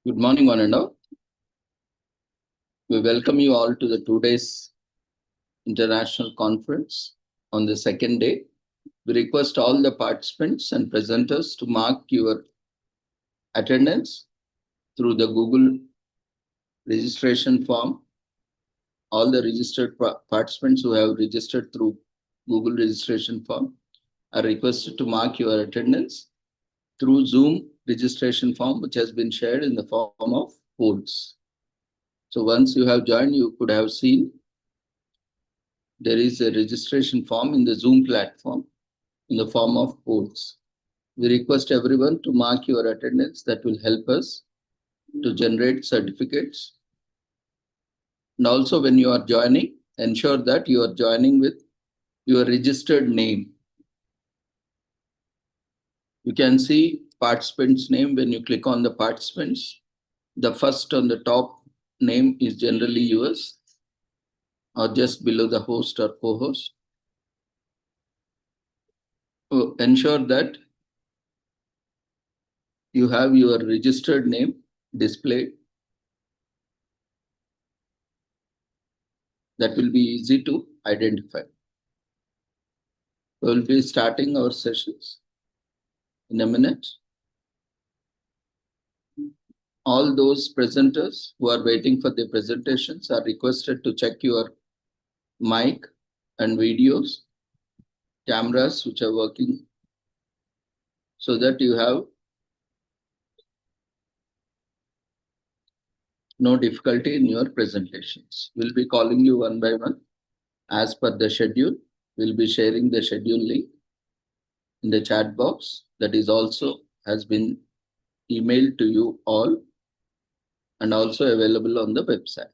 Good morning, one and all. We welcome you all to the 2 days international conference. On the second day, we request all the participants and presenters to mark your attendance through the Google registration form. All the registered participants who have registered through Google registration form are requested to mark your attendance through Zoom registration form, which has been shared in the form of polls. So once you have joined, you could have seen there is a registration form in the Zoom platform in the form of polls. We request everyone to mark your attendance. That will help us to generate certificates. And also when you are joining, ensure that you are joining with your registered name. You can see participant's name when you click on the participants. The first on the top name is generally yours or just below the host or co-host. So ensure that you have your registered name displayed. That will be easy to identify. We will be starting our sessions in a minute. All those presenters who are waiting for their presentations are requested to check your mic and videos, cameras which are working, so that you have no difficulty in your presentations. We'll be calling you one by one as per the schedule. We'll be sharing the schedule link in the chat box. That is also has been emailed to you all and also available on the website.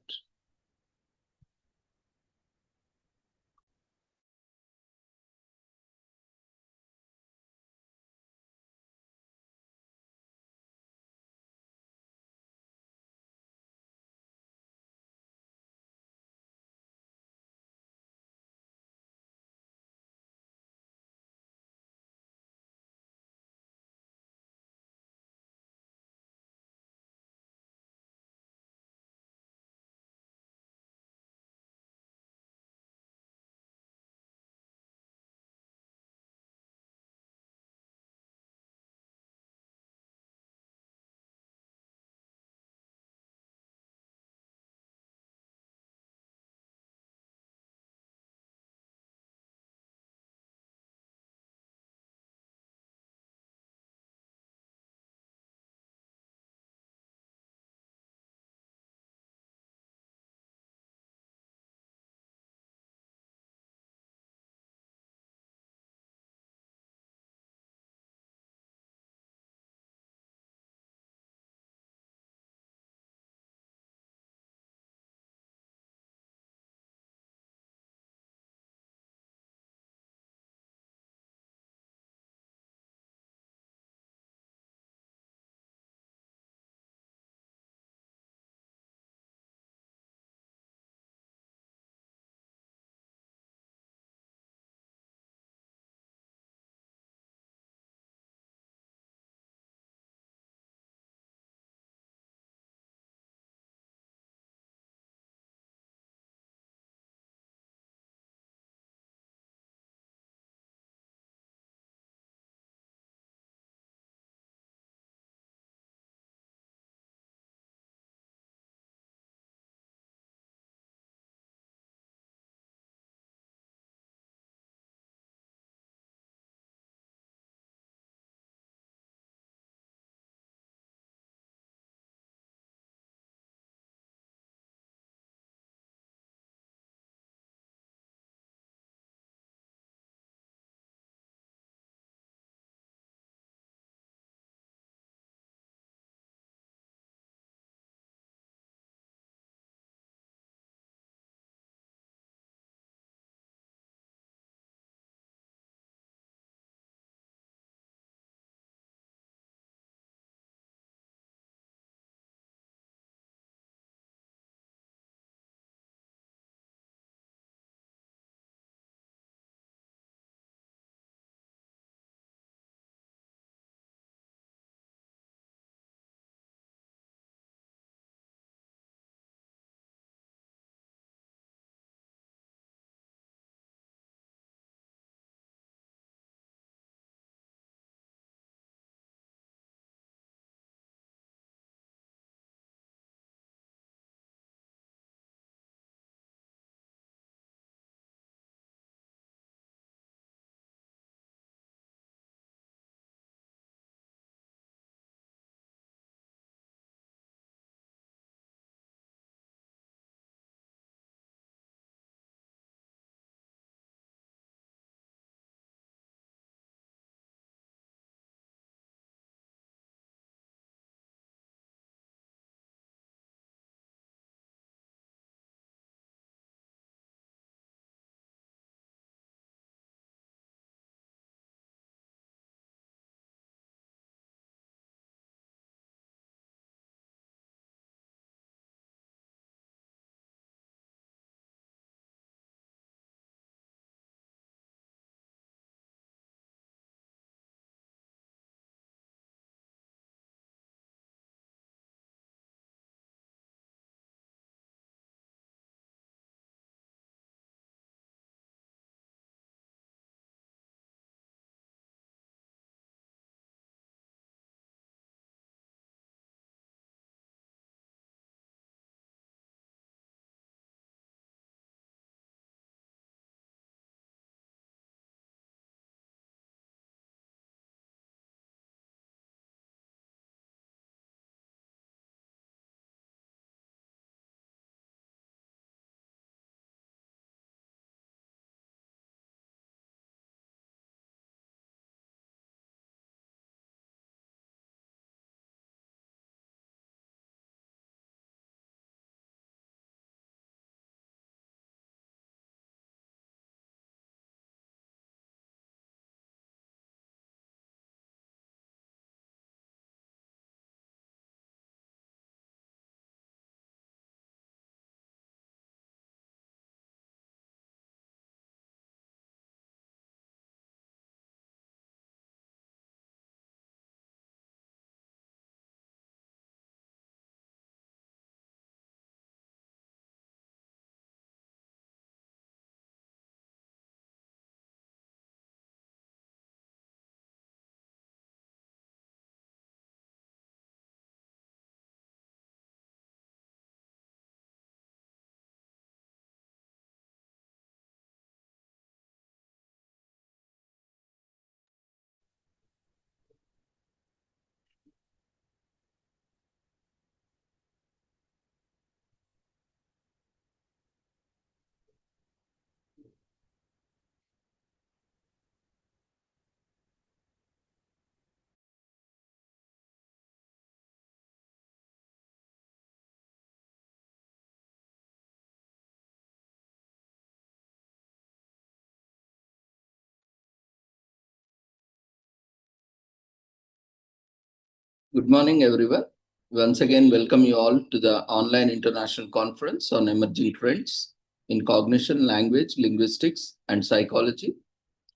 Good morning, everyone. Once again, welcome you all to the online international conference on emerging trends in cognition, language, linguistics, and psychology,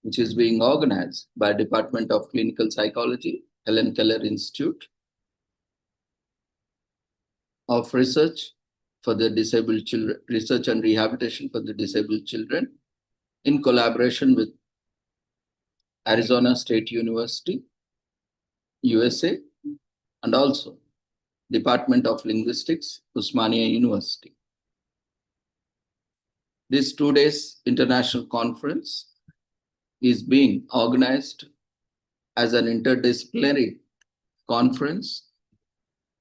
which is being organized by Department of Clinical Psychology, Helen Keller Institute of Research for the Disabled Children, Research and Rehabilitation for the Disabled Children, in collaboration with Arizona State University, USA, and also Department of Linguistics, Osmania University. This 2 days international conference is being organized as an interdisciplinary conference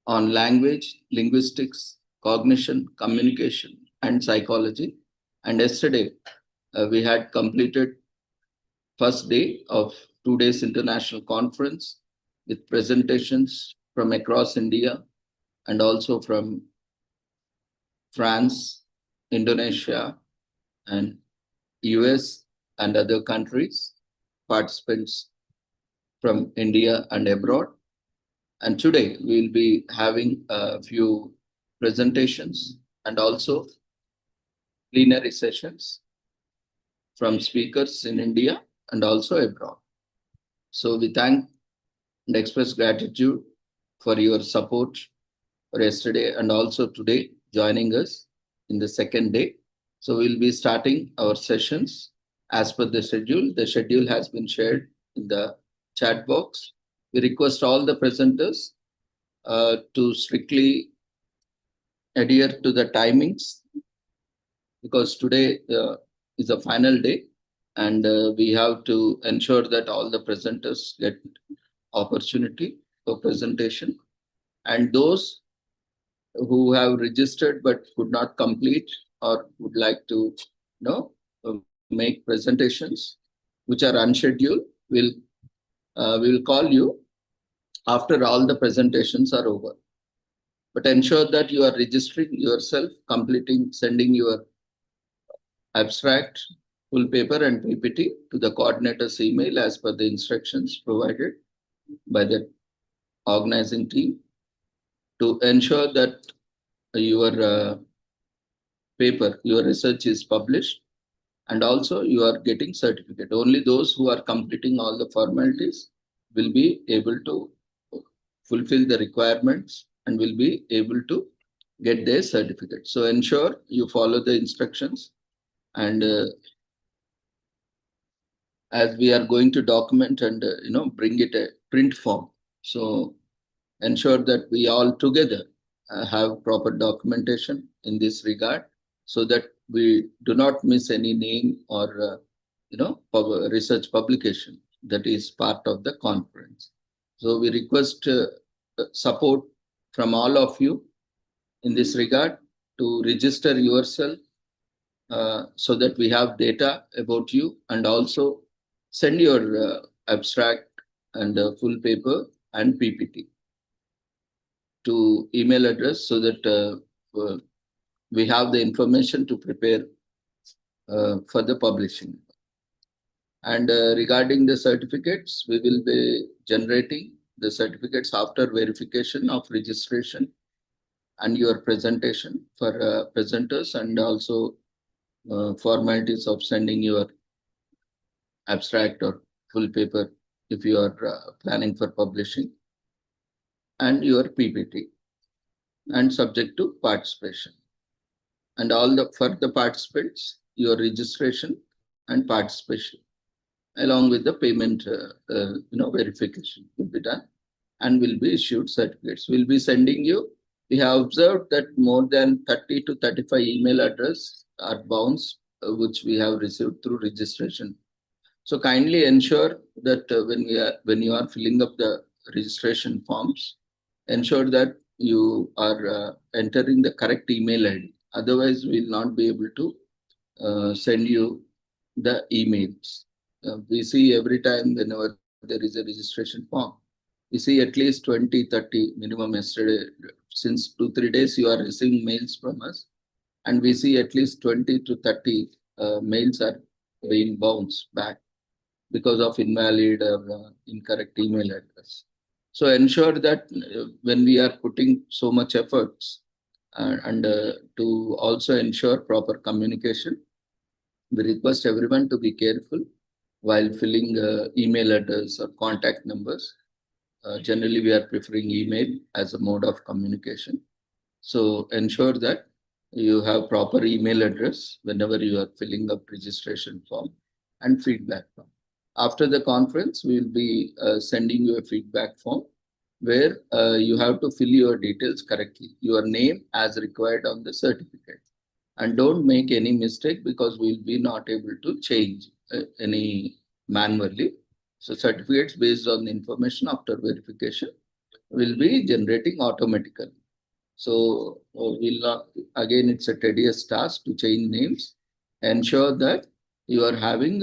on language, linguistics, cognition, communication, and psychology. And yesterday, we had completed first day of 2 days international conference with presentations from across India and also from France, Indonesia, and US and other countries, participants from India and abroad. And today we will be having a few presentations and also plenary sessions from speakers in India and also abroad. So we thank and express gratitude for your support for yesterday and also today joining us in the second day. So we'll be starting our sessions as per the schedule. The schedule has been shared in the chat box. We request all the presenters to strictly adhere to the timings because today is a final day and we have to ensure that all the presenters get opportunity for presentation, and those who have registered but could not complete or would like to make presentations which are unscheduled, we will call you after all the presentations are over. But ensure that you are registering yourself, completing, sending your abstract, full paper and PPT to the coordinator's email as per the instructions provided by the organizing team to ensure that your paper, your research is published and also you are getting certificate. Only those who are completing all the formalities will be able to fulfill the requirements and will be able to get their certificate. So ensure you follow the instructions, and as we are going to document and bring it a print form. So ensure that we all together have proper documentation in this regard so that we do not miss any name or research publication that is part of the conference. So we request support from all of you in this regard to register yourself so that we have data about you, and also send your abstract and full paper and PPT to email address so that we have the information to prepare for the publishing. And regarding the certificates, we will be generating the certificates after verification of registration and your presentation for presenters, and also formalities of sending your abstract or full paper if you are planning for publishing, and your PPT, and subject to participation. And all for the participants, your registration and participation along with the payment verification will be done and will be issued certificates. We'll be sending you. We have observed that more than 30 to 35 email addresses are bounced, which we have received through registration. So kindly ensure that when you are filling up the registration forms, ensure that you are entering the correct email ID. Otherwise, we will not be able to send you the emails. We see every time whenever there is a registration form, we see at least 20, 30 minimum. Yesterday, since 2-3 days, you are receiving mails from us, and we see at least 20 to 30 mails are being bounced back because of invalid or incorrect email address. So ensure that when we are putting so much efforts and to also ensure proper communication, we request everyone to be careful while filling email address or contact numbers. Generally, we are preferring email as a mode of communication. So ensure that you have proper email address whenever you are filling up registration form and feedback form. After the conference, we will be sending you a feedback form where you have to fill your details correctly, your name as required on the certificate. And don't make any mistake because we'll be not able to change any manually. So certificates based on the information after verification will be generating automatically. So we'll not, again, it's a tedious task to change names. Ensure that you are having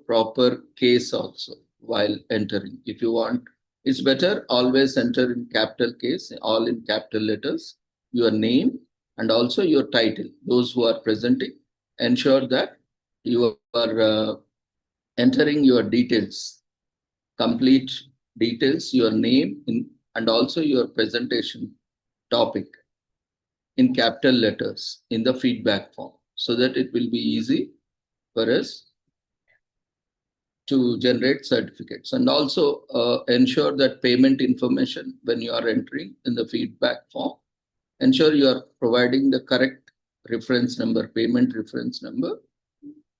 proper case also while entering. If you want, it's better always enter in capital case, all in capital letters, your name and also your title. Those who are presenting, ensure that you are entering your details, complete details, your name and also your presentation topic in capital letters in the feedback form so that it will be easy for us to generate certificates. And also ensure that payment information when you are entering in the feedback form, ensure you are providing the correct reference number, payment reference number,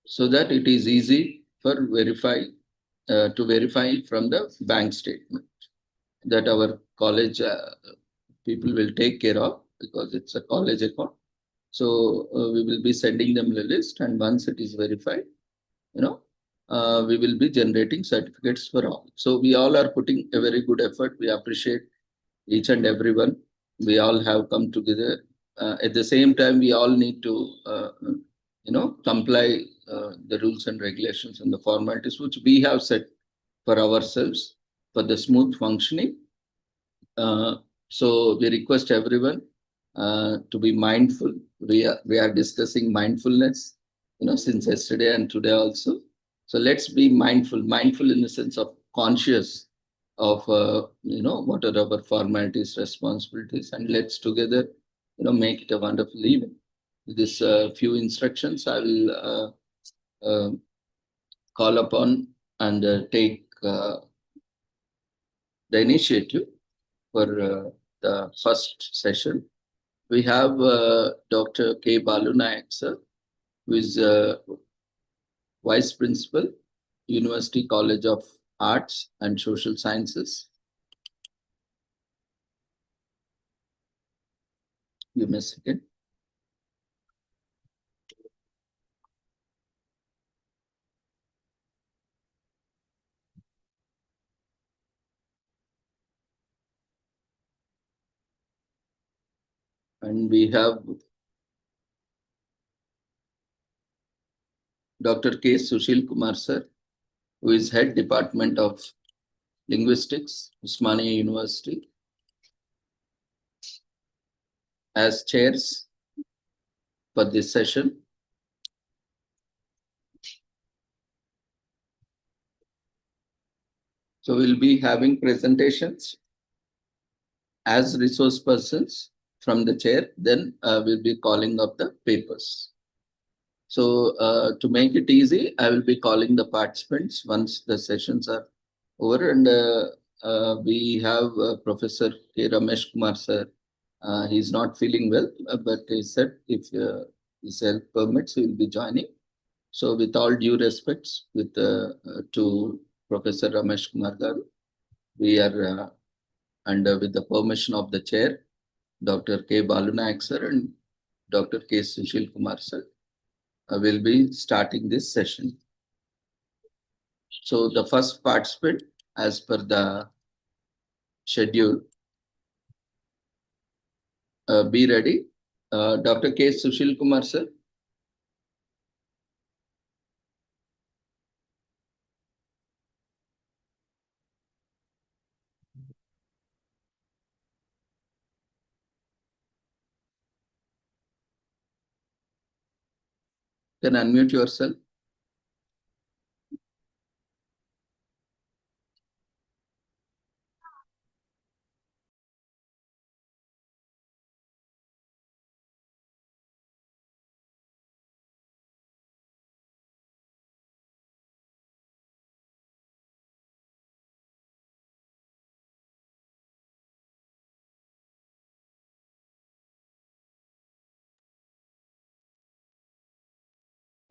so that it is easy for to verify from the bank statement that our college people will take care of because it's a college account. So we will be sending them the list, and once it is verified, we will be generating certificates for all. So we all are putting a very good effort. We appreciate each and everyone. We all have come together. At the same time, we all need to, comply the rules and regulations and the formalities which we have set for ourselves for the smooth functioning. So we request everyone to be mindful. We are discussing mindfulness, since yesterday and today also. So let's be mindful in the sense of conscious of what are our formalities, responsibilities, and let's together make it a wonderful evening. With this few instructions, I will call upon and take the initiative for the first session. We have Dr. K. Balu Nayak, sir, who is Vice Principal, University College of Arts and Social Sciences. Give me a second. And we have Dr. K. Sushil Kumar, sir, who is Head Department of Linguistics, Osmania University, as chairs for this session. So we'll be having presentations as resource persons from the chair, then we'll be calling up the papers. So to make it easy, I will be calling the participants once the sessions are over. And we have Professor K. Ramesh Kumar, sir. He's not feeling well, but he said if his health permits, he will be joining. So with all due respects to Professor Ramesh Kumar garu, we are and with the permission of the chair, Dr. K. Balu Nayak, sir, and Dr. K. Sushil Kumar, sir, will be starting this session. So the first participant, as per the schedule, be ready. Dr. K. Sushil Kumar, sir. Can unmute yourself.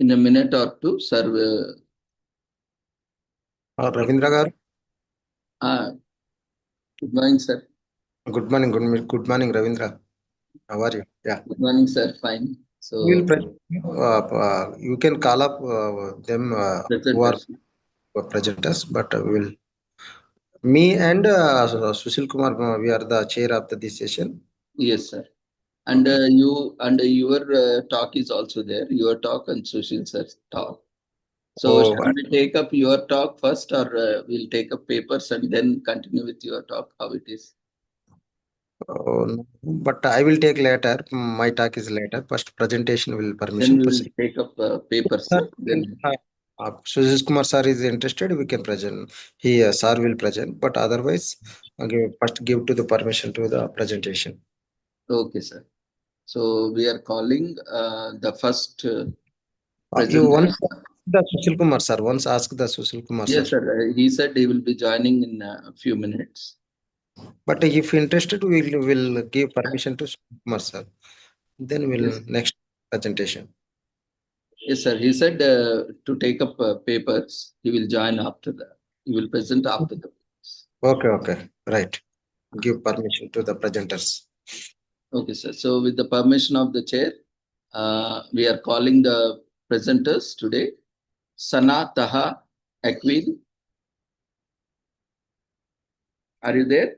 in a minute or two, sir. Ravindra garu. Good morning, sir. Good morning, Ravindra. How are you? Yeah. Good morning, sir. Fine. So you can call up them who are presenters, but me and Sushil Kumar, we are the chair of this session. Yes, sir. And you and your talk is also there. Your talk and Sushil sir's talk. So shall we take up your talk first, or we'll take up papers and then continue with your talk? How it is? No, but I will take later. My talk is later. First presentation will permission. Then we will take up papers. Then Sushil Kumar sir is interested. We can present. He sir will present. But otherwise, first give to the permission to the presentation. Okay, sir. So we are calling the first You once presenter. the Sushil Kumar sir. Once ask the Sushil Kumar sir. Yes, sir. He said he will be joining in a few minutes. But if interested, we will give permission to Sushil Kumar sir. Then we'll next presentation. Yes, sir. He said to take up papers. He will join after that. He will present after the papers. Okay. Right. Give permission to the presenters. Okay, sir. So with the permission of the chair, we are calling the presenters today. Sana Taha Akwil. Are you there?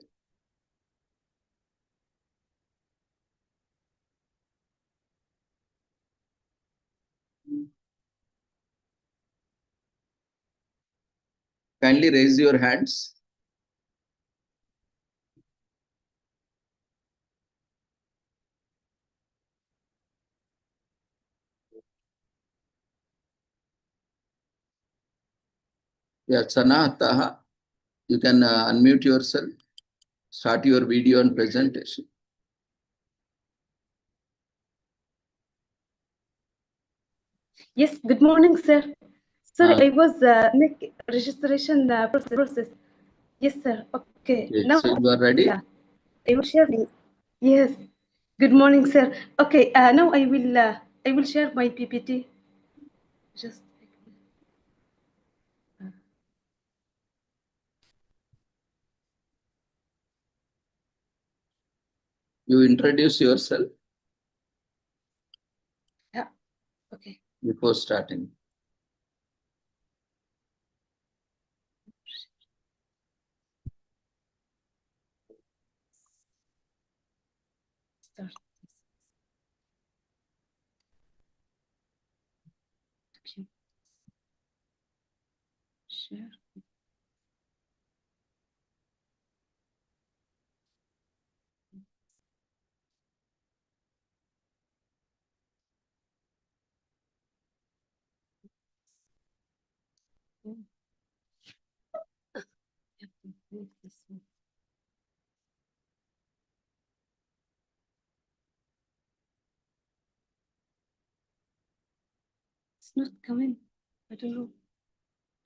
Kindly raise your hands. Yeah, Sana Taha. You can unmute yourself. Start your video and presentation. Yes, good morning, sir. Sorry, I was make registration process. Yes, sir. Okay. Now, so you are ready? Yeah. I will share. Yes. Good morning, sir. Okay. Now I will share my PPT. Just. You introduce yourself. Yeah. Okay. Before starting. Start. Okay. Share. It's not coming. I don't know.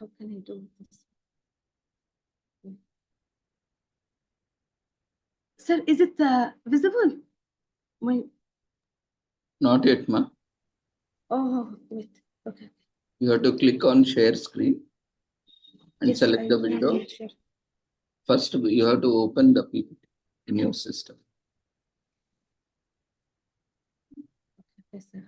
How can I do this? Sir, is it visible? Not yet, ma. Oh, wait. Okay. You have to click on share screen and Yes, select the window. First, you have to open the PPT in your system. Okay, sir.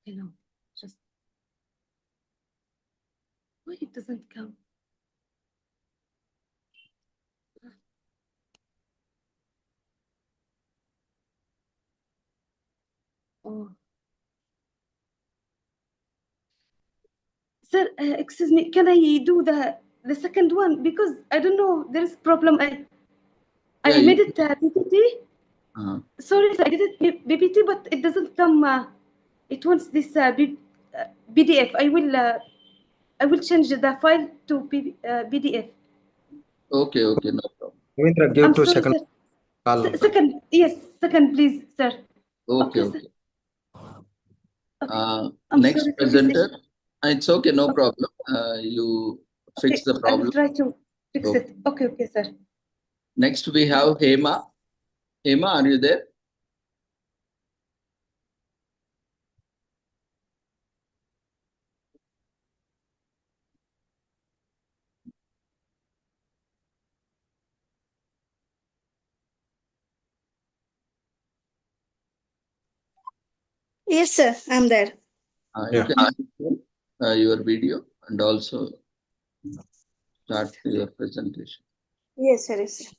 Okay, no, just why it doesn't come? Oh, sir, excuse me. Can I do the second one because I don't know. There is problem. I made it PPT. Sorry, sir, I did it PPT, but it doesn't come. It wants this PDF. I will change the file to PDF. Okay, no problem. Give I'm to sorry, second. sir. Second, yes, second, please, sir. Okay. Sir. Okay. Next sorry presenter, It's okay, no problem. You fix the problem. I'll try to fix it. Okay, sir. Next, we have Hema. Hema, are you there? Yes, sir. I'm there. You can see your video and also start your presentation. Yes, sir. Yes, sir.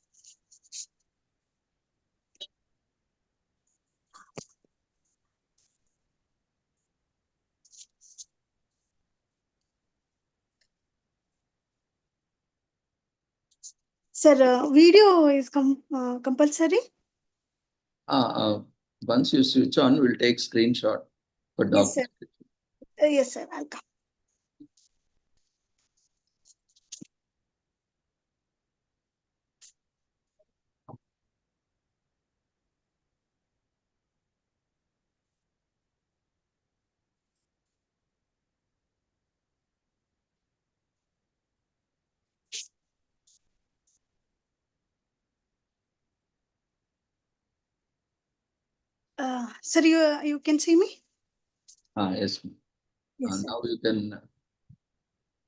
Sir, video is compulsory? Once you switch on, we'll take screenshot for Yes, sir. documentation. Yes, sir. I'll come. Sir, you can see me? Yes. Yes, sir. Now you can.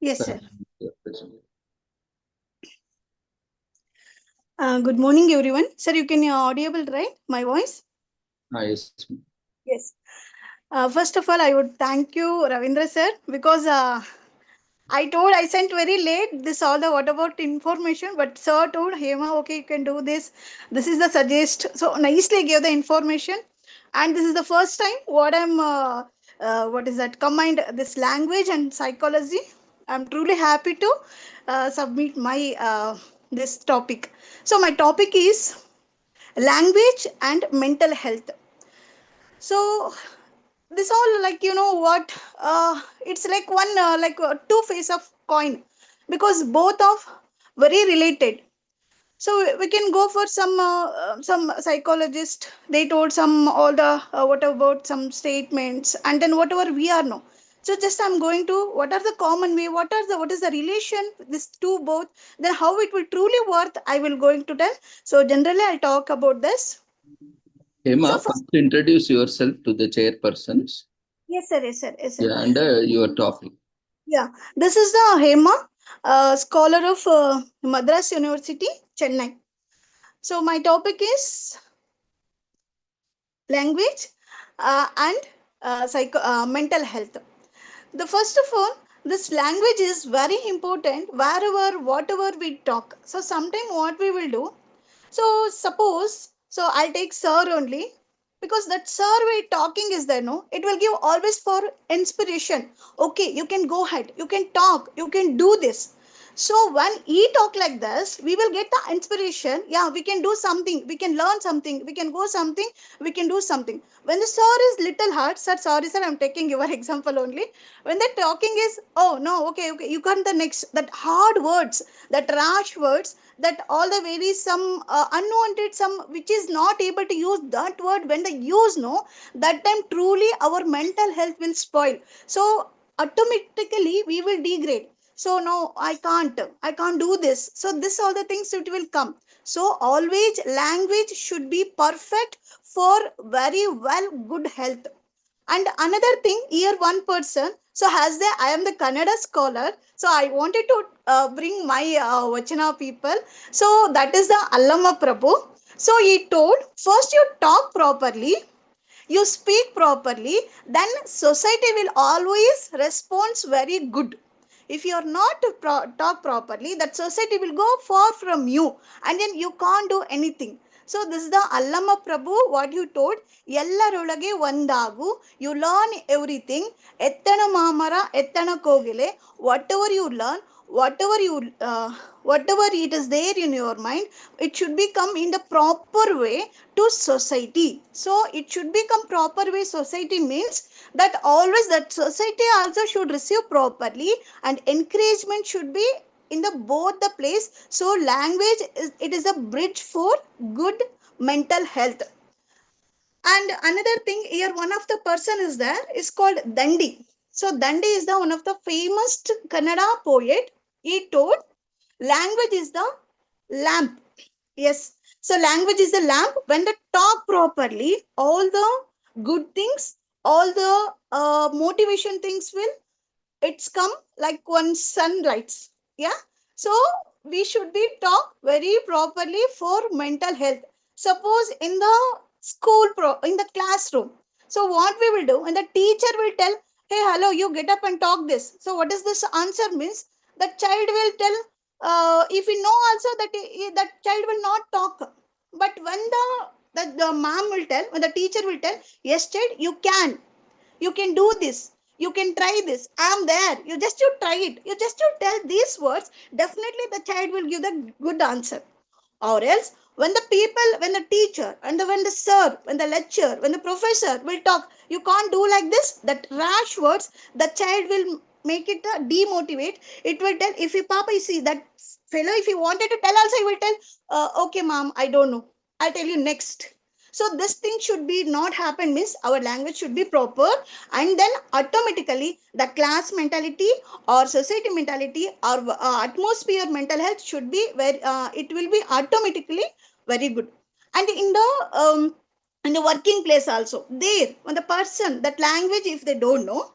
Yes, sir. Your presentation. Good morning, everyone. Sir, you can audible, right? My voice? Yes. Yes. First of all, I would thank you, Ravindra sir, because I sent very late this all the what about information, but sir told Hema, okay, you can do this. This is the suggest. So nicely gave the information, and this is the first time what I'm what is that combined this language and psychology. I'm truly happy to submit my this topic. So my topic is language and mental health. So this all like what it's like one two face of coin because both of very related. So we can go for some psychologist, they told some all the what about some statements, and then whatever we are know. So just I'm going to what are the common way, what is the relation this two both, then how it will truly worth I will going to tell. So generally I'll talk about this. Hema, So first introduce yourself to the chairpersons. Yes, sir. Yes, sir. Yes, sir. Yeah, and your topic. Yeah, this is the Hema, scholar of Madras University, Chennai. So my topic is language and mental health. The first of all, this language is very important wherever, whatever we talk. So sometime what we will do, so suppose, so I'll take sir only because that sir way talking is there, no? It will give always for inspiration. Okay, you can go ahead, you can talk, you can do this. So when he talk like this, we will get the inspiration. Yeah, we can do something, we can learn something, we can go something, we can do something. When the sir is little hard, sir, sorry sir, I'm taking your example only. When the talking is, oh no, okay, you can't the next, that hard words, that rash words, that all the very some unwanted some which is not able to use that word when they use no, that time truly our mental health will spoil. So automatically we will degrade. So no, I can't do this. So this all the things it will come. So always language should be perfect for very well good health. And another thing, here one person, so as the I am the Kannada scholar, so I wanted to bring my Vachana people. So that is the Allama Prabhu. So he told, first you talk properly, you speak properly, then society will always respond very good. If you are not to talk properly, that society will go far from you, and then you can't do anything. So this is the Allama Prabhu what you told. Ellarolage vandagu, you learn everything. Ettana mamara ettana kogile, whatever you learn, whatever you whatever it is there in your mind, it should become in the proper way to society. So it should become proper way society means that always that society also should receive properly, and encouragement should be in the both the place. So language is, it is a bridge for good mental health. And another thing here, one of the person is there is called Dandi. So Dandi is the one of the famous Kannada poet. He told, language is the lamp. Yes. So language is the lamp. When they talk properly, all the good things, all the motivation things will, it's come like one sunlights. Yeah. So we should be talk very properly for mental health. Suppose in the in the classroom. So what we will do, when the teacher will tell, hey, hello, you get up and talk this. So what is this answer means? The child will tell, if we know also that that child will not talk. But when the mom will tell, when the teacher will tell, yes, child, you can do this, you can try this, I'm there, you try it, you tell these words, definitely the child will give the good answer. Or else when the people, when the teacher and when the sir, when the lecturer, when the professor will talk, you can't do like this, that rash words, the child will make it demotivate. It will tell, if you papa, you see that fellow, if he wanted to tell also, he will tell, okay mom, I don't know, I'll tell you next. So this thing should be not happen, means our language should be proper, and then automatically the class mentality or society mentality or atmosphere mental health should be where it will be automatically very good. And in the working place also, there when the person, that language if they don't know,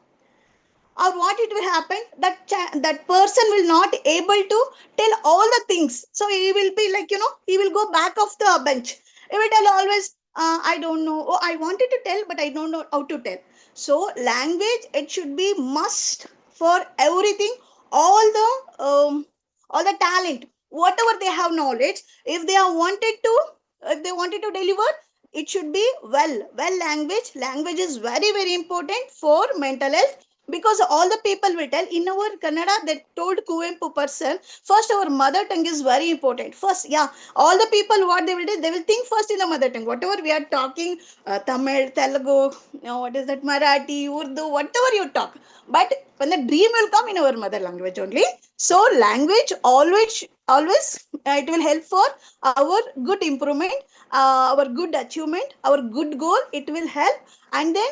or what it will happen, that person will not able to tell all the things. So he will be like, he will go back of the bench. He will tell always, I don't know, oh, I wanted to tell but I don't know how to tell. So language, it should be must for everything. All the talent, whatever they have knowledge, if they are wanted to, if they wanted to deliver, it should be well language is very very important for mental health. Because all the people will tell, in our Kannada they told Kuvempu person, first our mother tongue is very important first. Yeah, all the people what they will do, they will think first in the mother tongue, whatever we are talking, Tamil, Telugu, what is that, Marathi, Urdu, whatever you talk. But when the dream will come in our mother language only. So language always it will help for our good improvement, our good achievement, our good goal, it will help. And then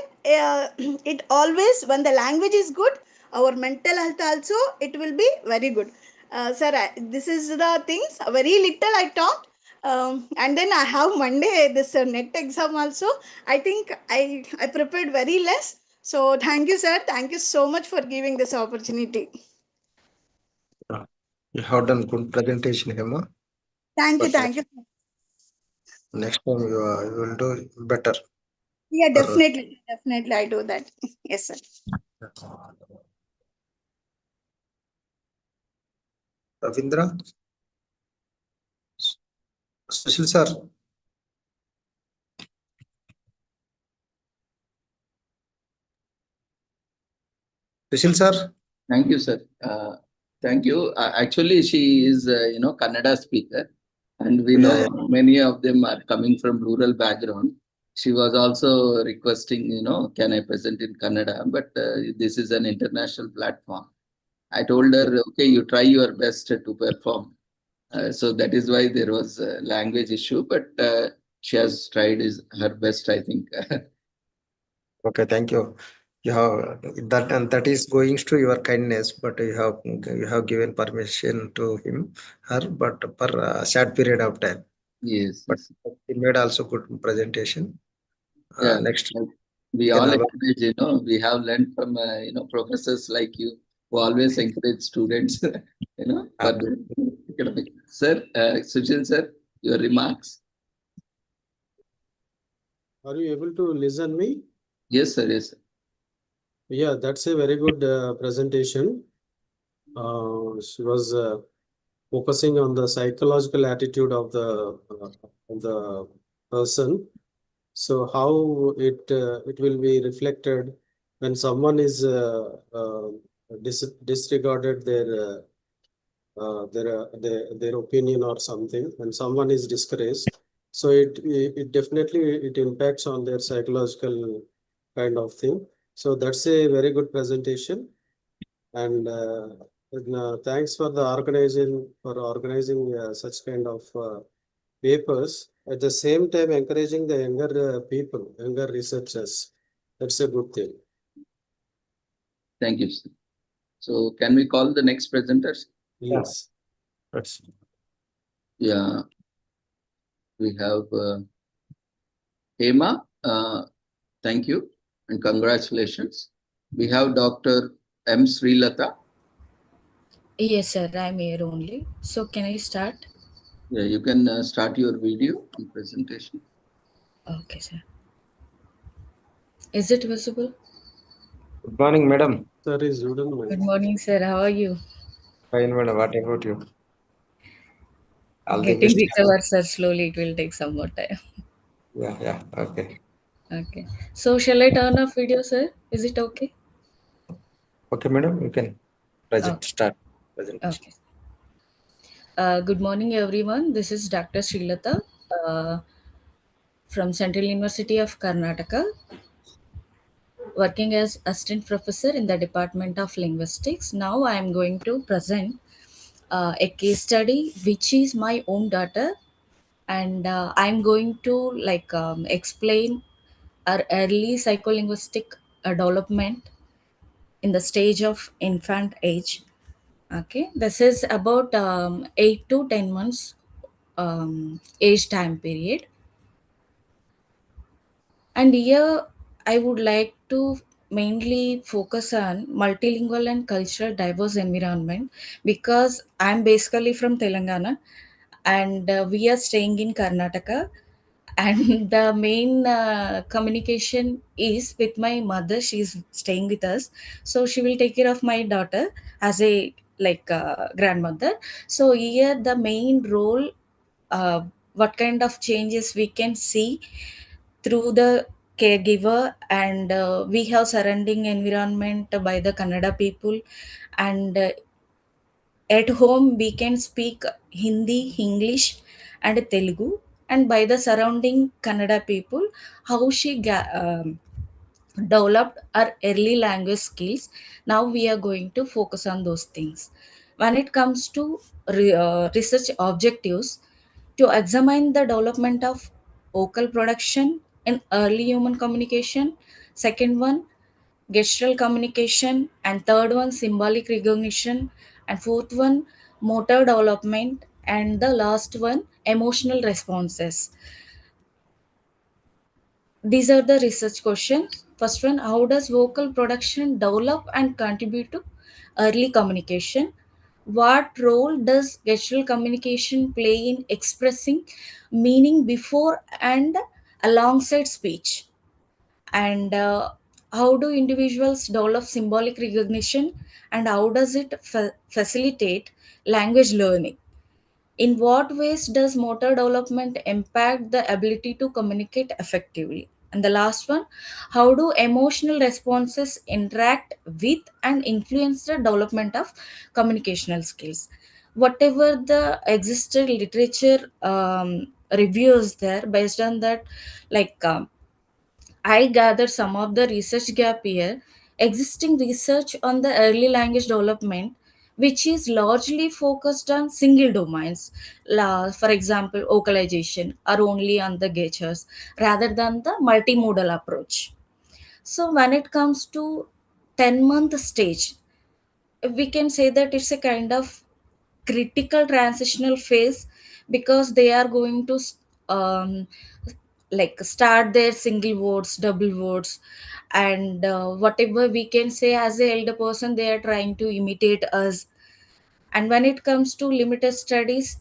it always, when the language is good, our mental health also, it will be very good. Sir, this is the things very little I talked. And then I have Monday this net exam also. I think I prepared very less. So thank you, sir, thank you so much for giving this opportunity. You have done good presentation, Hema. Thank you. Next time you will do better. Yeah, definitely I do that. Yes, sir. Ravindra, Sushil sir. Sushil sir. Thank you, sir. Thank you. Actually, she is, Kannada speaker, and we know many of them are coming from rural background. She was also requesting, can I present in Kannada? But this is an international platform. I told her, okay, you try your best to perform. So that is why there was a language issue, but she has tried her best, I think. Okay, thank you. You have that, and that is going to your kindness, but you have given permission to her, but for a short period of time. Yes. But he made also good presentation. Yeah. Next, we all encourage, we have learned from, professors like you who always encourage students, for the academic. Sir, Sushil sir, your remarks. Are you able to listen me? Yes, sir. Yes, sir. Yeah, that's a very good presentation. She was focusing on the psychological attitude of the person. So how it will be reflected when someone is disregarded their opinion or something, when someone is discouraged. So it definitely it impacts on their psychological kind of thing. So that's a very good presentation, and thanks for the organizing such kind of papers. At the same time, encouraging the younger people, younger researchers. That's a good thing. Thank you, sir. So can we call the next presenters? Yes. Yeah. We have Hema. Thank you and congratulations. We have Dr. M. Srilata. Yes, sir. I'm here only. So can I start? Yeah, you can start your video and presentation. Okay, sir. Is it visible? Good morning, madam. Sir is wooden. Good morning, sir. How are you? Fine, madam. What about you? All the Getting best. recovered, sir. Slowly, it will take some more time. Yeah. Okay. Okay. So shall I turn off video, sir? Is it okay? Okay, madam. You can start presentation. Okay. Good morning, everyone. This is Dr. Srilata from Central University of Karnataka, working as assistant professor in the Department of Linguistics. Now I am going to present a case study, which is my own daughter, and I'm going to explain our early psycholinguistic development in the stage of infant age. Okay, this is about 8 to 10 months age time period. And here I would like to mainly focus on multilingual and cultural diverse environment, because I'm basically from Telangana, and we are staying in Karnataka, and the main communication is with my mother. She's staying with us, so she will take care of my daughter as a grandmother. So here the main role, uh, what kind of changes we can see through the caregiver, and we have surrounding environment by the Kannada people, and at home we can speak Hindi, English and Telugu, and by the surrounding Kannada people, how she developed our early language skills. Now we are going to focus on those things. When it comes to research objectives, to examine the development of vocal production in early human communication, second one gestural communication, and third one symbolic recognition, and fourth one motor development, and the last one emotional responses. These are the research questions. First one, how does vocal production develop and contribute to early communication? What role does gestural communication play in expressing meaning before and alongside speech? And how do individuals develop symbolic recognition, and how does it facilitate language learning? In what ways does motor development impact the ability to communicate effectively? And the last one, how do emotional responses interact with and influence the development of communicational skills? Whatever the existed literature reviews there, based on that, like I gather some of the research gap here. Existing research on the early language development, which is largely focused on single domains, for example, vocalization, are only on the gestures rather than the multimodal approach. So, when it comes to 10-month stage, we can say that it's a kind of critical transitional phase, because they are going to um, start their single words, double words, and whatever we can say as a elder person, they are trying to imitate us. And when it comes to limited studies,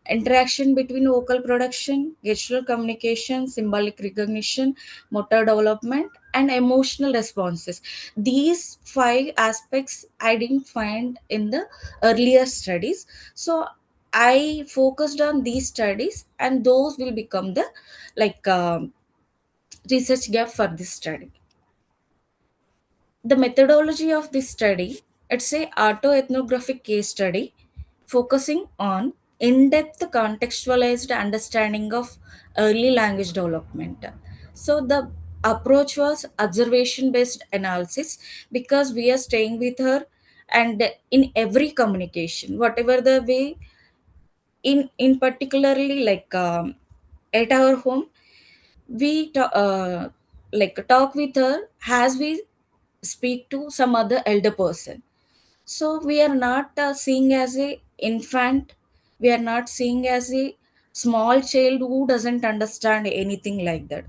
interaction between vocal production, gestural communication, symbolic recognition, motor development, and emotional responses. These five aspects I didn't find in the earlier studies. So I focused on these studies, and those will become the like research gap for this study. The methodology of this study, it's a autoethnographic case study focusing on in-depth contextualized understanding of early language development. So the approach was observation-based analysis, because we are staying with her, and in every communication, whatever the way, in particularly at our home, we talk with her as we speak to some other elder person. So we are not seeing as a infant, we are not seeing as a small child who doesn't understand anything like that.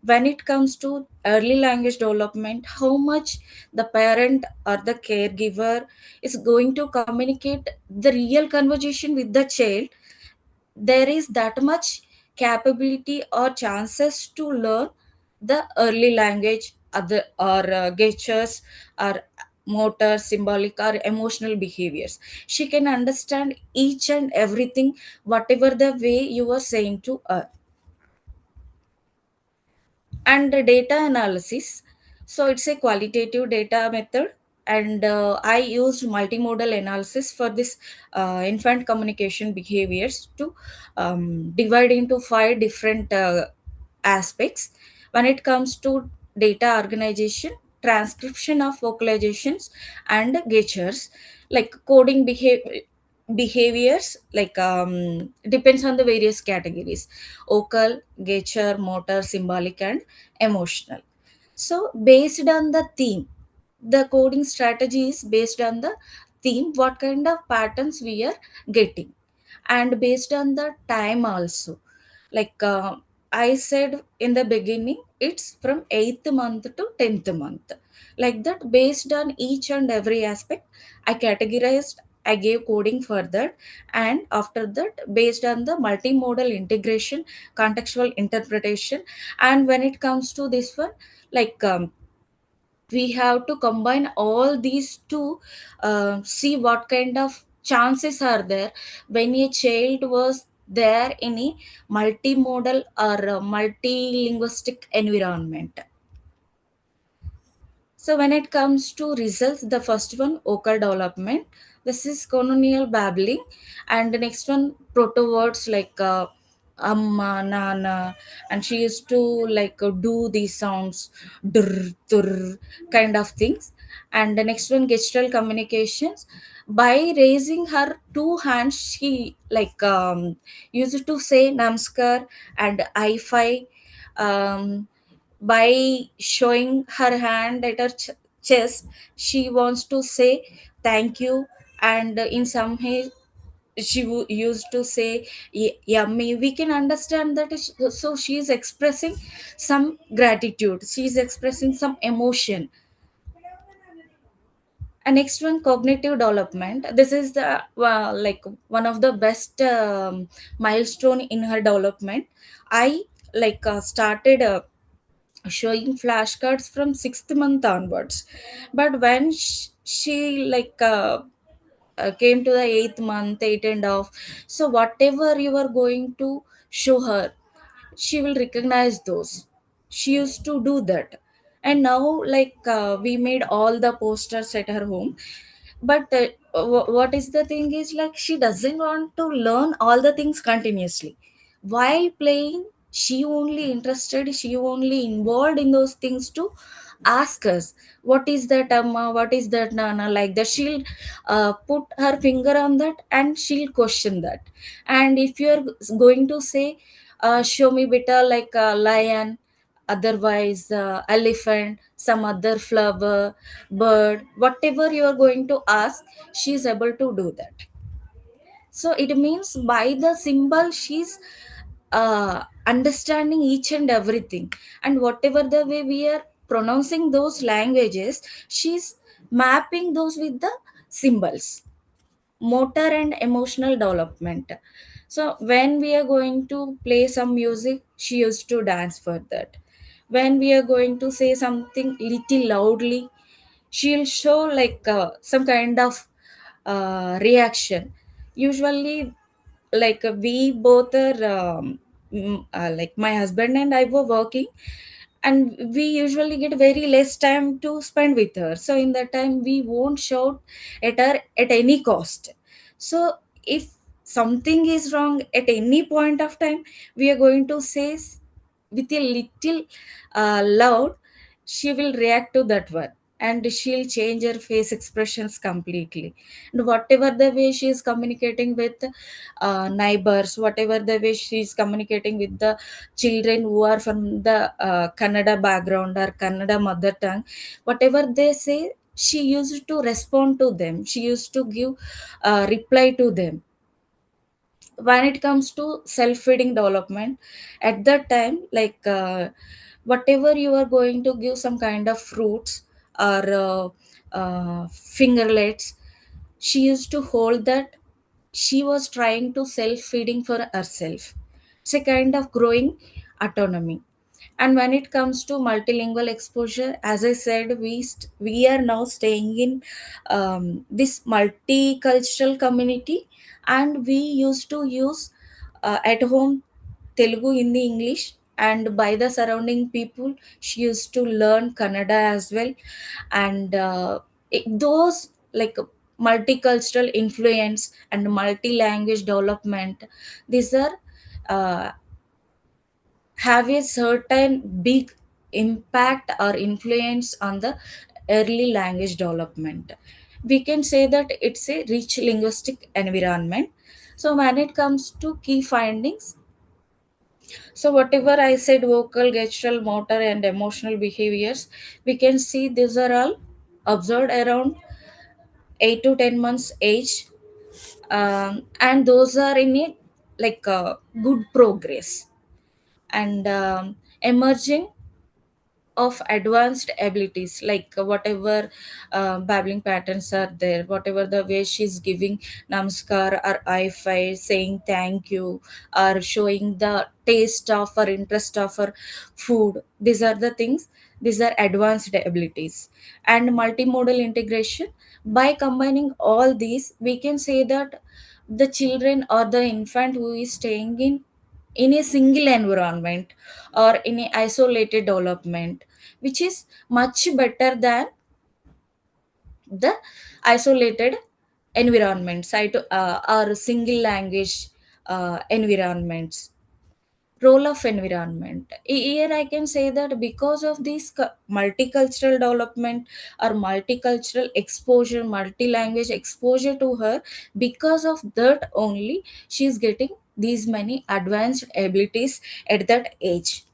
When it comes to early language development, how much the parent or the caregiver is going to communicate the real conversation with the child, there is that much capability or chances to learn the early language other or gestures or motor, symbolic or emotional behaviors. She can understand each and everything whatever the way you are saying to her. And the data analysis, so it's a qualitative data method, and I used multimodal analysis for this infant communication behaviors to divide into 5 different aspects. When it comes to data organization, transcription of vocalizations and gestures, like coding behaviors, like depends on the various categories: vocal, gesture, motor, symbolic and emotional. So based on the theme, the coding strategy is based on the theme, what kind of patterns we are getting, and based on the time also. Like I said in the beginning, it's from 8th month to 10th month. Like that, based on each and every aspect, I categorized, I gave coding for that. And after that, based on the multimodal integration, contextual interpretation, and when it comes to this one, like we have to combine all these to see what kind of chances are there when a child was there in a multimodal or a multilinguistic environment. So when it comes to results, the first one, vocal development. This is colonial babbling, and the next one, proto words like amma, nana, and she used to like do these sounds, dur, dur, kind of things. And the next one, gestural communications. By raising her 2 hands, she like used to say namaskar and I-fi. Um, by showing her hand at her chest, she wants to say thank you. And in some way, she used to say yummy. We can understand that so she is expressing some gratitude, she is expressing some emotion. And next one, cognitive development. This is the like one of the best milestone in her development. I like started showing flashcards from 6th month onwards, but when she like came to the 8th month, 8 and a half, so whatever you are going to show her, she will recognize those. She used to do that. And now like we made all the posters at her home. But what is the thing is, like, she doesn't want to learn all the things continuously. While playing, she only interested, she only involved in those things to ask us, what is that amma, what is that nana, like that. She'll put her finger on that and she'll question that. And if you're going to say show me beta, like a lion, otherwise elephant, some other flower, bird, whatever you are going to ask, she is able to do that. So it means by the symbol she's understanding each and everything. And whatever the way we are pronouncing those languages, she's mapping those with the symbols. Motor and emotional development. So when we are going to play some music, she used to dance for that. When we are going to say something little loudly, she'll show like some kind of reaction. Usually, like we both are like my husband and I were working, and we usually get very less time to spend with her. So in that time, we won't shout at her at any cost. So if something is wrong at any point of time, we are going to say with a little loud, she will react to that one. and she'll change her face expressions completely. And whatever the way she is communicating with neighbors, whatever the way she is communicating with the children who are from the Kannada background or Kannada mother tongue, whatever they say, she used to respond to them, she used to give reply to them. When it comes to self-feeding development, at that time, like whatever you are going to give some kind of fruits or fingerlets, she used to hold that. She was trying to self-feeding for herself. It's a kind of growing autonomy. And when it comes to multilingual exposure, as I said, we are now staying in this multicultural community, and we used to use at home Telugu, Hindi, English, and by the surrounding people, she used to learn Kannada as well. And those like multicultural influence and multi-language development, these are uh, have a certain big impact or influence on the early language development. We can say that it's a rich linguistic environment. So when it comes to key findings, so whatever I said, vocal, gestural, motor, and emotional behaviors, we can see these are all observed around 8 to 10 months age, and those are in a good progress. And emerging of advanced abilities, like whatever babbling patterns are there, whatever the way she's giving namaskar or I five, saying thank you, or showing the taste of or interest of her food, these are the things, these are advanced abilities. And multimodal integration, by combining all these, we can say that the children or the infant who is staying in a single environment or in a isolated development, which is much better than the isolated environments or single language environments. Role of environment here, I can say that because of this multicultural development or multicultural exposure, multi-language exposure to her, because of that only she is getting these many advanced abilities at that age.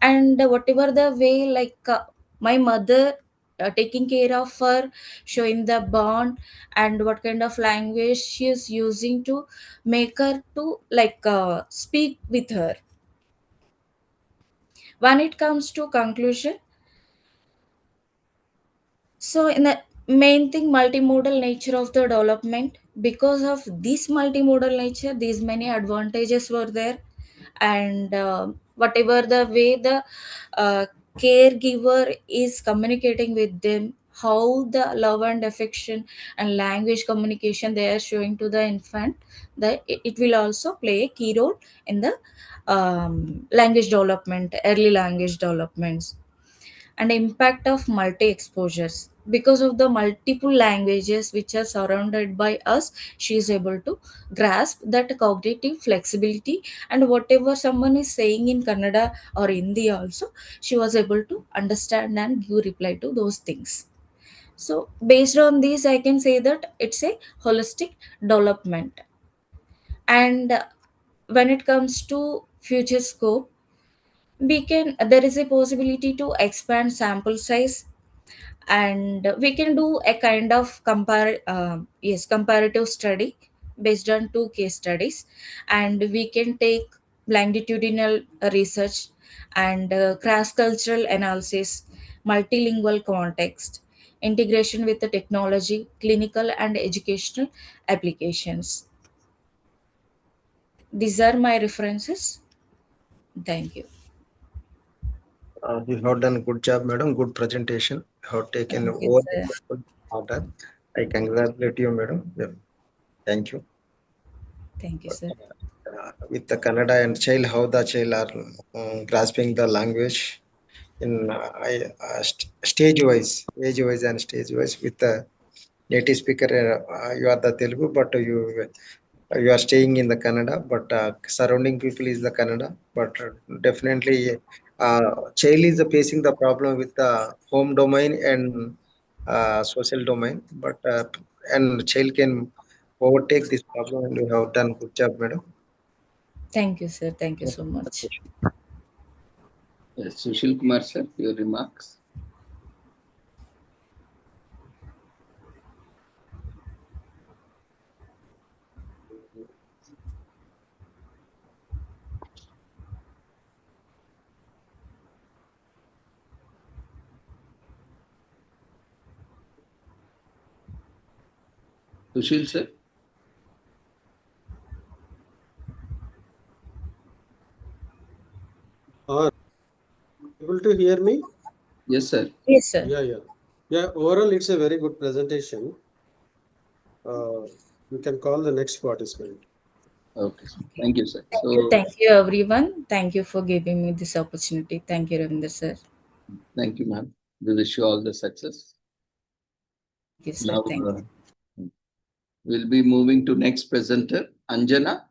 And whatever the way, my mother taking care of her, showing the bond, and what kind of language she is using to make her to speak with her. When it comes to conclusion, so in the main thing, multimodal nature of the development, because of this multimodal nature, these many advantages were there. And whatever the way the uh, caregiver is communicating with them, how the love and affection and language communication they are showing to the infant, that it will also play a key role in the language development, early language developments. And impact of multi exposures, because of the multiple languages which are surrounded by us, she is able to grasp that cognitive flexibility. And whatever someone is saying in Kannada or Hindi also, she was able to understand and give reply to those things. So based on this, I can say that it's a holistic development. And when it comes to future scope, we can there is a possibility to expand sample size, and we can do a kind of comparative study based on two case studies. And we can take longitudinal research and cross cultural analysis, multilingual context, integration with the technology, clinical and educational applications. These are my references. Thank you. You have done good job, madam. Good presentation. You have taken Thank you, all sir. the order. I congratulate you, madam. Yeah. Thank you. Thank you, sir. With the Kannada and child, how the child are grasping the language in stage wise, age wise, and stage wise. With the native speaker, you are the Telugu, but you are staying in the Kannada, but surrounding people is the Kannada. But definitely, child is facing the problem with the home domain and social domain, but and child can overtake this problem, and you have done good job, madam. Thank you, sir. Thank you so much. Yes, Sushil Kumar, sir, your remarks. Sushil, sir. Able to hear me? Yes, sir. Yes, sir. Yeah. Overall, it's a very good presentation. You can call the next participant. Okay. Thank you, sir. Thank you, everyone. Thank you for giving me this opportunity. Thank you, Ravinder, sir. Thank you, ma'am. We wish you all the success. Yes, sir. Now, Thank you. We'll be moving to next presenter, Anjana.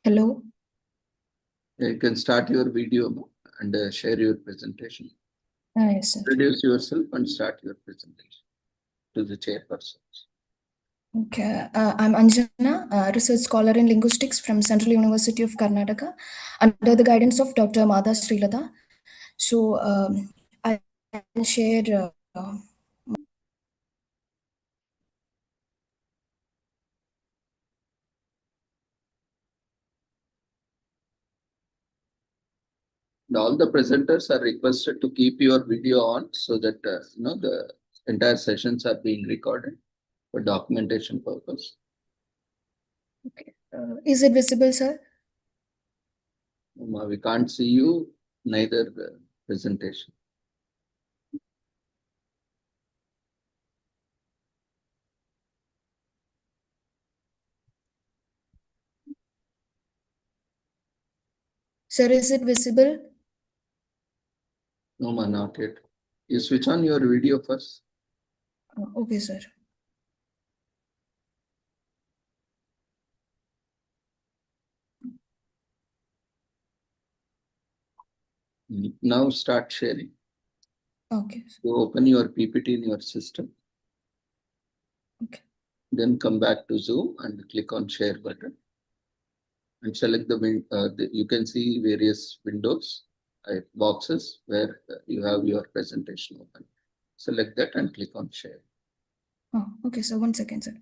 Hello. You can start your video and share your presentation. Yes, sir. Introduce yourself and start your presentation to the chairperson. Okay. I'm Anjana, a research scholar in linguistics from Central University of Karnataka, under the guidance of Dr. Madha Srilata. So I'll share. All the presenters are requested to keep your video on so that the entire sessions are being recorded for documentation purpose. Okay. Is it visible, sir? We can't see you, neither the presentation. Sir, is it visible? No, ma, not yet. You switch on your video first. Okay, sir. Now start sharing. Okay. So open your PPT in your system. Okay. Then come back to Zoom and click on share button. And select you can see various windows, boxes where you have your presentation open. Select that and click on share. Oh, okay. So 1 second, sir.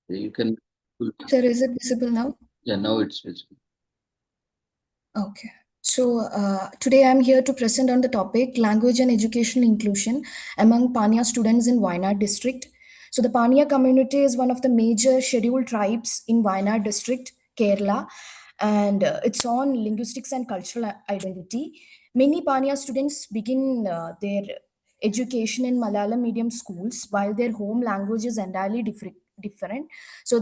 You can. Sir, is it visible now? Yeah, now it's visible. Okay. So today I'm here to present on the topic language and educational inclusion among Panya students in Wayanad district. So the Panya community is one of the major scheduled tribes in Wayanad district, Kerala, and it's on linguistics and cultural identity. Many Panya students begin their education in Malayalam medium schools while their home language is entirely different. So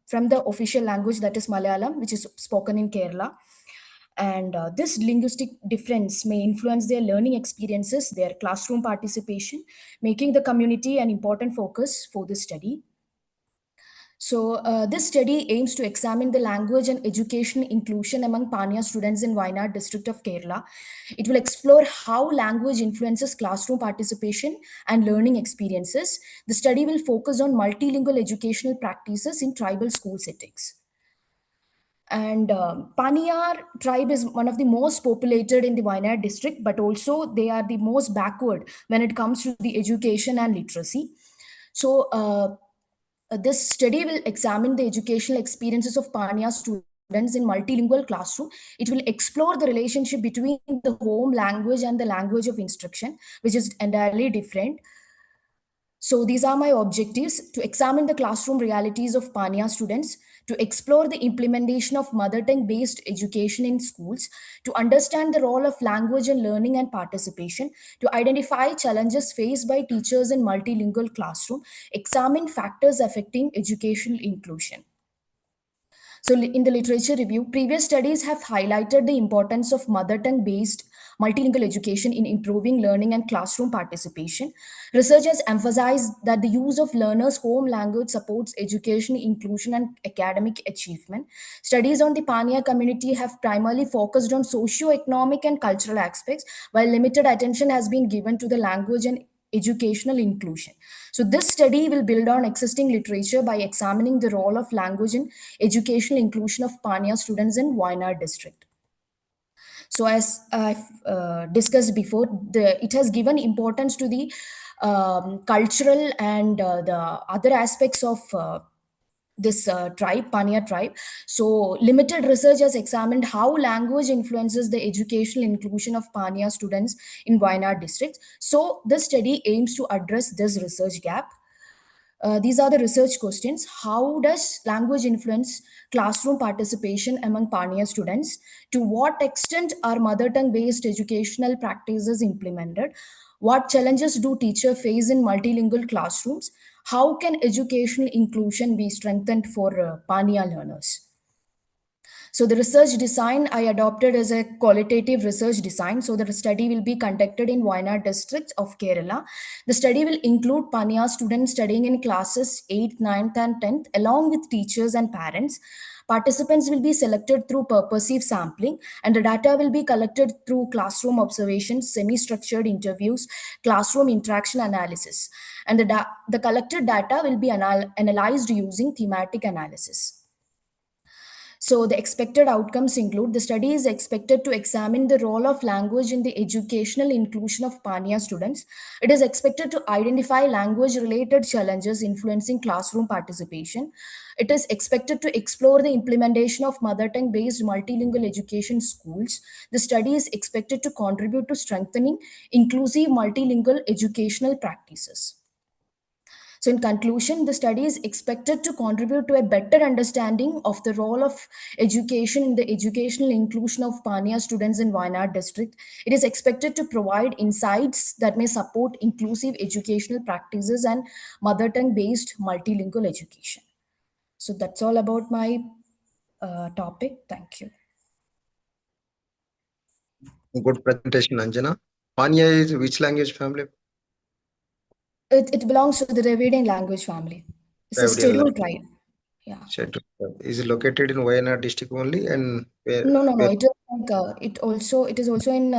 from the official language, that is Malayalam, which is spoken in Kerala, and this linguistic difference may influence their learning experiences, their classroom participation, making the community an important focus for the study. So, this study aims to examine the language and education inclusion among Panya students in Wayanad district of Kerala. It will explore how language influences classroom participation and learning experiences. The study will focus on multilingual educational practices in tribal school settings. And Paniyar tribe is one of the most populated in the Wayanad district, but also they are the most backward when it comes to the education and literacy. So this study will examine the educational experiences of Panya students in multilingual classroom. It will explore the relationship between the home language and the language of instruction, which is entirely different. So these are my objectives: to examine the classroom realities of Panya students, to explore the implementation of mother tongue based education in schools, to understand the role of language in learning and participation, to identify challenges faced by teachers in multilingual classroom, examine factors affecting educational inclusion. So in the literature review, previous studies have highlighted the importance of mother tongue based multilingual education in improving learning and classroom participation. Research has emphasized that the use of learners' home language supports education, inclusion, and academic achievement. Studies on the Panya community have primarily focused on socio-economic and cultural aspects, while limited attention has been given to the language and educational inclusion. So this study will build on existing literature by examining the role of language in educational inclusion of Panya students in Wayanad district. So as I've discussed before, it has given importance to the cultural and the other aspects of this tribe, Panya tribe. So limited research has examined how language influences the educational inclusion of Panya students in Wayanad district. So this study aims to address this research gap. These are the research questions. How does language influence classroom participation among Panya students? To what extent are mother tongue based educational practices implemented? What challenges do teachers face in multilingual classrooms? How can educational inclusion be strengthened for Panya learners? So the research design I adopted is a qualitative research design. So the study will be conducted in Wayanad district of Kerala. The study will include Panya students studying in classes 8th, 9th and 10th along with teachers and parents. Participants will be selected through purposive sampling, and the data will be collected through classroom observations, semi-structured interviews, classroom interaction analysis. And the collected data will be analyzed using thematic analysis. So the expected outcomes include: the study is expected to examine the role of language in the educational inclusion of Panya students. It is expected to identify language-related challenges influencing classroom participation. It is expected to explore the implementation of mother tongue-based multilingual education schools. The study is expected to contribute to strengthening inclusive multilingual educational practices. So, in conclusion, the study is expected to contribute to a better understanding of the role of education in the educational inclusion of Panya students in Wayanad district. It is expected to provide insights that may support inclusive educational practices and mother tongue based multilingual education. So, that's all about my topic. Thank you. Good presentation, Anjana. Panya is which language family? It belongs to the Dravidian language family. It's a scheduled tribe. Yeah. Is it located in Wayanad district only, and where? No. It is like, it is also in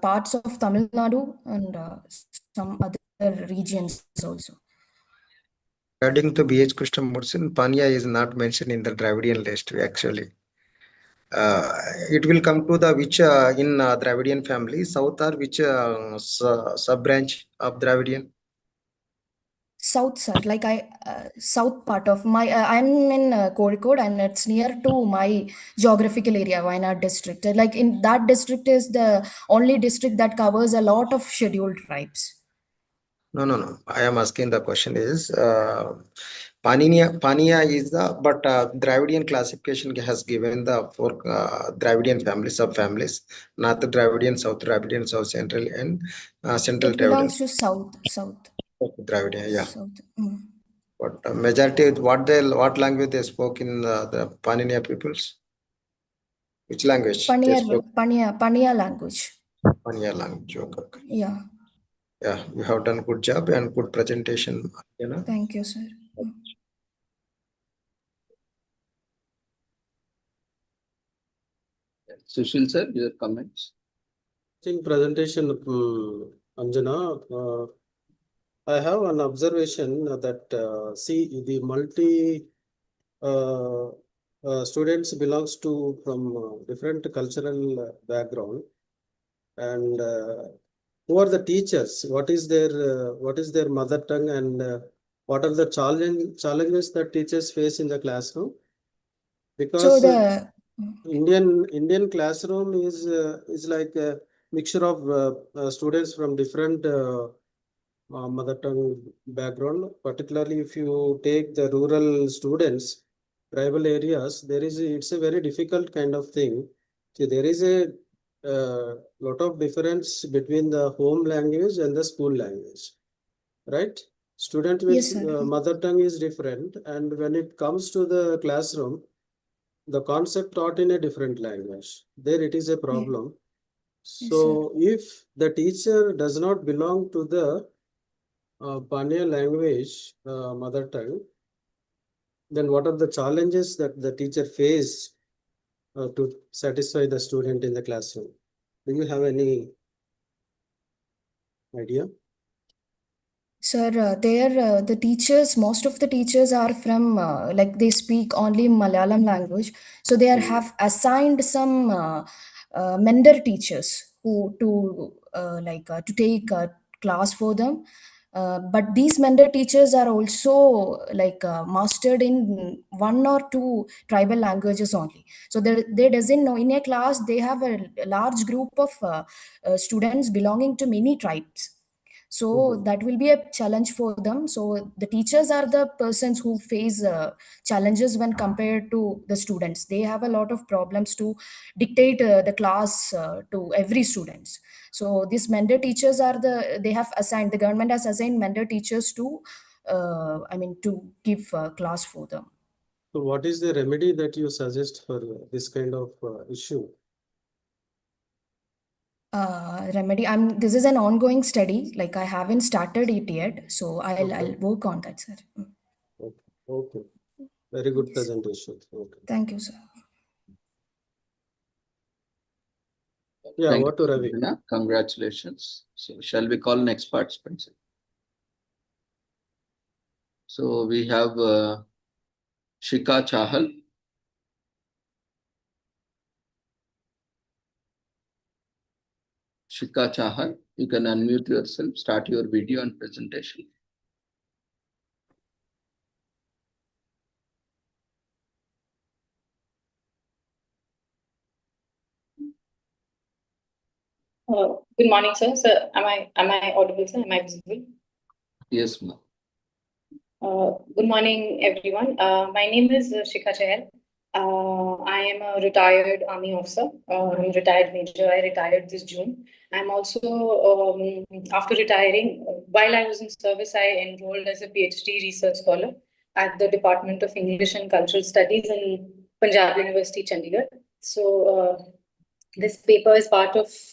parts of Tamil Nadu and some other regions also. According to B.H. Krishnamurthy, Panya is not mentioned in the Dravidian list actually. It will come to the which in Dravidian family, south or which sub branch of Dravidian? South, sir. Like south part of my, I'm in Kozhikode, and it's near to my geographical area, Wayanad district. Like in that district is the only district that covers a lot of scheduled tribes. No. I am asking the question is Panya is the Dravidian classification has given the four Dravidian family sub-families, not the Dravidian, South Dravidian, South Central and Central It Dravidian. belongs to South. Dravidian, yeah. South. But majority, what language they spoke in the Panya peoples? Which language? Panya language. Panya language. Okay. Yeah. Yeah, you have done good job and good presentation. Thank you, sir. Sushil sir, your comments. Presentation, Anjana. I have an observation that see the multi students belongs to from different cultural background, and who are the teachers? What is their mother tongue, and what are the challenges that teachers face in the classroom? Because Indian classroom is like a mixture of students from different mother tongue background. Particularly if you take the rural students, tribal areas, it's a very difficult kind of thing. So there is a lot of difference between the home language and the school language, right? Student with Yes, sir. mother tongue is different, and when it comes to the classroom, the concept taught in a different language. There it is a problem. Yes, sir. So if the teacher does not belong to the Panya language, mother tongue, then what are the challenges that the teacher face to satisfy the student in the classroom? Do you have any idea? Sir, the teachers, most of the teachers are from, like they speak only Malayalam language. So they have assigned some mentor teachers who to take class for them. But these mentor teachers are also mastered in one or two tribal languages only. So they doesn't know in a class they have a large group of students belonging to many tribes. So that will be a challenge for them. So the teachers are the persons who face challenges when compared to the students. They have a lot of problems to dictate the class to every students. So these mentor teachers the government has assigned mentor teachers to to give class for them. So what is the remedy that you suggest for this kind of issue? Remedy. This is an ongoing study. Like I haven't started it yet, so I'll work on that, sir. Okay. Very good Yes. presentation. Okay. Thank you, sir. Yeah, Thank what to Ravi? you. Congratulations. So shall we call next participants? So we have Shika Chahal. Shika Chahal, you can unmute yourself, start your video and presentation. Good morning, sir. Sir, am I audible, sir? Am I visible? Yes, ma'am. Good morning, everyone. My name is Shika Chahal. I am a retired Army officer. I'm a retired major. I retired this June. I'm also, after retiring, while I was in service, I enrolled as a PhD research scholar at the Department of English and Cultural Studies in Punjab University, Chandigarh. So, this paper is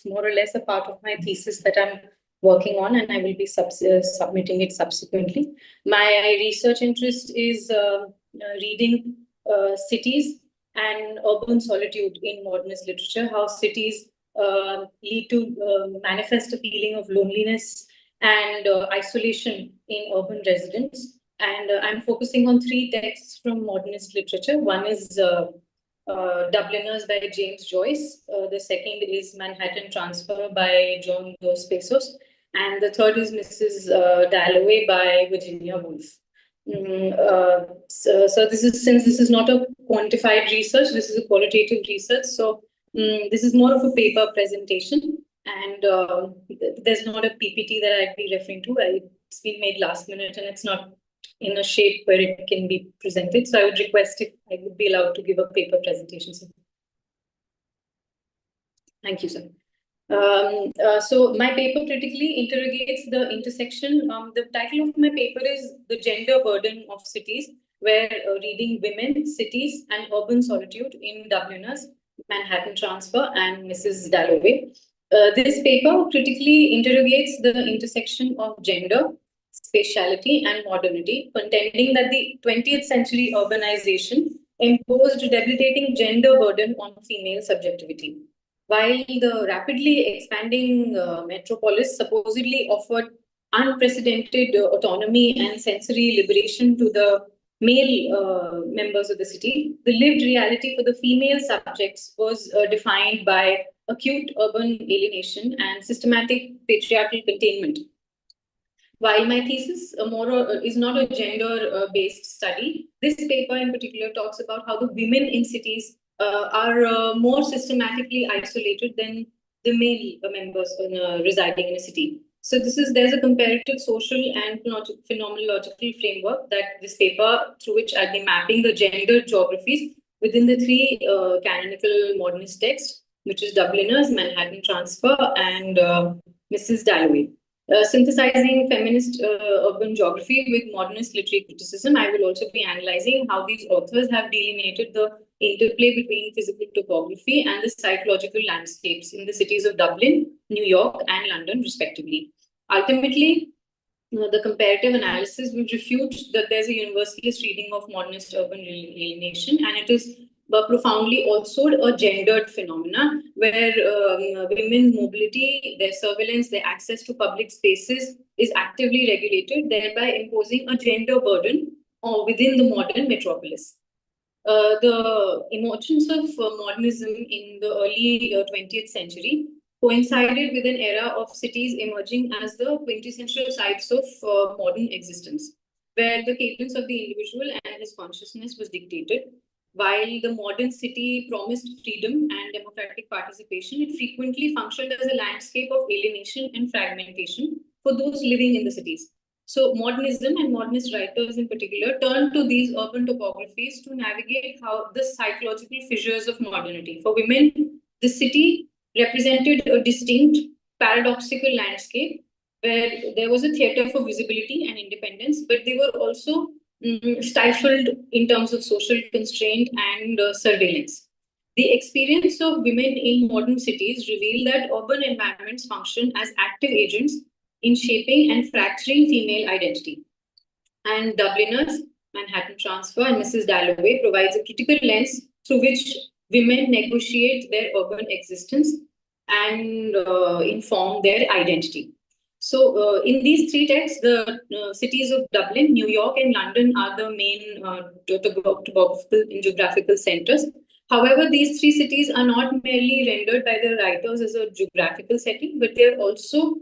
more or less a part of my thesis that I'm working on, and I will be submitting it subsequently. My research interest is reading cities and urban solitude in modernist literature, how cities lead to manifest a feeling of loneliness and isolation in urban residents. And I'm focusing on three texts from modernist literature. One is Dubliners by James Joyce. The second is Manhattan Transfer by John Dos Passos. And the third is Mrs. Dalloway by Virginia Woolf. So this is, since this is not a quantified research, this is a qualitative research. So this is more of a paper presentation. And there's not a PPT that I'd be referring to. It's been made last minute and it's not in a shape where it can be presented. So I would request if I would be allowed to give a paper presentation, sir. Thank you, sir. So my paper critically interrogates the intersection. The title of my paper is The Gender Burden of Cities, where reading women, cities, and urban solitude in Dubliners, Manhattan Transfer, and Mrs. Dalloway. This paper critically interrogates the intersection of gender, spatiality, and modernity, contending that the 20th century urbanization imposed debilitating gender burden on female subjectivity. While the rapidly expanding metropolis supposedly offered unprecedented autonomy and sensory liberation to the male members of the city, the lived reality for the female subjects was defined by acute urban alienation and systematic patriarchal containment. While my thesis is not a gender-based study, this paper in particular talks about how the women in cities are more systematically isolated than the male members residing in a city. So there's a comparative social and phenomenological framework that this paper, through which I'll be mapping the gender geographies within the three canonical modernist texts, which is Dubliners, Manhattan Transfer, and Mrs. Dalloway. Synthesizing feminist urban geography with modernist literary criticism, I will also be analyzing how these authors have delineated the interplay between physical topography and the psychological landscapes in the cities of Dublin, New York, and London, respectively. Ultimately, the comparative analysis will refute that there's a universalist reading of modernist urban alienation, and it is profoundly also a gendered phenomena where women's mobility, their surveillance, their access to public spaces is actively regulated, thereby imposing a gender burden within the modern metropolis. The emergence of modernism in the early 20th century coincided with an era of cities emerging as the quintessential sites of modern existence, where the cadence of the individual and his consciousness was dictated. While the modern city promised freedom and democratic participation, it frequently functioned as a landscape of alienation and fragmentation for those living in the cities. So modernism and modernist writers in particular turn to these urban topographies to navigate how the psychological fissures of modernity. For women, the city represented a distinct paradoxical landscape where there was a theater for visibility and independence, but they were also stifled in terms of social constraint and surveillance. The experience of women in modern cities reveal that urban environments function as active agents in shaping and fracturing female identity. And Dubliners, Manhattan Transfer, and Mrs. Dalloway provides a critical lens through which women negotiate their urban existence and inform their identity. So in these three texts, the cities of Dublin, New York, and London are the main topographical and geographical centers. However, these three cities are not merely rendered by the writers as a geographical setting, but they are also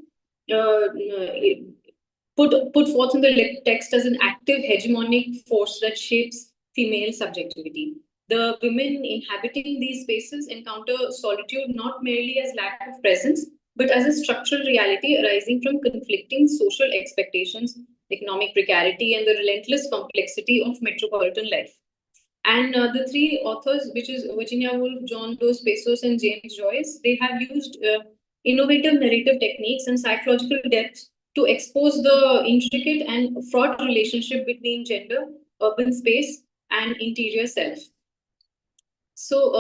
put forth in the text as an active hegemonic force that shapes female subjectivity. The women inhabiting these spaces encounter solitude not merely as lack of presence, but as a structural reality arising from conflicting social expectations, economic precarity, and the relentless complexity of metropolitan life. And the three authors, which is Virginia Woolf, John Dos Passos, and James Joyce, they have used innovative narrative techniques and psychological depth to expose the intricate and fraught relationship between gender, urban space, and interior self. So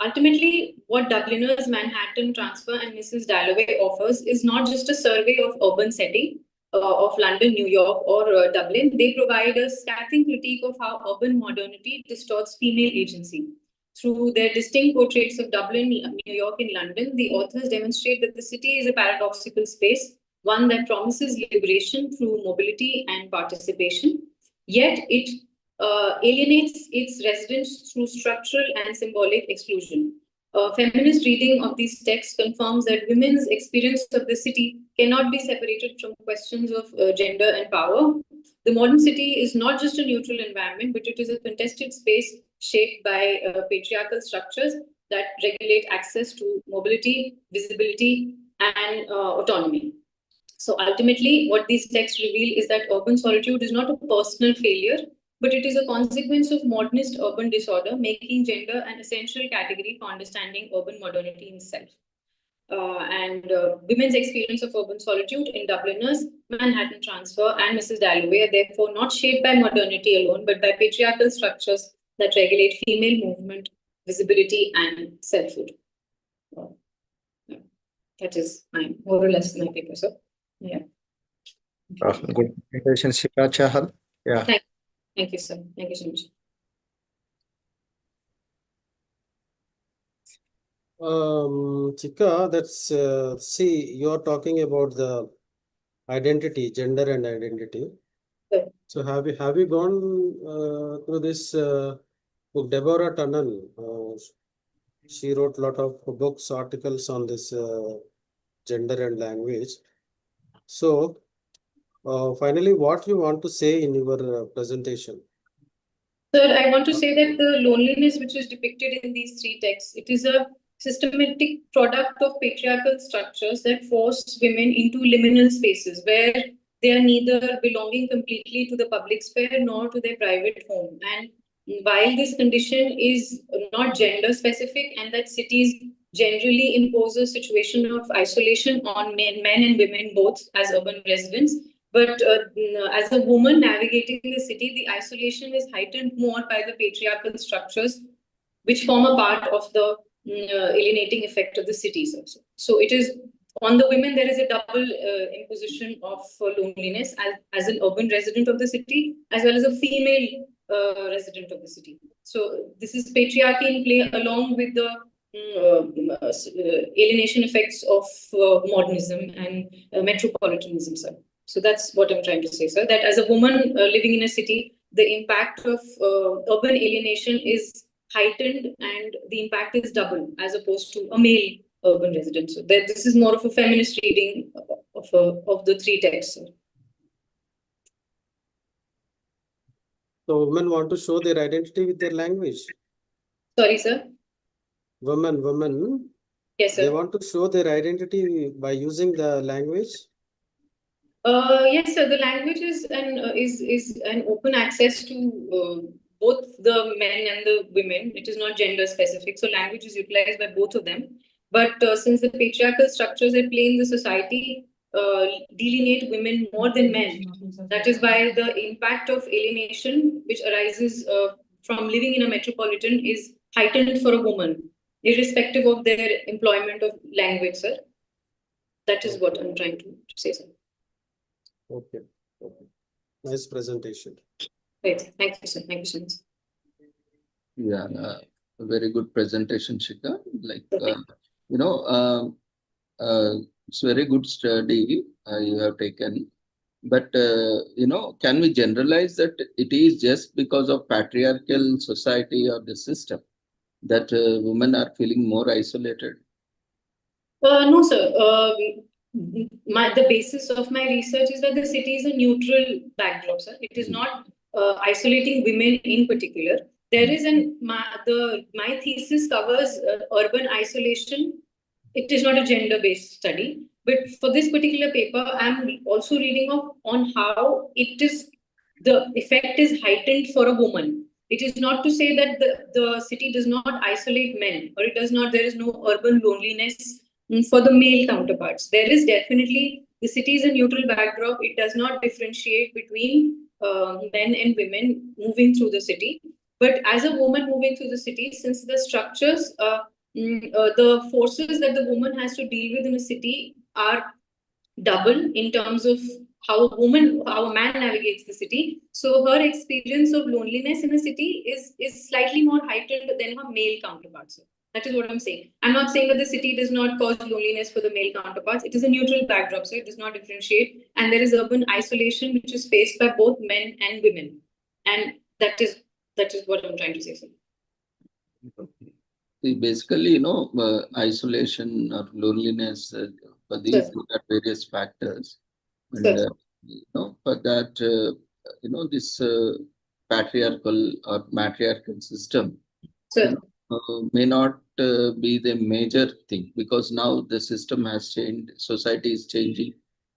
ultimately, what Dubliners, Manhattan Transfer, and Mrs. Dalloway offers is not just a survey of urban setting of London, New York, or Dublin. They provide a scathing critique of how urban modernity distorts female agency. Through their distinct portraits of Dublin, New York, and London, the authors demonstrate that the city is a paradoxical space, one that promises liberation through mobility and participation, yet it alienates its residents through structural and symbolic exclusion. A feminist reading of these texts confirms that women's experience of the city cannot be separated from questions of gender and power. The modern city is not just a neutral environment, but it is a contested space shaped by patriarchal structures that regulate access to mobility, visibility, and autonomy. So ultimately, what these texts reveal is that urban solitude is not a personal failure, but it is a consequence of modernist urban disorder, making gender an essential category for understanding urban modernity in itself. And women's experience of urban solitude in Dubliners, Manhattan Transfer, and Mrs. Dalloway are therefore not shaped by modernity alone, but by patriarchal structures that regulate female movement, visibility, and selfhood. That is more or less my paper, sir. Yeah. Good presentation, Shikha. Yeah. Thank you, sir. Thank you so much. Chika, that's see, you're talking about the identity, gender and identity. Sure. So have you gone through this book? Deborah Tunnell, she wrote a lot of books, articles on this gender and language. So finally, what you want to say in your presentation? Sir, I want to say that the loneliness which is depicted in these three texts, it is a systematic product of patriarchal structures that force women into liminal spaces where they are neither belonging completely to the public sphere nor to their private home. And while this condition is not gender specific and that cities generally impose a situation of isolation on men and women both as urban residents, but as a woman navigating the city, the isolation is heightened more by the patriarchal structures, which form a part of the alienating effect of the cities also. So it is on the women, there is a double imposition of loneliness as an urban resident of the city, as well as a female resident of the city. So this is patriarchy in play along with the alienation effects of modernism and metropolitanism, sir. So that's what I'm trying to say, sir, that as a woman living in a city, the impact of urban alienation is heightened and the impact is double as opposed to a male urban resident. So that this is more of a feminist reading of the three texts, sir. So women want to show their identity with their language. Sorry, sir. Women. Yes, sir. They want to show their identity by using the language. Yes, sir. The language is an open access to both the men and the women. It is not gender specific. So language is utilized by both of them. But since the patriarchal structures at play in the society delineate women more than men, that is why the impact of alienation which arises from living in a metropolitan is heightened for a woman, irrespective of their employment of language, sir. That is what I'm trying to say, sir. Okay. Nice presentation. Great. Thank you, sir. Thank you so much. Yeah, a very good presentation, Shika. Like, it's very good study you have taken. But, can we generalize that it is just because of patriarchal society or the system that women are feeling more isolated? No, sir. The basis of my research is that the city is a neutral backdrop, sir. It is not isolating women in particular. There is my thesis covers urban isolation. It is not a gender-based study, but for this particular paper, I'm also reading on how the effect is heightened for a woman. It is not to say that the city does not isolate men, or there is no urban loneliness for the male counterparts. There is definitely, the city is a neutral backdrop. It does not differentiate between men and women moving through the city. But as a woman moving through the city, since the structures, the forces that the woman has to deal with in a city are double in terms of how a man navigates the city. So her experience of loneliness in a city is slightly more heightened than her male counterparts. That is what I'm saying. I'm not saying that the city does not cause loneliness for the male counterparts. It is a neutral backdrop, so it does not differentiate. And there is urban isolation, which is faced by both men and women. And that is what I'm trying to say, sir. See, basically, isolation or loneliness, but these are various factors. And, for that, this patriarchal or matriarchal system may not be the major thing, because now the system has changed, society is changing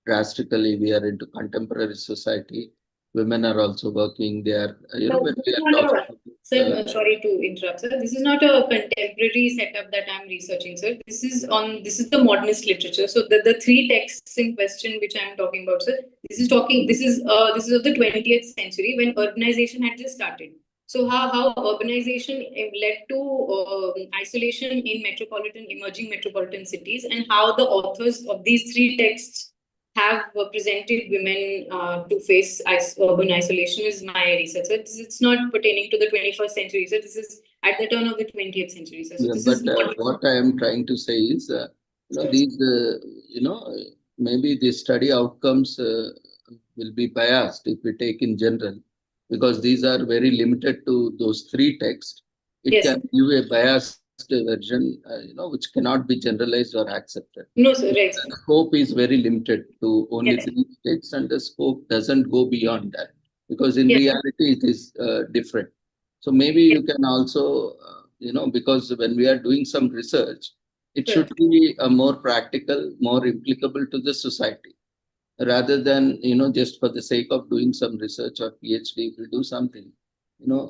drastically. We are into contemporary society. Women are also working. They are, when we are talking. Sir, sorry to interrupt, sir. This is not a contemporary setup that I'm researching, sir. This is the modernist literature. So the three texts in question which I'm talking about, sir, this is of the 20th century when urbanization had just started. So how urbanization led to isolation in emerging metropolitan cities, and how the authors of these three texts have presented women to face urban isolation is my research. So it's not pertaining to the 21st century. So this is at the turn of the 20th century. So what I am trying to say is, these, maybe the study outcomes will be biased if we take in general, because these are very limited to those three texts. It can give a biased version, which cannot be generalized or accepted. No, sir, right. The scope is very limited to only three texts, and the scope doesn't go beyond that, because in reality it is different. So maybe you can also, because when we are doing some research, it should be more practical, more applicable to the society, rather than, just for the sake of doing some research or PhD, if you do something,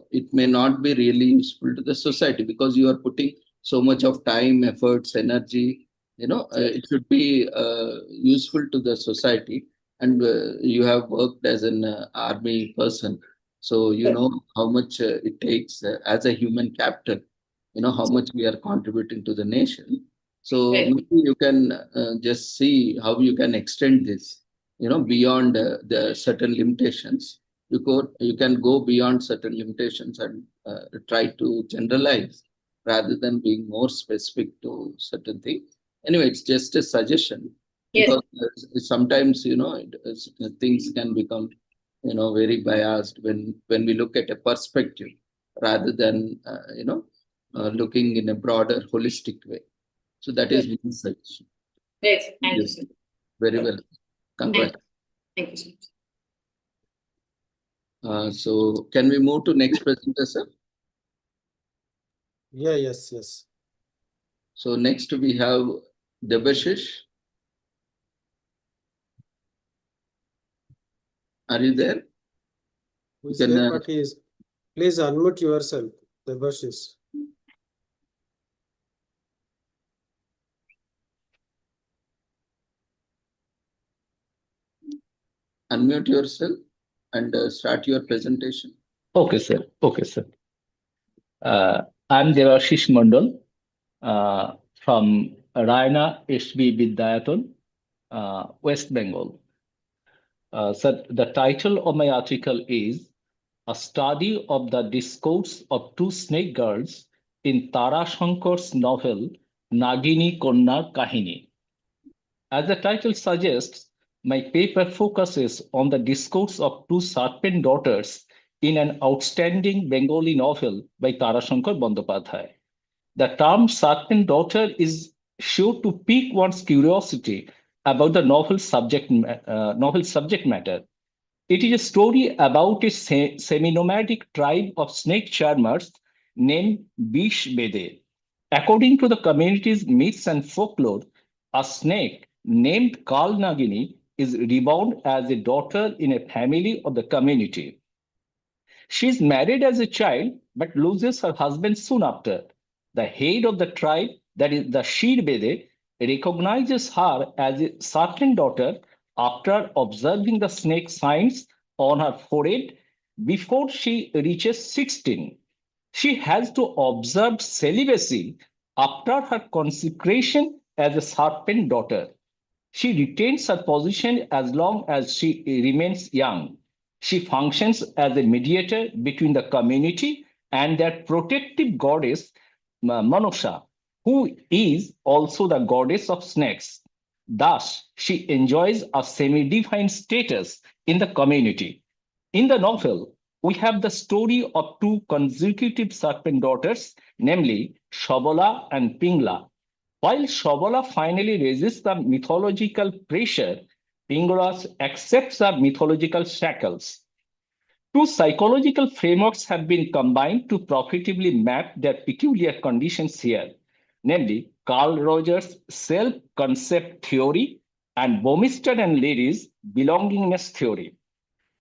it may not be really useful to the society because you are putting so much of time, efforts, energy, it should be useful to the society. And you have worked as an army person, so you know how much it takes as a human capital, how much we are contributing to the nation. So maybe you can just see how you can extend this, beyond the certain limitations. You can go beyond certain limitations and try to generalize rather than being more specific to certain things. Anyway, it's just a suggestion, because sometimes, things can become, very biased when we look at a perspective rather than, looking in a broader, holistic way. So that is my suggestion. Yes, thank you, Yes. sir. Very well. Congrats. Thank you, sir. So can we move to next presenter, sir? Yeah, yes. So next we have Debashish. Are you there? Who is there, but he is. Please unmute yourself, Debashish. Unmute yourself and start your presentation. Okay, sir. I'm Devashish Mandal from Raina HB Vidyayaton, West Bengal. Sir, the title of my article is A Study of the Discourse of Two Snake Girls in Tara Shankar's novel Nagini Konnar Kahini. As the title suggests, my paper focuses on the discourse of two serpent daughters in an outstanding Bengali novel by Tarashankar Bandyopadhyay. The term serpent daughter is sure to pique one's curiosity about the novel's subject matter. It is a story about a semi-nomadic tribe of snake charmers named Bish Bede. According to the community's myths and folklore, a snake named Kal Nagini is reborn as a daughter in a family of the community. She is married as a child but loses her husband soon after. The head of the tribe, that is the Shirbede, recognizes her as a certain daughter after observing the snake signs on her forehead before she reaches 16. She has to observe celibacy after her consecration as a serpent daughter. She retains her position as long as she remains young. She functions as a mediator between the community and their protective goddess, Manosha, who is also the goddess of snakes. Thus, she enjoys a semi-divine status in the community. In the novel, we have the story of two consecutive serpent daughters, namely Shobola and Pingla. While Shobola finally resists the mythological pressure, Pingla accepts the mythological shackles. Two psychological frameworks have been combined to profitably map their peculiar conditions here, namely Carl Rogers' self-concept theory and Bomistad and Leary's belongingness theory.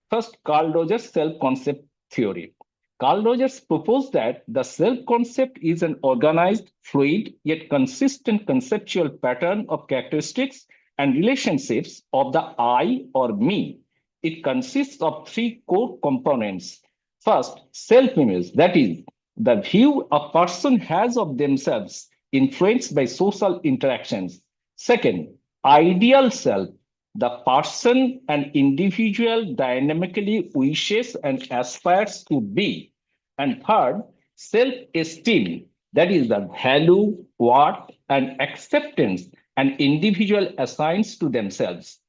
First, Carl Rogers' self-concept theory. Carl Rogers proposed that the self-concept is an organized, fluid, yet consistent conceptual pattern of characteristics and relationships of the I or me. It consists of three core components. First, self-image, that is, the view a person has of themselves influenced by social interactions. Second, ideal self, the person an individual dynamically wishes and aspires to be. And third, self-esteem, that is the value, worth, and acceptance an individual assigns to themselves.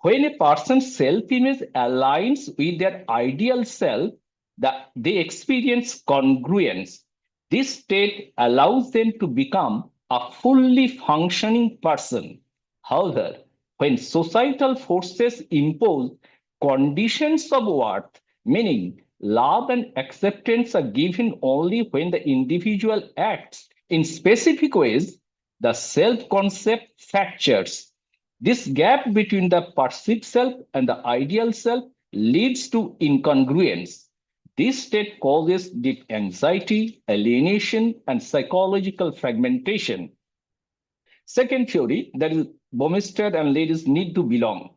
When a person's self-image aligns with their ideal self, they experience congruence. This state allows them to become a fully functioning person. However, when societal forces impose conditions of worth, meaning love and acceptance are given only when the individual acts in specific ways, the self-concept fractures. This gap between the perceived self and the ideal self leads to incongruence. This state causes deep anxiety, alienation, and psychological fragmentation. Second theory, that is, Bomstead and ladies need to belong.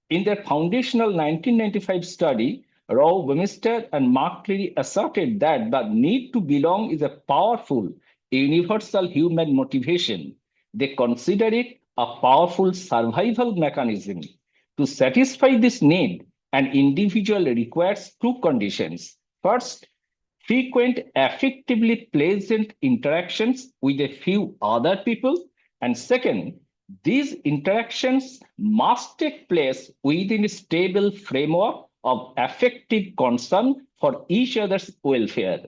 In their foundational 1995 study, Rao Bomstead and Mark Cleary asserted that the need to belong is a powerful, universal human motivation. They consider it a powerful survival mechanism. To satisfy this need, an individual requires two conditions. First, frequent, affectively pleasant interactions with a few other people. And second, these interactions must take place within a stable framework of affective concern for each other's welfare.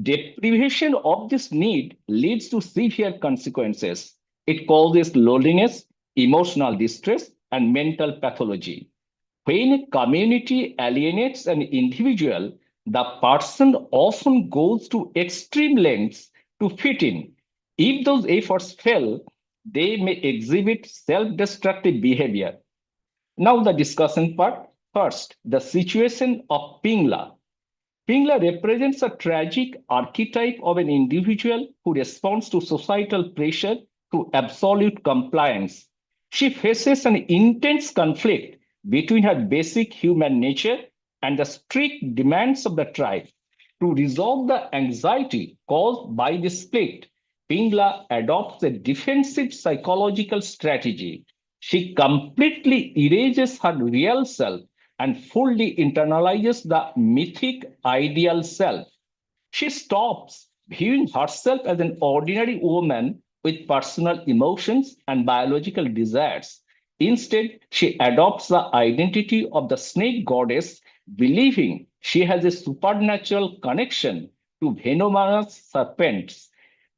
Deprivation of this need leads to severe consequences. It causes loneliness, emotional distress, and mental pathology. When a community alienates an individual, the person often goes to extreme lengths to fit in. If those efforts fail, they may exhibit self-destructive behavior. Now the discussion part. First, the situation of Pingla. Pingla represents a tragic archetype of an individual who responds to societal pressure to absolute compliance. She faces an intense conflict between her basic human nature and the strict demands of the tribe. To resolve the anxiety caused by this split, Pingla adopts a defensive psychological strategy. She completely erases her real self and fully internalizes the mythic ideal self. She stops viewing herself as an ordinary woman with personal emotions and biological desires. Instead, she adopts the identity of the snake goddess, believing she has a supernatural connection to venomous serpents.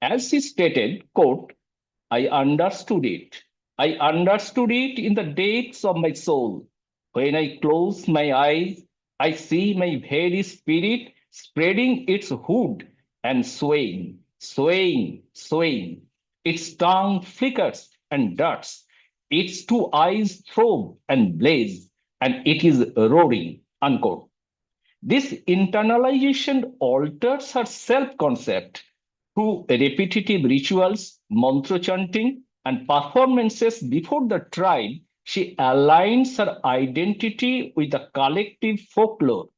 As she stated, quote, I understood it. I understood it in the depths of my soul. When I close my eyes, I see my very spirit spreading its hood and swaying, swaying, swaying. Its tongue flickers and darts. Its two eyes throb and blaze, and it is roaring, unquote. This internalization alters her self-concept through repetitive rituals, mantra chanting, and performances before the tribe. She aligns her identity with the collective folklore.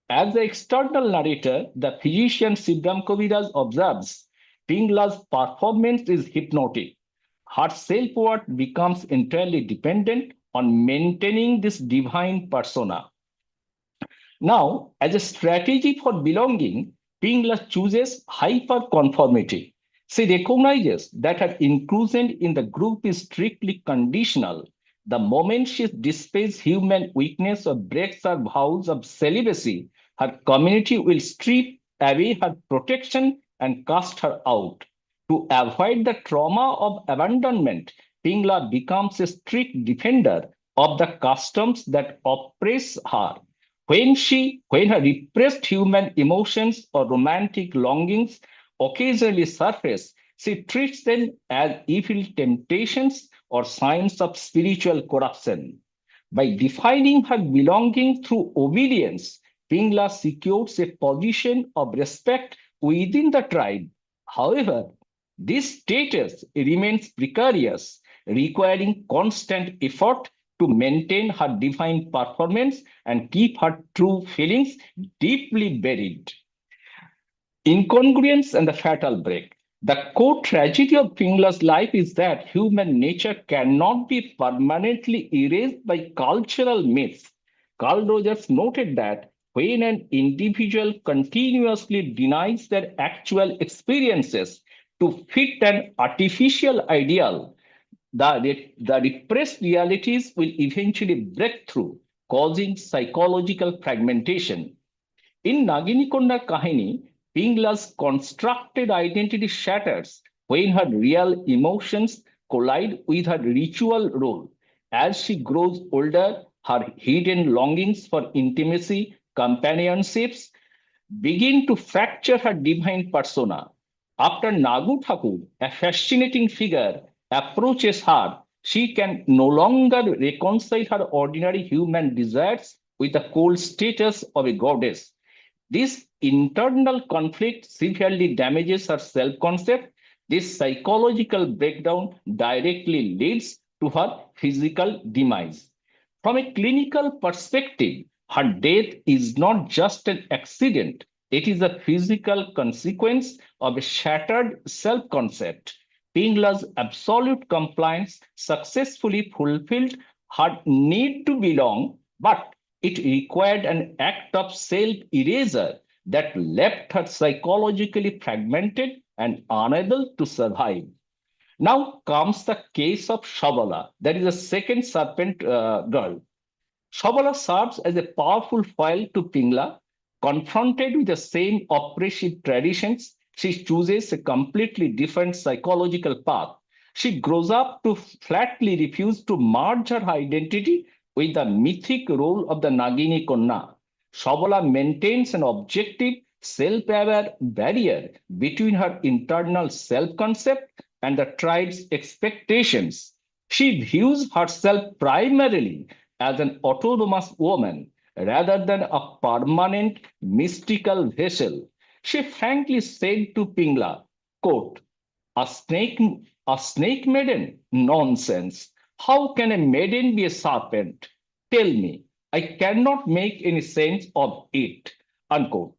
As the external narrator, the physician Siddham Kaviraj observes, Pingla's performance is hypnotic. Her self-worth becomes entirely dependent on maintaining this divine persona. Now, as a strategy for belonging, Pingla chooses hyperconformity. She recognizes that her inclusion in the group is strictly conditional. The moment she displays human weakness or breaks her vows of celibacy, her community will strip away her protection and cast her out. To avoid the trauma of abandonment, Pingla becomes a strict defender of the customs that oppress her. When her repressed human emotions or romantic longings occasionally surface, she treats them as evil temptations or signs of spiritual corruption. By defining her belonging through obedience, Pingla secures a position of respect within the tribe. However, this status remains precarious, requiring constant effort to maintain her divine performance and keep her true feelings deeply buried. Incongruence and the fatal break. The core tragedy of Pingla's life is that human nature cannot be permanently erased by cultural myths. Carl Rogers noted that when an individual continuously denies their actual experiences to fit an artificial ideal, the repressed realities will eventually break through, causing psychological fragmentation. In Nagini Konda Kahini, Pingla's constructed identity shatters when her real emotions collide with her ritual role. As she grows older, her hidden longings for intimacy, companionships begin to fracture her divine persona. After Nagu Thakur, a fascinating figure, approaches her, she can no longer reconcile her ordinary human desires with the cold status of a goddess. This internal conflict severely damages her self-concept. This psychological breakdown directly leads to her physical demise. From a clinical perspective, her death is not just an accident, it is a physical consequence of a shattered self-concept. Pingla's absolute compliance successfully fulfilled her need to belong, but it required an act of self-erasure that left her psychologically fragmented and unable to survive. Now comes the case of Shabala, that is the second serpent girl. Shabala serves as a powerful foil to Pingla. Confronted with the same oppressive traditions, she chooses a completely different psychological path. She grows up to flatly refuse to merge her identity with the mythic role of the Nagini Konna. Shabala maintains an objective, self-aware barrier between her internal self-concept and the tribe's expectations. She views herself primarily as an autonomous woman rather than a permanent mystical vessel. She frankly said to Pingla, quote, a snake maiden? Nonsense. How can a maiden be a serpent? Tell me. I cannot make any sense of it. Unquote.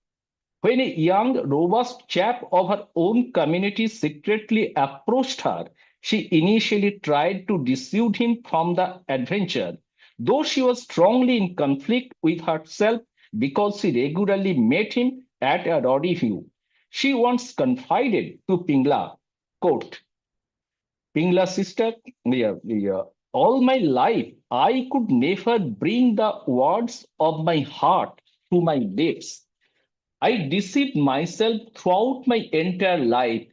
When a young, robust chap of her own community secretly approached her, she initially tried to dissuade him from the adventure, though she was strongly in conflict with herself because she regularly met him at a rendezvous. She once confided to Pingla, quote, Pingla sister, all my life I could never bring the words of my heart to my lips. I deceived myself throughout my entire life.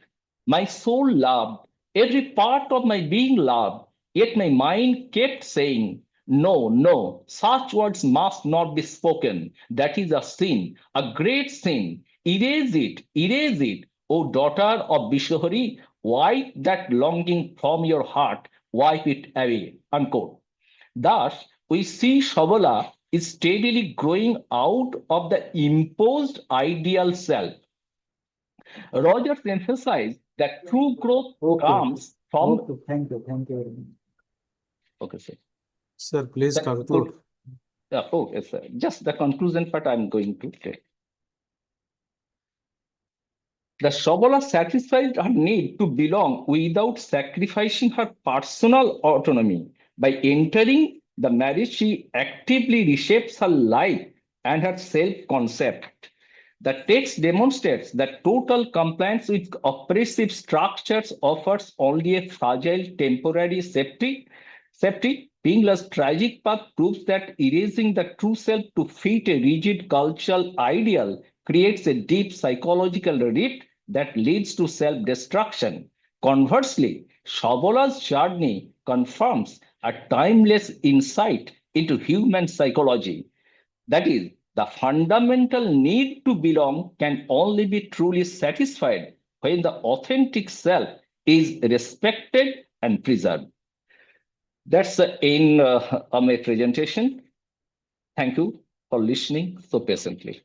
My soul loved, every part of my being loved, yet my mind kept saying, no, no, such words must not be spoken. That is a sin, a great sin. Erase it, O daughter of Bishohari, wipe that longing from your heart, wipe it away. Unquote. Thus, we see Shabala is steadily growing out of the imposed ideal self. Rogers emphasized that true growth comes from. Okay, thank you very much. Okay, sir. Sir, please conclude. Okay, sir. Just the conclusion part I'm going to take. The Shabala satisfied her need to belong without sacrificing her personal autonomy. By entering the marriage, she actively reshapes her life and her self-concept. The text demonstrates that total compliance with oppressive structures offers only a fragile temporary safety. Pingla's tragic path proves that erasing the true self to fit a rigid cultural ideal creates a deep psychological rift that leads to self-destruction. Conversely, Shabala's journey confirms a timeless insight into human psychology. That is, the fundamental need to belong can only be truly satisfied when the authentic self is respected and preserved. That's the end of my presentation. Thank you for listening so patiently.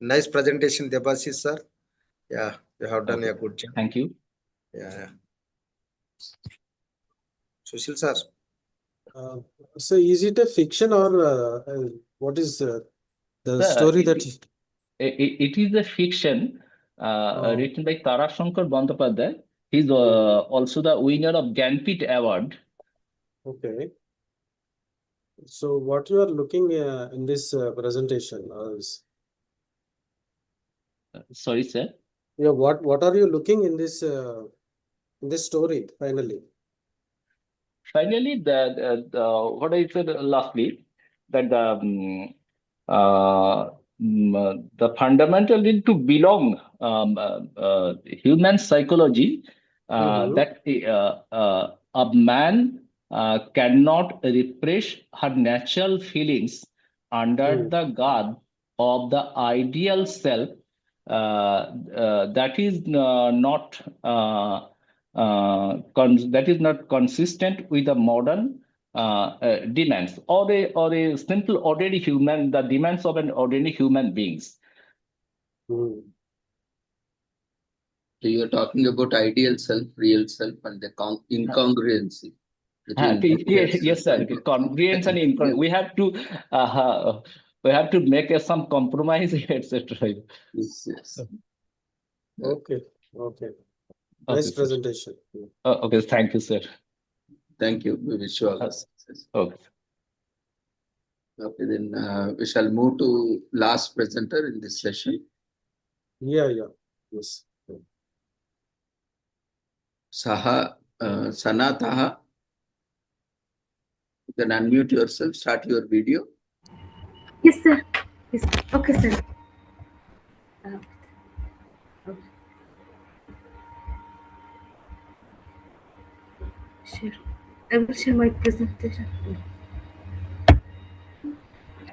Nice presentation, Debashish sir. Yeah, you have done a good job. Thank you. Yeah. Sushil sir. So is it a fiction or what is the story that? It is a fiction written by Tarashankar Bandyopadhyay. He's also the winner of Gyanpith Award. Okay. So what you are looking in this presentation is? Sorry, sir. Yeah, what are you looking in this story finally? Finally, what I said lastly, that the fundamental need to belong, human psychology, that a man cannot repress her natural feelings under the guard of the ideal self that is not consistent with the modern demands or a simple ordinary human, the demands of an ordinary human beings. So you're talking about ideal self, real self, and the incongruency. Yes, sir. Congruence and incongruence. We have to make some compromise, etc. Yes. Okay. Nice presentation. Okay, thank you, sir. Thank you. We wish you all the success. Okay. Okay, then we shall move to last presenter in this session. Yeah. Yes. Saha Sanataha. You can unmute yourself, start your video. Yes, sir. Yes. Okay, sir. Share. I will share my presentation.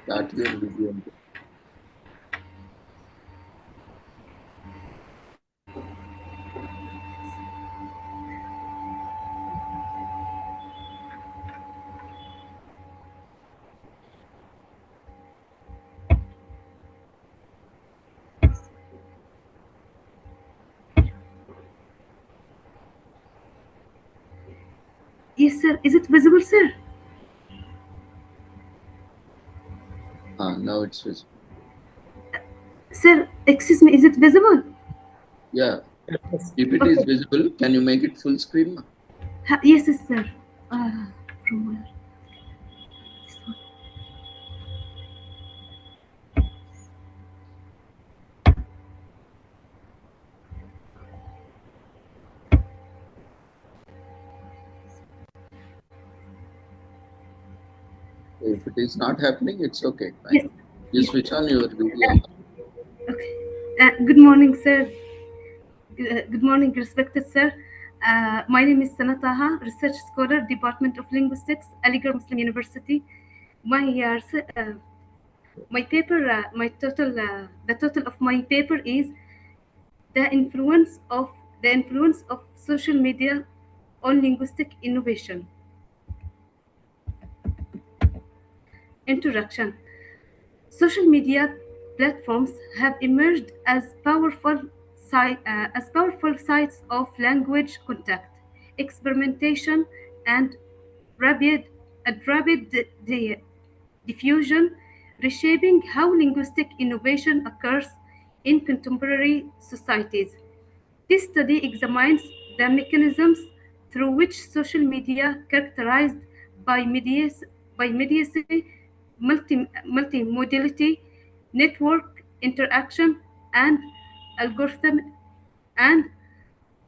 Start your video. Yes, sir. Is it visible, sir? Now it's visible. Sir, excuse me, is it visible? Yeah. If it is visible, can you make it full screen? Yes, sir. From where? This one. If it is not happening, it's okay. Fine. Yes. You switch on your video. Okay. Good morning, sir. Good morning, respected sir. My name is Sanataha, Research Scholar, Department of Linguistics, Aligarh Muslim University. My paper, the title of my paper is the influence of social media on linguistic innovation. Introduction. Social media platforms have emerged as powerful sites of language contact, experimentation, and rapid diffusion, reshaping how linguistic innovation occurs in contemporary societies. This study examines the mechanisms through which social media, characterized by immediacy, multimodality, network interaction, and algorithm and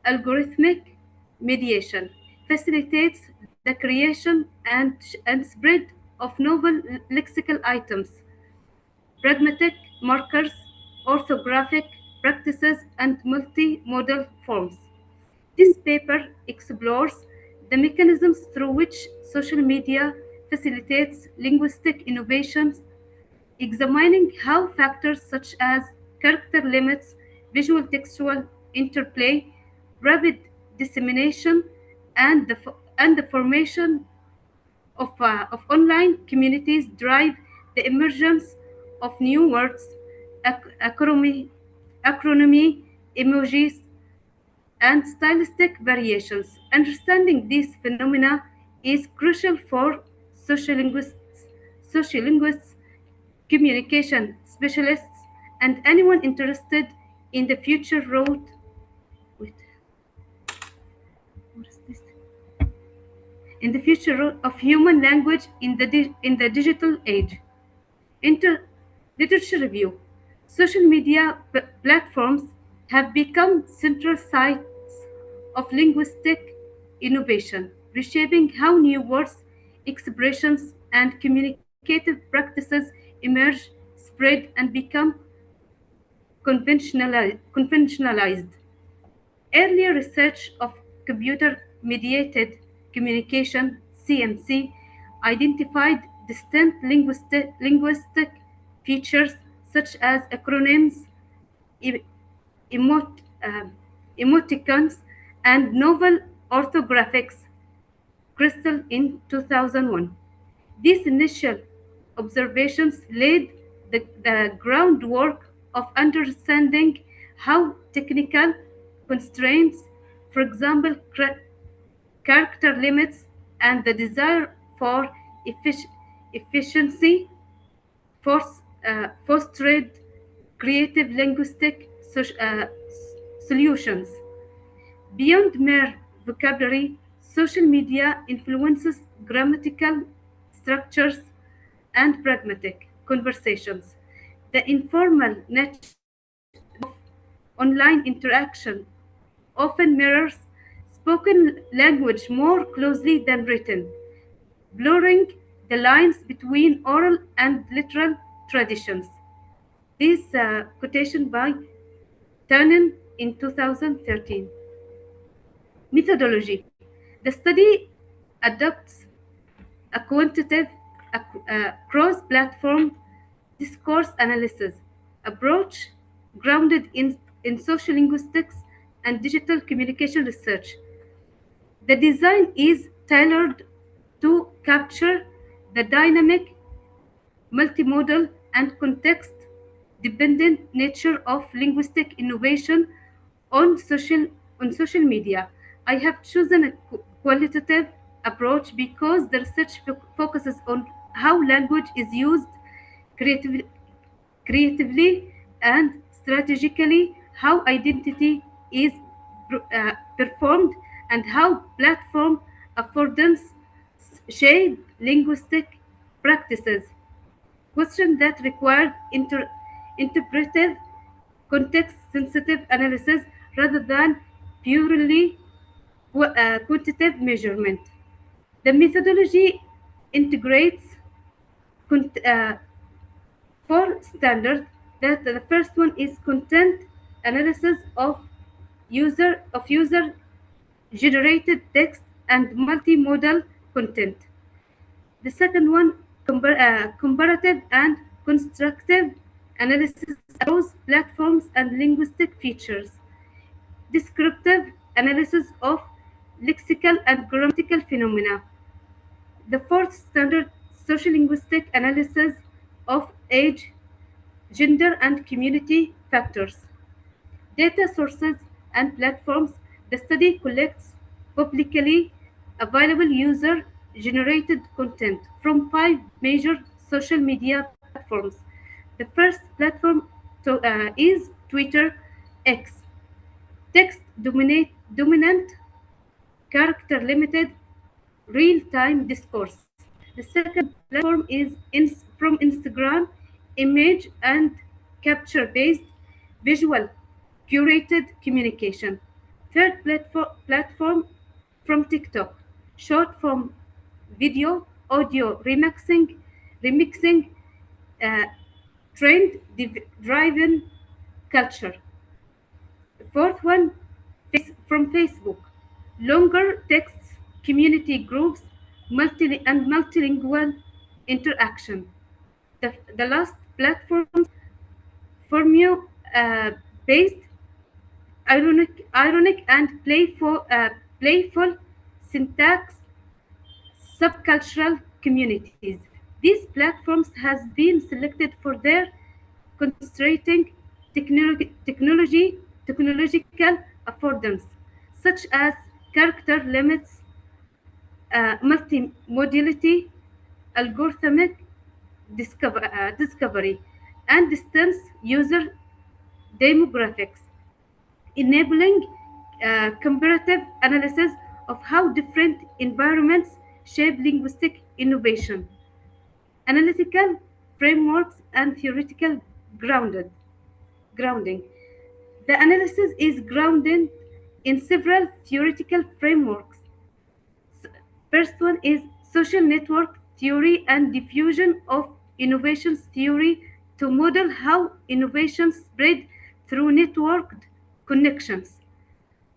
algorithmic mediation, facilitates the creation and spread of novel lexical items, pragmatic markers, orthographic practices, and multimodal forms. This paper explores the mechanisms through which social media facilitates linguistic innovations, examining how factors such as character limits, visual textual interplay, rapid dissemination, and the formation of online communities drive the emergence of new words, acronomy, emojis, and stylistic variations. Understanding these phenomena is crucial for sociolinguists, communication specialists, and anyone interested in the future road. Wait, what is this? In the future of human language in the digital age. Literature review. Social media platforms have become central sites of linguistic innovation, reshaping how new words, expressions, and communicative practices emerge, spread, and become conventionalized. Earlier research of computer-mediated communication CMC, identified distinct linguistic features such as acronyms, emot, uh, emoticons, and novel orthographics. Crystal in 2001. These initial observations laid the groundwork of understanding how technical constraints, for example, character limits, and the desire for efficiency, fostered creative linguistic solutions. Beyond mere vocabulary, social media influences grammatical structures and pragmatic conversations. The informal nature of online interaction often mirrors spoken language more closely than written, blurring the lines between oral and literal traditions. This quotation by Turnen in 2013. Methodology. The study adopts a quantitative, cross-platform discourse analysis approach grounded in social linguistics and digital communication research. The design is tailored to capture the dynamic, multimodal, and context-dependent nature of linguistic innovation on social media. I have chosen a qualitative approach because the research focuses on how language is used creatively, creatively and strategically, how identity is performed, and how platform affordance shape linguistic practices. Questions that required interpretive, context-sensitive analysis rather than purely quantitative measurement. The methodology integrates four standards. That the first one is content analysis of user generated text and multimodal content. The second one, comparative and constructive analysis across platforms and linguistic features. Descriptive analysis of lexical and grammatical phenomena. The fourth standard, sociolinguistic analysis of age, gender, and community factors. Data sources and platforms. The study collects publicly available user-generated content from 5 major social media platforms. The first platform is Twitter X. Text dominant, character limited, real-time discourse. The second platform is from Instagram, image and capture-based, visual, curated communication. Third platform from TikTok, short form video, audio remixing, uh, trend-driven culture. The fourth one from Facebook, longer texts, community groups, and multilingual interaction. The last platforms, formula-based, ironic and playful syntax, subcultural communities. These platforms has been selected for their concentrating technological affordance, such as character limits, multimodality, algorithmic discovery, and distance user demographics, enabling comparative analysis of how different environments shape linguistic innovation, analytical frameworks, and theoretical grounding. The analysis is grounded in several theoretical frameworks. First one is social network theory and diffusion of innovations theory to model how innovations spread through networked connections.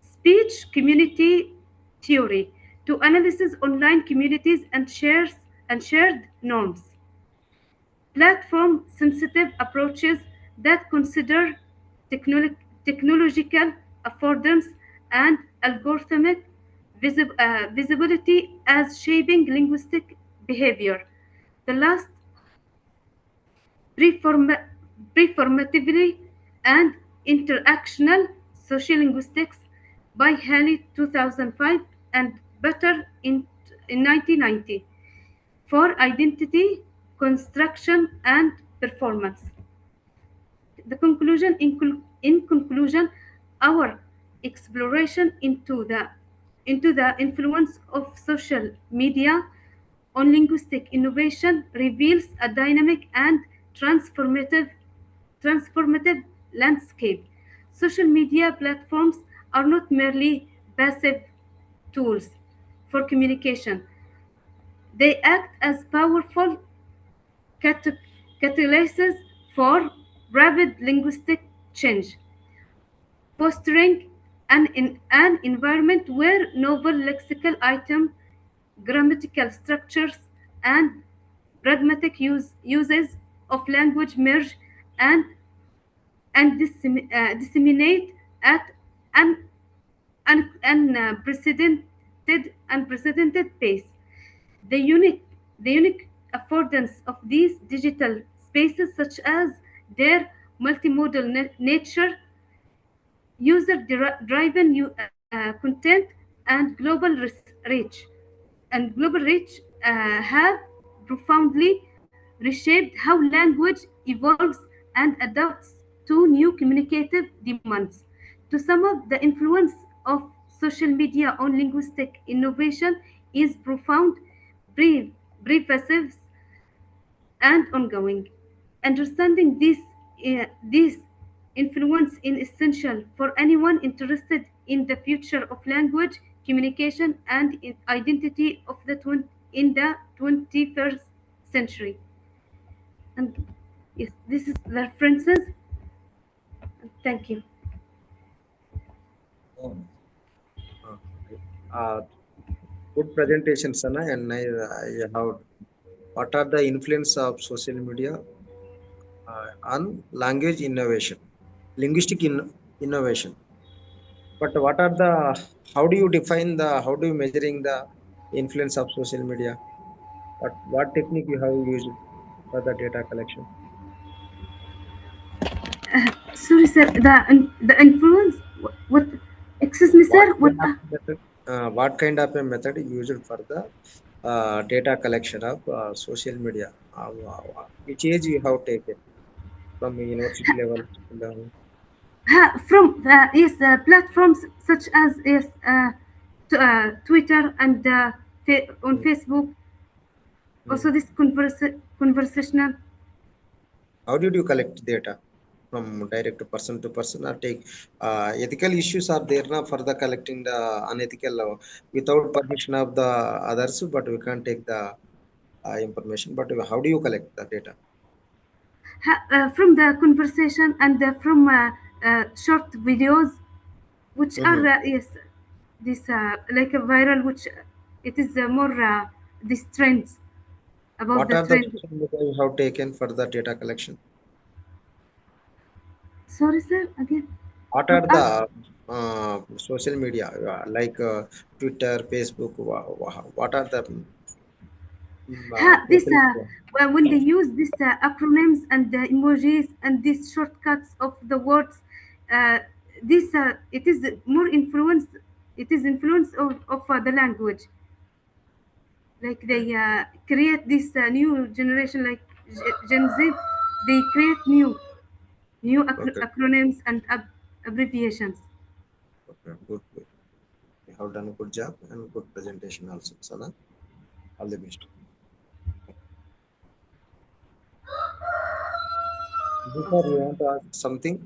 Speech community theory to analyze online communities and shared norms. Platform-sensitive approaches that consider technological affordance and algorithmic visibility as shaping linguistic behavior. The last, performatively and interactional sociolinguistics by Hellen 2005 and Better in 1990 for identity, construction, and performance. In conclusion, our exploration into the influence of social media on linguistic innovation reveals a dynamic and transformative landscape. Social media platforms are not merely passive tools for communication. They act as powerful catalysts for rapid linguistic change, fostering an environment where novel lexical items, grammatical structures, and pragmatic uses of language merge and disseminate at an unprecedented pace. The unique, the unique affordance of these digital spaces, such as their multimodal nature, user-driven content, and global reach have profoundly reshaped how language evolves and adapts to new communicative demands. To sum up, the influence of social media on linguistic innovation is profound, pervasive, and ongoing. Understanding this influence is essential for anyone interested in the future of language, communication, and identity of in the 21st century. And yes, this is the references. Thank you. Good presentation, Sana, and I have what are the influence of social media on language innovation, linguistic innovation. But what are the, how do you define the, how do you measuring the influence of social media? What technique you have used for the data collection? Sorry, sir. The influence. What? Excuse me, sir. What kind of a method used for the data collection of social media? Which age you have taken from university level? From yes, platforms such as yes, Twitter and on Facebook. Also, this conversational. How did you collect data? From direct person to person, or take ethical issues are there now for the collecting the unethical without permission of the others, but we can't take the information. But how do you collect the data? From the conversation and from short videos, which are yes, this like a viral, which it is more these trends about What the are the trend. social media you have taken for the data collection? Sorry, sir. Again. What are the social media like Twitter, Facebook? What are the This social media? when they use these acronyms and the emojis and these shortcuts of the words, this it is more influence. It is influence of the language. Like they create this new generation, like Gen Z. They create new Okay, acronyms and abbreviations. okay, good, good. You have done a good job and good presentation also, Sana. All the best. Before you want to ask something?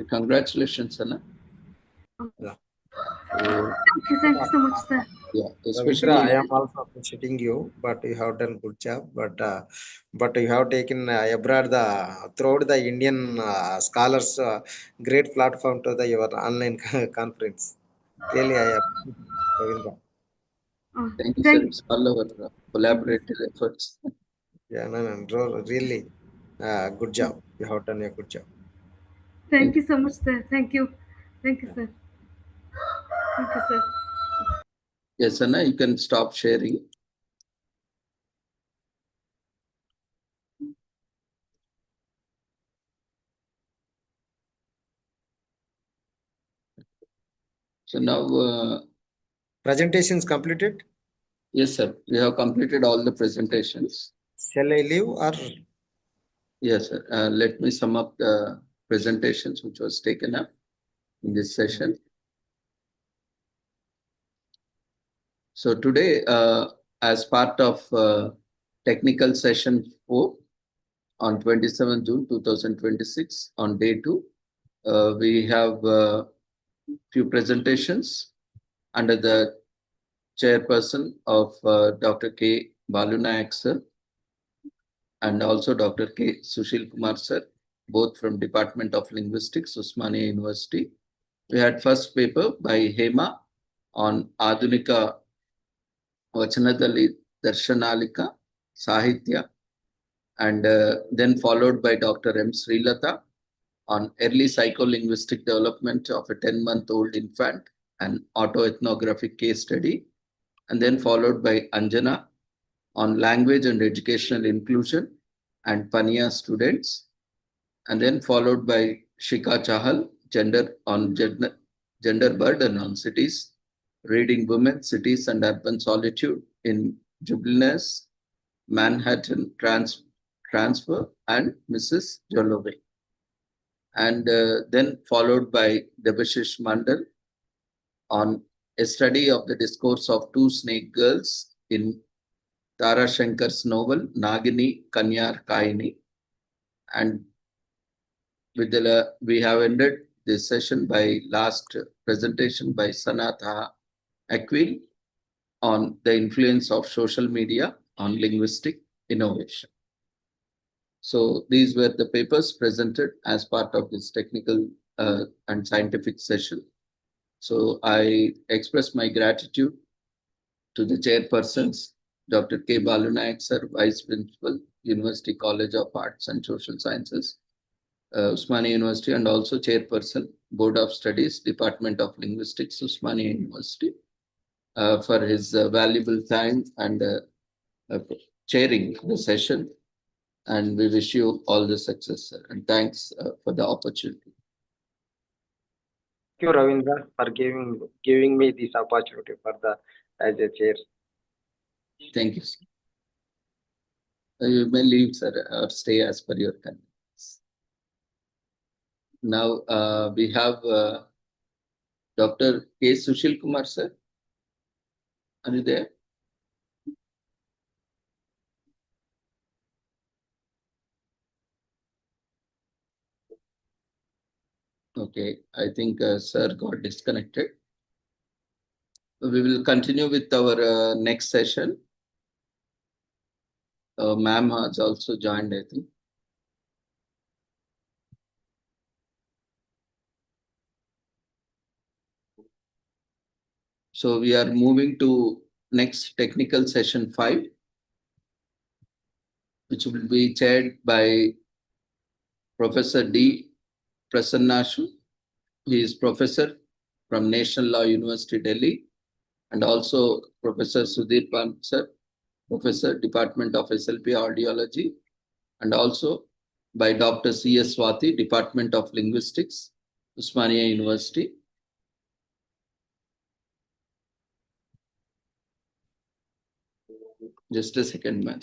Congratulations, Helen. Yeah. Thank you so much, sir. Yeah, Ravindra, especially I am also appreciating you, but you have done good job. But you have taken abroad the throughout the Indian scholars great platform to the your online conference. Really, I appreciate you, Ravindra. thank you, sir. Thank It's all our collaborative efforts. Yeah, really, good job. You have done a good job. Thank you so much, sir. Thank you. Thank you, sir. Thank you, sir. Yes, Anna, you can stop sharing. So now, Presentations completed. yes, sir, we have completed all the presentations. Shall I leave or? Yes, sir. Let me sum up the presentations which was taken up in this session. So today, as part of technical session 4 on 27 June 2026, on day 2, we have few presentations under the chairperson of Dr. K. Balunayak sir and also Dr. K. Sushil Kumar sir, both from Department of Linguistics, Osmania University. We had first paper by Hema on Adunika Vachanadali Darshanalika Sahitya, and then followed by Dr. M. Srilata on early psycholinguistic development of a 10-month-old infant, an autoethnographic case study, and then followed by Anjana on language and educational inclusion and Pania students, and then followed by Shika Chahal, gender burden on cities, reading women, cities, and urban solitude in Jubilees, Manhattan Transfer, and Mrs. Jolove. And then followed by Debashish Mandal on a study of the discourse of two snake girls in Tara Shankar's novel Nagini Kanyar Kaini. And with we have ended this session by last presentation by Sanatha Aquil on the influence of social media on linguistic innovation. So these were the papers presented as part of this technical and scientific session. So I express my gratitude to the chairpersons, Dr. K. Balunayak sir, Vice Principal, University College of Arts and Social Sciences, Osmania University, and also Chairperson, Board of Studies, Department of Linguistics, Osmania University, for his valuable time and chairing the session. And we wish you all the success, sir. And thanks for the opportunity. Thank you, Ravindra, for giving me this opportunity for the as a chair. Thank you, sir. You may leave, sir, or stay as per your convenience. Now we have Dr. K. Sushil Kumar, sir. Are you there? Okay, I think sir got disconnected. We will continue with our next session. Ma'am has also joined, I think. So we are moving to next technical session 5, which will be chaired by Professor D. Prasannashu. He is professor from National Law University, Delhi, and also Professor Sudhir Pant, sir, Professor, Department of SLP Audiology, and also by Dr. C.S. Swati, Department of Linguistics, Osmania University. Just a second, ma'am.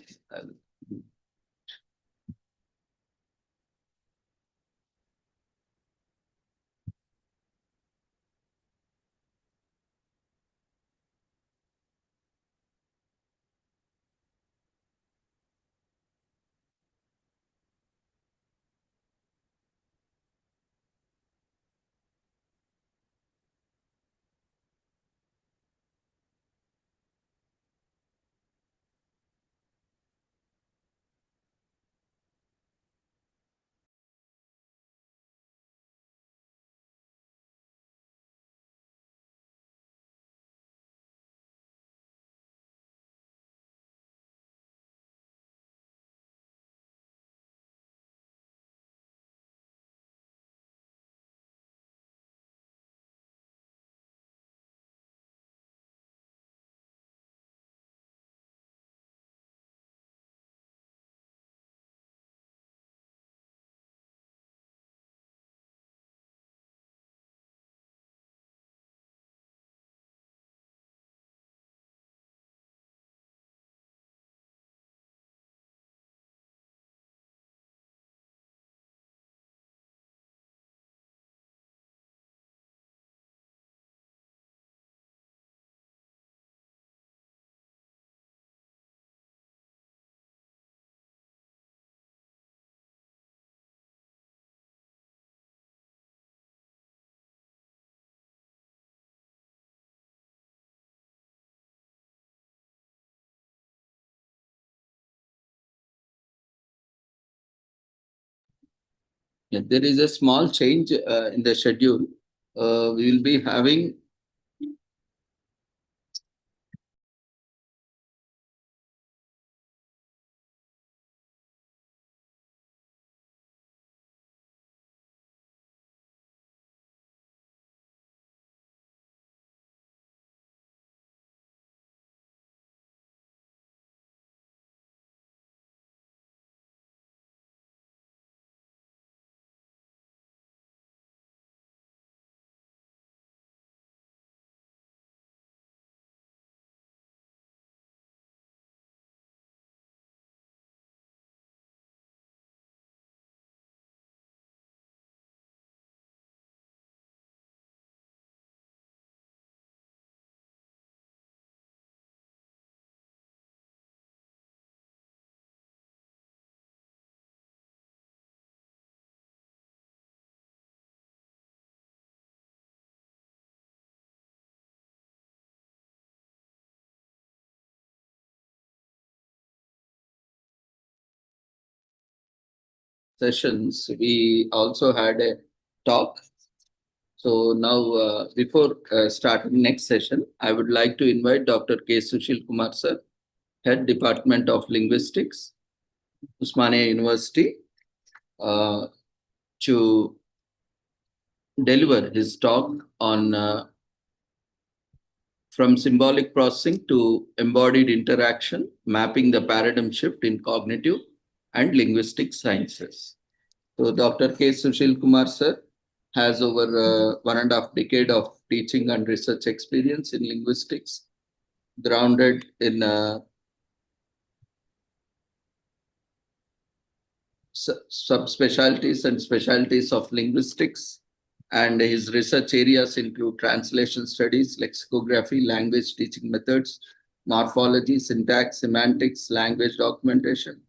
Yeah, there is a small change in the schedule. We will be having sessions. We also had a talk. So now, before starting next session, I would like to invite Dr. K. Sushil Kumar sir, Head Department of Linguistics, Osmania University, to deliver his talk on from symbolic processing to embodied interaction, mapping the paradigm shift in cognitive and linguistic sciences. So Dr. K. Sushil Kumar sir has over 1.5 decade of teaching and research experience in linguistics, grounded in subspecialties and specialties of linguistics, and his research areas include translation studies, lexicography, language teaching methods, morphology, syntax, semantics, language documentation,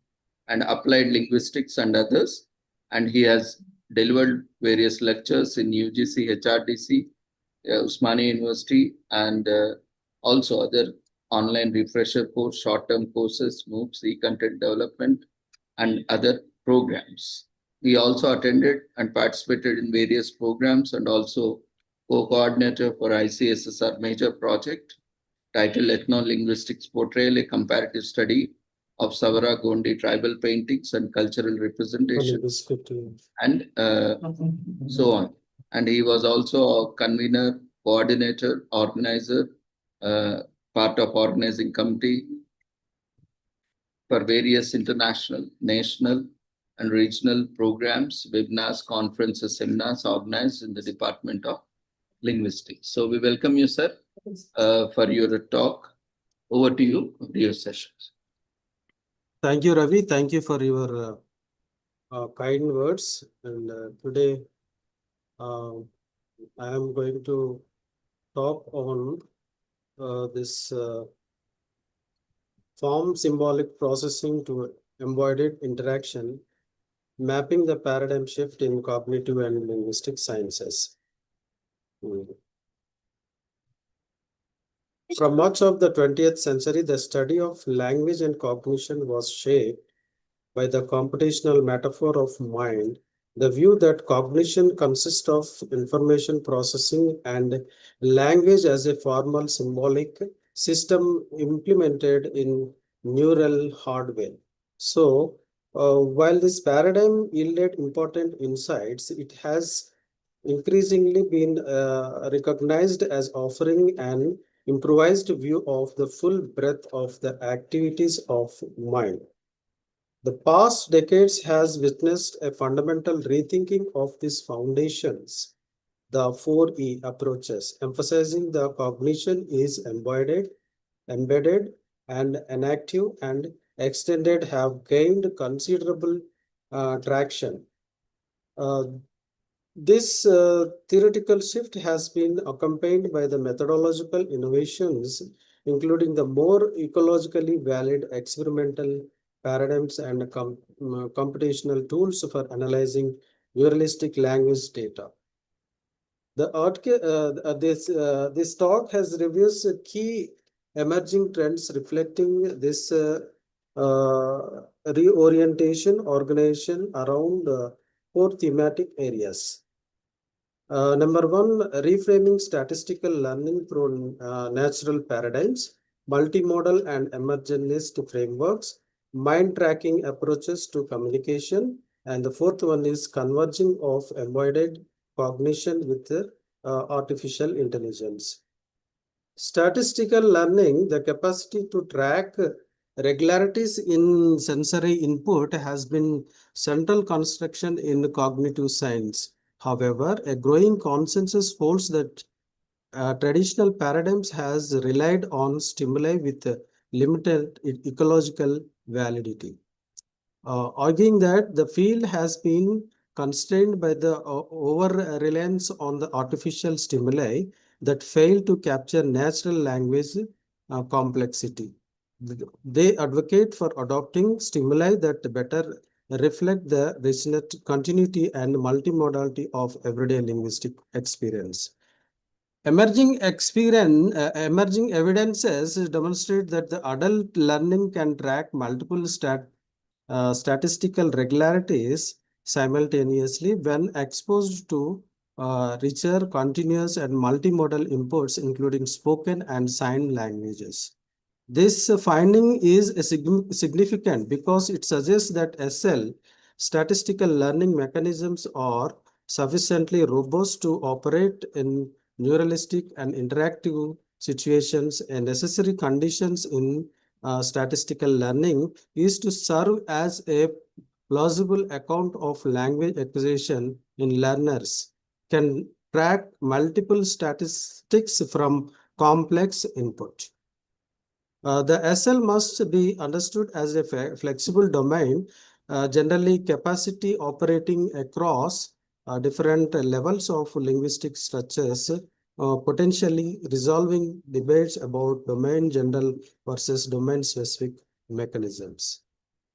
and applied linguistics and others. And he has delivered various lectures in UGC, HRDC, Osmania University, and also other online refresher course, short-term courses, MOOCs, e-content development, and other programs. He also attended and participated in various programs and also co-coordinator for ICSSR major project titled Ethno-Linguistics Portrayal, a comparative study of Savara Gondi tribal paintings and cultural representation, and so on. And he was also a convener, coordinator, organizer, part of organizing committee for various international, national, and regional programs, webinars, conferences, seminars organized in the Department of Linguistics. So we welcome you, sir, for your talk. Over to you for your sessions. Thank you, Ravi. Thank you for your kind words. And today I am going to talk on this form symbolic processing to embodied interaction, mapping the paradigm shift in cognitive and linguistic sciences. From much of the 20th century, the study of language and cognition was shaped by the computational metaphor of mind, the view that cognition consists of information processing and language as a formal symbolic system implemented in neural hardware. So, while this paradigm yielded important insights, it has increasingly been recognized as offering an improvised view of the full breadth of the activities of mind. The past decades has witnessed a fundamental rethinking of these foundations. The 4E approaches, emphasizing the cognition is embodied, embedded, and enactive and extended, have gained considerable traction. This theoretical shift has been accompanied by the methodological innovations, including the more ecologically valid experimental paradigms and computational tools for analyzing neuralistic language data. This talk has reviews key emerging trends reflecting this reorientation organization around 4 thematic areas. Number 1, reframing statistical learning through natural paradigms, multimodal and emergentist frameworks, mind tracking approaches to communication, and the 4th one is converging of embodied cognition with artificial intelligence. Statistical learning, the capacity to track regularities in sensory input, has been central construction in cognitive science. However, a growing consensus holds that traditional paradigms has relied on stimuli with limited ecological validity, arguing that the field has been constrained by the over-reliance on the artificial stimuli that fail to capture natural language complexity. They advocate for adopting stimuli that better reflect the richness, continuity, and multimodality of everyday linguistic experience. Emerging evidences demonstrate that the adult learning can track multiple statistical regularities simultaneously when exposed to richer, continuous, and multimodal inputs, including spoken and sign languages. This finding is significant because it suggests that SL statistical learning mechanisms are sufficiently robust to operate in neuralistic and interactive situations, and necessary conditions in statistical learning is to serve as a plausible account of language acquisition in learners can track multiple statistics from complex input. The SL must be understood as a flexible domain, generally capacity operating across different levels of linguistic structures, potentially resolving debates about domain general versus domain specific mechanisms.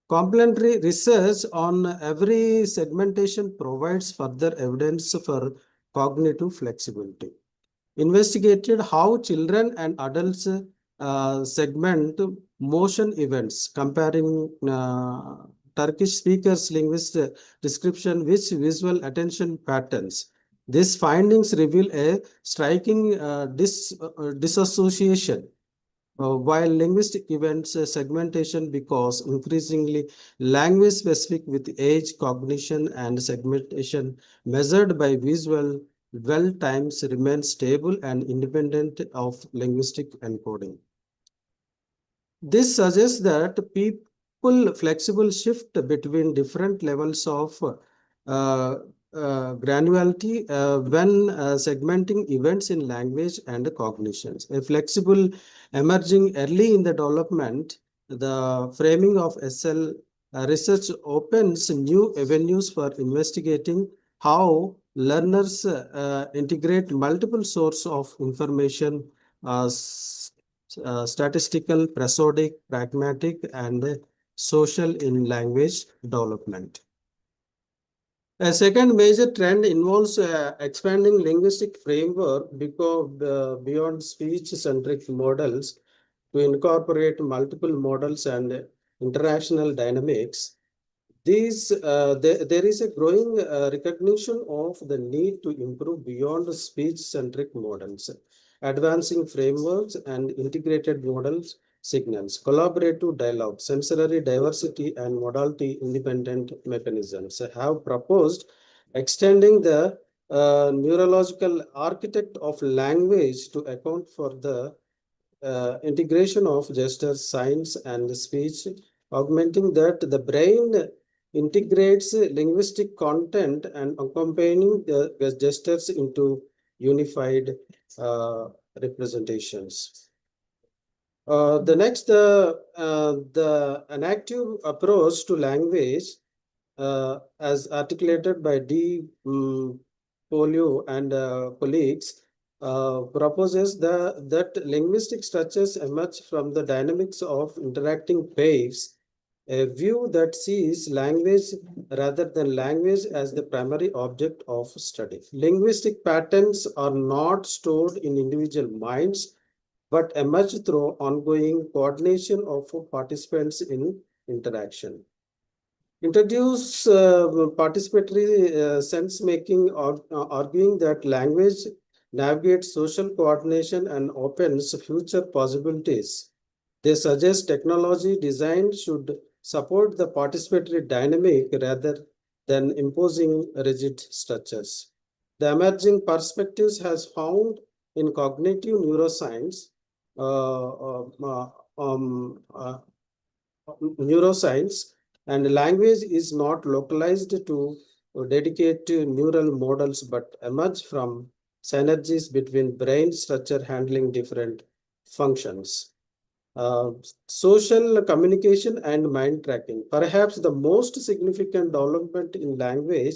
Complementary research on every segmentation provides further evidence for cognitive flexibility. Investigated how children and adults segment motion events, comparing Turkish speakers' linguist description with visual attention patterns. These findings reveal a striking disassociation. While linguistic events segmentation becomes increasingly language specific with age, cognition, and segmentation measured by visual dwell times remain stable and independent of linguistic encoding. This suggests that people flexible shift between different levels of granularity when segmenting events in language and cognitions. A flexible emerging early in the development, the framing of SL research opens new avenues for investigating how learners integrate multiple sources of information, statistical, prosodic, pragmatic, and social in language development. A second major trend involves expanding linguistic framework beyond speech-centric models to incorporate multiple models and international dynamics. There is a growing recognition of the need to improve beyond speech-centric models, advancing frameworks and integrated models signals, collaborative dialogue, sensory diversity, and modality-independent mechanisms have proposed extending the neurological architect of language to account for the integration of gestures, signs, and speech, augmenting that the brain integrates linguistic content and accompanying the gestures into unified representations. An active approach to language, as articulated by D. Polio and colleagues, proposes that linguistic structures emerge from the dynamics of interacting pairs, a view that sees language rather than language as the primary object of study. Linguistic patterns are not stored in individual minds, but emerge through ongoing coordination of participants in interaction. Introduce participatory sense-making, arguing that language navigates social coordination and opens future possibilities. They suggest technology design should support the participatory dynamic rather than imposing rigid structures. The emerging perspectives has found in cognitive neuroscience, neuroscience, and language is not localized to dedicated neural models but emerge from synergies between brain structure handling different functions. Social communication and mind tracking. Perhaps the most significant development in language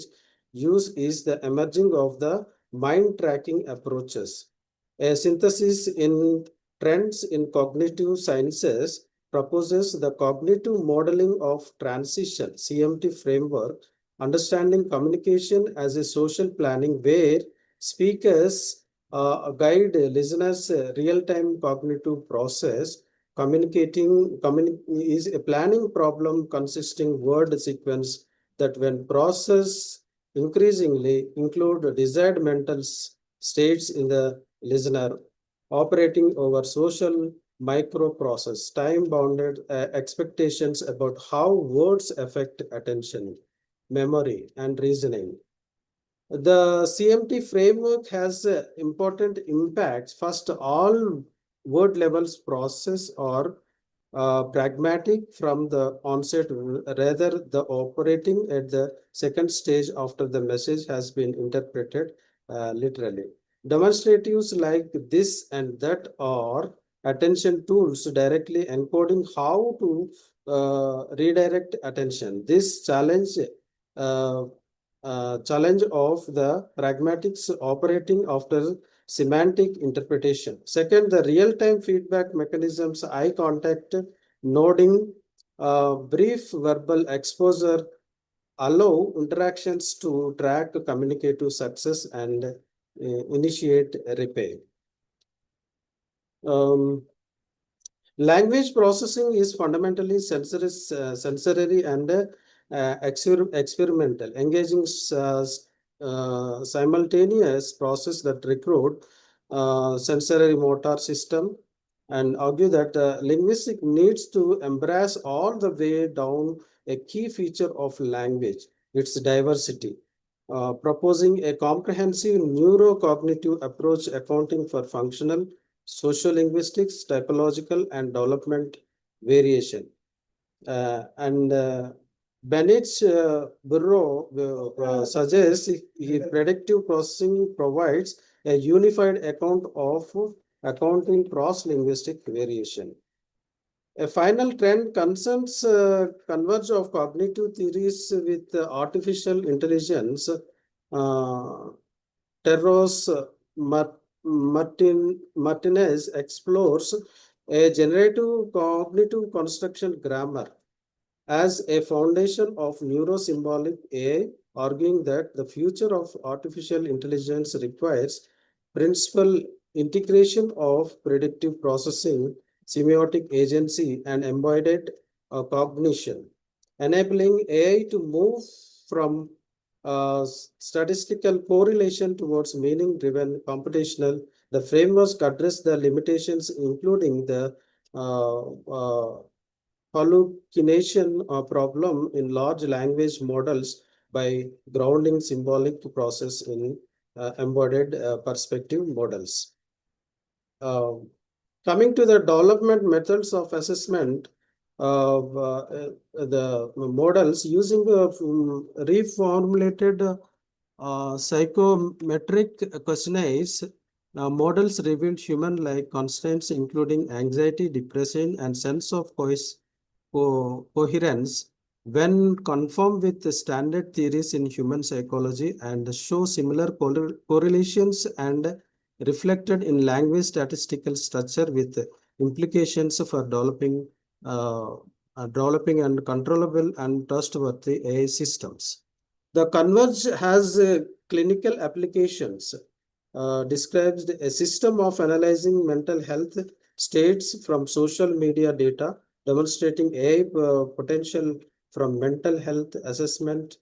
use is the emerging of the mind tracking approaches. A synthesis in trends in cognitive sciences proposes the cognitive modeling of transition (CMT) framework, understanding communication as a social planning where speakers guide listeners' real-time cognitive process. Communicating is a planning problem consisting word sequence that when processed increasingly include desired mental states in the listener, operating over social microprocess, time-bounded expectations about how words affect attention, memory, and reasoning. The CMT framework has important impacts. First, all word levels process are pragmatic from the onset, rather the operating at the second stage after the message has been interpreted literally. Demonstratives like this and that are attention tools directly encoding how to redirect attention. This challenge of the pragmatics operating after semantic interpretation. Second, the real-time feedback mechanisms, eye contact, nodding, brief verbal exposure allow interactions to track communicative success and initiate repair. Language processing is fundamentally sensory and experimental, engaging simultaneous process that recruit sensory motor system, and argue that linguistic needs to embrace all the way down a key feature of language, its diversity. Proposing a comprehensive neurocognitive approach accounting for functional, sociolinguistics, typological, and development variation. Bennett's Burrow suggests predictive processing provides a unified account of accounting cross-linguistic variation. A final trend concerns converge of cognitive theories with artificial intelligence. Terros Martinez explores a generative cognitive construction grammar as a foundation of neurosymbolic AI, arguing that the future of artificial intelligence requires principal integration of predictive processing, semiotic agency, and embodied cognition, enabling AI to move from statistical correlation towards meaning-driven computational. The frameworks address the limitations, including the hallucination problem in large language models by grounding symbolic process in embodied perspective models. Coming to the development methods of assessment of the models using reformulated psychometric questionnaires, models revealed human-like constants including anxiety, depression, and sense of coherence when confirmed with the standard theories in human psychology, and show similar correlations and reflected in language statistical structure with implications for developing and controllable and trustworthy AI systems. The Converge has clinical applications. Describes a system of analyzing mental health states from social media data, demonstrating AI potential from mental health assessment.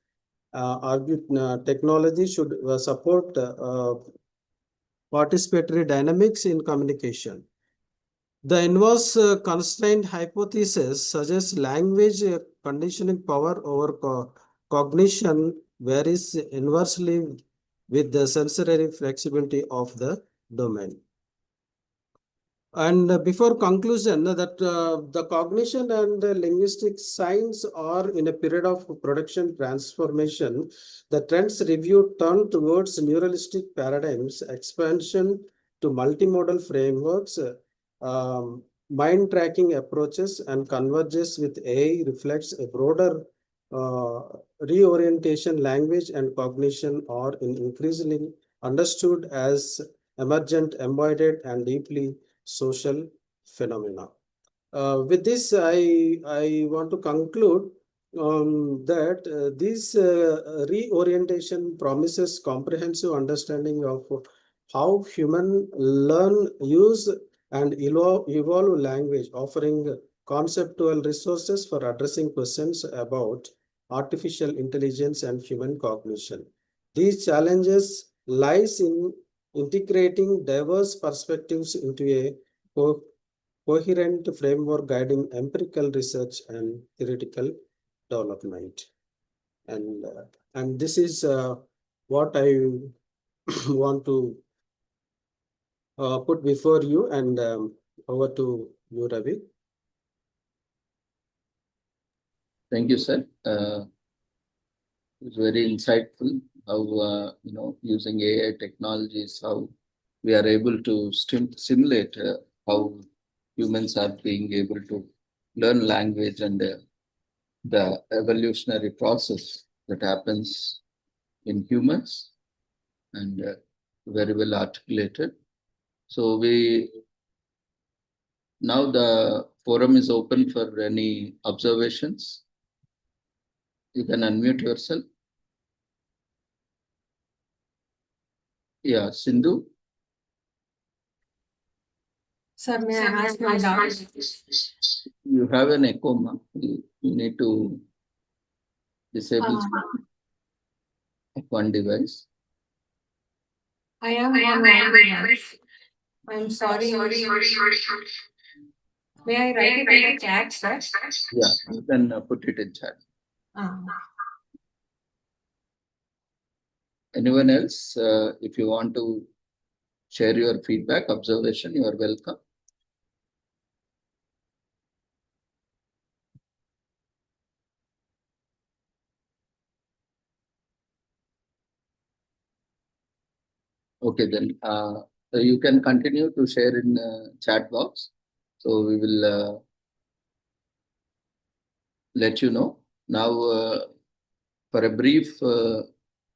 Technology should support participatory dynamics in communication. The inverse constraint hypothesis suggests language conditioning power over cognition varies inversely with the sensory flexibility of the domain. And before conclusion, that the cognition and the linguistic science are in a period of production transformation. The trends review turn towards neuralistic paradigms, expansion to multimodal frameworks, mind tracking approaches, and converges with AI reflects a broader reorientation. Language and cognition are increasingly understood as emergent, embodied, and deeply social phenomena. With this, I want to conclude that this reorientation promises comprehensive understanding of how human learn, use, and evolve language, offering conceptual resources for addressing questions about artificial intelligence and human cognition. These challenges lies in integrating diverse perspectives into a coherent framework guiding empirical research and theoretical development. And this is what I want to put before you, and over to you, Ravi. Thank you, sir. It's very insightful how, using AI technologies, how we are able to simulate how humans are being able to learn language and the evolutionary process that happens in humans, and very well articulated. So now the forum is open for any observations. You can unmute yourself. Yeah, Sindhu. Sir, may I ask my doubt? You have an echo, ma. You need to disable one device. I am on one device. I'm sorry. May I write it in the chat, sir? Yeah, you can put it in chat. Anyone else, if you want to share your feedback, observation, you are welcome. Okay, then so you can continue to share in chat box. So we will let you know. Now, for a brief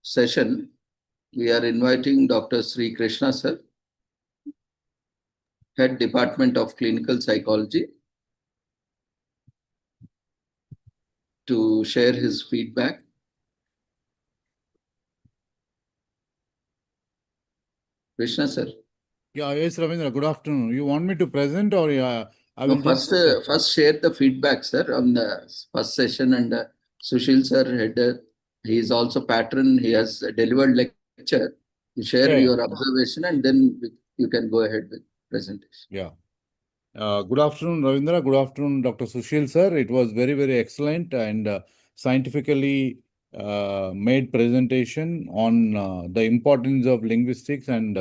session, we are inviting Dr. Sri Krishna sir, Head Department of Clinical Psychology, to share his feedback. Krishna sir. Yeah, yes, Ravindra, good afternoon. You want me to present, or I will first share the feedback, sir, on the first session, and Sushil sir, head, he is also patron. He has delivered lecture. You share your observation, and then you can go ahead with presentation. Yeah. Good afternoon, Ravindra. Good afternoon, Dr. Sushil sir. It was very, very excellent and scientifically made presentation on the importance of linguistics and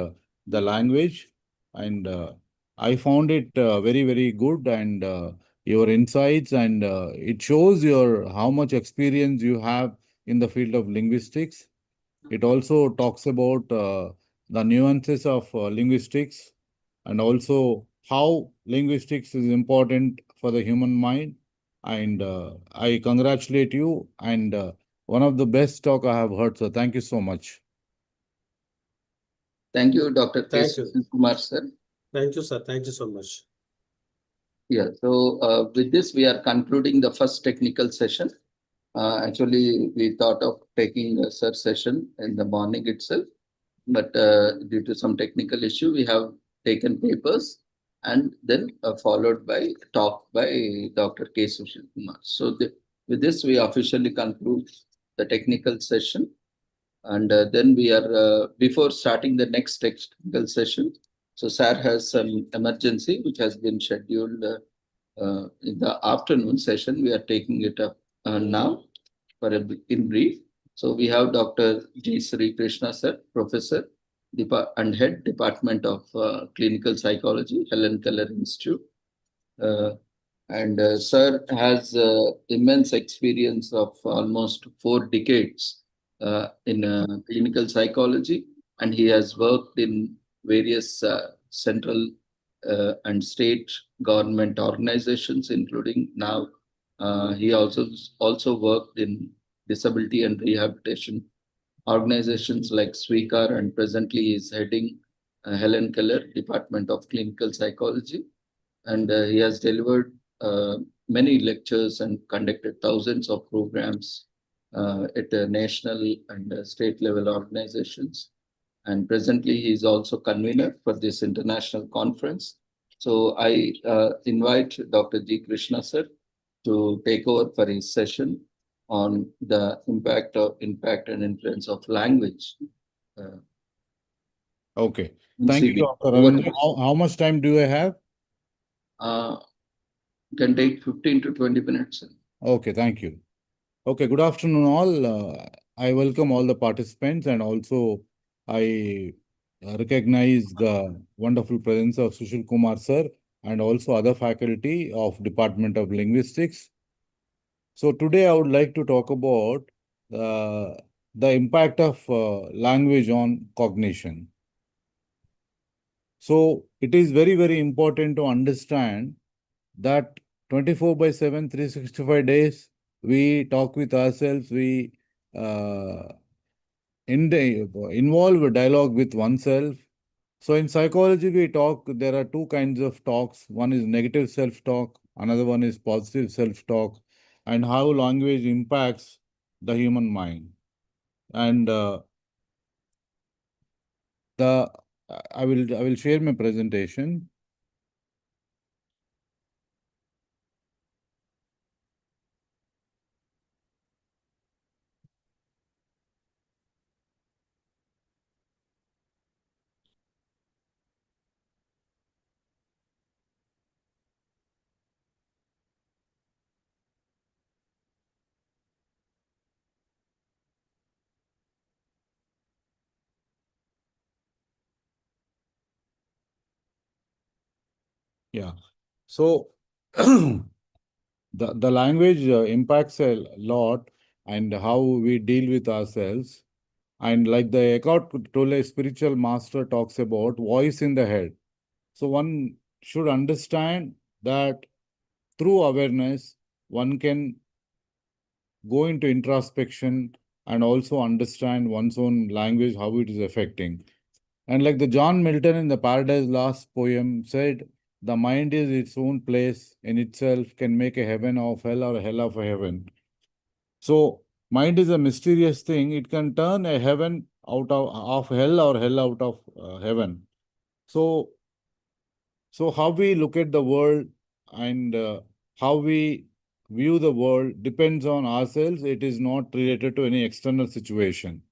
the language. And I found it very, very good, and your insights, and it shows how much experience you have in the field of linguistics. It also talks about the nuances of linguistics, and also how linguistics is important for the human mind. And I congratulate you, and one of the best talk I have heard. So thank you so much. Thank you, Dr. Thank you, Kumar sir. Thank you, sir. Thank you so much. Yeah, so with this, we are concluding the first technical session. Actually, we thought of taking a sir session in the morning itself, but due to some technical issue, we have taken papers and then followed by talk by Dr. K. Sushil Kumar. So with this, we officially conclude the technical session. And then we are, before starting the next technical session, so sir has some emergency which has been scheduled in the afternoon session. We are taking it up now for in brief. So we have Dr. G. Sri Krishna sir, Professor and Head Department of Clinical Psychology, Hellen Keller Institute. And sir has immense experience of almost 4 decades in clinical psychology, and he has worked in various central and state government organizations, including now he also worked in disability and rehabilitation organizations like Swikar, and presently he is heading Helen Keller Department of Clinical Psychology. And he has delivered many lectures and conducted thousands of programs at national and state level organizations. And presently, he is also convener for this international conference. So I invite Dr. G. Krishna sir to take over for his session on the impact and influence of language. Okay. Thank you, Dr. Ravindra. How much time do I have? Can take 15 to 20 minutes. Okay, thank you. Okay, good afternoon all. I welcome all the participants, and also I recognize the wonderful presence of Sushil Kumar sir and also other faculty of Department of Linguistics. So today I would like to talk about the impact of language on cognition. So it is very, very important to understand that 24/7, 365 days, we talk with ourselves, we involve a dialogue with oneself. So in psychology, we talk, there are 2 kinds of talks. One is negative self-talk, another one is positive self-talk, and how language impacts the human mind. And I will share my presentation. Yeah. So the language impacts a lot, and how we deal with ourselves. And like the Eckhart Tolle spiritual master talks about voice in the head. So one should understand that through awareness, one can go into introspection and also understand one's own language, how it is affecting. And like the John Milton in the Paradise Lost poem said, the mind is its own place in itself, can make a heaven of hell or a hell of a heaven. So mind is a mysterious thing. It can turn a heaven out of hell or hell out of heaven. So how we look at the world and how we view the world depends on ourselves. It is not related to any external situation.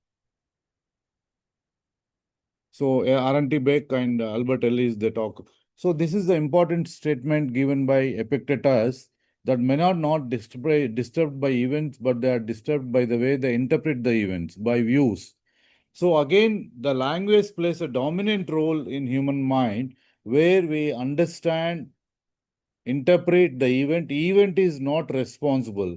So R.N.T. Beck and Albert Ellis, they talk. So this is the important statement given by Epictetus, that men are not disturbed by events, but they are disturbed by the way they interpret the events, by views. So again, the language plays a dominant role in human mind, where we understand, interpret the event. Event is not responsible.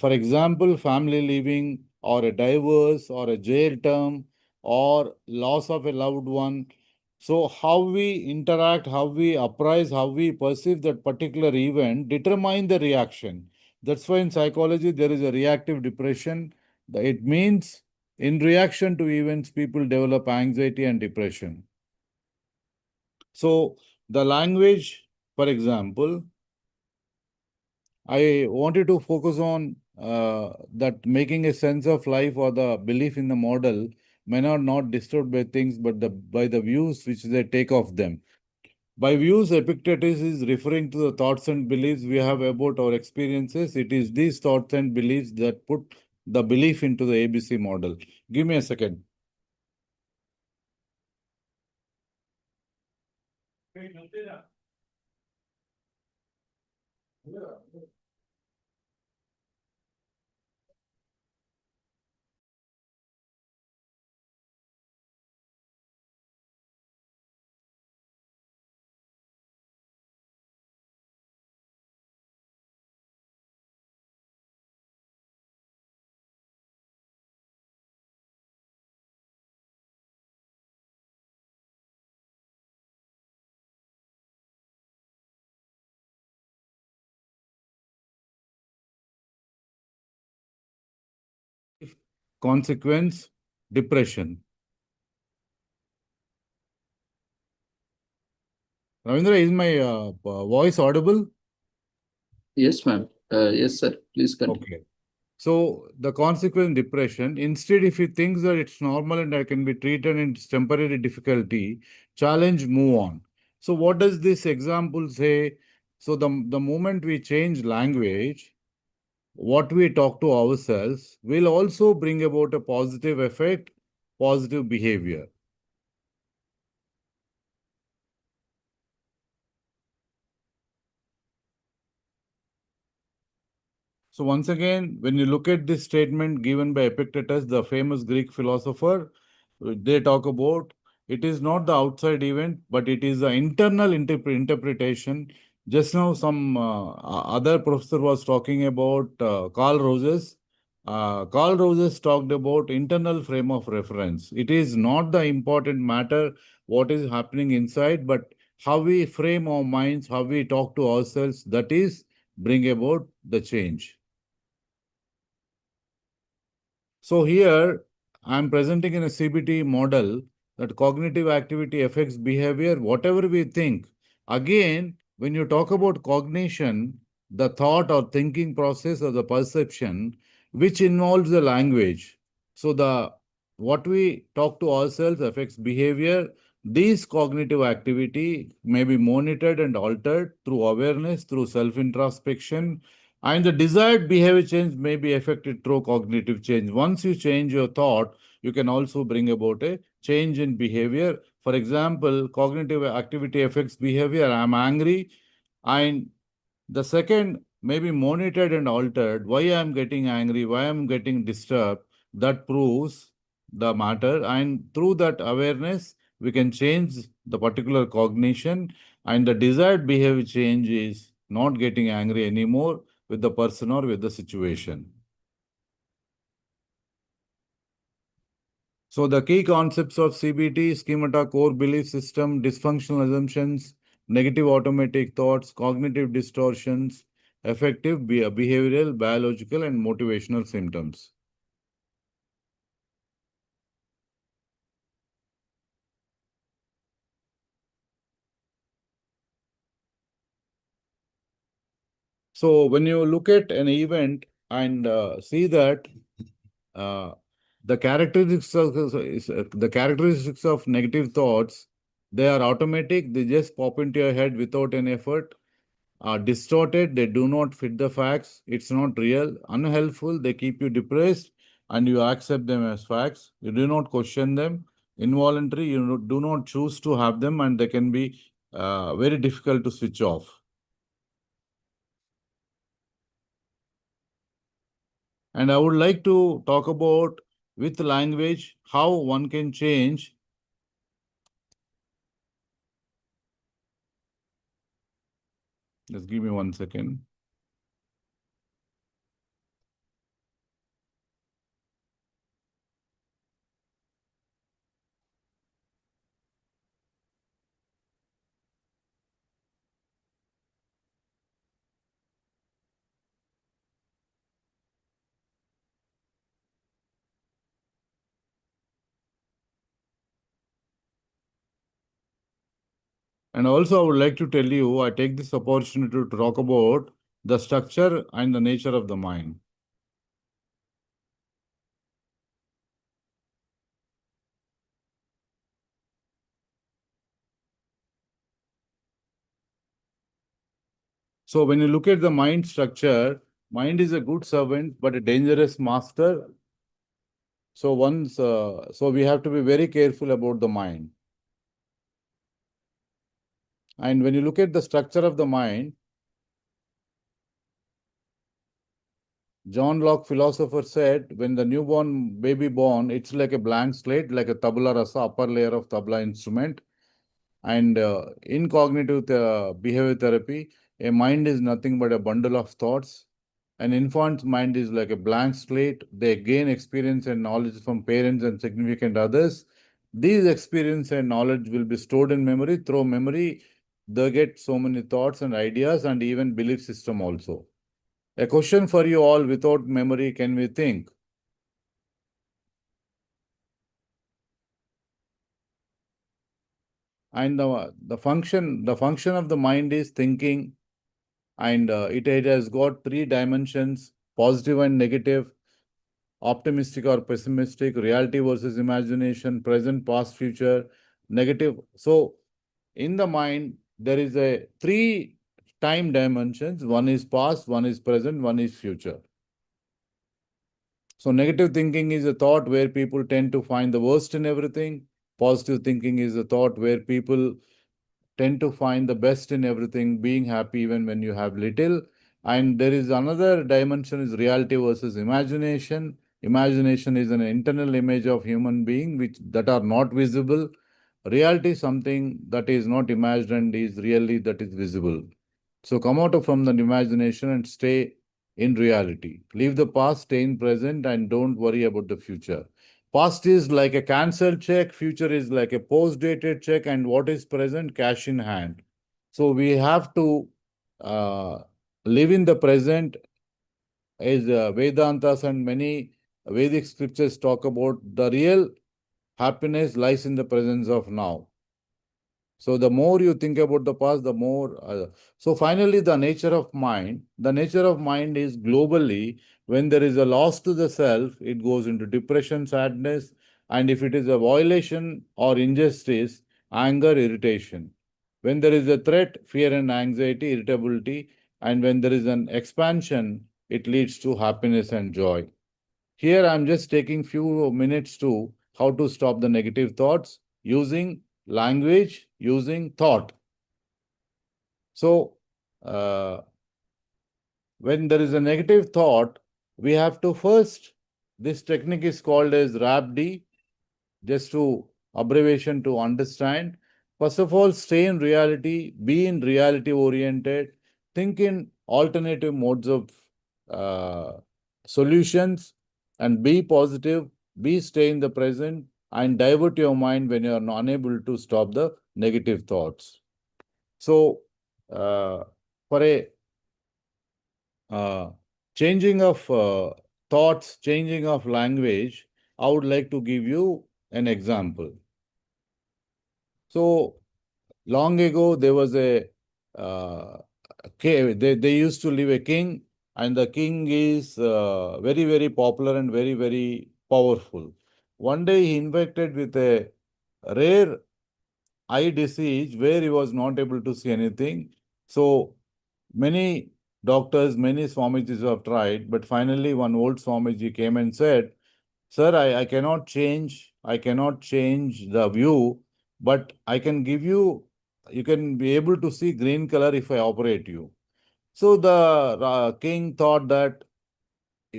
For example, family leaving, or a divorce, or a jail term, or loss of a loved one. So how we interact, how we apprise, how we perceive that particular event determine the reaction. That's why in psychology there is a reactive depression. It means in reaction to events, people develop anxiety and depression. So the language, for example, I wanted to focus on that making a sense of life, or the belief in the model, men are not disturbed by things, but by the views which they take of them. By views, Epictetus is referring to the thoughts and beliefs we have about our experiences. It is these thoughts and beliefs that put the belief into the ABC model. Give me a second. Consequence, depression. Ravindra, is my voice audible? Yes, ma'am. Yes, sir. Please continue. Okay. So the consequence, depression, instead, if he thinks that it's normal and I can be treated and it's temporary difficulty, challenge, move on. So what does this example say? So the moment we change language, what we talk to ourselves will also bring about a positive effect, positive behavior. So once again, when you look at this statement given by Epictetus, the famous Greek philosopher, they talk about it is not the outside event, but it is the internal interpretation. Just now, some other professor was talking about Carl Rogers. Carl Rogers talked about internal frame of reference. It is not the important matter what is happening inside, but how we frame our minds, how we talk to ourselves, that is bring about the change. So here I'm presenting in a CBT model that cognitive activity affects behavior, whatever we think. Again, when you talk about cognition, the thought or thinking process or the perception, which involves the language. So what we talk to ourselves affects behavior. These cognitive activity may be monitored and altered through awareness, through self-introspection, and the desired behavior change may be affected through cognitive change. Once you change your thought, you can also bring about a change in behavior. For example, cognitive activity affects behavior. I'm angry, and the second may be monitored and altered. Why I'm getting angry, why I'm getting disturbed, that proves the matter. And through that awareness, we can change the particular cognition, and the desired behavior change is not getting angry anymore with the person or with the situation. So the key concepts of CBT, schemata, core belief system, dysfunctional assumptions, negative automatic thoughts, cognitive distortions, affective, behavioral, biological, and motivational symptoms. So when you look at an event and see that the characteristics of negative thoughts, they are automatic, they just pop into your head without an effort. Are distorted, they do not fit the facts, it's not real, unhelpful, they keep you depressed, and you accept them as facts. You do not question them. Involuntary, you do not choose to have them, and they can be very difficult to switch off. And I would like to talk about, with language, how one can change. Just give me 1 second. And also, I would like to tell you, I take this opportunity to talk about the structure and the nature of the mind. So when you look at the mind structure, mind is a good servant, but a dangerous master. So so we have to be very careful about the mind. And when you look at the structure of the mind, John Locke, philosopher, said, when the newborn baby born, it's like a blank slate, like a tabula rasa, upper layer of tabla instrument. And in cognitive behavior therapy, a mind is nothing but a bundle of thoughts. An infant's mind is like a blank slate. They gain experience and knowledge from parents and significant others. These experience and knowledge will be stored in memory. Through memory, they get so many thoughts and ideas and even belief system also. A question for you all: without memory, can we think? And the function of the mind is thinking, and it has got 3 dimensions: positive and negative, optimistic or pessimistic, reality versus imagination, present, past, future, negative. So in the mind, there is a 3 time dimensions. One is past, one is present, one is future. So negative thinking is a thought where people tend to find the worst in everything. Positive thinking is a thought where people tend to find the best in everything, being happy even when you have little. And there is another dimension, is reality versus imagination. Imagination is an internal image of human being that are not visible. Reality is something that is not imagined, is really that is visible. So come out from the imagination and stay in reality. Leave the past, stay in present, and don't worry about the future. Past is like a cancelled check, future is like a post-dated check, and what is present, cash in hand. So we have to live in the present, as Vedantas and many Vedic scriptures talk about. The real happiness lies in the presence of now. So the more you think about the past, the more. So finally, the nature of mind. The nature of mind is globally, when there is a loss to the self, it goes into depression, sadness, and if it is a violation or injustice, anger, irritation. When there is a threat, fear and anxiety, irritability, and when there is an expansion, it leads to happiness and joy. Here I'm just taking few minutes to how to stop the negative thoughts using language, using thought. So when there is a negative thought, we have to first, this technique is called as RAPD, just to abbreviation to understand. First of all, stay in reality, be in reality oriented, think in alternative modes of solutions, and be positive, stay in the present, and divert your mind when you are unable to stop the negative thoughts. So for a changing of thoughts, changing of language, I would like to give you an example. So long ago, there was a they used to live a king, and the king is very, very popular and very, very powerful. One day he infected with a rare eye disease where he was not able to see anything. So many doctors, many Swamijis have tried, but finally one old Swamiji came and said, "Sir, I cannot change the view, but I can give you, you can be able to see green color if I operate you." So the king thought that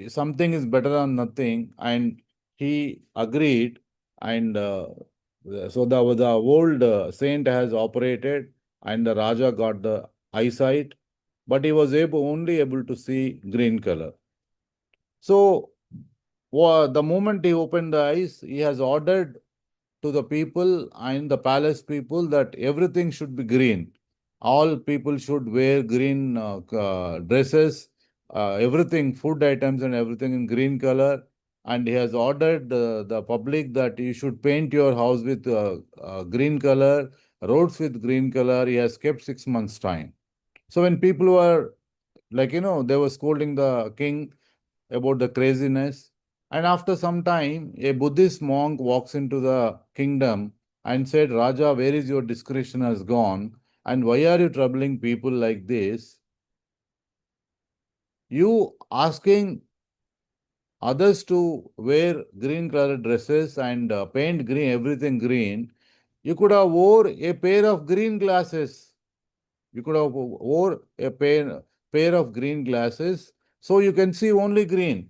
something is better than nothing, and he agreed. And so the old saint has operated, and the Raja got the eyesight, but he was only able to see green color. So the moment he opened the eyes, he has ordered to the people and the palace people that everything should be green. All people should wear green dresses, everything, food items and everything in green color. And he has ordered the public that you should paint your house with green color, roads with green color. He has kept 6 months' time. So when people were they were scolding the king about the craziness. And after some time, a Buddhist monk walks into the kingdom and said, "Raja, where is your discretion has gone? And why are you troubling people like this?" You asking others to wear green colored dresses and paint green, everything green, you could have wore a pair of green glasses. You could have wore a pair of green glasses so you can see only green.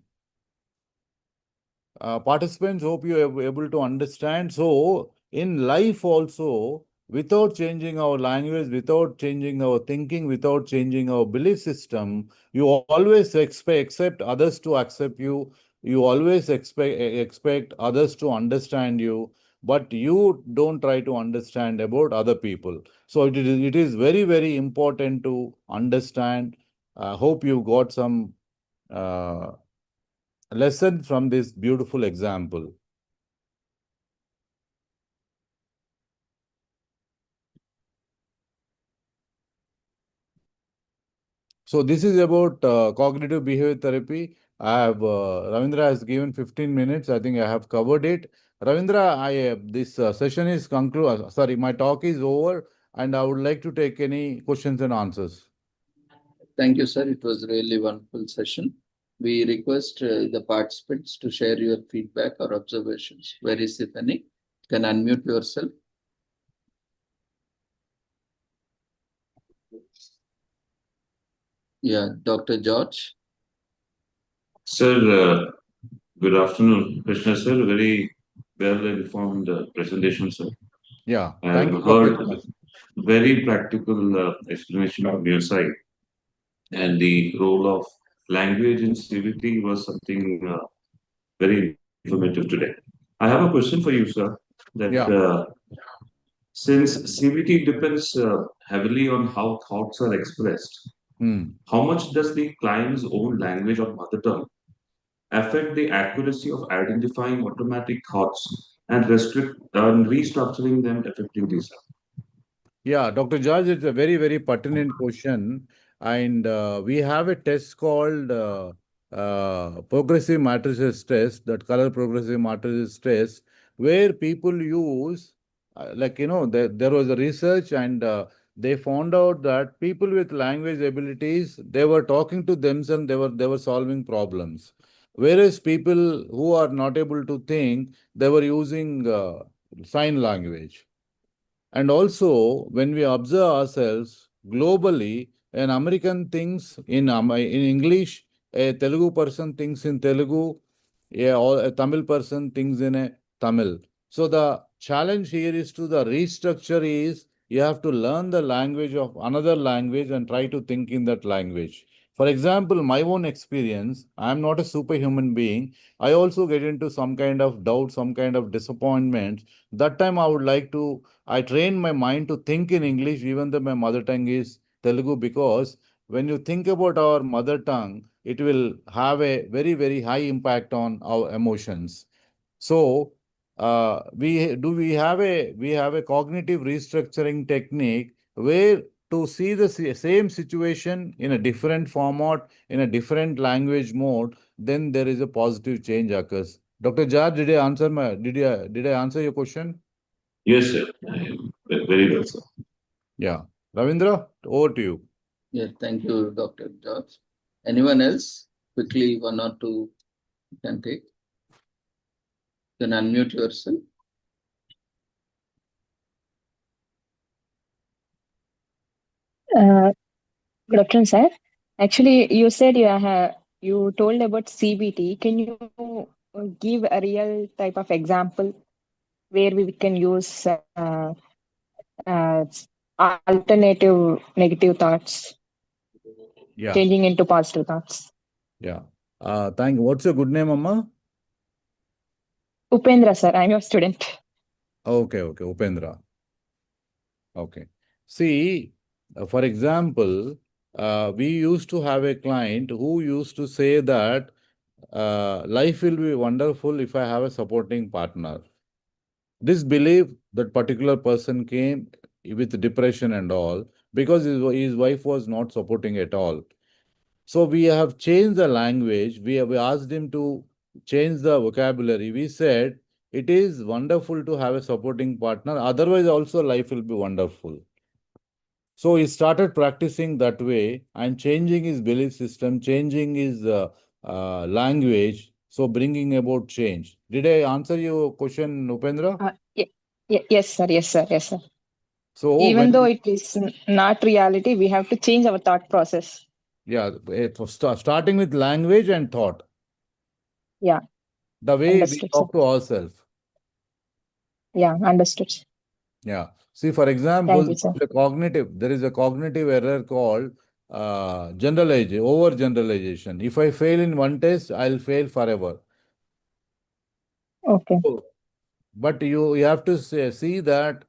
Participants, hope you are able to understand. So, in life also, without changing our language, without changing our thinking, without changing our belief system, you always expect others to accept you. You always expect others to understand you, but you don't try to understand about other people. So it is very, very important to understand. Hope you got some lesson from this beautiful example. So this is about cognitive behavior therapy. I have Ravindra has given 15 minutes. I think I have covered it. Ravindra, this session is concluded. Sorry, my talk is over, and I would like to take any questions and answers. Thank you, sir. It was really wonderful session. We request the participants to share your feedback or observations, queries if any. You can unmute yourself. Yeah, Dr. George. Sir, good afternoon. Krishna sir, very well-informed presentation, sir. Yeah, I thank have you for heard very practical explanation from your side. And the role of language in CBT was something very informative today. I have a question for you, sir, that yeah. since CBT depends heavily on how thoughts are expressed, how much does the client's own language or mother tongue affect the accuracy of identifying automatic thoughts and restructuring them effectively, sir? Yeah, Dr. George, it's a very, very pertinent question. And we have a test called progressive matrices test, that color progressive matrices test, where people use, there was a research and they found out that people with language abilities, they were talking to themselves, they were solving problems. Whereas people who are not able to think, they were using sign language. And also, when we observe ourselves globally, an American thinks in English, a Telugu person thinks in Telugu, a Tamil person thinks in a Tamil. So the challenge here is to the restructure is you have to learn the language of another language and try to think in that language. For example, my own experience, I am not a superhuman being. I also get into some kind of doubt, some kind of disappointment. That time I train my mind to think in English, even though my mother tongue is Telugu, because when you think about our mother tongue, it will have a very, very high impact on our emotions. So, we have a cognitive restructuring technique where to see the same situation in a different format, in a different language mode, then there is a positive change occurs. Dr. George, did I answer your question? Yes, sir. Very well, sir. Yeah. Ravindra, over to you. Yeah, thank you, Dr. George. Anyone else? Quickly, one or two you can take. You can unmute yourself. Good afternoon, sir. Actually, you said you told about CBT. Can you give a real type of example where we can use uh, alternative negative thoughts, changing into positive thoughts? Yeah. Thank you. What's your good name, Amma? Upendra, sir. I'm your student. Okay, Upendra. Okay. See, for example, we used to have a client who used to say that life will be wonderful if I have a supporting partner. This belief that particular person came with depression and all because his wife was not supporting at all. So we have changed the language. We asked him to change the vocabulary. We said it is wonderful to have a supporting partner. Otherwise, also life will be wonderful. So he started practicing that way and changing his belief system, changing his language, so bringing about change. Did I answer your question, Upendra? Yes, sir. Yes, sir. Yes, sir. So even though it is not reality, we have to change our thought process. Yeah, starting with language and thought. Yeah. The way Understood, we talk sir. to ourselves. Yeah, understood. Yeah. See, for example, Thank you, sir. there is a cognitive error called overgeneralization. If I fail in one test, I'll fail forever. Okay. But you have to see that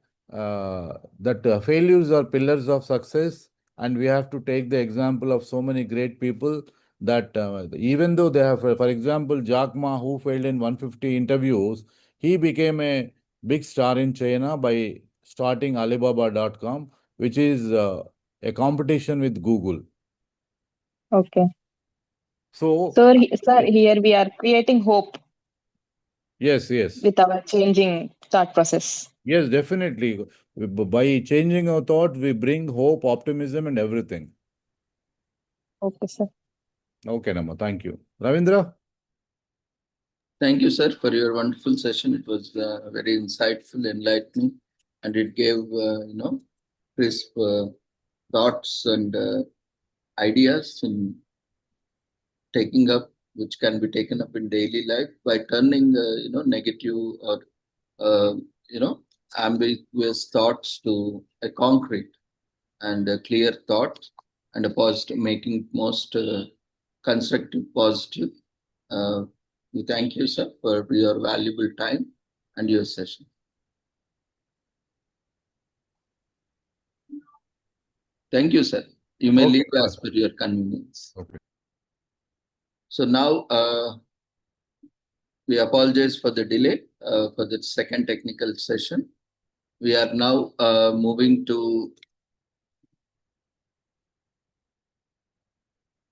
failures are pillars of success, and we have to take the example of so many great people that even though they have, for example, Jack Ma, who failed in 150 interviews, he became a big star in China by starting Alibaba.com, which is a competition with Google. Okay. So, sir, here we are creating hope. Yes. With our changing thought process. Yes, definitely. By changing our thought, we bring hope, optimism, and everything. Okay, sir. Okay, Nama. Thank you. Ravindra? Thank you, sir, for your wonderful session. It was very insightful, enlightening, and it gave, crisp thoughts and ideas in taking up, which can be taken up in daily life by turning, negative or, ambiguous thoughts to a concrete and a clear thought and a positive, making most constructive, positive. We thank you, sir, for your valuable time and your session. Thank you, sir. You may leave as per your convenience. Okay. So now we apologize for the delay for the second technical session. We are now moving to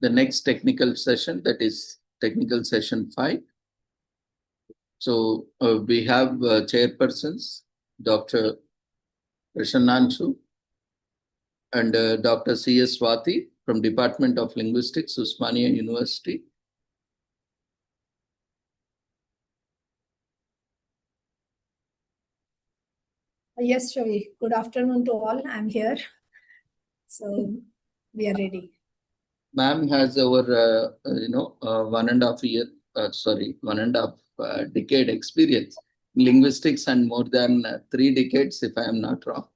the next technical session, that is technical session 5. So we have chairpersons, Dr. Prashannanshu and Dr. C.S. Swati from Department of Linguistics, Osmania University. Yes, Ravi. Good afternoon to all. I'm here. So we are ready. Ma'am has over, 1.5 decade experience in linguistics and more than 3 decades, if I am not wrong,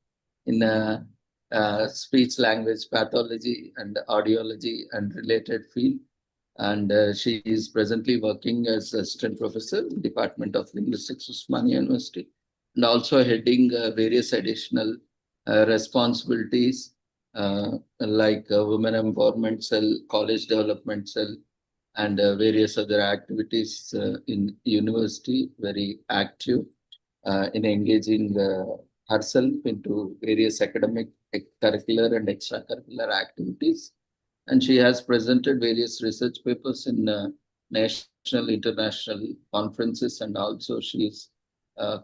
in speech language pathology and audiology and related field. And she is presently working as assistant professor in Department of Linguistics, Osmania University, and also heading various additional responsibilities like Women Empowerment Cell, College Development Cell, and various other activities in university, very active in engaging herself into various academic, curricular and extracurricular activities. And she has presented various research papers in national, international conferences, and also she is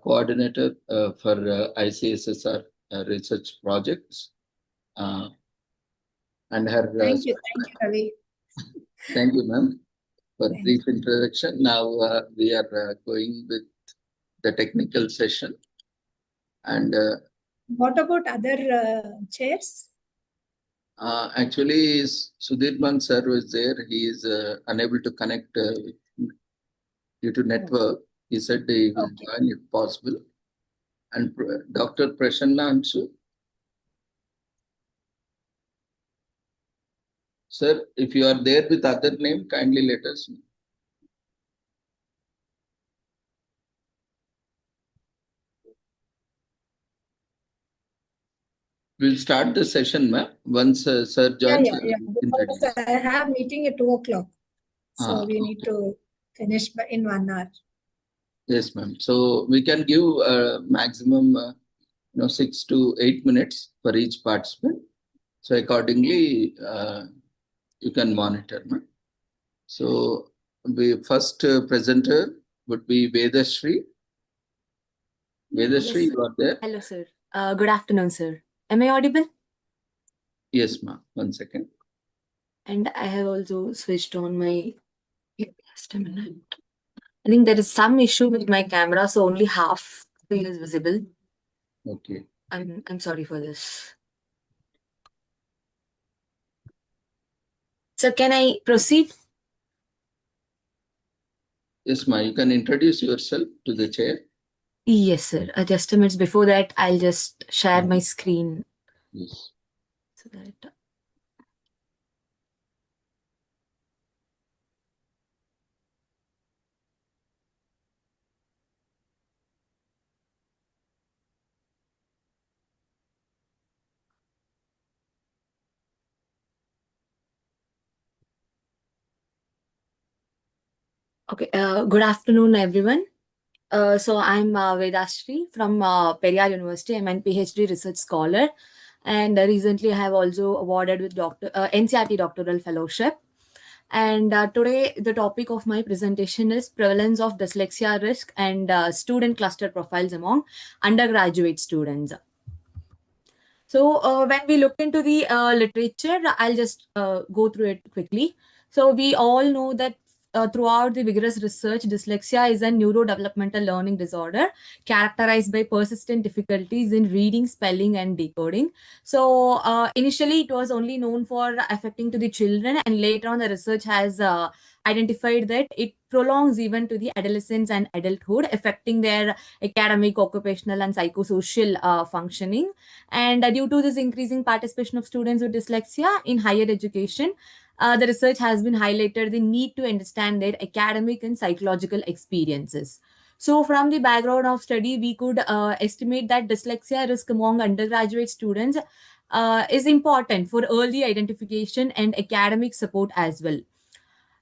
coordinator for ICSSR research projects. And her thank you, Ravi. Thank you, ma'am, for brief introduction. Now we are going with the technical session. And what about other chairs? Actually, Sudhirman sir was there. He is unable to connect due to network. He said he will join if possible. And Dr. Prashannanshu. Sir, if you are there with other name, kindly let us know. We'll start the session, ma'am. Once sir joins. Yeah. Because I have meeting at 2:00. So we need to finish in 1 hour. Yes, ma'am. So we can give maximum 6 to 8 minutes for each participant. So accordingly, you can monitor, ma'am. So the first presenter would be Vedashree. Vedashree, Yes, you are there? hello, sir. Good afternoon, sir. Am I audible? Yes, ma'am. 1 second. And I have also switched on my. Just a minute. I think there is some issue with my camera, so only half screen is visible. Okay. I'm sorry for this. So can I proceed? Yes, ma'am. You can introduce yourself to the chair. Yes, sir. Just a minute. Before that, I'll just share my screen. Yes. So that. Okay. Good afternoon, everyone. So I'm Vedashri from Periyar University. I'm a PhD research scholar, and recently I have also awarded with NCRT doctoral fellowship. And today the topic of my presentation is prevalence of dyslexia risk and student cluster profiles among undergraduate students. So when we look into the literature, I'll just go through it quickly. So we all know that throughout the vigorous research, dyslexia is a neurodevelopmental learning disorder characterized by persistent difficulties in reading, spelling, and decoding. So initially, it was only known for affecting to the children, and later on, the research has identified that it prolongs even to the adolescence and adulthood, affecting their academic, occupational, and psychosocial functioning. And due to this increasing participation of students with dyslexia in higher education, the research has been highlighted the need to understand their academic and psychological experiences. So, from the background of study, we could estimate that dyslexia risk among undergraduate students is important for early identification and academic support as well.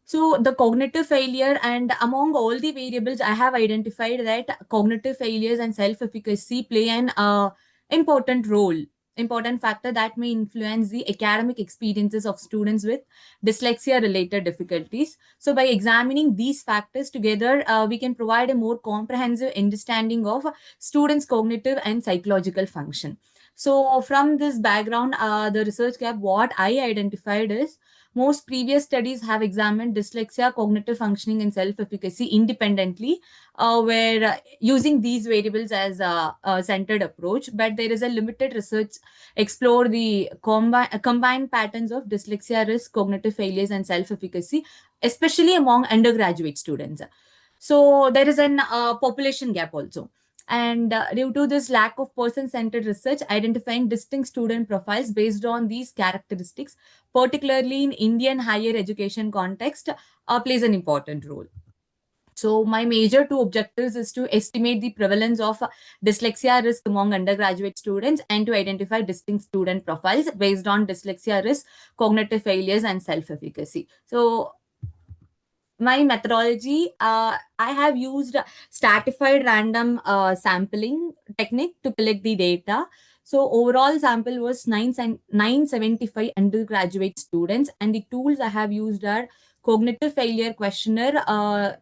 So the cognitive failure, and among all the variables, I have identified that cognitive failures and self-efficacy play an important factor that may influence the academic experiences of students with dyslexia-related difficulties. So by examining these factors together, we can provide a more comprehensive understanding of students' cognitive and psychological function. So from this background, the research gap, what I identified is most previous studies have examined dyslexia, cognitive functioning, and self-efficacy independently, where using these variables as a centered approach. But there is a limited research explore the combined patterns of dyslexia risk, cognitive failures, and self-efficacy, especially among undergraduate students. So there is an population gap also. And due to this lack of person-centered research, identifying distinct student profiles based on these characteristics, particularly in Indian higher education context, plays an important role. So my major two objectives is to estimate the prevalence of dyslexia risk among undergraduate students and to identify distinct student profiles based on dyslexia risk, cognitive failures, and self-efficacy. So my methodology, I have used stratified random sampling technique to collect the data. So overall sample was 975 undergraduate students, and the tools I have used are cognitive failure questionnaire.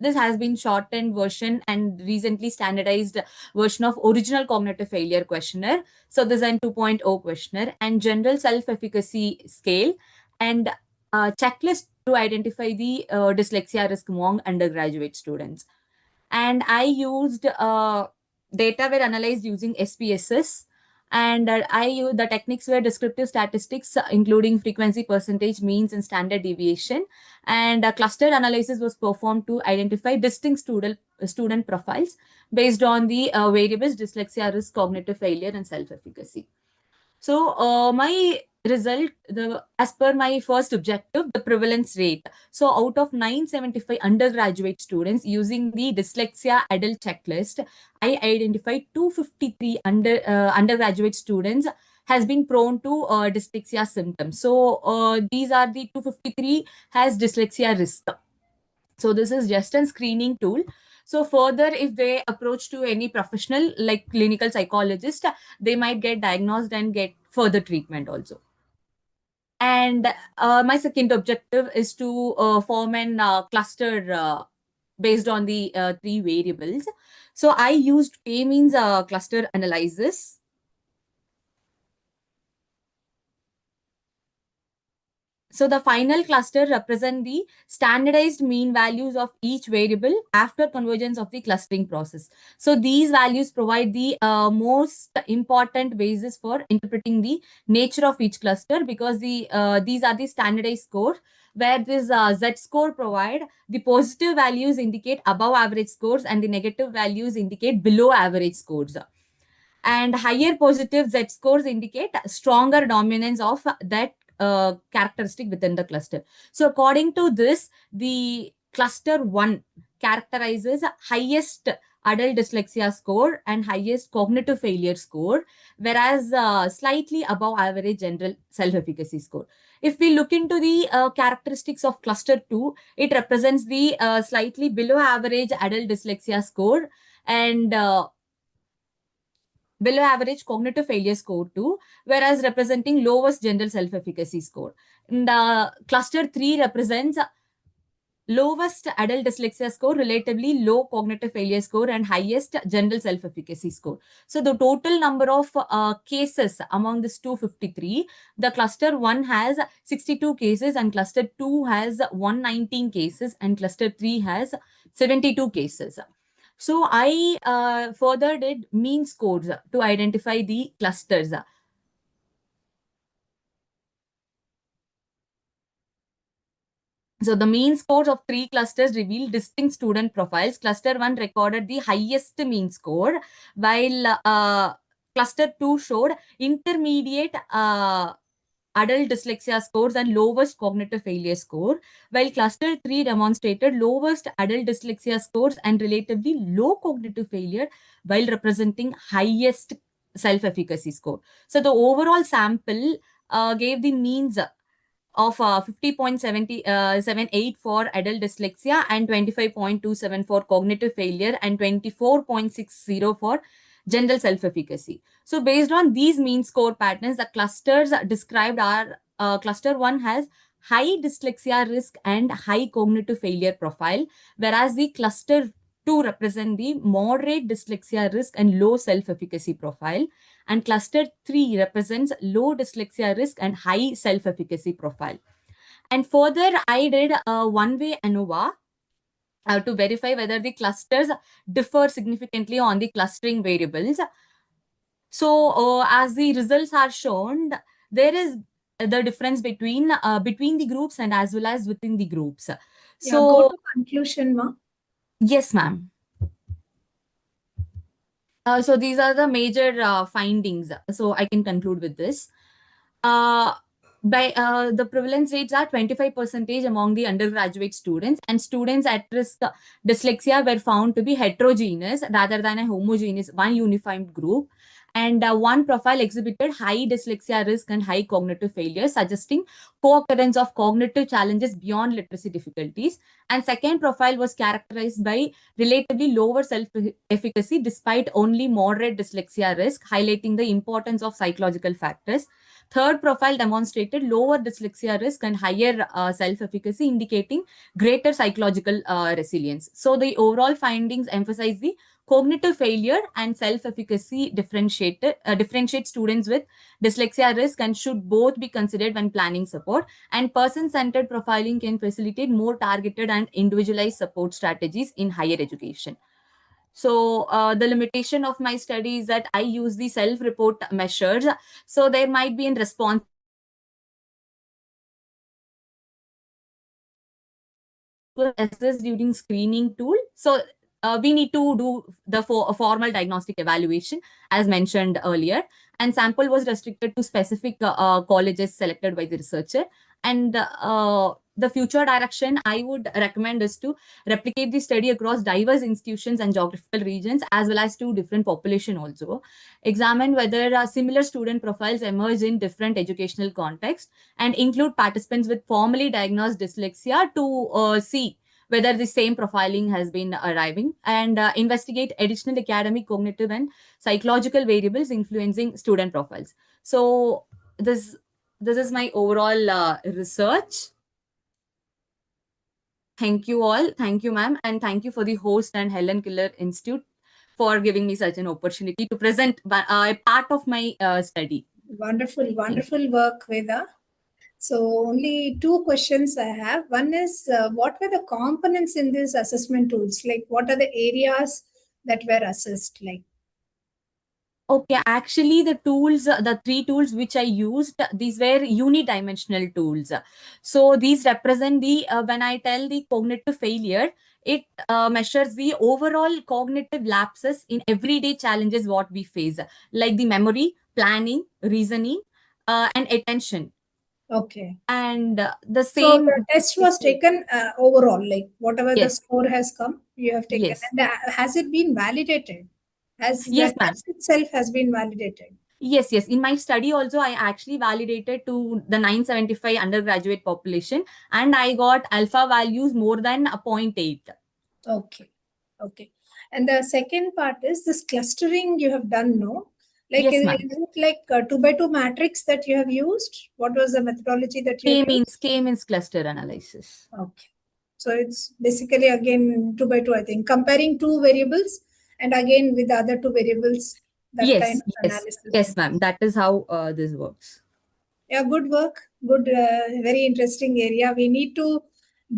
This has been shortened version and recently standardized version of original cognitive failure questionnaire. So this is a 2.0 questionnaire and general self-efficacy scale and checklist to identify the dyslexia risk among undergraduate students. And I used data were analyzed using SPSS, and I used the techniques were descriptive statistics, including frequency percentage, means, and standard deviation. And cluster analysis was performed to identify distinct student profiles based on the variables dyslexia risk, cognitive failure, and self-efficacy. So my result, as per my first objective, the prevalence rate. So out of 975 undergraduate students using the dyslexia adult checklist, I identified 253 undergraduate students has been prone to dyslexia symptoms. So these are the 253 has dyslexia risk. So this is just a screening tool. So further, if they approach to any professional like clinical psychologist, they might get diagnosed and get further treatment also. And my second objective is to form an cluster based on the three variables. So I used K-means cluster analysis. So the final cluster represent the standardized mean values of each variable after convergence of the clustering process. So these values provide the most important basis for interpreting the nature of each cluster, because these are the standardized scores, where this Z score provide the positive values indicate above average scores and the negative values indicate below average scores. And higher positive Z scores indicate stronger dominance of that characteristic within the cluster. So according to this, the cluster 1 characterizes highest adult dyslexia score and highest cognitive failure score, whereas slightly above average general self-efficacy score. If we look into the characteristics of cluster 2, it represents the slightly below average adult dyslexia score and below average cognitive failure score 2, whereas representing lowest general self-efficacy score. And cluster 3 represents lowest adult dyslexia score, relatively low cognitive failure score, and highest general self-efficacy score. So the total number of cases among this 253, the cluster 1 has 62 cases and cluster 2 has 119 cases and cluster 3 has 72 cases. So I further did mean scores to identify the clusters. So the mean scores of 3 clusters reveal distinct student profiles. Cluster 1 recorded the highest mean score, while cluster 2 showed intermediate adult dyslexia scores and lowest cognitive failure score, while cluster 3 demonstrated lowest adult dyslexia scores and relatively low cognitive failure, while representing highest self-efficacy score. So the overall sample gave the means of 50.78 for adult dyslexia and 25.27 for cognitive failure and 24.60 for general self-efficacy. So based on these mean score patterns, the clusters described are cluster 1 has high dyslexia risk and high cognitive failure profile, whereas the cluster 2 represent the moderate dyslexia risk and low self-efficacy profile, and cluster 3 represents low dyslexia risk and high self-efficacy profile. And further, I did a one-way ANOVA to verify whether the clusters differ significantly on the clustering variables. So as the results are shown, there is the difference between the groups and as well as within the groups. So go to conclusion, ma. Yes, ma'am. So these are the major findings. So I can conclude with this. The prevalence rates are 25% among the undergraduate students, and students at risk dyslexia were found to be heterogeneous rather than a homogeneous, one unified group. And one profile exhibited high dyslexia risk and high cognitive failure, suggesting co-occurrence of cognitive challenges beyond literacy difficulties. And second profile was characterized by relatively lower self-efficacy despite only moderate dyslexia risk, highlighting the importance of psychological factors. Third profile demonstrated lower dyslexia risk and higher self-efficacy, indicating greater psychological resilience. So the overall findings emphasize the cognitive failure and self-efficacy differentiate students with dyslexia risk and should both be considered when planning support. And person-centered profiling can facilitate more targeted and individualized support strategies in higher education. So the limitation of my study is that I use the self-report measures. So there might be in response assessed during screening tool. So we need to do the formal diagnostic evaluation as mentioned earlier, and sample was restricted to specific colleges selected by the researcher. And the future direction I would recommend is to replicate the study across diverse institutions and geographical regions, as well as to different population also. Examine whether similar student profiles emerge in different educational contexts, and include participants with formally diagnosed dyslexia to see whether the same profiling has been arriving, and investigate additional academic, cognitive, and psychological variables influencing student profiles. So this is my overall research. Thank you all. Thank you, ma'am. And thank you for the host and Hellen Keller Institute for giving me such an opportunity to present a part of my study. Wonderful work, Veda. So only two questions I have. One is, what were the components in these assessment tools? Like, what are the areas that were assessed? Like, okay, actually the tools, the three tools which I used, these were unidimensional tools. So these represent the, when I tell the cognitive failure, it measures the overall cognitive lapses in everyday challenges what we face, like the memory, planning, reasoning, and attention. okay. And the So same. the test was taken overall, like whatever the Yes. score has come, you have taken. Yes. And has it been validated? Has Yes, the ma'am. test itself has been validated? Yes, yes. In my study also, I actually validated to the 975 undergraduate population, and I got alpha values more than a 0.8. Okay. Okay. And the second part is this clustering you have done, no? Like, Yes, is ma'am. it like a 2x2 matrix that you have used? What was the methodology that you have used? K means cluster analysis. Okay. So it's basically again 2x2, I think, comparing two variables and again with the other two variables, that Yes, kind of yes, analysis. yes, ma'am. That is how this works. Yeah, good work. Good, very interesting area. We need to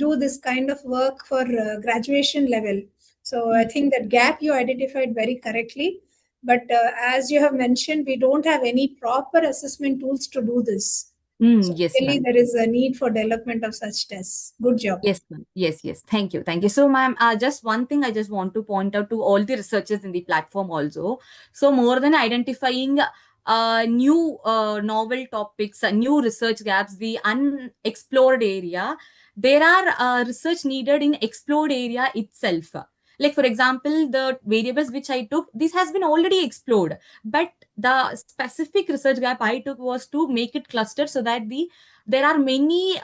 do this kind of work for graduation level. So I think that gap you identified very correctly. But as you have mentioned, we don't have any proper assessment tools to do this. So Yes, really ma'am. there is a need for development of such tests. Good job. Yes, ma'am. Yes, yes. Thank you. Thank you. So, ma'am, just one thing I just want to point out to all the researchers in the platform also. So, more than identifying new novel topics, new research gaps, the unexplored area, there are research needed in explored area itself. Like, for example, the variables which I took, this has been already explored. But the specific research gap I took was to make it cluster so that there are many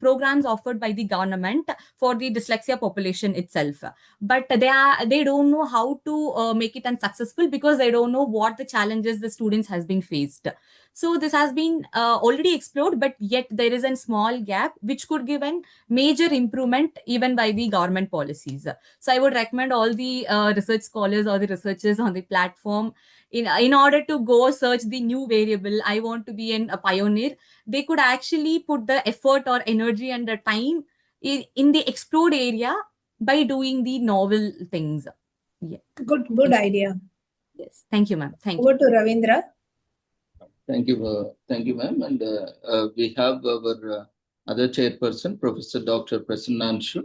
programs offered by the government for the dyslexia population itself, but they don't know how to make it unsuccessful because they don't know what the challenges the students has been faced. So this has been already explored, but yet there is a small gap which could give a major improvement even by the government policies. So I would recommend all the research scholars or the researchers on the platform, in order to go search the new variable, I want to be a pioneer, they could actually put the effort or energy and the time in the explored area by doing the novel things. Yeah. Good idea. Yes. Thank you, ma'am. Thank Over you. to Ravindra. Thank you, ma'am. And we have our other chairperson, Professor Dr. Prasannanshu.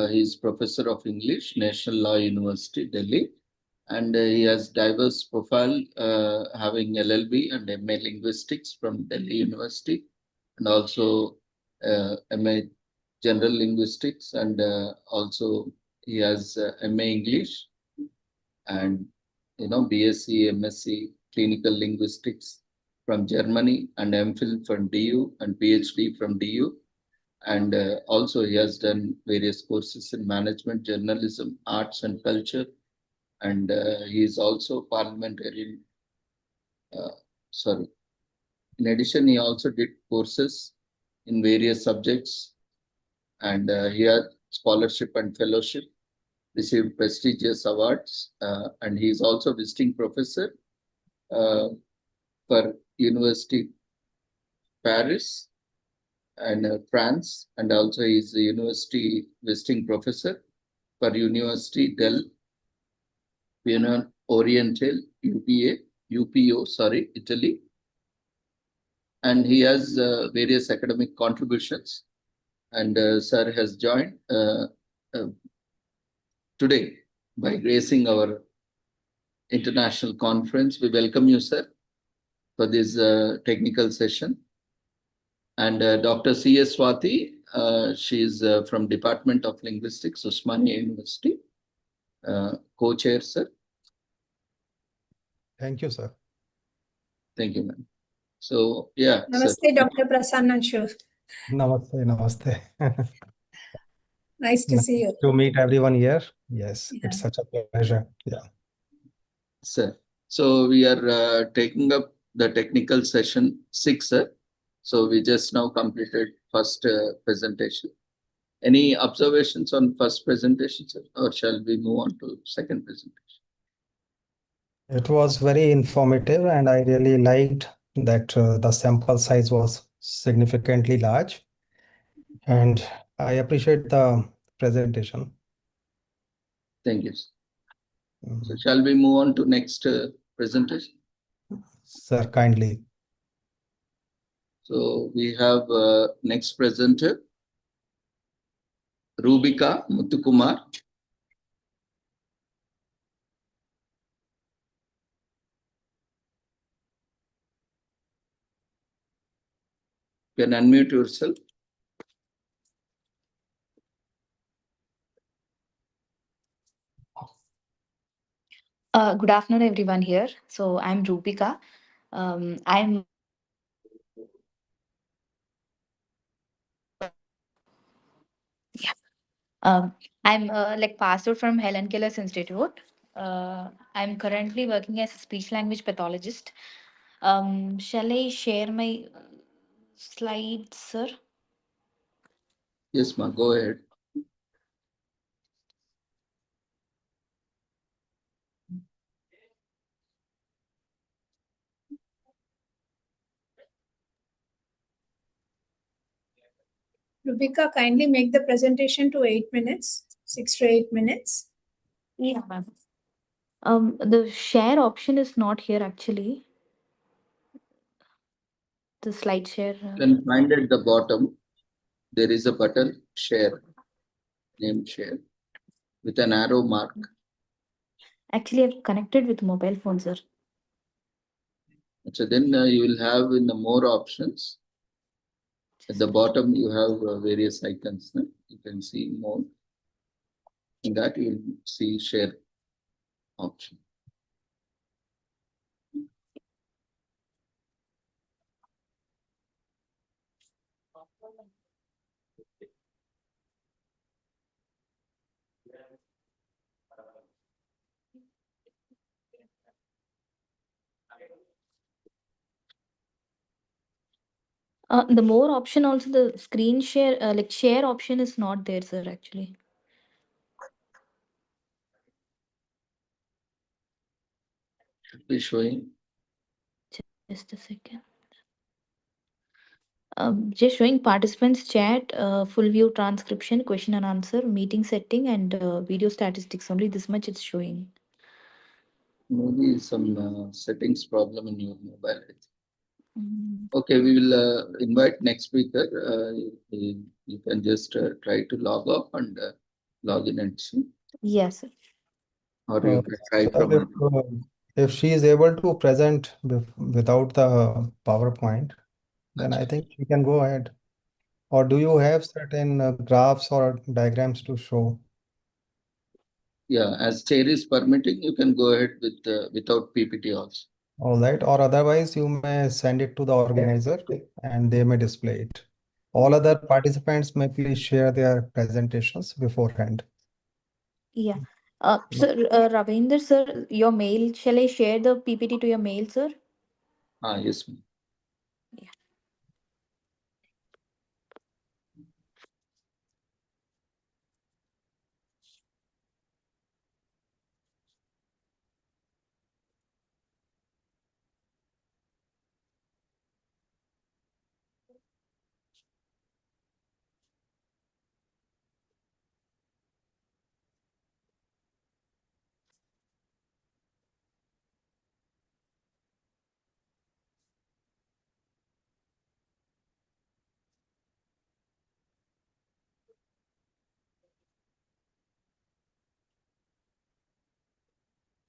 He is Professor of English, National Law University, Delhi. And he has diverse profile, having LLB and MA Linguistics from Delhi University, and also MA General Linguistics, and also he has MA English, and BSc, MSc Clinical Linguistics from Germany, and MPhil from DU, and PhD from DU. And also he has done various courses in management, journalism, arts and culture. And he is also parliamentarian. In addition, he also did courses in various subjects, and he had scholarship and fellowship, received prestigious awards, and he is also visiting professor for University Paris and France, and also he is a university visiting professor for University del Piano Oriental, UPO, Italy. And he has various academic contributions. And sir has joined today by gracing our international conference. We welcome you, sir, for this technical session. And Dr. C.S. Swati, she is from Department of Linguistics, Osmania University, co-chair, sir. Thank you, sir. Thank you, ma'am. So, yeah. Namaste, sir. Dr. Prasannanshu. Namaste, namaste. Nice to see you. To meet everyone here. Yes, it's such a pleasure. Yeah. Sir. So we are taking up the technical session 6, sir. So we just now completed first presentation. Any observations on first presentation, sir? Or shall we move on to second presentation? It was very informative, and I really liked that the sample size was significantly large. And I appreciate the presentation. Thank you. So shall we move on to next presentation? Sir, kindly. So we have next presenter, Rubika Muthukumar. You can unmute yourself. Good afternoon, everyone here. So I'm Rupika. I'm I'm like passed out from Helen Keller's Institute. I'm currently working as a speech language pathologist. Shall I share my slides, sir? Yes, ma. Go ahead. Rubika, kindly make the presentation to 8 minutes, 6 to 8 minutes. Yeah, ma'am. The share option is not here actually. The slide share. You can find at the bottom. There is a button, share, name share, with an arrow mark. Actually, I've connected with mobile phone, sir. So then you will have in the more options. At the bottom, you have various icons. No? You can see more. In that, you will see share option. The more option also the screen share like share option is not there, sir. Actually. Should be showing. Just a second. Just showing participants chat, full view transcription, question and answer, meeting setting, and video statistics. Only this much it's showing. Maybe some settings problem in your mobile. Okay, we will invite next speaker. You can just try to log off and log in and see. Yes, sir. Or you can try Sir, from. if she is able to present without the PowerPoint, then I think she can go ahead. Or do you have certain graphs or diagrams to show? Yeah, as chair is permitting, you can go ahead with without PPT also. All right. Or otherwise, you may send it to the organizer and they may display it. All other participants may please share their presentations beforehand. Yeah. Sir, Ravinder, sir, your mail. Shall I share the PPT to your mail, sir? Yes. Yeah.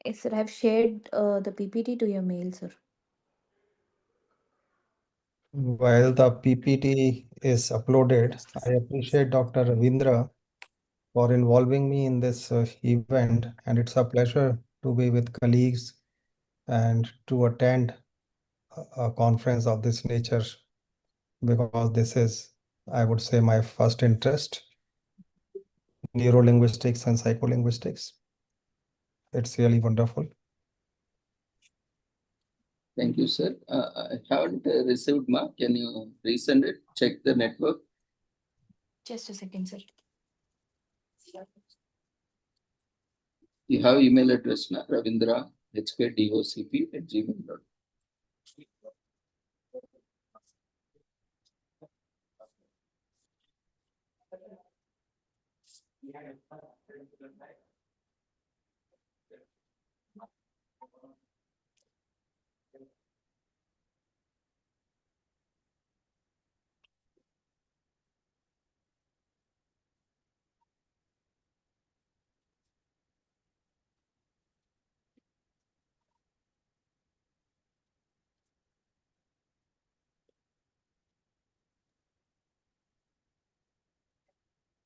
Yes, sir. I've shared the PPT to your mail, sir. While the PPT is uploaded, I appreciate Dr. Ravindra for involving me in this event, and it's a pleasure to be with colleagues and to attend a conference of this nature, because this is, I would say, my first interest, neurolinguistics and psycholinguistics. It's really wonderful. Thank you, sir. I haven't received, ma. Can you resend it? Check the network. Just a second, sir. You have email address, na? Ravindra HKDOCP@gmail.com.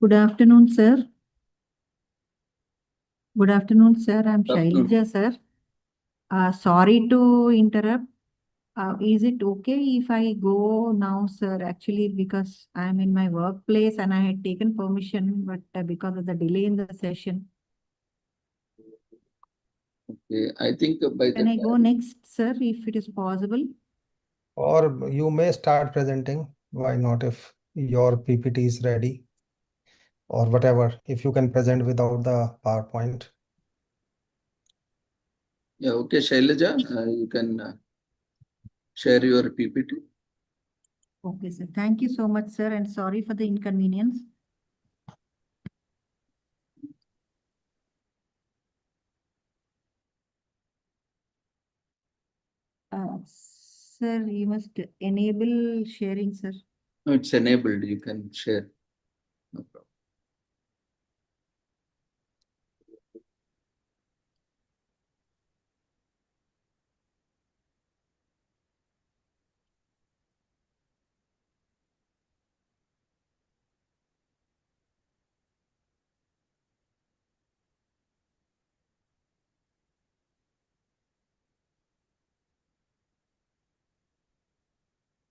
Good afternoon, sir. Good afternoon, sir. I'm Shailaja, sir. Sorry to interrupt. Is it okay if I go now, sir? Actually, because I'm in my workplace and I had taken permission, but because of the delay in the session. Okay, I think by Can I go next, sir, if it is possible? Or you may start presenting. Why not, if your PPT is ready or whatever, if you can present without the PowerPoint. Yeah, okay, Shailaja, you can share your PPT. Okay, sir. Thank you so much, sir, and sorry for the inconvenience. Sir, you must enable sharing, sir. No, it's enabled. You can share. No problem.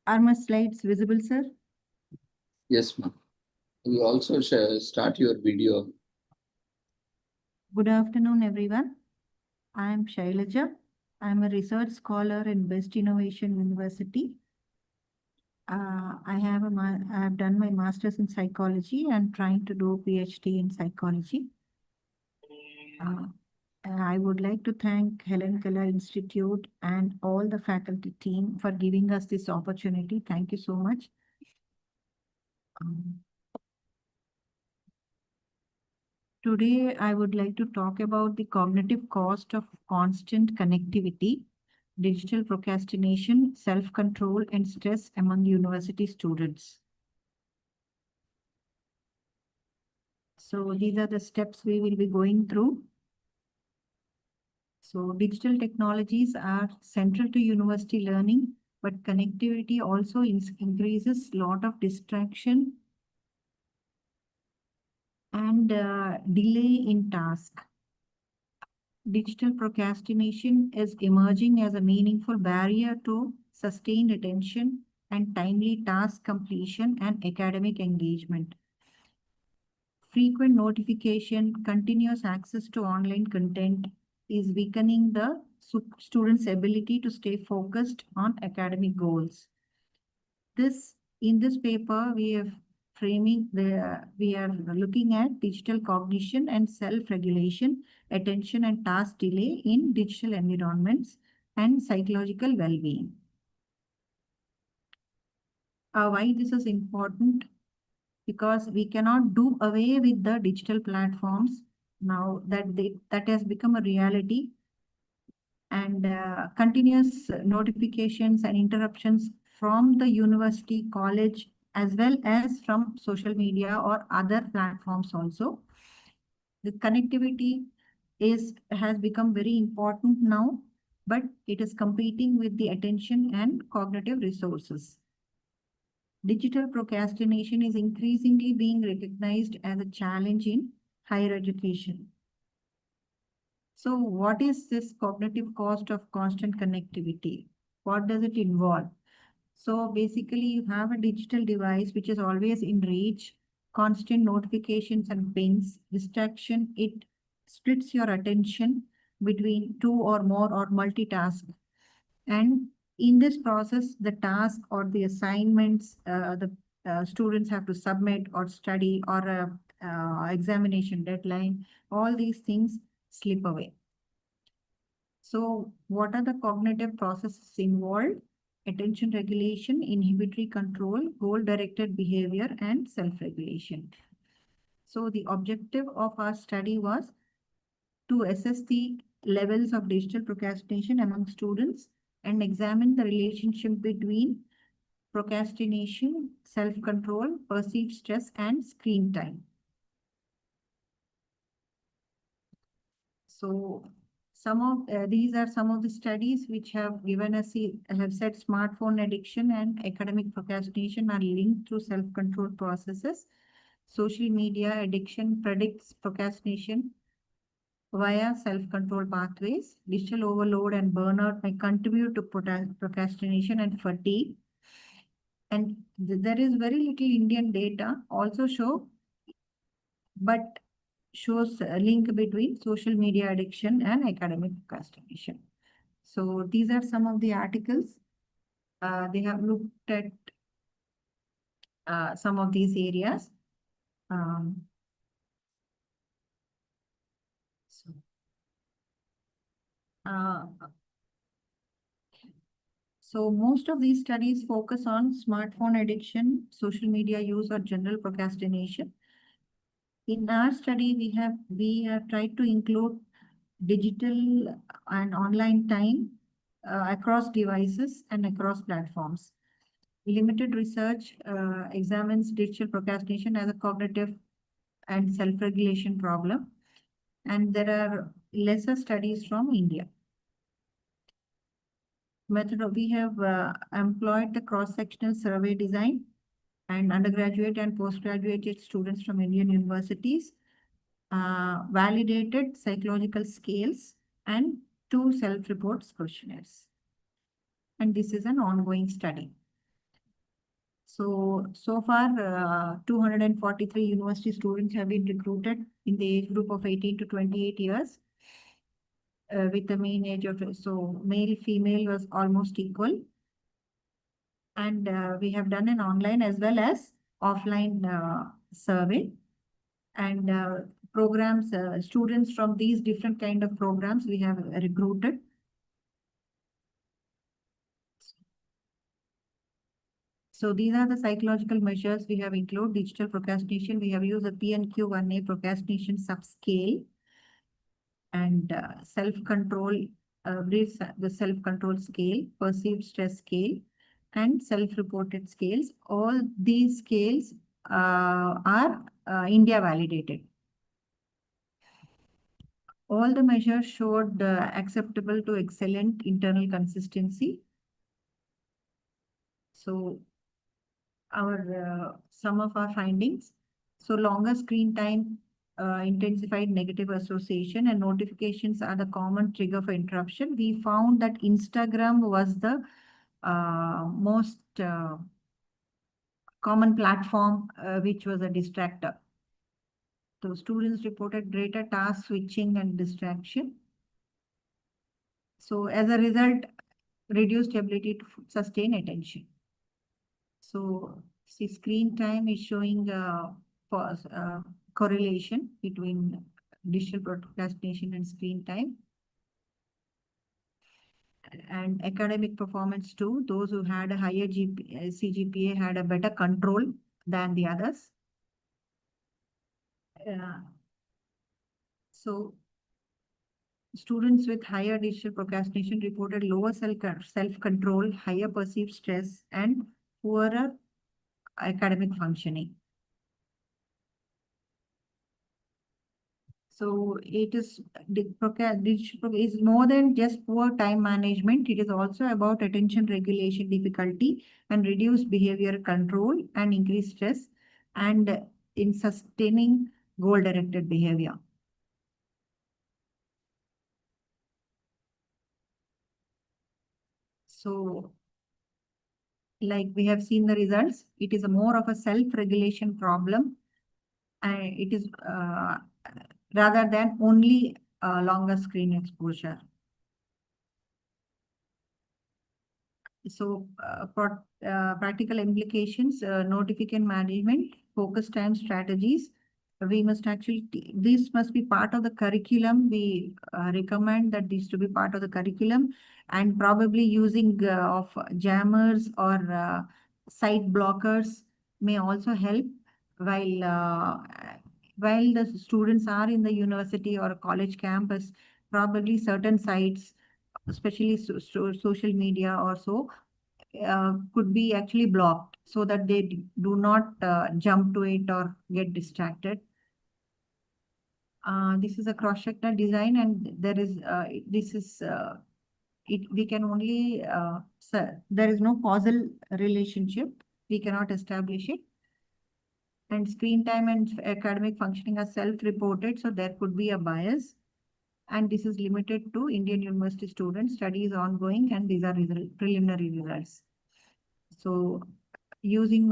Are my slides visible, sir? Yes, ma'am. You also start your video. Good afternoon, everyone. I am Shailaja. I am a research scholar in Best Innovation University. I have done my master's in psychology and trying to do PhD in psychology. I would like to thank Helen Keller Institute and all the faculty team for giving us this opportunity. Thank you so much. Today, I would like to talk about the cognitive cost of constant connectivity, digital procrastination, self-control, and stress among university students. So these are the steps we will be going through. So digital technologies are central to university learning, but connectivity also increases a lot of distraction and delay in task. Digital procrastination is emerging as a meaningful barrier to sustained attention and timely task completion and academic engagement. Frequent notification, continuous access to online content is weakening the students' ability to stay focused on academic goals. In this paper, we are looking at digital cognition and self-regulation, attention and task delay in digital environments, and psychological well-being. Why this is important? Because we cannot do away with the digital platforms now that has become a reality, and continuous notifications and interruptions from the university, college, as well as from social media or other platforms also. The connectivity has become very important now, but it is competing with the attention and cognitive resources. Digital procrastination is increasingly being recognized as a challenge in higher education. So what is this cognitive cost of constant connectivity? What does it involve? So basically you have a digital device which is always in reach, constant notifications and pings, distraction. It splits your attention between two or more or multitask. And in this process, the task or the assignments the students have to submit or study or examination deadline, all these things slip away. So what are the cognitive processes involved? Attention regulation, inhibitory control, goal-directed behavior, and self-regulation. So the objective of our study was to assess the levels of digital procrastination among students and examine the relationship between procrastination, self-control, perceived stress, and screen time. So these are some of the studies which have given us, have said smartphone addiction and academic procrastination are linked through self-control processes. Social media addiction predicts procrastination via self-control pathways. Digital overload and burnout may contribute to procrastination and fatigue. And there is very little Indian data also but shows a link between social media addiction and academic procrastination. So these are some of the articles. They have looked at some of these areas. So most of these studies focus on smartphone addiction, social media use, or general procrastination. In our study, we have tried to include digital and online time across devices and across platforms. Limited research examines digital procrastination as a cognitive and self-regulation problem, and there are lesser studies from India. We have employed the cross-sectional survey design and undergraduate and postgraduate students from Indian universities, validated psychological scales, and 2 self-reports questionnaires. And this is an ongoing study. So far, 243 university students have been recruited in the age group of 18 to 28 years. With the mean age of, so male, female was almost equal. And we have done an online as well as offline survey. And programs, students from these different kind of programs we have recruited. So these are the psychological measures we have included. Digital procrastination, we have used the PNQ1A procrastination subscale. And self-control, the self-control scale, perceived stress scale, and self-reported scales. All these scales are India validated. All the measures showed acceptable to excellent internal consistency. So some of our findings. So longer screen time, intensified negative association, and notifications are the common trigger for interruption. We found that Instagram was the most common platform which was a distractor. So students reported greater task switching and distraction. So as a result, reduced ability to sustain attention. So see, screen time is showing correlation between digital procrastination and screen time. And academic performance too. Those who had a higher CGPA had a better control than the others. So students with higher digital procrastination reported lower self-control, higher perceived stress, and poorer academic functioning. So it is digital is more than just poor time management. It is also about attention regulation difficulty and reduced behavior control and increased stress and in sustaining goal-directed behavior. So like we have seen the results, it is more of a self-regulation problem. And it is rather than only longer screen exposure. So practical implications, notification management, focus time strategies. We must actually, this must be part of the curriculum. We recommend that this to be part of the curriculum, and probably using of jammers or site blockers may also help while while the students are in the university or college campus, probably certain sites, especially social media or so, could be actually blocked so that they do not jump to it or get distracted. This is a cross-sector design, and there is we can only there is no causal relationship. We cannot establish it. And screen time and academic functioning are self-reported, so there could be a bias. And this is limited to Indian university students. Study is ongoing, and these are preliminary results. So using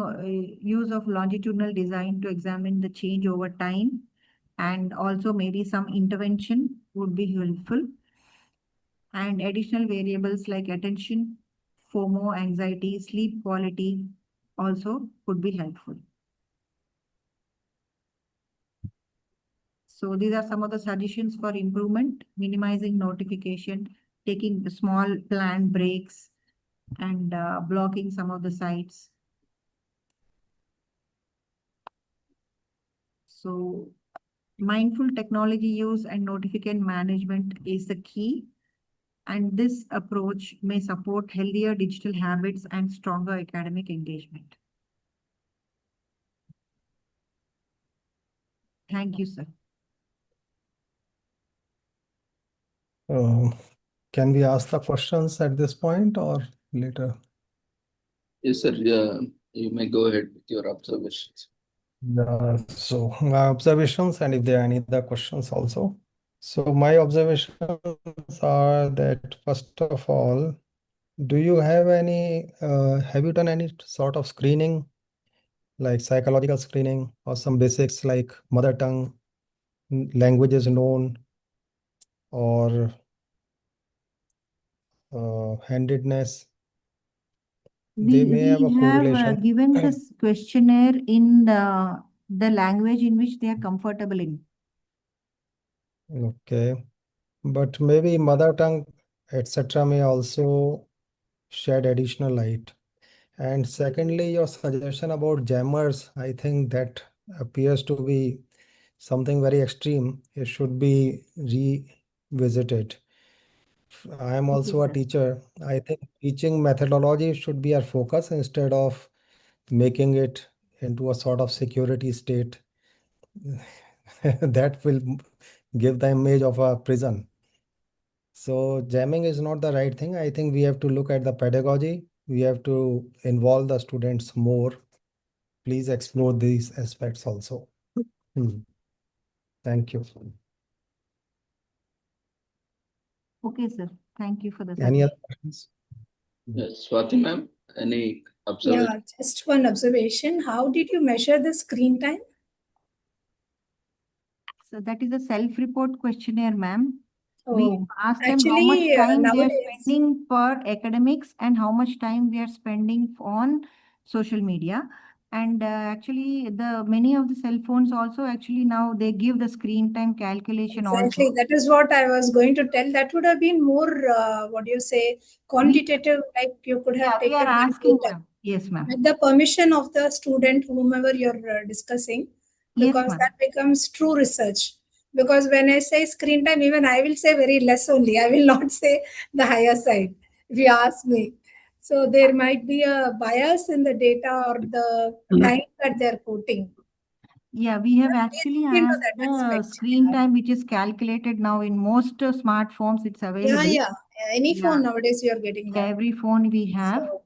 use of longitudinal design to examine the change over time, and also maybe some intervention would be helpful. And additional variables like attention, FOMO, anxiety, sleep quality also could be helpful. So these are some of the suggestions for improvement: minimizing notification, taking small planned breaks, and blocking some of the sites. So mindful technology use and notification management is the key. And this approach may support healthier digital habits and stronger academic engagement. Thank you, sir. Can we ask the questions at this point or later? Yes, sir. You may go ahead with your observations. So my observations, and if there are any other questions also. So my observations are that, first of all, do you have have you done any sort of screening, like psychological screening or some basics like mother tongue, languages known, or handedness? They may have a correlation. Given this questionnaire in the language in which they are comfortable in. Okay, but maybe mother tongue, etc., may also shed additional light. And secondly, your suggestion about jammers, I think that appears to be something very extreme. It should be revisited. I am also a teacher. I think teaching methodology should be our focus instead of making it into a sort of security state that will give the image of a prison. So jamming is not the right thing. I think we have to look at the pedagogy. We have to involve the students more. Please explore these aspects also. Thank you. Okay, sir. Thank you for the Any other questions? Yes, Swati ma'am, any observation? Yeah, just one observation. How did you measure the screen time? So that is a self-report questionnaire, ma'am. Oh, we ask them how much time they are spending for academics and how much time we are spending on social media. And actually, many of the cell phones also actually now they give the screen time calculation exactly. also. That is what I was going to tell. That would have been more, what do you say, quantitative, like you could have taken. We are asking them. Yes, ma'am. With the permission of the student, whomever you're discussing, because that becomes true research. Because when I say screen time, even I will say very less only. I will not say the higher side, if you ask me. So there might be a bias in the data or the time that they're quoting. Yeah, we have actually asked the screen time, which is calculated now in most smartphones. It's available. Yeah. Any phone nowadays you are getting that. Every phone we have. So,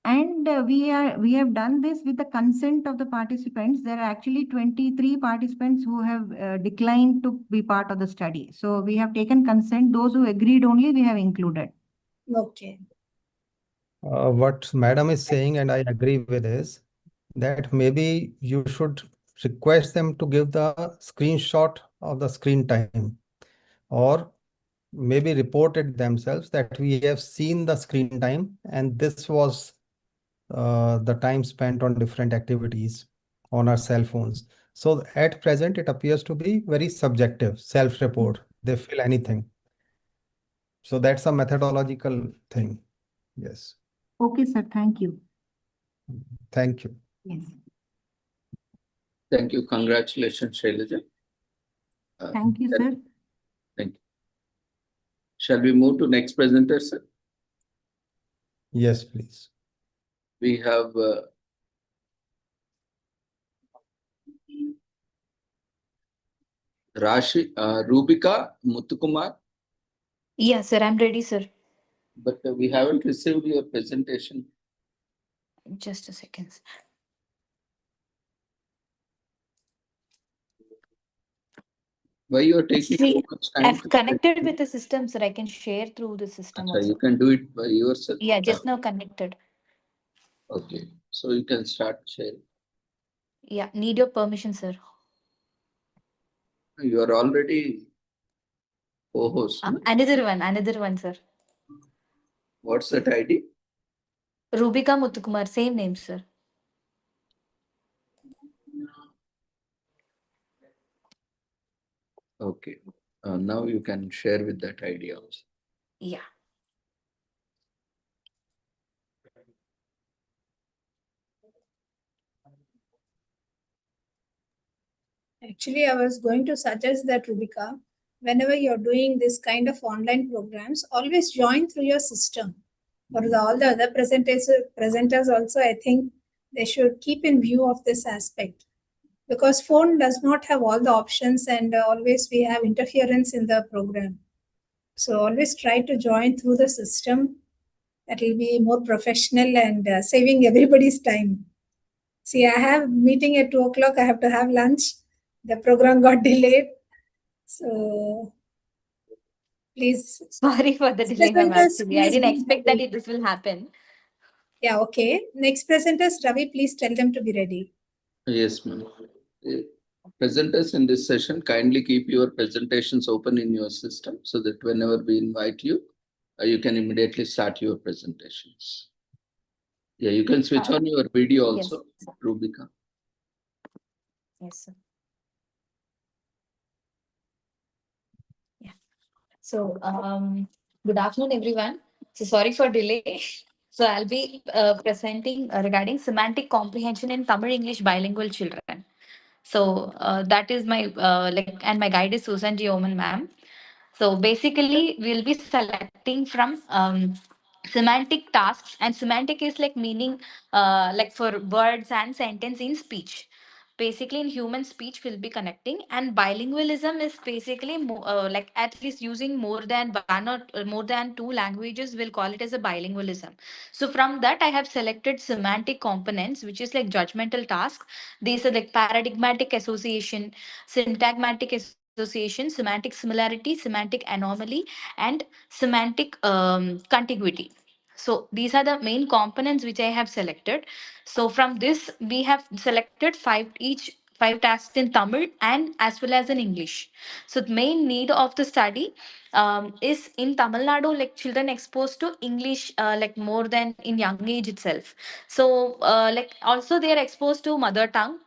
and we have done this with the consent of the participants. There are actually 23 participants who have declined to be part of the study. So we have taken consent. Those who agreed only we have included. Okay. What madam is saying, and I agree with, is that maybe you should request them to give the screenshot of the screen time, or maybe report it themselves that we have seen the screen time and this was the time spent on different activities on our cell phones. So at present, it appears to be very subjective, self-report. They feel anything. So that's a methodological thing. Yes. Okay, sir. Thank you. Thank you. Yes. Thank you. Congratulations, Shailaja. Thank you, sir. Thank you. Shall we move to next presenter, sir? Yes, please. We have Rubika Muthukumar. Yes, sir. I'm ready, sir. But we haven't received your presentation. Just a second. Why you are taking so much time? I've connected with the system, sir. I can share through the system Achha, also. you can do it by yourself. Yeah, just now connected. Okay, so you can start sharing. Yeah, need your permission, sir. You are already co-host. No? Another one, sir. What's that ID? Rubika Muthukumar, same name, sir. Okay, now you can share with that ID also. Yeah. Actually, I was going to suggest that, Rubika, whenever you're doing this kind of online programs, always join through your system. For all the other presenters also, I think they should keep in view of this aspect. Because phone does not have all the options and always we have interference in the program. So always try to join through the system. That will be more professional and saving everybody's time. See, I have meeting at 2 o'clock. I have to have lunch. The program got delayed. So please. Sorry for the delay, ma'am. Actually, I didn't expect that this will happen. Yeah, okay. Next presenters, Ravi, please tell them to be ready. Yes, ma'am. Presenters in this session, kindly keep your presentations open in your system so that whenever we invite you, you can immediately start your presentations. Yeah, you can switch on your video also, yes, Rubika. Yes, sir. Yeah. So, good afternoon, everyone. So, sorry for delay. So, I'll be presenting regarding semantic comprehension in Tamil English bilingual children. So, that is my and my guide is Susan G. Oman, ma'am. So basically, we'll be selecting from semantic tasks, and semantic is like meaning, like for words and sentence in speech. Basically, in human speech, we'll be connecting, and bilingualism is basically like at least using more than one or more than two languages. We'll call it as a bilingualism. So from that, I have selected semantic components, which is like judgmental tasks. These are like paradigmatic association, syntagmatic association, semantic similarity, semantic anomaly, and semantic contiguity. So these are the main components which I have selected. So from this, we have selected five tasks in Tamil and as well as in English. So the main need of the study is in Tamil Nadu, like children exposed to English like more than in young age itself. So like also they are exposed to mother tongue,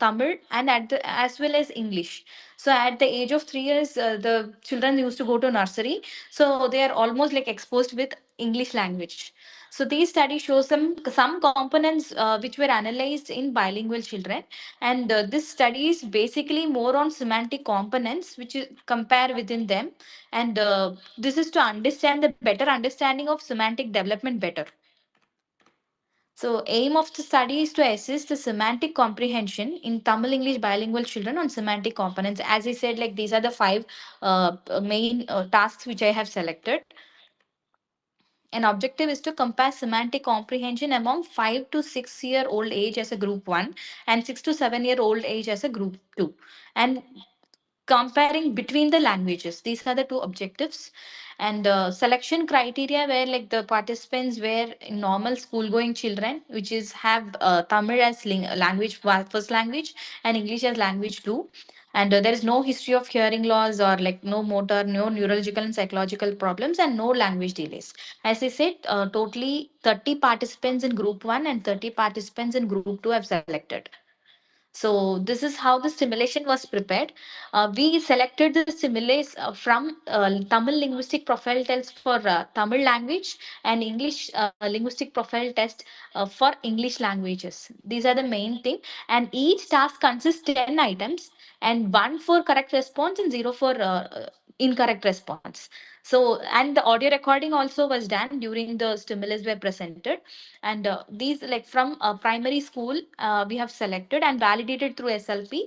Tamil, and as well as English. So at the age of 3 years, the children used to go to nursery. So they are almost like exposed with English language. So these studies show some components which were analyzed in bilingual children, and this study is basically more on semantic components which you compare within them, and this is to understand the better understanding of semantic development better. So aim of the study is to assess the semantic comprehension in Tamil English bilingual children on semantic components. As I said, like these are the five main tasks which I have selected. An objective is to compare semantic comprehension among 5 to 6 year old age as a group 1 and 6 to 7 year old age as a group 2, and comparing between the languages. These are the two objectives. And selection criteria where like the participants were normal school going children, which is have Tamil as language first language and English as language 2. And there is no history of hearing loss or like no motor, no neurological and psychological problems, and no language delays. As I said, totally 30 participants in group 1 and 30 participants in group 2 have selected. So this is how the simulation was prepared. We selected the simulates from Tamil linguistic profile test for Tamil language and English linguistic profile test for English languages. These are the main thing. And each task consists 10 items and 1 for correct response and 0 for incorrect response. So, and the audio recording also was done during the stimulus were presented. And these like from primary school, we have selected and validated through SLP,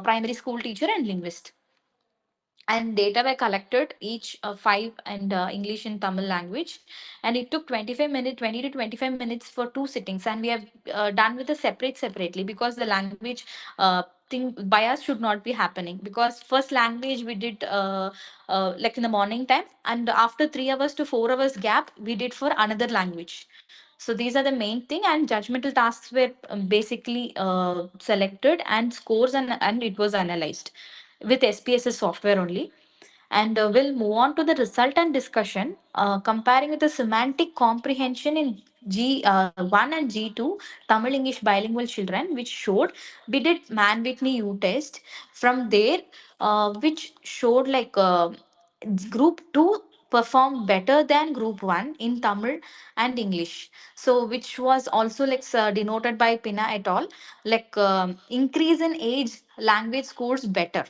primary school teacher and linguist. And data were collected each 5 and English and Tamil language. And it took 25 minutes, 20 to 25 minutes for 2 sittings. And we have done with the separately because the language thing bias should not be happening, because first language we did like in the morning time, and after 3 hours to 4 hours gap we did for another language. So these are the main thing, and judgmental tasks were basically selected and scores, and it was analyzed with SPSS software only. And we'll move on to the result and discussion, comparing with the semantic comprehension in G1 and G2 Tamil English bilingual children, which showed we did Man Whitney U test from there, which showed like group 2 performed better than group 1 in Tamil and English. So which was also like denoted by Pina et al. Like increase in age language scores better.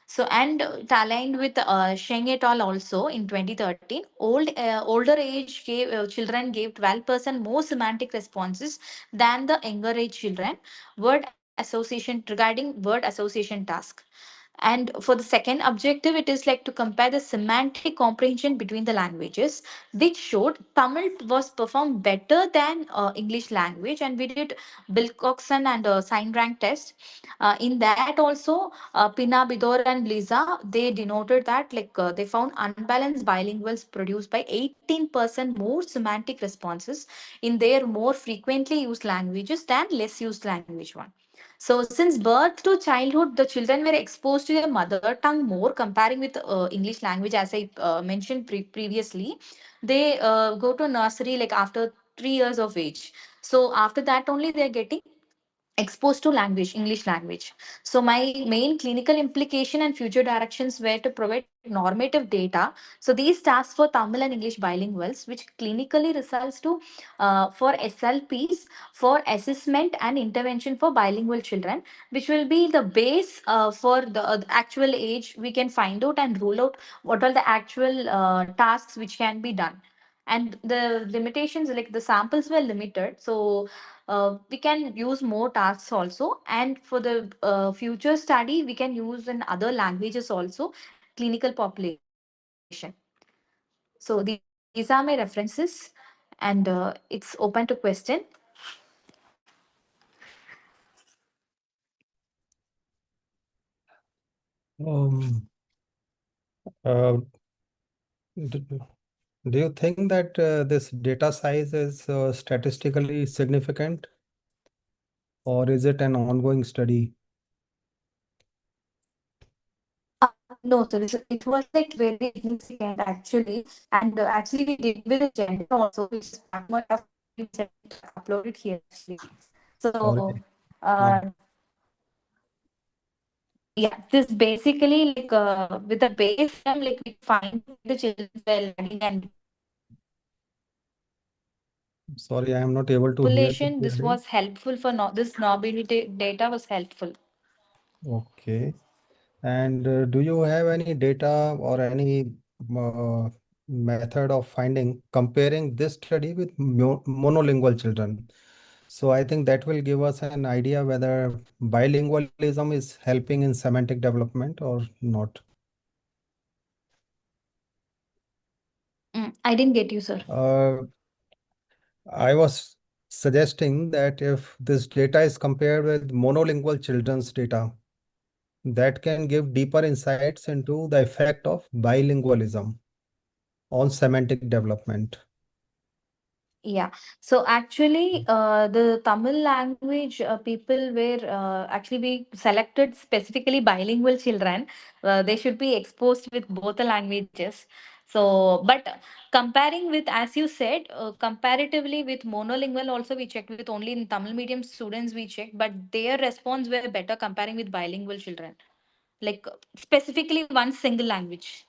So, and it aligned with Sheng et al. Also in 2013, older age children gave 12% more semantic responses than the younger age children. Word association regarding word association task. And for the second objective, it is like to compare the semantic comprehension between the languages, which showed Tamil was performed better than English language. And we did Wilcoxon and sign rank test. In that also, Pina, Bidor, and Lisa, they denoted that like they found unbalanced bilinguals produced by 18% more semantic responses in their more frequently used languages than less used language one. So, since birth to childhood, the children were exposed to their mother tongue more, comparing with English language, as I mentioned previously. They go to nursery like after 3 years of age. So, after that only they are getting exposed to language, English language. So my main clinical implication and future directions were to provide normative data. So these tasks for Tamil and English bilinguals, which clinically results to for SLPs for assessment and intervention for bilingual children, which will be the base for the actual age. We can find out and rule out what are the actual tasks which can be done. And the limitations, like the samples were limited, so we can use more tasks also. And for the future study, we can use in other languages also, clinical population. So these are my references, and it's open to question. Um, uh, d- do you think that this data size is statistically significant, or is it an ongoing study? No, so it was like very significant actually, and actually we did with the gender also, which is one more of uploaded here actually. So, Sorry. uh, yeah, this basically like with the base time, like we find the children were lagging and Sorry, I am not able to hear you population. This clearly. was helpful for this mobility data was helpful. Okay. And do you have any data or any method of comparing this study with monolingual children? So I think that will give us an idea whether bilingualism is helping in semantic development or not. I didn't get you, sir. I was suggesting that if this data is compared with monolingual children's data, that can give deeper insights into the effect of bilingualism on semantic development. Yeah. So actually, the Tamil language people were actually we selected specifically bilingual children. They should be exposed with both the languages. So, but comparing with, as you said, comparatively with monolingual also we checked with only in Tamil medium students we checked, but their response were better comparing with bilingual children, like specifically one single language.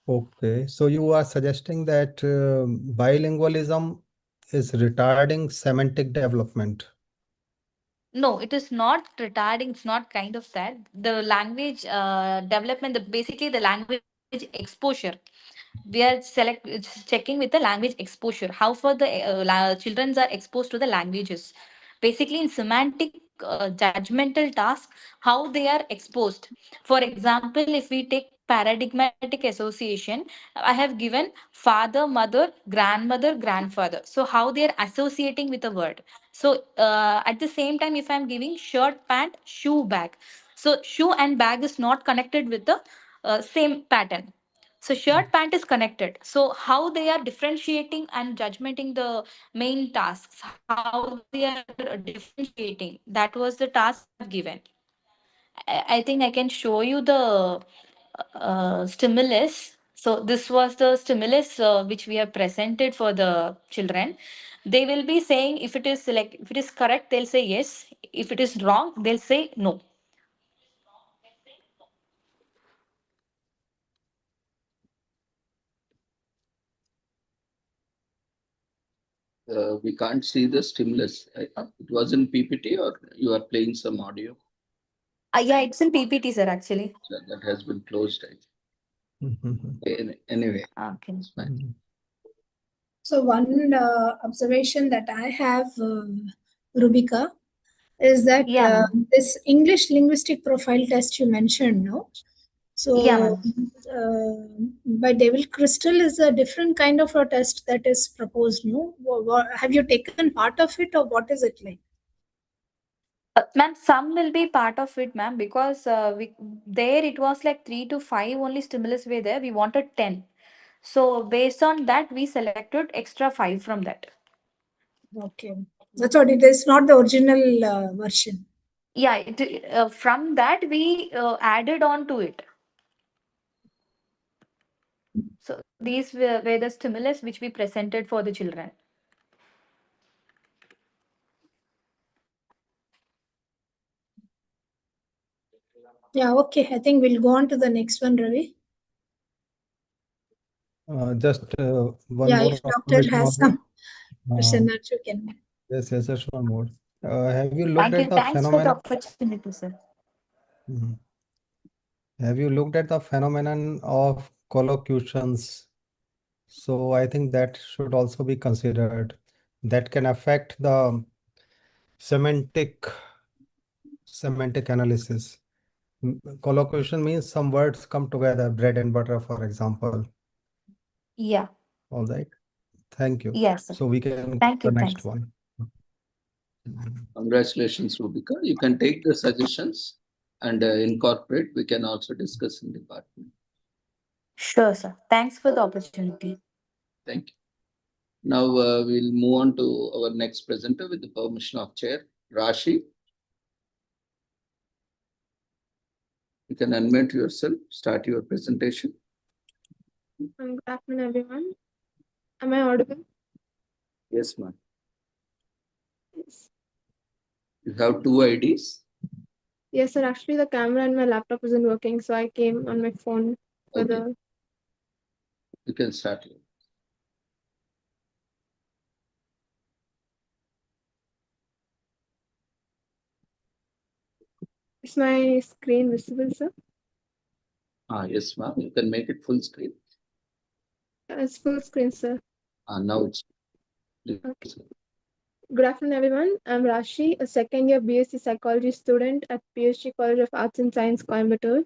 Okay, so you are suggesting that bilingualism is retarding semantic development. No, it is not retarding. It's not kind of that. The language development, basically the language exposure. We are checking with the language exposure. How far the children are exposed to the languages. Basically, in semantic judgmental tasks, how they are exposed. For example, if we take paradigmatic association, I have given father, mother, grandmother, grandfather. So how they are associating with a word. So at the same time, if I'm giving shirt, pant, shoe, bag. So shoe and bag is not connected with the same pattern. So shirt, pant is connected. So how they are differentiating and judgmenting the main tasks, how they are differentiating, that was the task I have given. I think I can show you the stimulus. So this was the stimulus which we have presented for the children. They will be saying if it is like if it is correct, they'll say yes. If it is wrong, they'll say no. We can't see the stimulus. It was in PPT or you are playing some audio? Yeah, it's in PPT, sir, actually. So that has been closed, I think. Anyway. Okay. So one observation that I have, Rubika, is that this English linguistic profile test you mentioned, no? So by Devil Crystal is a different kind of a test that is proposed, no? Have you taken part of it or what is it like? Ma'am, some will be part of it, ma'am, because there it was like 3 to 5 only stimulus were there. We wanted 10. So based on that, we selected extra 5 from that. Okay. That's what it is, not the original version. Yeah, from that we added on to it. So these were the stimulus which we presented for the children. Yeah, okay. I think we'll go on to the next one, Ravi. Just one yeah, more. If doctor has some question that you can. Yes, just one more. Have you looked at the Thanks for the phenomenon? opportunity, sir. Have you looked at the phenomenon of collocutions? So I think that should also be considered. That can affect the semantic analysis. Collocation means some words come together, bread and butter, for example. Yeah. All right. Thank you. Yes, sir. So we can Thank the you. next Thanks. one. Congratulations, Rubika. You can take the suggestions and incorporate. We can also discuss in department. Sure, sir. Thanks for the opportunity. Thank you. Now we'll move on to our next presenter with the permission of Chair, Rashi. You can unmute yourself, start your presentation. Good afternoon, everyone. Am I audible? Yes, ma'am. Yes. You have 2 IDs? Yes, sir. Actually, the camera and my laptop isn't working, so I came on my phone for the... You can start. Is my screen visible, sir? Yes, ma'am. You can make it full screen. It's full screen, sir. Now it's... Okay. Good afternoon, everyone. I'm Rashi, a second-year BSc Psychology student at PSG College of Arts and Science, Coimbatore.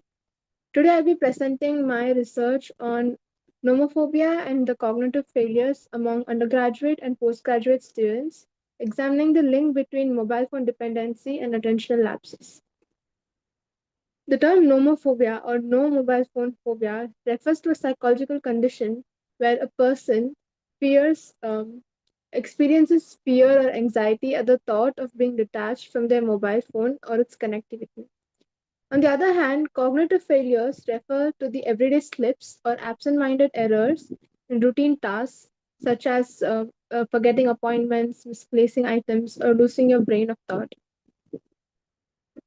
Today, I'll be presenting my research on nomophobia and the cognitive failures among undergraduate and postgraduate students, examining the link between mobile phone dependency and attentional lapses. The term nomophobia or no mobile phone phobia refers to a psychological condition where a person experiences fear or anxiety at the thought of being detached from their mobile phone or its connectivity. On the other hand, cognitive failures refer to the everyday slips or absent-minded errors in routine tasks, such as forgetting appointments, misplacing items, or losing your brain of thought.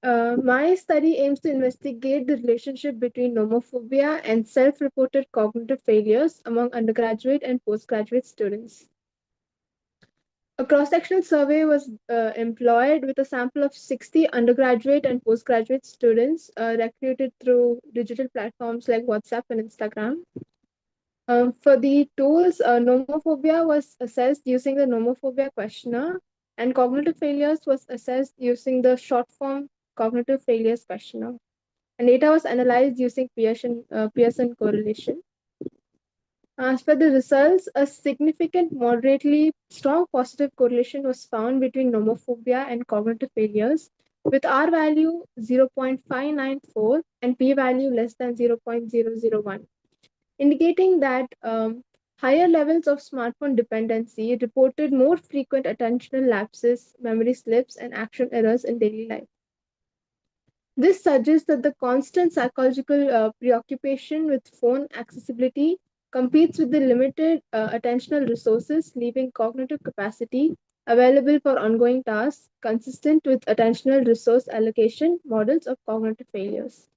My study aims to investigate the relationship between nomophobia and self-reported cognitive failures among undergraduate and postgraduate students. A cross-sectional survey was employed with a sample of 60 undergraduate and postgraduate students recruited through digital platforms like WhatsApp and Instagram. For the tools, nomophobia was assessed using the nomophobia questionnaire, and cognitive failures was assessed using the short-form cognitive failures questionnaire. And data was analyzed using Pearson correlation. As per the results, a significant, moderately strong positive correlation was found between nomophobia and cognitive failures, with R value 0.594 and P value less than 0.001, indicating that higher levels of smartphone dependency reported more frequent attentional lapses, memory slips, and action errors in daily life. This suggests that the constant psychological preoccupation with phone accessibility competes with the limited attentional resources, leaving cognitive capacity available for ongoing tasks consistent with attentional resource allocation models of cognitive failures.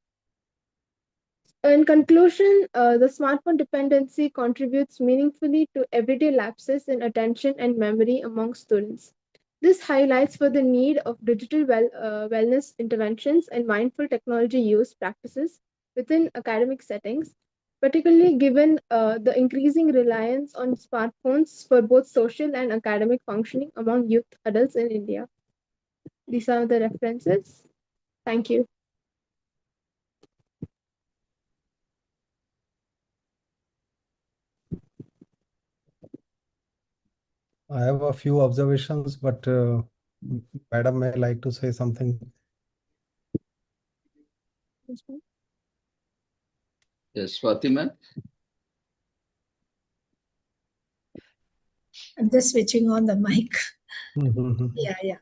In conclusion, the smartphone dependency contributes meaningfully to everyday lapses in attention and memory among students. This highlights for the need of digital wellness interventions and mindful technology use practices within academic settings, particularly given the increasing reliance on smartphones for both social and academic functioning among youth adults in India. These are the references. Thank you. I have a few observations, but Madam may like to say something. Yes, Fatima. I'm just switching on the mic. Yeah.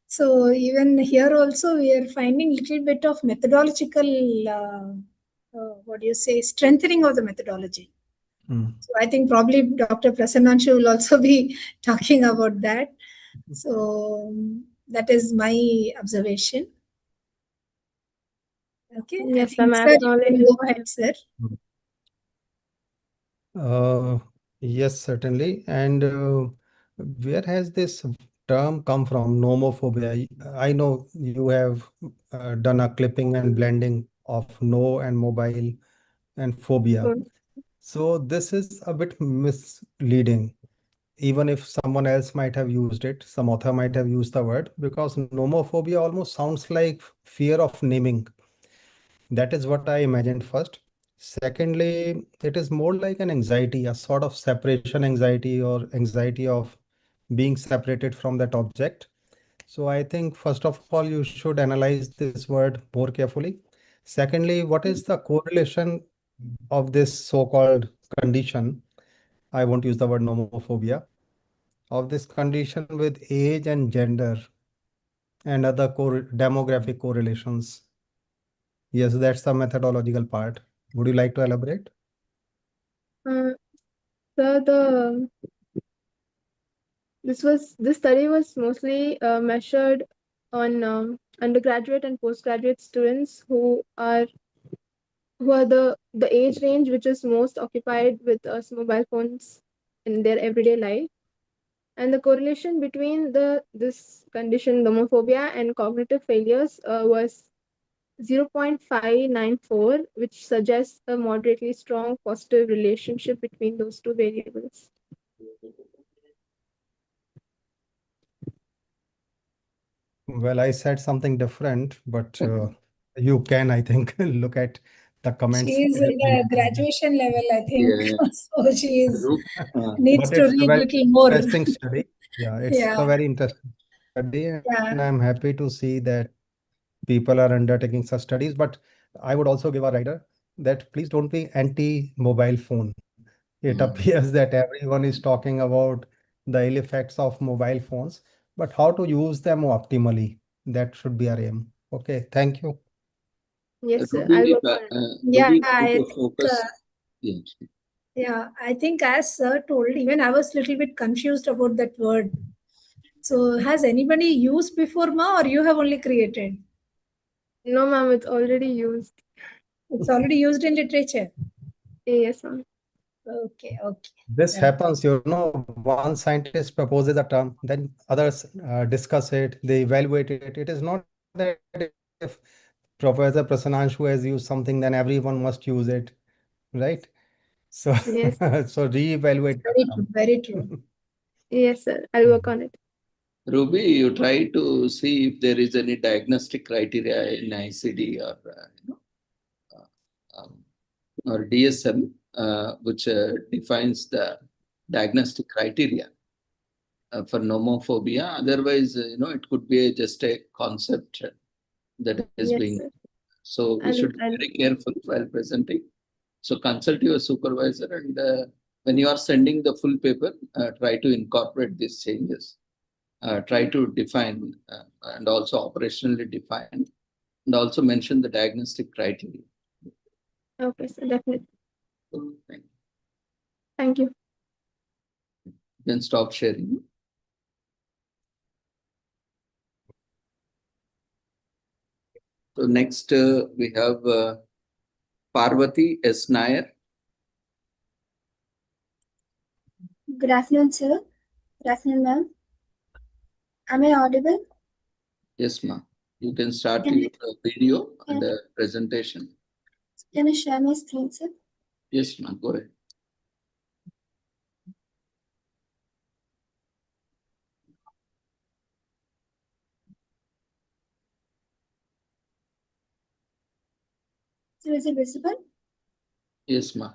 So even here also we are finding little bit of methodological, strengthening of the methodology. So I think probably Dr. Prasannanshu will also be talking about that. So that is my observation. Okay. Yes, I think, sir, you can go ahead, sir. Yes, certainly. And where has this term come from, nomophobia? I know you have done a clipping and blending of no and mobile and phobia. So this is a bit misleading. Even if someone else might have used it, some author might have used the word, because nomophobia almost sounds like fear of naming. That is what I imagined first. Secondly, it is more like an anxiety, a sort of separation anxiety or anxiety of being separated from that object. So I think first of all, you should analyze this word more carefully. Secondly, what is the correlation of this so-called condition? I won't use the word nomophobia, of this condition with age and gender and other demographic correlations. Yes, that's the methodological part. Would you like to elaborate? So this study was mostly measured on undergraduate and postgraduate students who are the age range which is most occupied with mobile phones in their everyday life, and the correlation between this condition, nomophobia, and cognitive failures was 0.594, which suggests a moderately strong positive relationship between those two variables. Well, I said something different, but you can, I think, look at the comments. She is in the graduation level, I think. Yeah. So she is needs but to it's read a very little more. interesting study. Yeah, it's Yeah. a very interesting study, and Yeah. I'm happy to see that people are undertaking such studies. But I would also give a rider that please don't be anti-mobile phone. It appears that everyone is talking about the ill effects of mobile phones, but how to use them optimally. That should be our aim. Okay, thank you. Yes, sir. Ruby, I'll work on it. Yeah, Ruby, I keep your think, focus. Yes. yeah, I think as sir told, even I was a little bit confused about that word. So has anybody used before, ma, or you have only created? No, ma'am, it's already used. It's already used in literature. Yes, ma'am. Okay, okay. This happens, one scientist proposes a term, then others discuss it, they evaluate it. It is not that if Professor Prasananshu has used something, then everyone must use it, right? So, Yes. so re-evaluate. Very true, very true. Yes, sir. I'll work on it. Ruby, you try to see if there is any diagnostic criteria in ICD or DSM, which defines the diagnostic criteria for nomophobia. Otherwise, it could be just a concept that is Yes, being. sir. So we should be very careful while presenting. So consult your supervisor, and when you are sending the full paper, try to incorporate these changes. Try to define and also operationally define, and also mention the diagnostic criteria. Okay, sir. Definitely. Thank you. Thank you. Then stop sharing. So next we have Parvati S. Nair. Good afternoon, sir. Good afternoon, ma'am. Am I audible? Yes, ma'am. You can start your video and presentation. Can I share my screen, sir? Yes, ma'am. Go ahead. So is it visible? Yes, ma'am.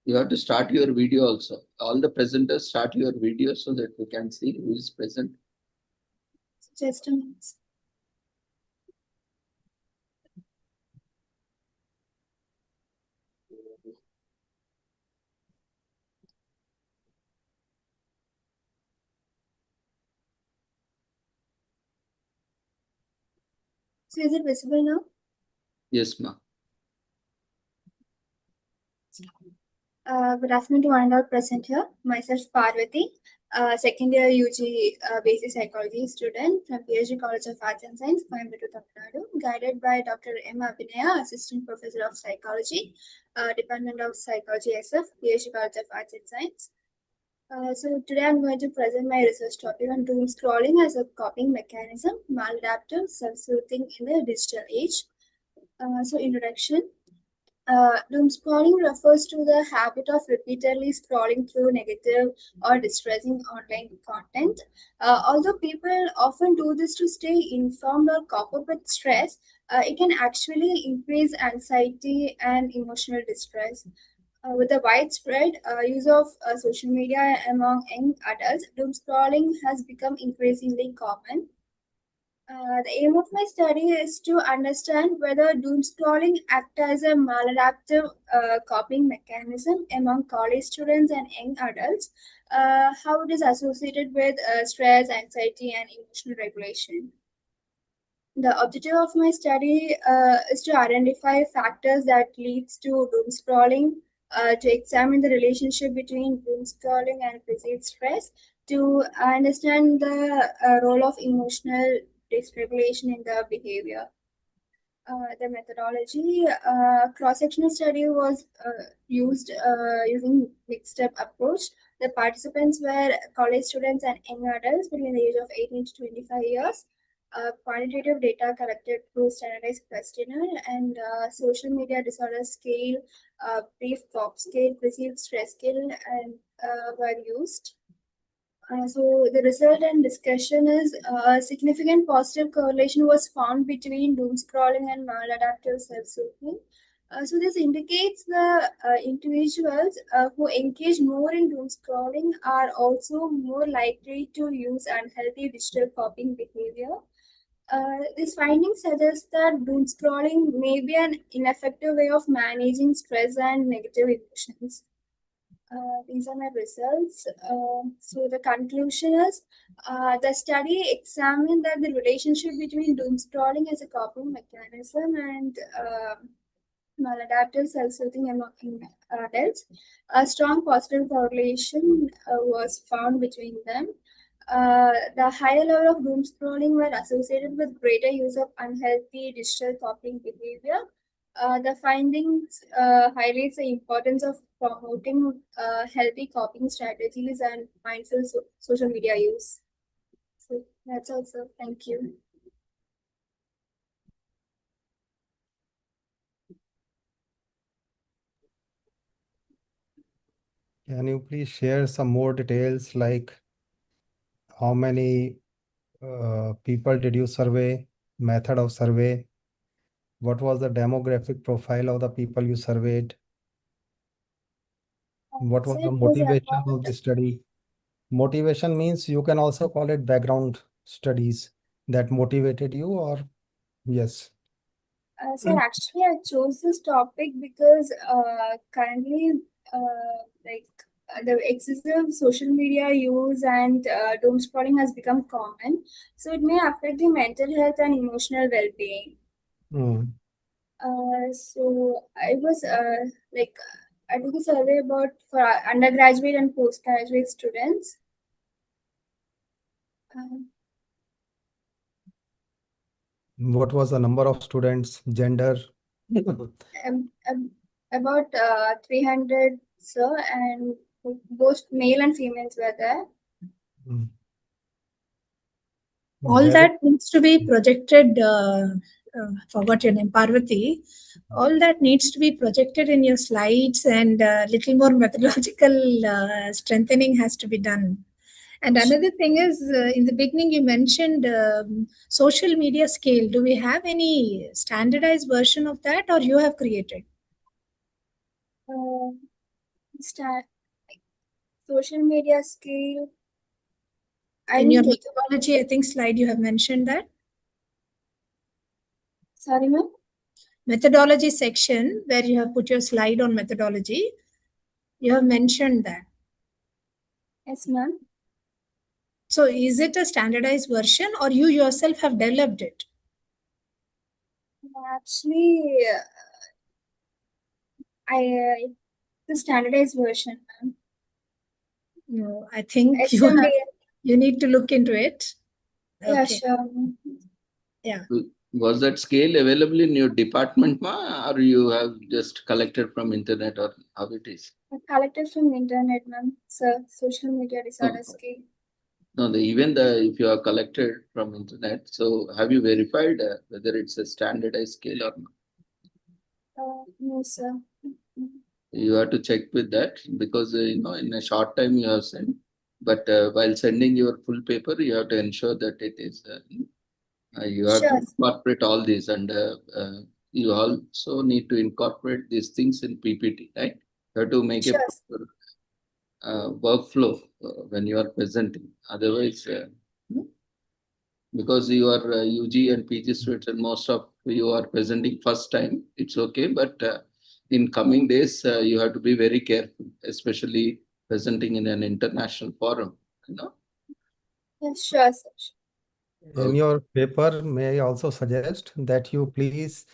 You have to start your video also. All the presenters start your video so that we can see who is present. Just a minute. So is it visible now? Yes, ma'am. Good afternoon to one and all present here. Myself Parvati, second year UG basic psychology student from PhD College of Arts and Science, Coimbatore, Tamil Nadu, guided by Dr. M. Abhinaya, Assistant Professor of Psychology, Department of Psychology SF, PhD College of Arts and Science. So today I'm going to present my research topic on doom scrolling as a coping mechanism, maladaptive self-soothing in the digital age. So introduction. Doom scrolling refers to the habit of repeatedly scrolling through negative or distressing online content. Although people often do this to stay informed or cope up with stress, it can actually increase anxiety and emotional distress. With the widespread use of social media among young adults, doom scrolling has become increasingly common. The aim of my study is to understand whether doom scrolling acts as a maladaptive coping mechanism among college students and young adults, how it is associated with stress, anxiety, and emotional regulation. The objective of my study is to identify factors that leads to doom scrolling, to examine the relationship between doom scrolling and perceived stress, to understand the role of emotional dysregulation in the behavior. The methodology, cross-sectional study was used using mixed-step approach. The participants were college students and young adults between the age of 18 to 25 years. Quantitative data collected through standardized questionnaire and social media disorder scale, brief COP scale, perceived stress scale, and were used. So the result and discussion is a significant positive correlation was found between doom scrolling and maladaptive self-soothing. So this indicates the individuals who engage more in doom scrolling are also more likely to use unhealthy digital coping behavior. This finding suggests that doom scrolling may be an ineffective way of managing stress and negative emotions. These are my results. So the conclusion is, the study examined that the relationship between doom scrolling as a coping mechanism and maladaptive self-soothing among adults. A strong positive correlation was found between them. The higher level of doom scrolling were associated with greater use of unhealthy digital coping behavior. The findings highlights the importance of promoting healthy coping strategies and mindful social media use. So that's all, sir. Thank you. Can you please share some more details, like how many people did you survey, method of survey, what was the demographic profile of the people you surveyed, what was the motivation of the study? Motivation means you can also call it background studies that motivated you, or yes. Sir, actually, I chose this topic because currently, the excessive social media use and doom scrolling has become common. So it may affect the mental health and emotional well-being. So I was I took a survey about for undergraduate and postgraduate students. What was the number of students, gender? About 300, sir, and both male and females were there. All that needs to be projected. Forgot your name, Parvati. All that needs to be projected in your slides, and little more methodological strengthening has to be done. And another thing is, in the beginning, you mentioned social media scale. Do we have any standardized version of that, or you have created? Social media scale. In your methodology, I think slide you have mentioned that. Sorry, ma'am? Methodology section where you have put your slide on methodology, you have mentioned that. Yes, ma'am. So is it a standardized version or you yourself have developed it? Actually, the standardized version, ma'am. No, I think you need to look into it. Yeah, sure. Yeah. Was that scale available in your department, ma, or you have just collected from internet, or how it is? I collected from internet, ma'am. Sir, social media disorder scale. No, even if you are collected from internet, so have you verified whether it's a standardized scale or not? No, sir. You have to check with that because in a short time you have sent, but while sending your full paper, you have to ensure that it is. You have to incorporate all these, and you also need to incorporate these things in PPT, right? You have to make a proper workflow when you are presenting. Otherwise, because you are UG and PG students and most of you are presenting first time, it's okay. But in coming days, you have to be very careful, especially presenting in an international forum, Yes, sure, sir. In your paper, may I also suggest that you please,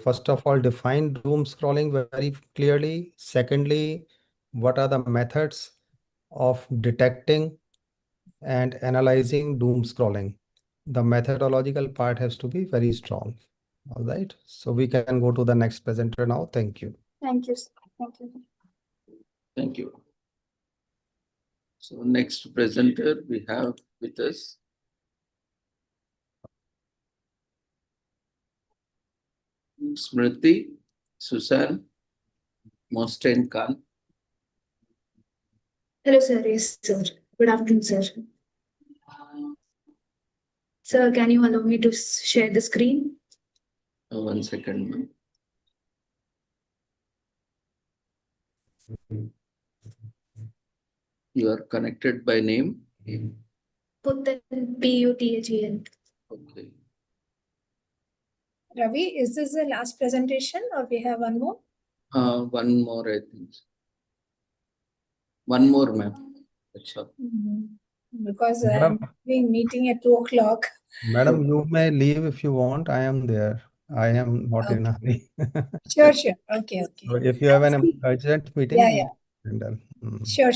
first of all, define doom scrolling very clearly. Secondly, what are the methods of detecting and analyzing doom scrolling? The methodological part has to be very strong. All right. So we can go to the next presenter now. Thank you. Thank you, sir. Thank you. Thank you. So next presenter we have with us Smriti Susan Mosten Khan. Hello, sir. Yes, sir. Good afternoon, sir. Sir, can you allow me to share the screen? 1 second. You are connected by name? Puthan, P-U-T-H-E-N. Okay. Ravi, is this the last presentation or we have one more? One more, I think. One more, ma'am. That's all. Because I'm having meeting at 2 o'clock. Madam, you may leave if you want. I am there. I am not in a hurry. Sure. Okay. So if you have an urgent meeting, Yeah. Sure.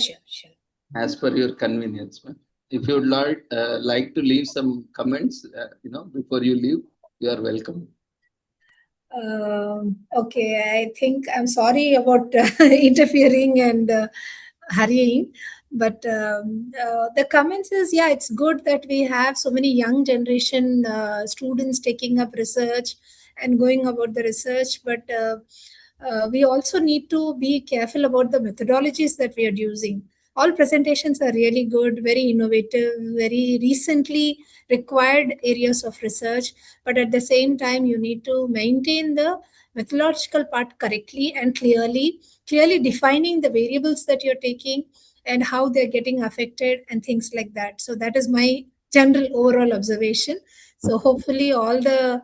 As per your convenience, ma'am. If you would like to leave some comments, before you leave, you are welcome. Okay, I think I'm sorry about interfering and hurrying, but the comments is, yeah, it's good that we have so many young generation students taking up research and going about the research, but we also need to be careful about the methodologies that we are using. All presentations are really good, very innovative, very recently required areas of research, but at the same time you need to maintain the methodological part correctly and clearly defining the variables that you're taking and how they're getting affected and things like that. So that is my general overall observation. So hopefully all the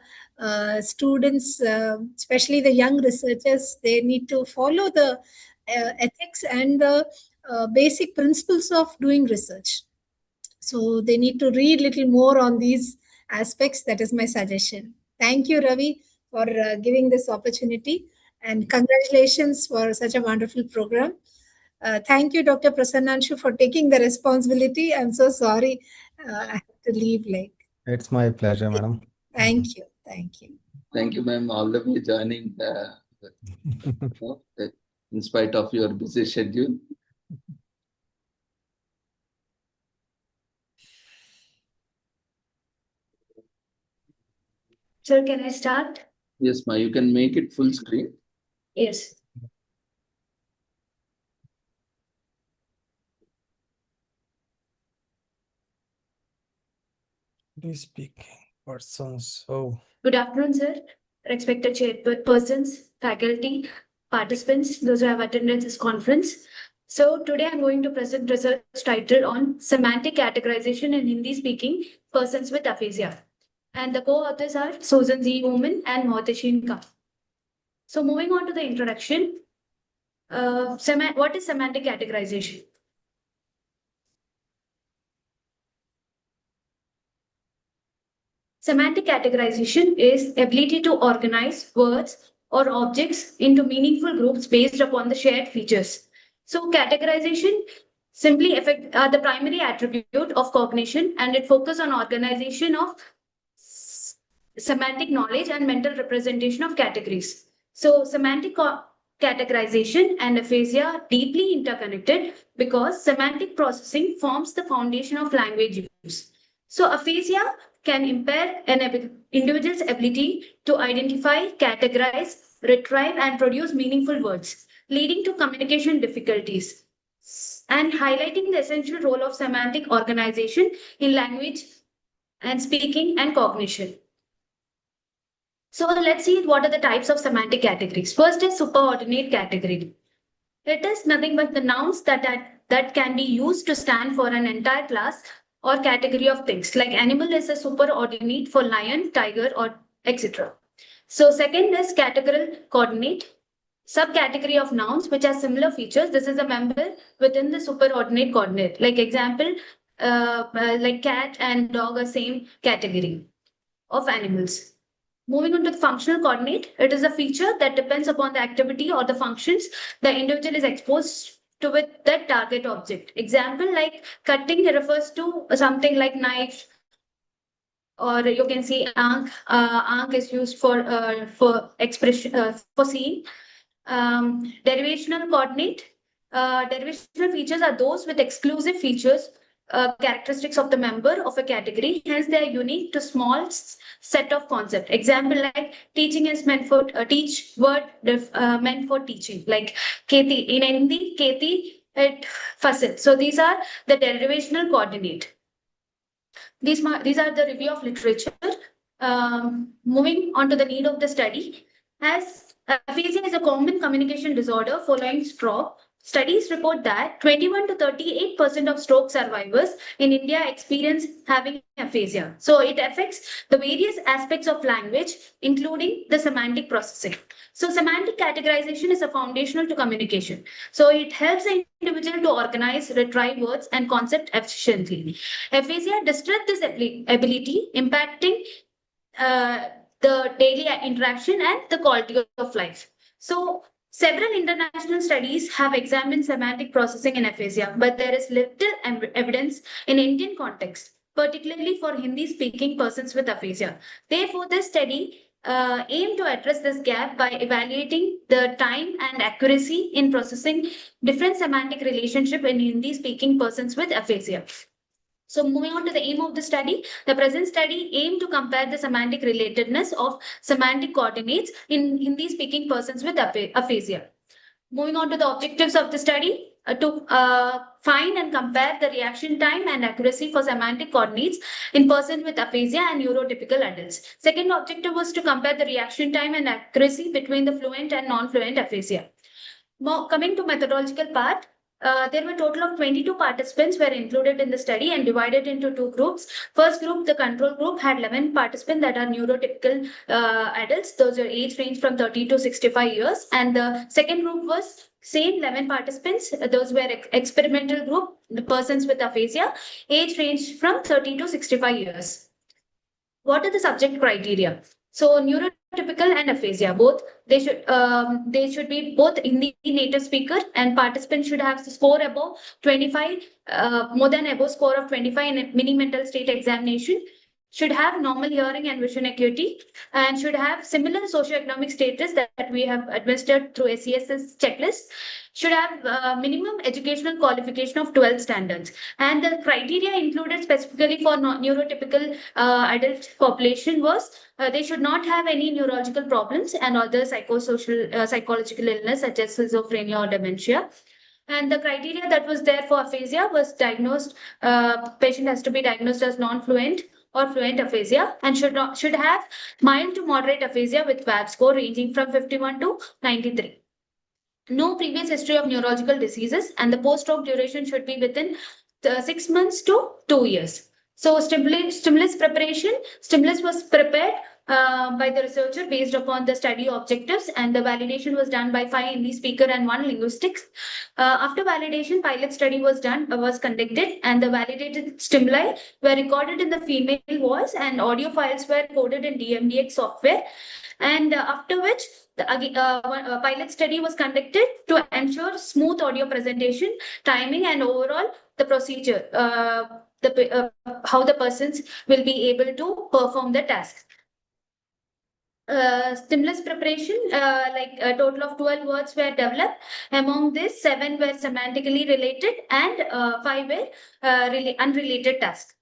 students, especially the young researchers, they need to follow the ethics and the basic principles of doing research. So they need to read little more on these aspects. That is my suggestion. Thank you, Ravi, for giving this opportunity, and congratulations for such a wonderful program. Thank you, Dr. Prasannanshu, for taking the responsibility. I'm so sorry I have to leave late. It's my pleasure, madam. Thank you. Thank you, ma'am, all the way joining in spite of your busy schedule. Sir, can I start? Yes, ma'am, you can make it full screen. Yes. Please speak persons. Oh. Good afternoon, sir. Respected chairpersons, faculty, participants, those who have attended this conference. So today I'm going to present research titled on semantic categorization in Hindi-speaking persons with aphasia. And the co-authors are Susan Z. Oman and Mohtashin Khan. So moving on to the introduction, what is semantic categorization? Semantic categorization is ability to organize words or objects into meaningful groups based upon the shared features. So categorization simply are the primary attribute of cognition, and it focuses on organization of semantic knowledge and mental representation of categories. So semantic categorization and aphasia are deeply interconnected because semantic processing forms the foundation of language use. So aphasia can impair an individual's ability to identify, categorize, retrieve, and produce meaningful words, leading to communication difficulties and highlighting the essential role of semantic organization in language and speaking and cognition. So let's see what are the types of semantic categories. First is superordinate category. It is nothing but the nouns that can be used to stand for an entire class or category of things. Like animal is a superordinate for lion, tiger, or etc. So second is categorical coordinate, subcategory of nouns which has similar features. This is a member within the superordinate coordinate. Like example, like cat and dog are same category of animals. Moving on to the functional coordinate, it is a feature that depends upon the activity or the functions the individual is exposed to with that target object. Example like cutting refers to something like knife, or you can see ank. Ank is used for expression for seeing. Derivational coordinate. Derivational features are those with exclusive features, characteristics of the member of a category. Hence, they are unique to small set of concepts. Example like teaching is meant for teach word meant for teaching. Like Keti in Hindi, Keti it fasil. So these are the derivational coordinate. These are the review of literature. Moving on to the need of the study. As aphasia is a common communication disorder following stroke, studies report that 21 to 38% of stroke survivors in India experience having aphasia. So it affects the various aspects of language, including the semantic processing. So semantic categorization is a foundational to communication. So it helps the individual to organize, retrieve words and concepts efficiently. Aphasia disrupts this ability, impacting the daily interaction and the quality of life. So several international studies have examined semantic processing in aphasia, but there is little evidence in Indian context, particularly for Hindi-speaking persons with aphasia. Therefore, this study aimed to address this gap by evaluating the time and accuracy in processing different semantic relationship in Hindi-speaking persons with aphasia. So moving on to the aim of the study, the present study aimed to compare the semantic relatedness of semantic coordinates in Hindi-speaking persons with aphasia. Moving on to the objectives of the study, to find and compare the reaction time and accuracy for semantic coordinates in persons with aphasia and neurotypical adults. Second objective was to compare the reaction time and accuracy between the fluent and non-fluent aphasia. Coming to methodological part, there were a total of 22 participants were included in the study and divided into two groups. First group, the control group, had 11 participants that are neurotypical adults. Those are age range from 30 to 65 years. And the second group was same 11 participants. Those were experimental group, the persons with aphasia, age range from 30 to 65 years. What are the subject criteria? So neurotypical and aphasia, both they should be both Hindi native speaker, and participants should have score above 25, more than above score of 25 in a mini mental state examination, should have normal hearing and vision acuity, and should have similar socioeconomic status that we have administered through SES's checklist, should have minimum educational qualification of 12 standards. And the criteria included specifically for neurotypical adult population was they should not have any neurological problems and other psychological illness such as schizophrenia or dementia. And the criteria that was there for aphasia was diagnosed, patient has to be diagnosed as non-fluent or fluent aphasia and should have mild to moderate aphasia with VAB score ranging from 51 to 93. No previous history of neurological diseases, and the post-stroke duration should be within 6 months to 2 years. So stimulus preparation, stimulus was prepared by the researcher based upon the study objectives, and the validation was done by 5 Hindi speaker and 1 linguistics. After validation, pilot study was conducted, and the validated stimuli were recorded in the female voice, and audio files were coded in DMDX software. And after which the pilot study was conducted to ensure smooth audio presentation, timing, and overall the procedure, how the persons will be able to perform the task. Stimulus preparation, like a total of 12 words were developed. Among this, 7 were semantically related and 5 were unrelated tasks.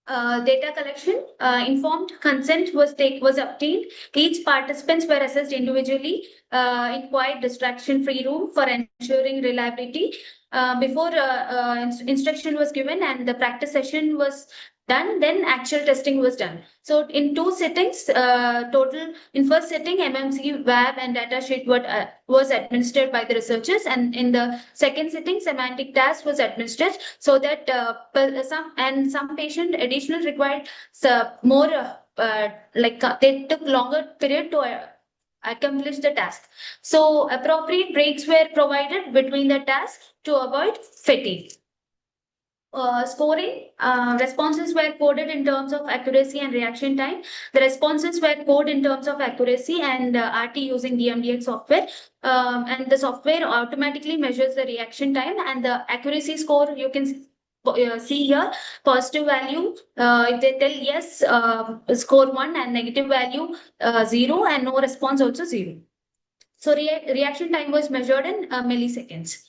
Data collection, informed consent was obtained. Each participants were assessed individually in quiet distraction-free room for ensuring reliability. Before instruction was given and the practice session was done, then actual testing was done. So in 2 sittings, total, in first sitting, MMC, VAB and data sheet was administered by the researchers, and in the second sitting, semantic task was administered, so that some patient additional required more, they took longer period to accomplish the task. So appropriate breaks were provided between the tasks to avoid fatigue. Scoring, responses were coded in terms of accuracy and reaction time. The responses were coded in terms of accuracy and RT using DMDX software. And the software automatically measures the reaction time, and the accuracy score you can see here, positive value, if they tell yes, score 1, and negative value 0, and no response also 0. So reaction time was measured in milliseconds.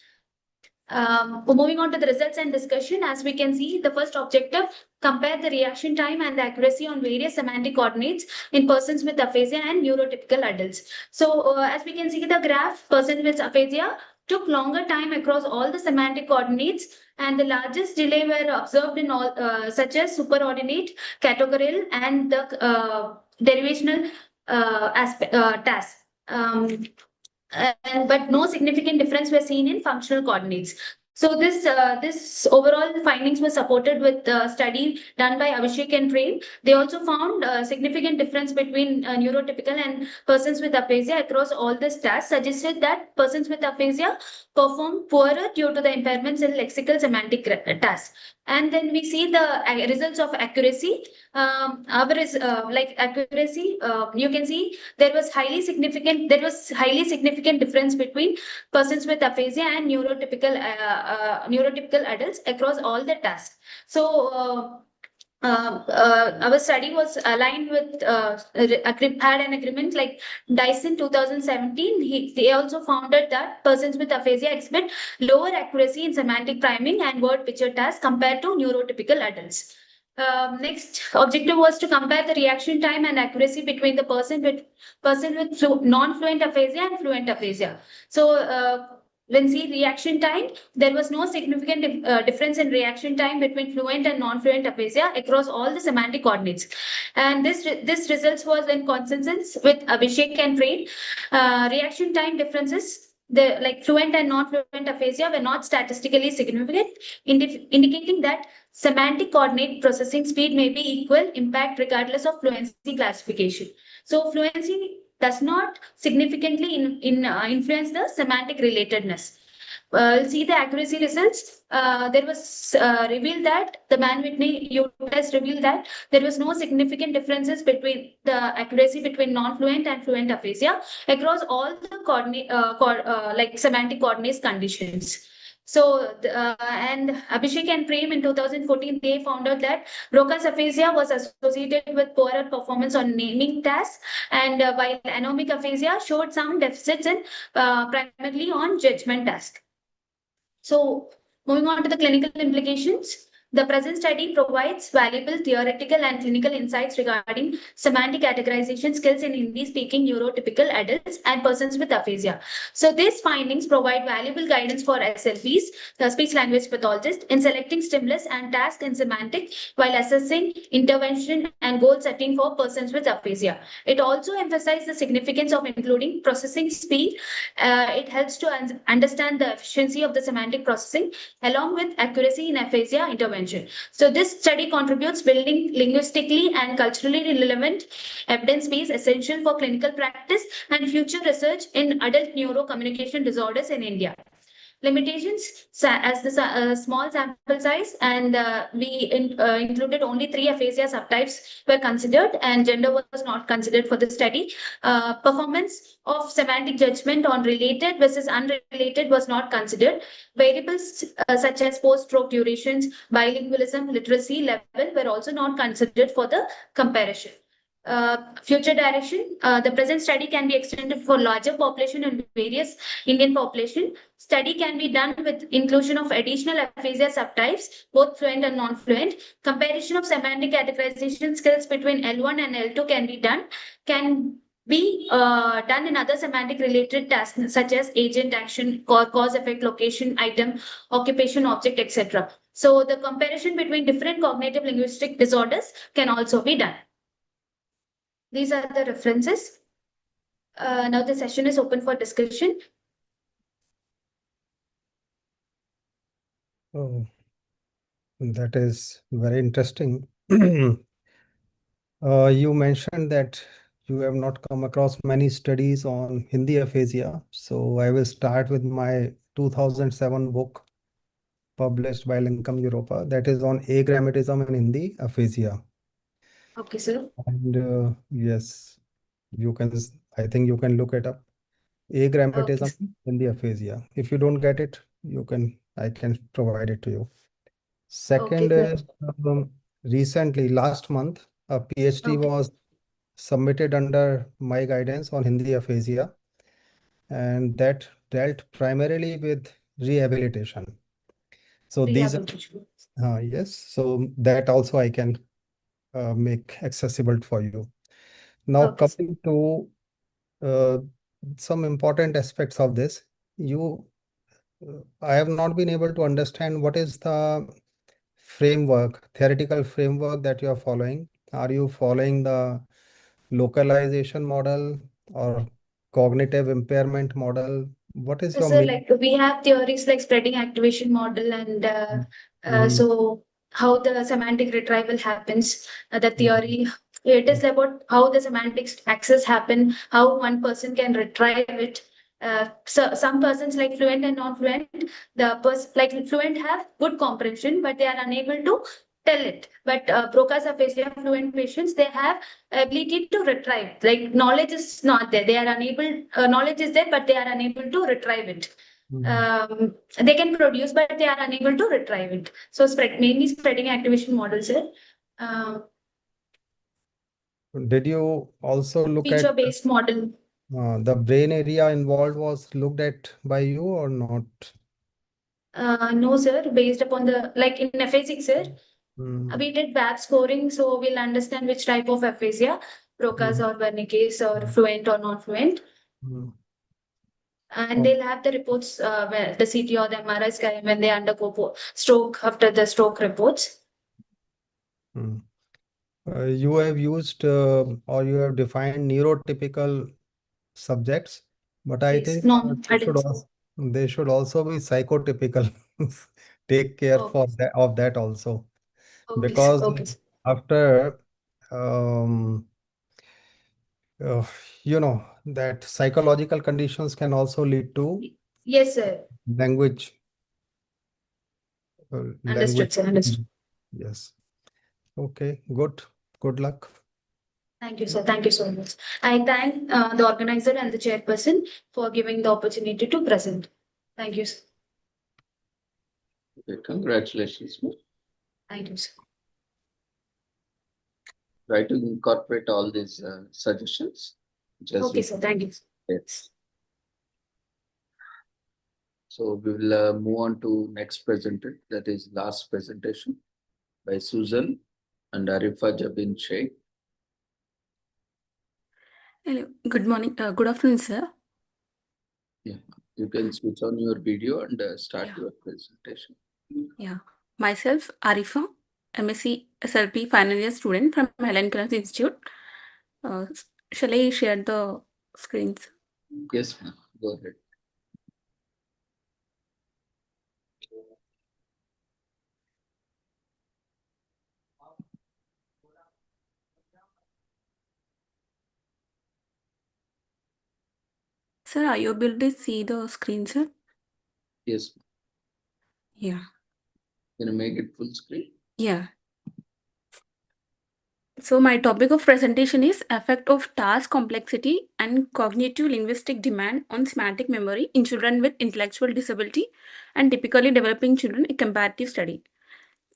Moving on to the results and discussion, as we can see, the first objective, compare the reaction time and the accuracy on various semantic coordinates in persons with aphasia and neurotypical adults. So as we can see the graph, person with aphasia took longer time across all the semantic coordinates, and the largest delay were observed in all such as superordinate, categorical, and the derivational task. But no significant difference were seen in functional coordinates. So this overall findings were supported with a study done by Abhishek and Prem. They also found a significant difference between neurotypical and persons with aphasia across all the tasks, suggested that persons with aphasia perform poorer due to the impairments in lexical semantic tasks. And then we see the results of accuracy. Our is like accuracy. You can see there was highly significant difference between persons with aphasia and neurotypical adults across all the tasks. So our study was aligned with had an agreement like Dyson 2017. They also found that persons with aphasia exhibit lower accuracy in semantic priming and word picture tasks compared to neurotypical adults. Next objective was to compare the reaction time and accuracy between the person with non-fluent aphasia and fluent aphasia. So when see reaction time, there was no significant difference in reaction time between fluent and non-fluent aphasia across all the semantic coordinates. And this results was in consensus with Abhishek and Prem. Reaction time differences, the like fluent and non-fluent aphasia were not statistically significant, indicating that semantic coordinate processing speed may be equal impact regardless of fluency classification. So fluency does not significantly influence the semantic relatedness. See the accuracy results. There was revealed that the Mann-Whitney test revealed that there was no significant differences between the accuracy between non-fluent and fluent aphasia across all the like semantic coordinates conditions. So, and Abhishek and Prem in 2014, they found out that Broca's aphasia was associated with poorer performance on naming tasks, and while anomic aphasia showed some deficits in primarily on judgment tasks. So, moving on to the clinical implications. The present study provides valuable theoretical and clinical insights regarding semantic categorization skills in Hindi-speaking neurotypical adults and persons with aphasia. So these findings provide valuable guidance for SLPs, the speech language pathologists, in selecting stimulus and task in semantic while assessing intervention and goal setting for persons with aphasia. It also emphasizes the significance of including processing speed. It helps to understand the efficiency of the semantic processing along with accuracy in aphasia intervention. So this study contributes building linguistically and culturally relevant evidence base essential for clinical practice and future research in adult neurocommunication disorders in India. Limitations as the small sample size, and we included only 3 aphasia subtypes were considered, and gender was not considered for the study. Performance of semantic judgment on related versus unrelated was not considered. Variables such as post-stroke durations, bilingualism, literacy level were also not considered for the comparison. Future direction, the present study can be extended for larger population and various Indian population. Study can be done with inclusion of additional aphasia subtypes, both fluent and non-fluent. Comparison of semantic categorization skills between L1 and L2 can be done in other semantic related tasks such as agent, action, cause, effect, location, item, occupation, object, etc. So the comparison between different cognitive linguistic disorders can also be done. These are the references. Now the session is open for discussion. Oh, that is very interesting. You mentioned that you have not come across many studies on Hindi aphasia. So I will start with my 2007 book published by Lincom Europa that is on agrammatism in Hindi aphasia. Okay, sir. And yes, I think you can look it up. Agrammatism in the aphasia. If you don't get it, I can provide it to you. Second, recently, last month, a PhD was submitted under my guidance on Hindi aphasia, and that dealt primarily with rehabilitation. So these are, yes, so that also I can make accessible for you. Now coming to some important aspects of this, I have not been able to understand what is the theoretical framework that you are following. Are you following the localization model or cognitive impairment model What is your So, main? like we have theories like spreading activation model and so how the semantic retrieval happens. The theory it is about how the semantic access happen, how one person can retrieve it. So some persons like fluent and non-fluent, the like fluent have good comprehension, but they are unable to tell it. But Broca's aphasia fluent patients, they have ability to retrieve. Like knowledge is not there. They are unable, knowledge is there, but they are unable to retrieve it. They can produce, but they are unable to retrieve it. So mainly spreading activation models here. Did you also look at Feature-based model. The brain area involved was looked at by you or not? No, sir. Based upon the, like in aphasia, sir, we did BAP scoring, so we'll understand which type of aphasia, Broca's or Wernicke's or fluent or non-fluent. And they'll have the reports where the CT or the MRI scan when they undergo stroke after the stroke reports. You have used or you have defined neurotypical subjects, but I think they should also be psychotypical. Take care of that also, because after you know that psychological conditions can also lead to yes, sir. Language. Understood, sir. Understood. Yes. Okay. Good. Good luck. Thank you, sir. Thank you so much. I thank the organizer and the chairperson for giving the opportunity to present. Thank you, sir. Okay, congratulations. Thank you, sir. Try to incorporate all these suggestions. Okay, sir. Thank you. Yes. So we will move on to next presenter, that is last presentation by Susan and Arifa Jabin Sheikh. Hello, good morning, good afternoon, sir. Yeah, you can switch on your video and start your presentation. Yeah, myself, Arifa, MSc SLP final year student from Hellen Institute. Shall I share the screens? Yes, ma'am. Go ahead. Sir, are you able to see the screen, sir? Yes. Yeah. Can you make it full screen? Yeah. So my topic of presentation is effect of task complexity and cognitive linguistic demand on semantic memory in children with intellectual disability and typically developing children, a comparative study.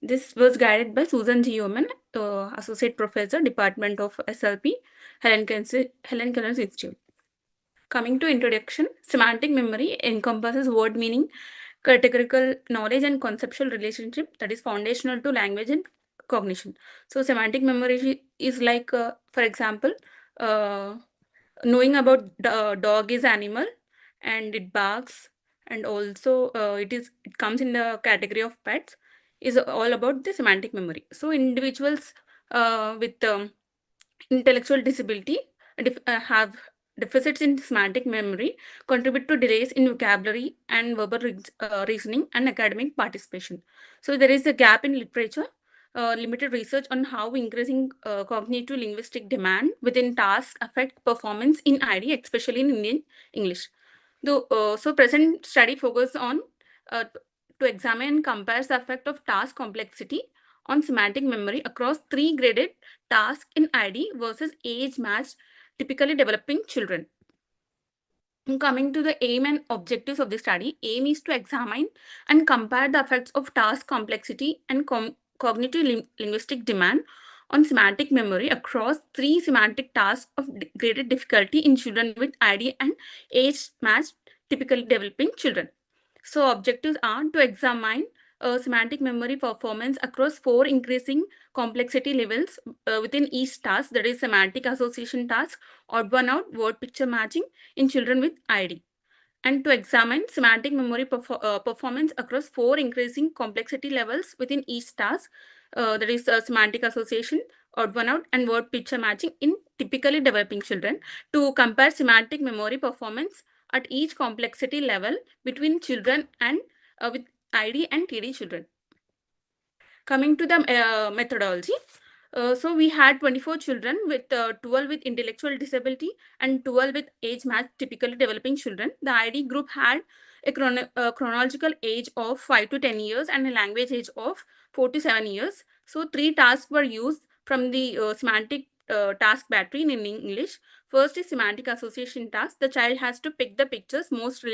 This was guided by Susan G. Yeoman, Associate Professor, Department of SLP, Hellen Keller Institute. Coming to introduction, semantic memory encompasses word meaning, categorical knowledge, and conceptual relationship that is foundational to language and cognition. So semantic memory is like, for example, knowing about the dog is animal and it barks, and also it comes in the category of pets, is all about the semantic memory. So individuals with intellectual disability have deficits in semantic memory contribute to delays in vocabulary and verbal reasoning and academic participation. So there is a gap in literature, limited research on how increasing cognitive linguistic demand within tasks affect performance in ID, especially in Indian English. So present study focus on to examine and compare the effect of task complexity on semantic memory across 3 graded tasks in ID versus age-matched, typically developing children. Coming to the aim and objectives of the study, aim is to examine and compare the effects of task complexity and cognitive linguistic demand on semantic memory across 3 semantic tasks of graded difficulty in children with ID and age-matched, typically developing children. So objectives are to examine semantic memory performance across 4 increasing complexity levels within each task, that is semantic association task, odd one out, word picture matching in children with ID. And to examine semantic memory performance across 4 increasing complexity levels within each task, that is semantic association, odd one out, and word picture matching in typically developing children, to compare semantic memory performance at each complexity level between children and with ID and TD children. Coming to the methodology, so we had 24 children with 12 with intellectual disability and 12 with age-matched typically developing children. The ID group had a chronological age of 5 to 10 years and a language age of 4 to 7 years. So 3 tasks were used from the semantic task battery in English. First is semantic association task. The child has to pick the pictures most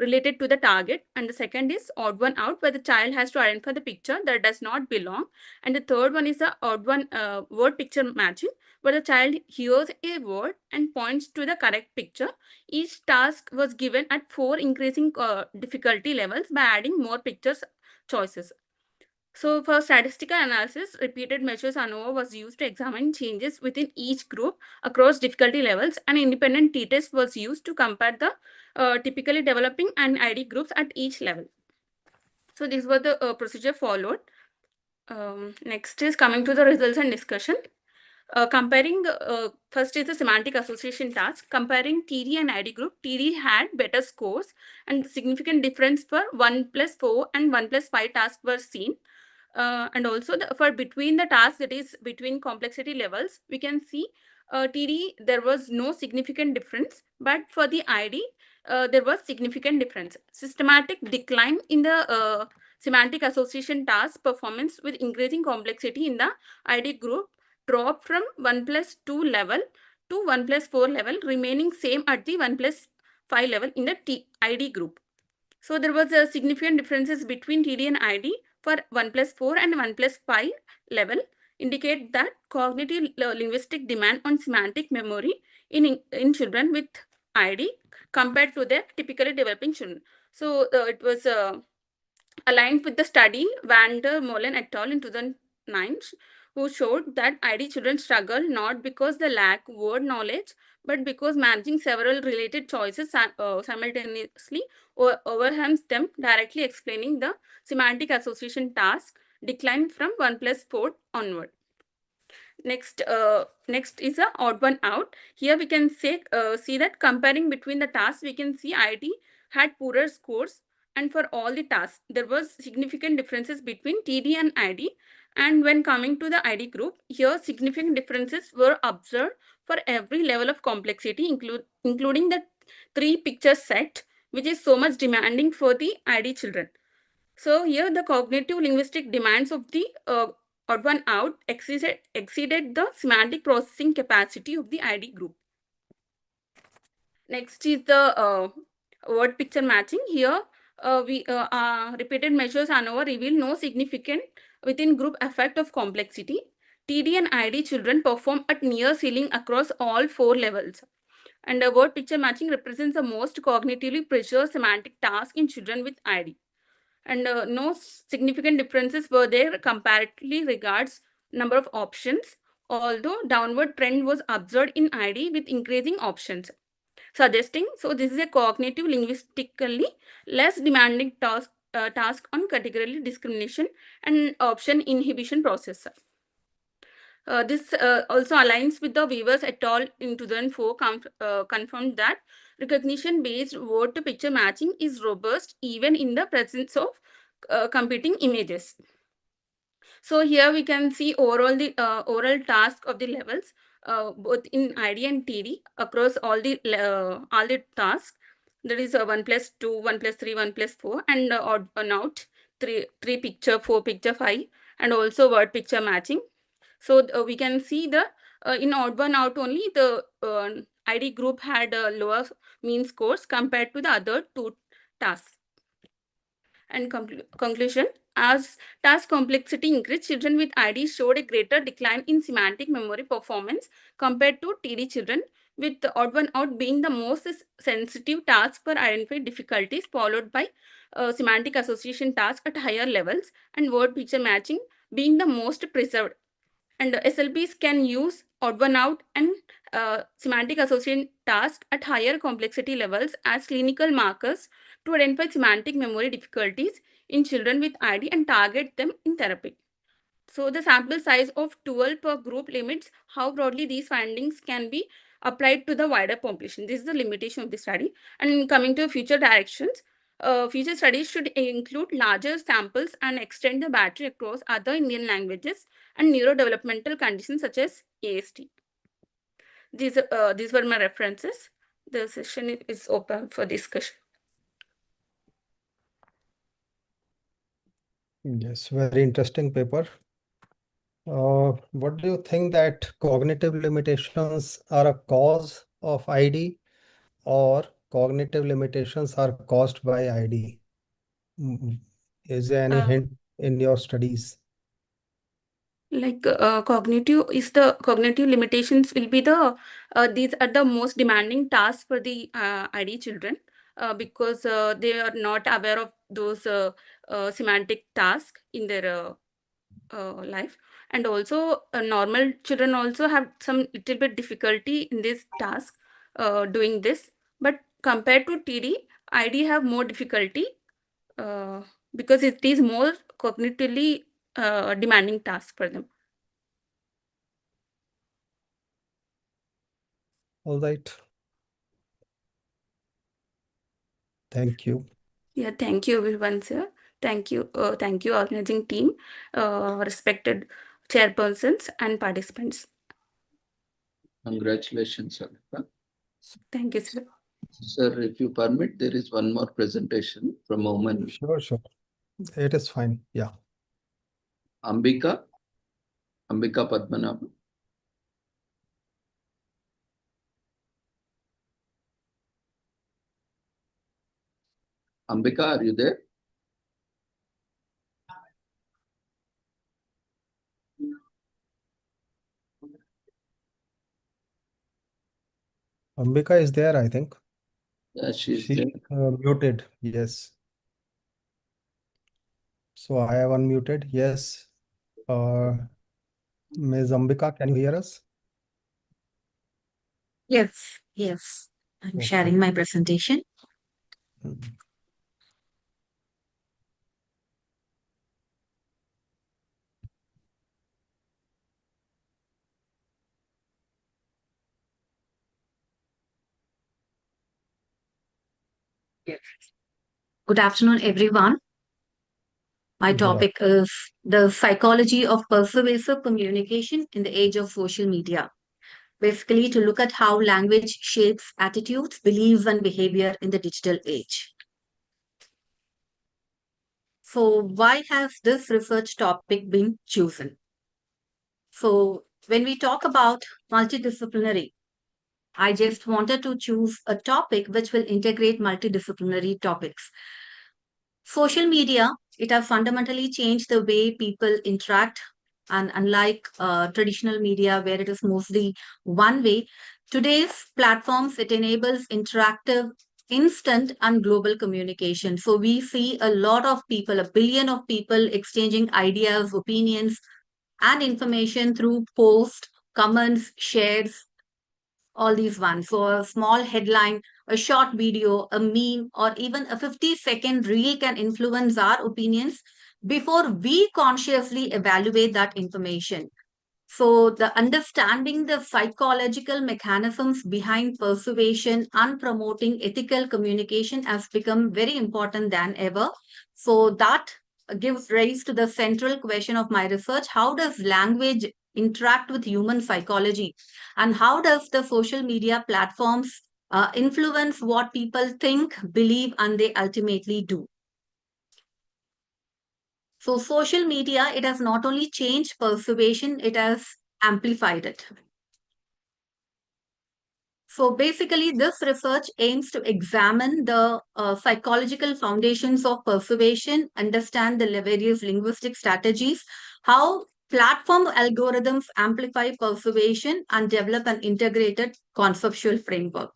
related to the target. And the second is odd one out, where the child has to identify the picture that does not belong. And the third one is the odd one word picture matching, where the child hears a word and points to the correct picture. Each task was given at 4 increasing difficulty levels by adding more pictures choices. So for statistical analysis, repeated measures ANOVA was used to examine changes within each group across difficulty levels, and independent t-test was used to compare the typically developing and ID groups at each level. So this was the procedure followed. Next is coming to the results and discussion. Comparing, first is the semantic association task. Comparing TD and ID group, TD had better scores and significant difference for 1+4 and 1+5 tasks were seen. And also for between the tasks, that is between complexity levels, we can see TD, there was no significant difference, but for the ID, there was significant difference. Systematic decline in the semantic association task performance with increasing complexity in the ID group dropped from 1+2 level to 1+4 level, remaining same at the 1+5 level in the ID group. So there was a significant differences between TD and ID for 1+4 and 1+5 level, indicate that cognitive linguistic demand on semantic memory in children with ID compared to their typically developing children. So it was aligned with the study Van der Molen et al. In 2009, who showed that ID children struggle not because they lack word knowledge, but because managing several related choices simultaneously overwhelms them, directly explaining the semantic association task decline from 1+4 onward. Next is a odd one out. Here we can see that comparing between the tasks, we can see ID had poorer scores, and for all the tasks, there was significant differences between TD and ID. And when coming to the ID group, here significant differences were observed for every level of complexity, including the 3 picture set, which is so much demanding for the ID children. So here the cognitive linguistic demands of the odd one out exceeded the semantic processing capacity of the ID group. Next is the word picture matching. Here repeated measures ANOVA reveal no significant within group effect of complexity. TD and ID children perform at near ceiling across all 4 levels. And word picture matching represents the most cognitively pressure semantic task in children with ID. And no significant differences were there comparatively regards number of options, although downward trend was observed in ID with increasing options, suggesting so this is a cognitive linguistically less demanding task on categorical discrimination and option inhibition process. This also aligns with the Weavers et al. In 2004 confirmed that recognition-based word-to-picture matching is robust even in the presence of competing images. So here we can see overall the overall task of the levels, both in ID and TD across all the tasks. That is 1+2, 1+3, 1+4, and odd one out, 3 picture, 4 picture, 5, and also word picture matching. So we can see the in odd one out only the ID group had lower mean scores compared to the other 2 tasks. And conclusion, as task complexity increased, children with ID showed a greater decline in semantic memory performance compared to TD children, with the odd one out being the most sensitive task for identifying difficulties, followed by semantic association task at higher levels, and word picture matching being the most preserved. And SLPs can use odd one out and semantic association task at higher complexity levels as clinical markers to identify semantic memory difficulties in children with ID and target them in therapy. So the sample size of 12 per group limits how broadly these findings can be applied to the wider population. This is the limitation of the study. And coming to future directions, future studies should include larger samples and extend the battery across other Indian languages and neurodevelopmental conditions such as ASD. These were my references. The session is open for discussion. Yes, very interesting paper. What do you think that cognitive limitations are a cause of ID or cognitive limitations are caused by ID? Is there any hint in your studies? Like cognitive limitations will be these are the most demanding tasks for the ID children because they are not aware of those semantic tasks in their life, and also normal children also have some little bit difficulty in this task doing this, but compared to TD, ID have more difficulty because it is more cognitively demanding task for them. All right. Thank you. Yeah, thank you everyone, sir. Thank you, organizing team, respected chairpersons and participants. Congratulations, Alika. Thank you, sir. Sir, if you permit, there is one more presentation from Oman. Sure. It is fine. Yeah. Ambika Padmanabhan. Ambika, are you there? Ambika is there, I think. Yeah, she's muted. Yes. So I have unmuted. Yes. Ms. Ambika, can you hear us? Yes. I'm sharing my presentation. Yes. Good afternoon, everyone. My topic is the psychology of persuasive communication in the age of social media. Basically, to look at how language shapes attitudes, beliefs, and behavior in the digital age. So, why has this research topic been chosen? So, when we talk about multidisciplinary, I just wanted to choose a topic which will integrate multidisciplinary topics. Social media, it has fundamentally changed the way people interact, and unlike traditional media where it is mostly one way, today's platforms, it enables interactive, instant and global communication. So we see a lot of people, 1 billion of people exchanging ideas, opinions and information through posts, comments, shares, all these ones. So a small headline, a short video, a meme, or even a 50-second reel can influence our opinions before we consciously evaluate that information. So the understanding the psychological mechanisms behind persuasion and promoting ethical communication has become very important than ever. So that gives rise to the central question of my research. How does language interact with human psychology? And how does the social media platforms influence what people think, believe, and they ultimately do? So social media, it has not only changed persuasion, it has amplified it. So basically, this research aims to examine the psychological foundations of persuasion, understand the various linguistic strategies, how platform algorithms amplify persuasion, and develop an integrated conceptual framework.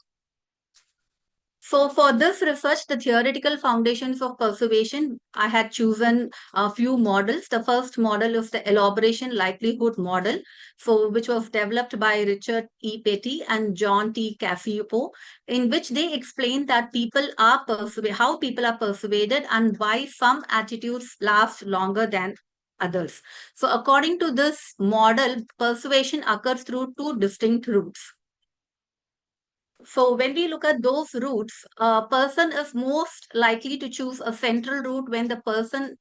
So for this research, the theoretical foundations of persuasion, I had chosen a few models. The first model is the elaboration likelihood model, so which was developed by Richard E. Petty and John T. Cacioppo, in which they explain that people are how people are persuaded and why some attitudes last longer than others. So according to this model, persuasion occurs through two distinct routes. So when we look at those routes, a person is most likely to choose a central route when the person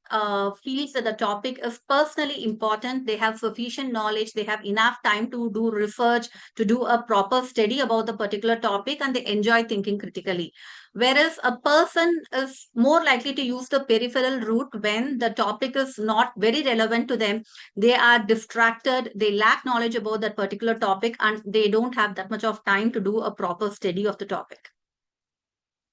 feels that the topic is personally important, they have sufficient knowledge, they have enough time to do research, to do a proper study about the particular topic, and they enjoy thinking critically. Whereas a person is more likely to use the peripheral route when the topic is not very relevant to them, they are distracted, they lack knowledge about that particular topic, and they don't have that much of time to do a proper study of the topic.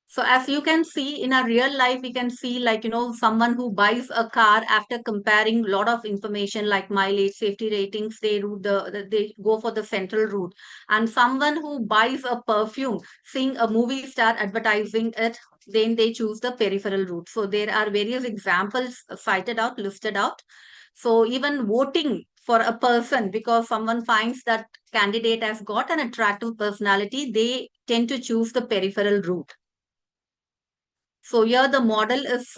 So as you can see in our real life, we can see like, someone who buys a car after comparing a lot of information like mileage, safety ratings, they go for the central route. And someone who buys a perfume, seeing a movie star advertising it, then they choose the peripheral route. So there are various examples listed out. So even voting for a person, because someone finds that candidate has got an attractive personality, they tend to choose the peripheral route. So here the model is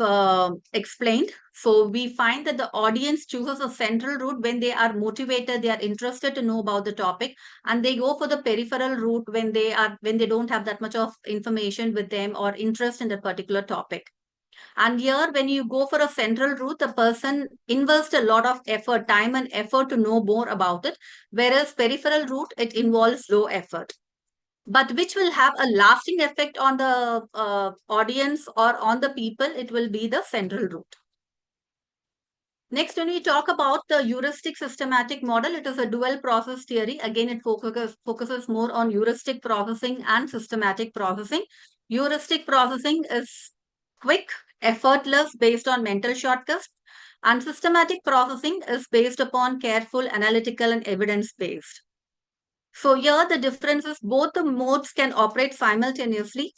explained. So we find that the audience chooses a central route when they are motivated, they are interested to know about the topic, and they go for the peripheral route when they don't have that much of information with them or interest in that particular topic. And here, when you go for a central route, the person invests a lot of effort, time and effort to know more about it. Whereas peripheral route, it involves low effort, but which will have a lasting effect on the audience or on the people, it will be the central route. Next, when we talk about the heuristic systematic model, it is a dual process theory. Again, it focuses more on heuristic processing and systematic processing. Heuristic processing is quick, effortless, based on mental shortcuts. And systematic processing is based upon careful, analytical, and evidence-based. So here the difference is both the modes can operate simultaneously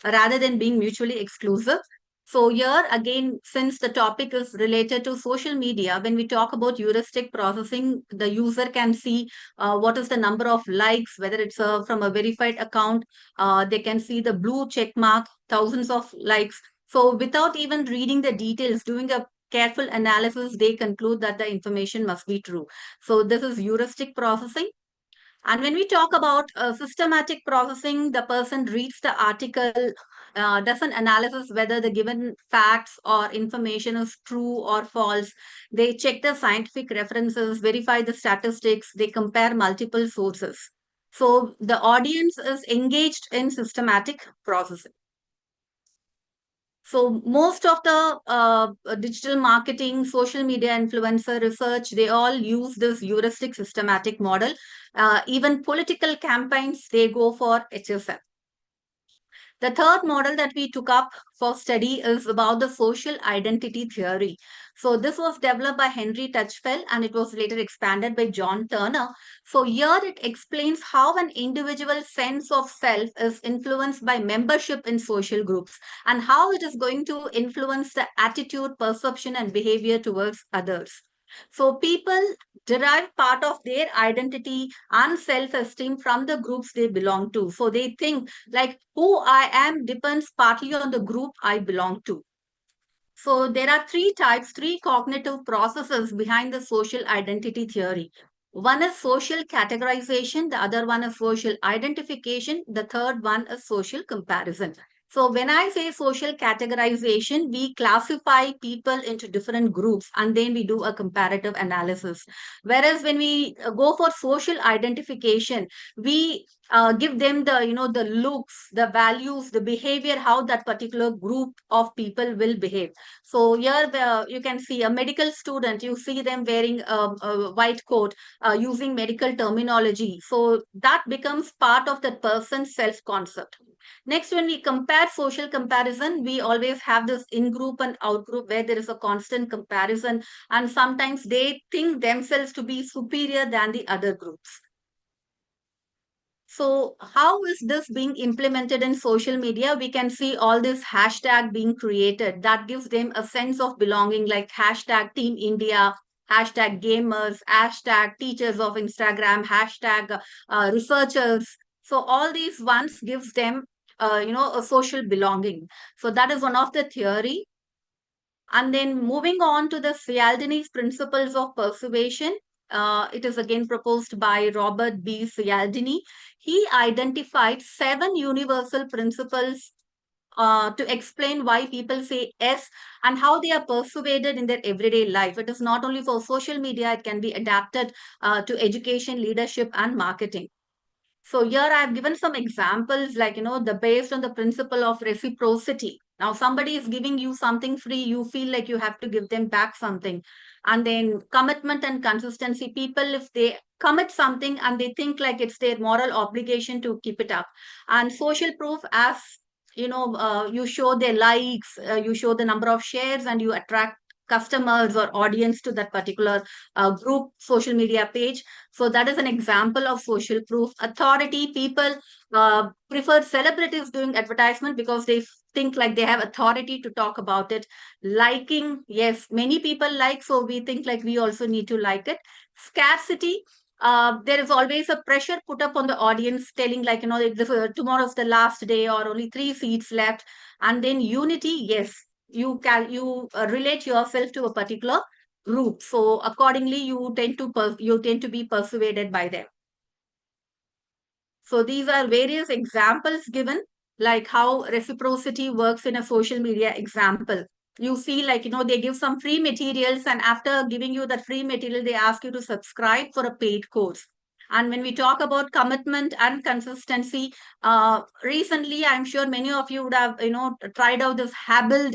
rather than being mutually exclusive. So here again, since the topic is related to social media, when we talk about heuristic processing, the user can see what is the number of likes, whether it's from a verified account, they can see the blue check mark, thousands of likes. So without even reading the details, doing a careful analysis, they conclude that the information must be true. So this is heuristic processing. And when we talk about systematic processing, the person reads the article, does an analysis whether the given facts or information is true or false. They check the scientific references, verify the statistics, they compare multiple sources. So the audience is engaged in systematic processing. So most of the digital marketing, social media influencer research, they all use this heuristic systematic model. Even political campaigns, they go for HSM. The third model that we took up for study is about the social identity theory. So this was developed by Henry Touchfeld and it was later expanded by John Turner. So here it explains how an individual sense of self is influenced by membership in social groups and how it is going to influence the attitude, perception, and behavior towards others. So people derive part of their identity and self-esteem from the groups they belong to. So they think like who I am depends partly on the group I belong to. So there are three cognitive processes behind the social identity theory. One is social categorization, the other one is social identification, the third one is social comparison. So when I say social categorization, we classify people into different groups and then we do a comparative analysis. Whereas when we go for social identification, we give them the looks, the values, the behavior, how that particular group of people will behave. So here you can see a medical student, you see them wearing a white coat, using medical terminology. So that becomes part of that person's self-concept. Next, when we compare social comparison, we always have this in-group and out-group where there is a constant comparison and sometimes they think themselves to be superior than the other groups. So how is this being implemented in social media? We can see all this hashtag being created that gives them a sense of belonging, like hashtag Team India, hashtag gamers, hashtag teachers of Instagram, hashtag researchers. So all these ones gives them a social belonging. So that is one of the theory. And then moving on to the Cialdini's principles of persuasion. It is again proposed by Robert B. Cialdini. He identified 7 universal principles to explain why people say yes and how they are persuaded in their everyday life. It is not only for social media, it can be adapted to education, leadership, and marketing. So here I have given some examples like, based on the principle of reciprocity. Now, somebody is giving you something free, you feel like you have to give them back something. And then commitment and consistency. People, if they commit something and they think like it's their moral obligation to keep it up. And social proof, as you show their likes, you show the number of shares, and you attract customers or audience to that particular group social media page. So that is an example of social proof. Authority, people prefer celebrities doing advertisement because they think like they have authority to talk about it. Liking, yes, many people like, so we think like we also need to like it. Scarcity, there is always a pressure put up on the audience telling like, tomorrow's the last day or only 3 seats left. And then unity, yes, you relate yourself to a particular group. So accordingly, you tend to be persuaded by them. So these are various examples given, like how reciprocity works in a social media example. You see like, they give some free materials, and after giving you that free material, they ask you to subscribe for a paid course. And when we talk about commitment and consistency, recently, I'm sure many of you would have, tried out this Hable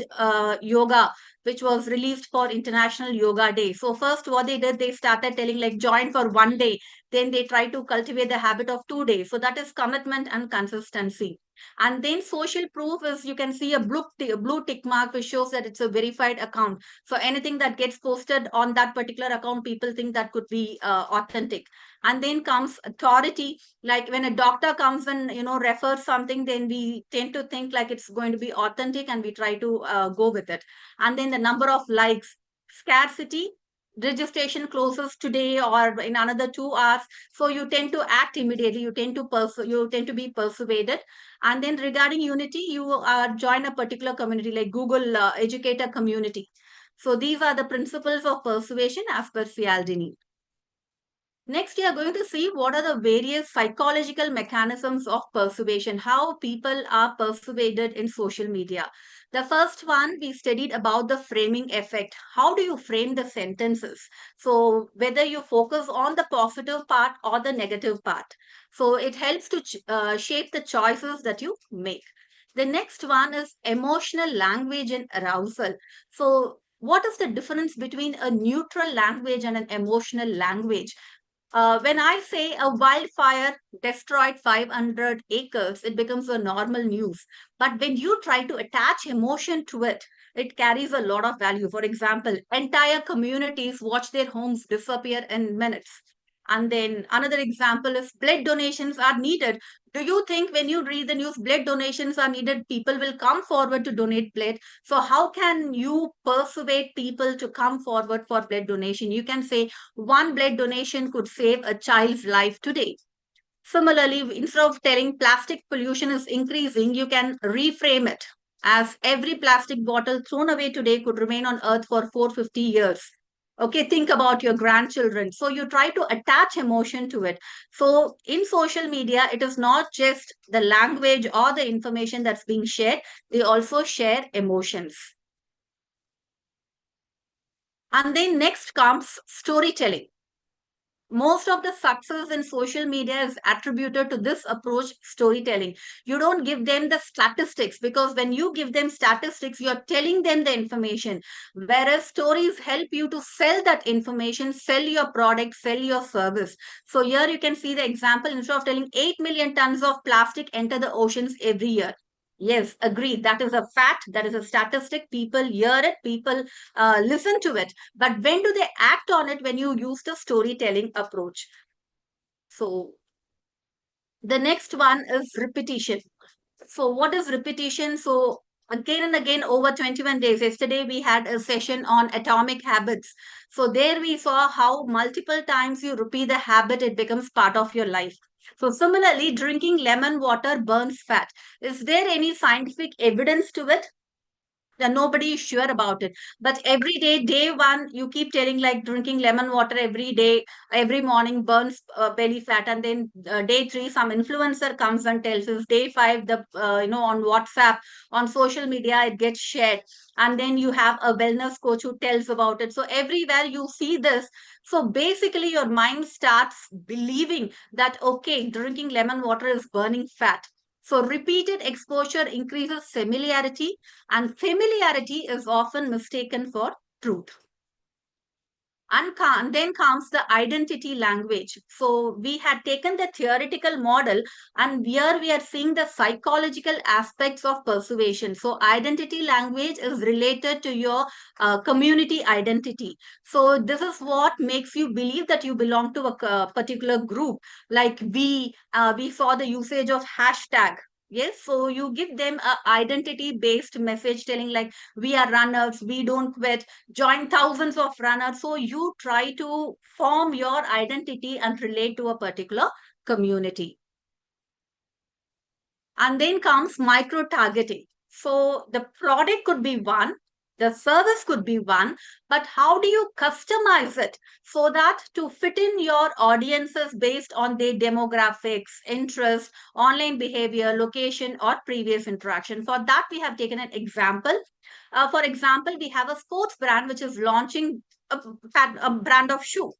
yoga, which was released for International Yoga Day. So first what they did, they started telling like join for 1 day. Then they try to cultivate the habit of 2 days. So that is commitment and consistency. And then social proof is, you can see a blue tick mark, which shows that it's a verified account. So anything that gets posted on that particular account, people think that could be authentic. And then comes authority. Like when a doctor comes and, refers something, then we tend to think like it's going to be authentic and we try to go with it. And then the number of likes. Scarcity, registration closes today or in another 2 hours. So you tend to act immediately. You tend to be persuaded. And then regarding unity, you join a particular community like Google Educator community. So these are the principles of persuasion as per Cialdini. Next, we are going to see what are the various psychological mechanisms of persuasion, how people are persuaded in social media. The first one, we studied about the framing effect. How do you frame the sentences? So whether you focus on the positive part or the negative part. So it helps to shape the choices that you make. The next one is emotional language and arousal. So what is the difference between a neutral language and an emotional language? When I say a wildfire destroyed 500 acres, it becomes a normal news. But when you try to attach emotion to it, it carries a lot of value. For example, entire communities watch their homes disappear in minutes. And then another example is blood donations are needed. Do you think when you read the news, blood donations are needed, people will come forward to donate blood? So how can you persuade people to come forward for blood donation? You can say 1 blood donation could save a child's life today. Similarly, instead of telling plastic pollution is increasing, you can reframe it as every plastic bottle thrown away today could remain on earth for 450 years. Okay, think about your grandchildren. So you try to attach emotion to it. So in social media, it is not just the language or the information that's being shared. They also share emotions. And then next comes storytelling. Most of the success in social media is attributed to this approach, storytelling. You don't give them the statistics, because when you give them statistics, you're telling them the information. Whereas stories help you to sell that information, sell your product, sell your service. So here you can see the example. Instead of telling 8 million tons of plastic enter the oceans every year. Yes, agreed. That is a fact. That is a statistic. People hear it. People listen to it. But when do they act on it? When you use the storytelling approach. So the next one is repetition. So what is repetition? So again and again over 21 days. Yesterday we had a session on atomic habits. So there we saw how multiple times you repeat the habit, it becomes part of your life. So similarly, drinking lemon water burns fat. Is there any scientific evidence to it? Nobody is sure about it. But every day, day one, you keep telling like drinking lemon water every day, every morning burns belly fat. And then day 3, some influencer comes and tells us. Day 5, the on WhatsApp, on social media, it gets shared. And then you have a wellness coach who tells about it. So everywhere you see this. So basically your mind starts believing that, okay, drinking lemon water is burning fat. So repeated exposure increases familiarity, and familiarity is often mistaken for truth. And then comes the identity language. So we had taken the theoretical model, and here we are seeing the psychological aspects of persuasion. So identity language is related to your community identity. So this is what makes you believe that you belong to a particular group. Like we saw the usage of hashtag. Yes, so you give them a identity-based message telling like, we are runners, we don't quit, join thousands of runners. So you try to form your identity and relate to a particular community. And then comes micro-targeting. So the product could be one, the service could be one, but how do you customize it so that to fit in your audiences based on their demographics, interest, online behavior, location, or previous interaction? For that, we have taken an example. For example, we have a sports brand which is launching a brand of shoe.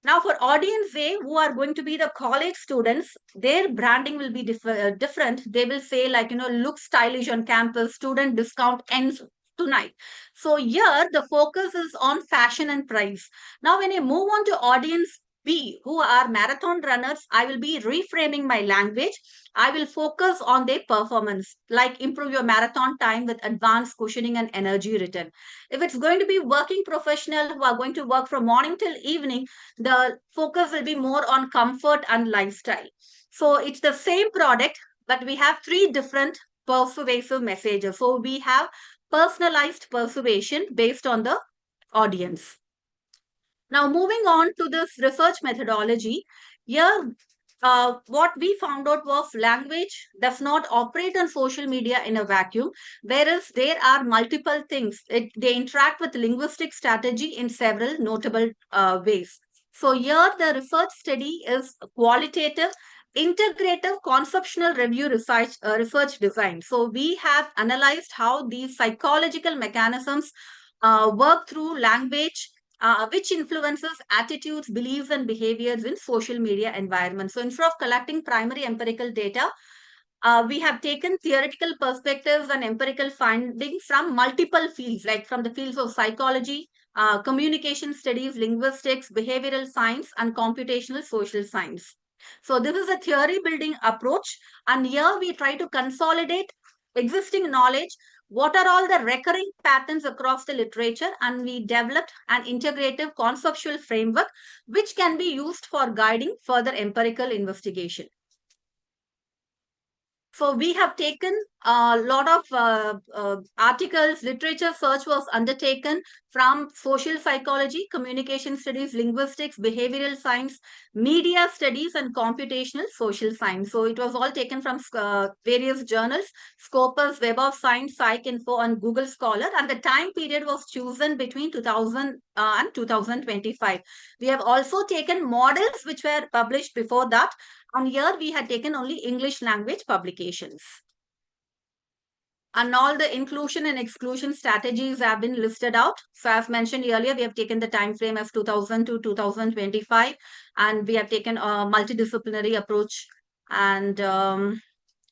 Now, for audience A, who are going to be the college students, their branding will be different. They will say like, look stylish on campus, student discount ends tonight. So here, the focus is on fashion and price. Now, when I move on to audience B, who are marathon runners, I will be reframing my language. I will focus on their performance, like improve your marathon time with advanced cushioning and energy return. If it's going to be working professional who are going to work from morning till evening, the focus will be more on comfort and lifestyle. So it's the same product, but we have 3 different persuasive messages. So we have personalized persuasion based on the audience. Now, moving on to this research methodology, here what we found out was language does not operate on social media in a vacuum, whereas there are multiple things. They interact with linguistic strategy in several notable ways. So here the research study is qualitative, integrative, conceptual review research design. So we have analyzed how these psychological mechanisms work through language, which influences attitudes, beliefs, and behaviors in social media environments. So instead of collecting primary empirical data, we have taken theoretical perspectives and empirical findings from multiple fields, like from the fields of psychology, communication studies, linguistics, behavioral science, and computational social science. So this is a theory building approach. And here we try to consolidate existing knowledge. What are all the recurring patterns across the literature? And we developed an integrative conceptual framework, which can be used for guiding further empirical investigation. So we have taken a lot of articles, literature search was undertaken from social psychology, communication studies, linguistics, behavioral science, media studies, and computational social science. So it was all taken from various journals, Scopus, Web of Science, PsycInfo, and Google Scholar. And the time period was chosen between 2000 and 2025. We have also taken models which were published before that. And here we had taken only English language publications. And all the inclusion and exclusion strategies have been listed out. So as mentioned earlier, we have taken the time frame as 2000 to 2025, and we have taken a multidisciplinary approach. And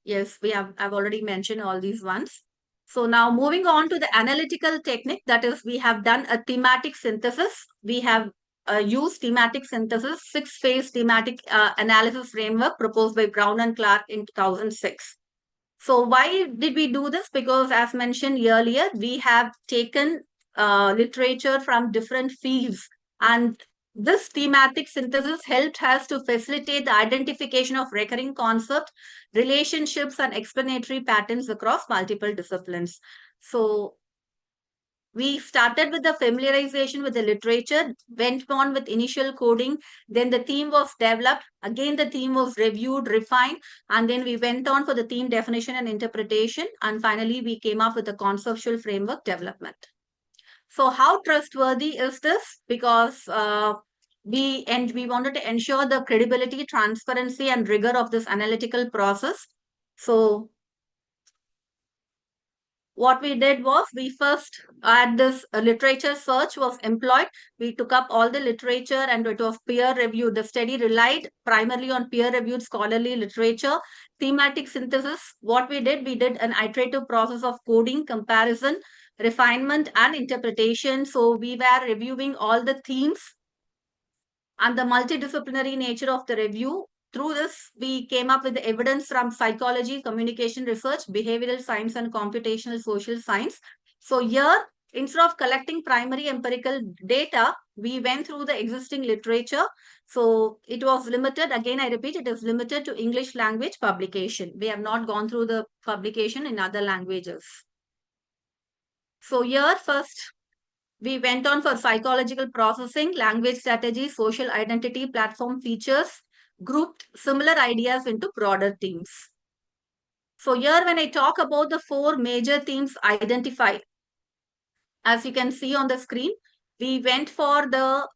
yes, I've already mentioned all these ones. So now moving on to the analytical technique, that is, we have done a thematic synthesis. We have used thematic synthesis, 6-phase thematic analysis framework proposed by Brown and Clark in 2006. So why did we do this? Because as mentioned earlier, we have taken literature from different fields, and this thematic synthesis helped us to facilitate the identification of recurring concepts, relationships, and explanatory patterns across multiple disciplines. So We started with the familiarization with the literature, went on with initial coding, then the theme was developed, again the theme was reviewed, refined, and then we went on for the theme definition and interpretation, and finally we came up with a conceptual framework development. So how trustworthy is this? Because we wanted to ensure the credibility, transparency, and rigor of this analytical process. So what we did was, we first had this literature search was employed. We took up all the literature and it was peer reviewed. The study relied primarily on peer reviewed scholarly literature. Thematic synthesis, what we did an iterative process of coding, comparison, refinement, and interpretation. So we were reviewing all the themes and the multidisciplinary nature of the review. Through this, we came up with the evidence from psychology, communication research, behavioral science, and computational social science. So here, instead of collecting primary empirical data, we went through the existing literature. So it was limited, again I repeat, it is limited to English language publication. We have not gone through the publication in other languages. So here first, we went on for psychological processing, language strategy, social identity, platform features, grouped similar ideas into broader themes. So here when I talk about the 4 major themes identified, as you can see on the screen, we went for the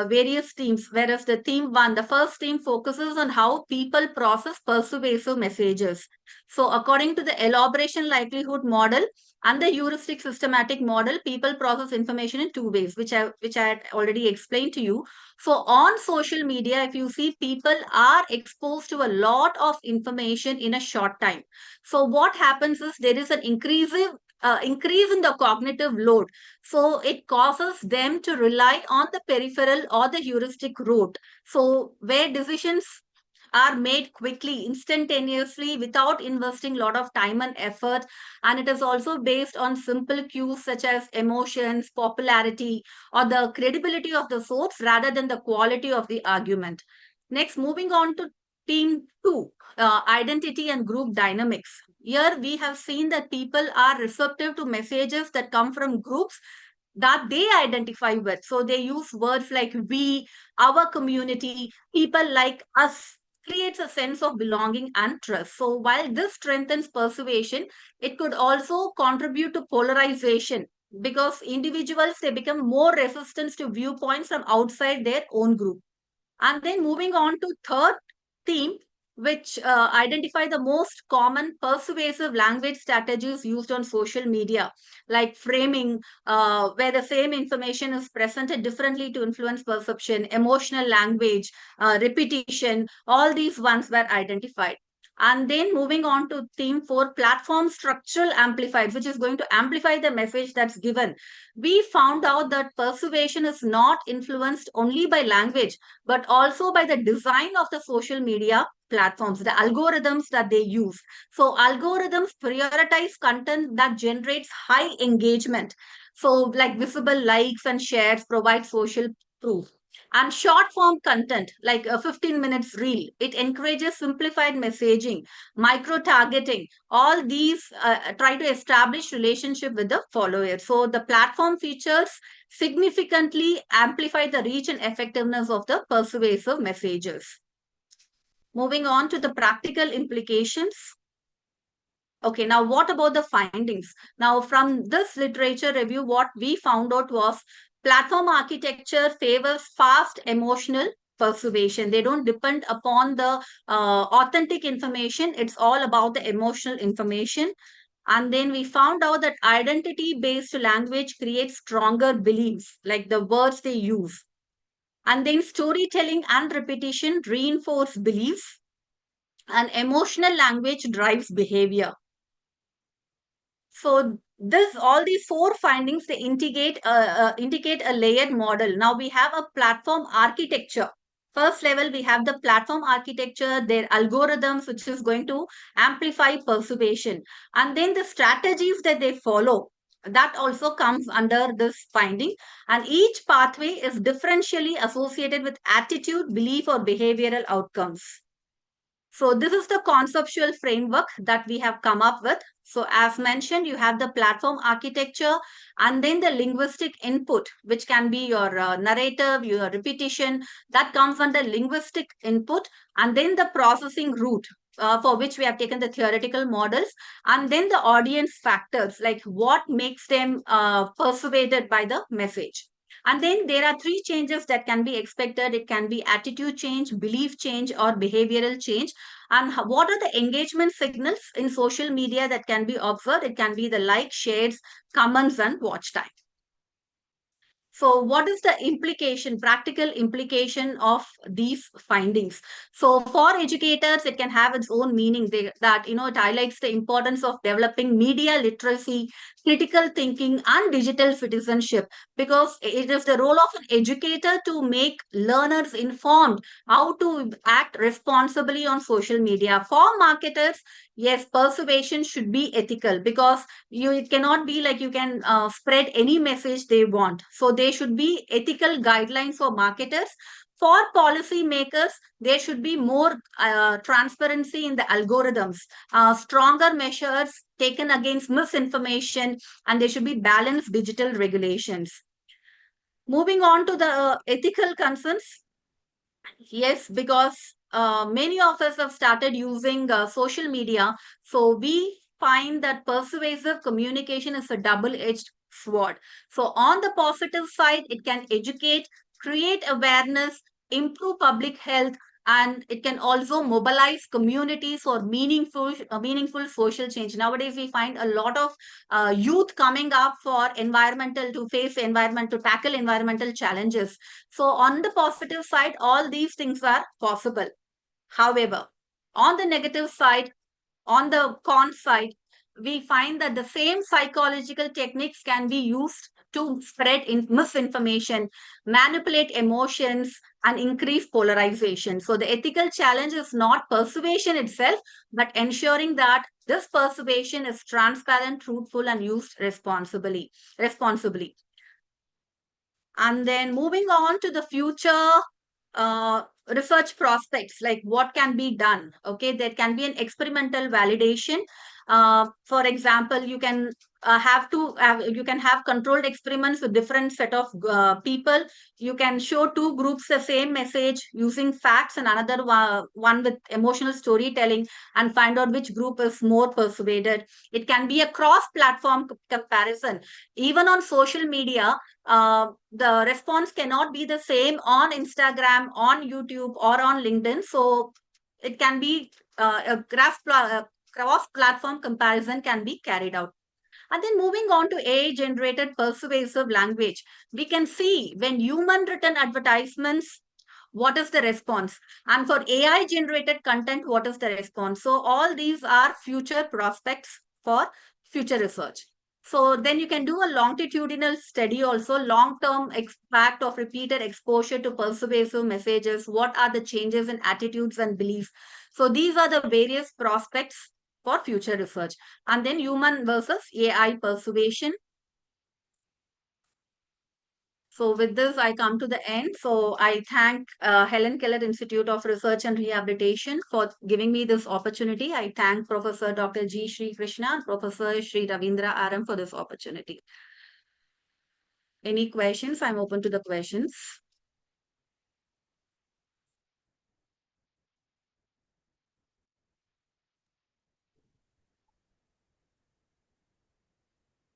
various themes, whereas the theme 1, the first theme focuses on how people process persuasive messages. So according to the elaboration likelihood model and the heuristic systematic model, people process information in 2 ways, which I had already explained to you. So on social media, if you see, people are exposed to a lot of information in a short time. So what happens is there is an increase in the cognitive load. So it causes them to rely on the peripheral or the heuristic route. So where decisions are made quickly, instantaneously, without investing a lot of time and effort. And it is also based on simple cues such as emotions, popularity, or the credibility of the source rather than the quality of the argument. Next, moving on to theme 2, identity and group dynamics. Here we have seen that people are receptive to messages that come from groups that they identify with. So they use words like we, our community, people like us, creates a sense of belonging and trust. So while this strengthens persuasion, it could also contribute to polarization, because individuals, they become more resistant to viewpoints from outside their own group. And then moving on to third theme, which identify the most common persuasive language strategies used on social media, like framing, where the same information is presented differently to influence perception, emotional language, repetition, all these ones were identified. And then moving on to theme 4, platform structural amplifiers, which is going to amplify the message that's given. We found out that persuasion is not influenced only by language, but also by the design of the social media platforms, the algorithms that they use. So algorithms prioritize content that generates high engagement. So like visible likes and shares provide social proof. And short form content like a 15 minutes reel, it encourages simplified messaging, micro targeting. All these try to establish relationship with the follower. So the platform features significantly amplify the reach and effectiveness of the persuasive messages. Moving on to the practical implications. Okay, now what about the findings? Now from this literature review, what we found out was platform architecture favors fast emotional persuasion. They don't depend upon the authentic information. It's all about the emotional information. And then we found out that identity-based language creates stronger beliefs, like the words they use. And then storytelling and repetition reinforce beliefs. And emotional language drives behavior. So all these 4 findings, they indicate a layered model. Now we have a platform architecture. First level, we have the platform architecture, their algorithms, which is going to amplify persuasion. And then the strategies that they follow, that also comes under this finding. And each pathway is differentially associated with attitude, belief, or behavioral outcomes. So this is the conceptual framework that we have come up with. So as mentioned, you have the platform architecture and then the linguistic input, which can be your narrative, your repetition, that comes under linguistic input, and then the processing route, for which we have taken the theoretical models, and then the audience factors, like what makes them persuaded by the message. And then there are three changes that can be expected. It can be attitude change, belief change, or behavioral change. And what are the engagement signals in social media that can be observed? It can be the like, shares, comments, and watch time. So what is the implication, practical implication of these findings? So for educators, it can have its own meaning that, it highlights the importance of developing media literacy, critical thinking, and digital citizenship, because it is the role of an educator to make learners informed how to act responsibly on social media. For marketers, yes, persuasion should be ethical, because it cannot be like you can spread any message they want. So there should be ethical guidelines for marketers. For policymakers, there should be more transparency in the algorithms, stronger measures taken against misinformation, and there should be balanced digital regulations. Moving on to the ethical concerns. Yes, because many of us have started using social media. So we find that persuasive communication is a double-edged sword. So on the positive side, it can educate, create awareness, improve public health, and it can also mobilize communities for meaningful social change. Nowadays, we find a lot of youth coming up for to tackle environmental challenges. So on the positive side, all these things are possible. However, on the negative side, on the con side, we find that the same psychological techniques can be used to spread misinformation, manipulate emotions, and increase polarization. So the ethical challenge is not persuasion itself, but ensuring that this persuasion is transparent, truthful, and used responsibly. And then moving on to the future research prospects, like what can be done. Okay, there can be an experimental validation. For example, you can have controlled experiments with different set of people. You can show two groups the same message using facts and another one with emotional storytelling, and find out which group is more persuaded. It can be a cross-platform comparison. Even on social media, the response cannot be the same on Instagram, on YouTube, or on LinkedIn. So it can be a cross-platform comparison can be carried out. And then moving on to AI-generated persuasive language, we can see when human-written advertisements, what is the response? And for AI-generated content, what is the response? So all these are future prospects for future research. So then you can do a longitudinal study also, long-term impact of repeated exposure to persuasive messages. What are the changes in attitudes and beliefs? So these are the various prospects for future research. And then human versus AI persuasion. So with this, I come to the end. So I thank Helen Keller Institute of Research and Rehabilitation for giving me this opportunity. I thank Professor Dr. G. Sri Krishna and Professor Sri Ravindra Aram for this opportunity. Any questions? I'm open to the questions.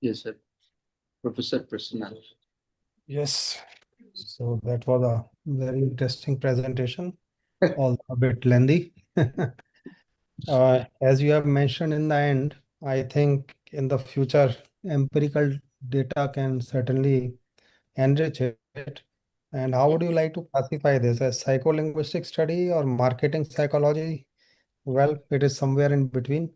Yes, sir. Professor Prasanna. Yes. So that was a very interesting presentation, although a bit lengthy. As you have mentioned in the end, I think in the future, empirical data can certainly enrich it. And how would you like to classify this as psycholinguistic study or marketing psychology? Well, it is somewhere in between.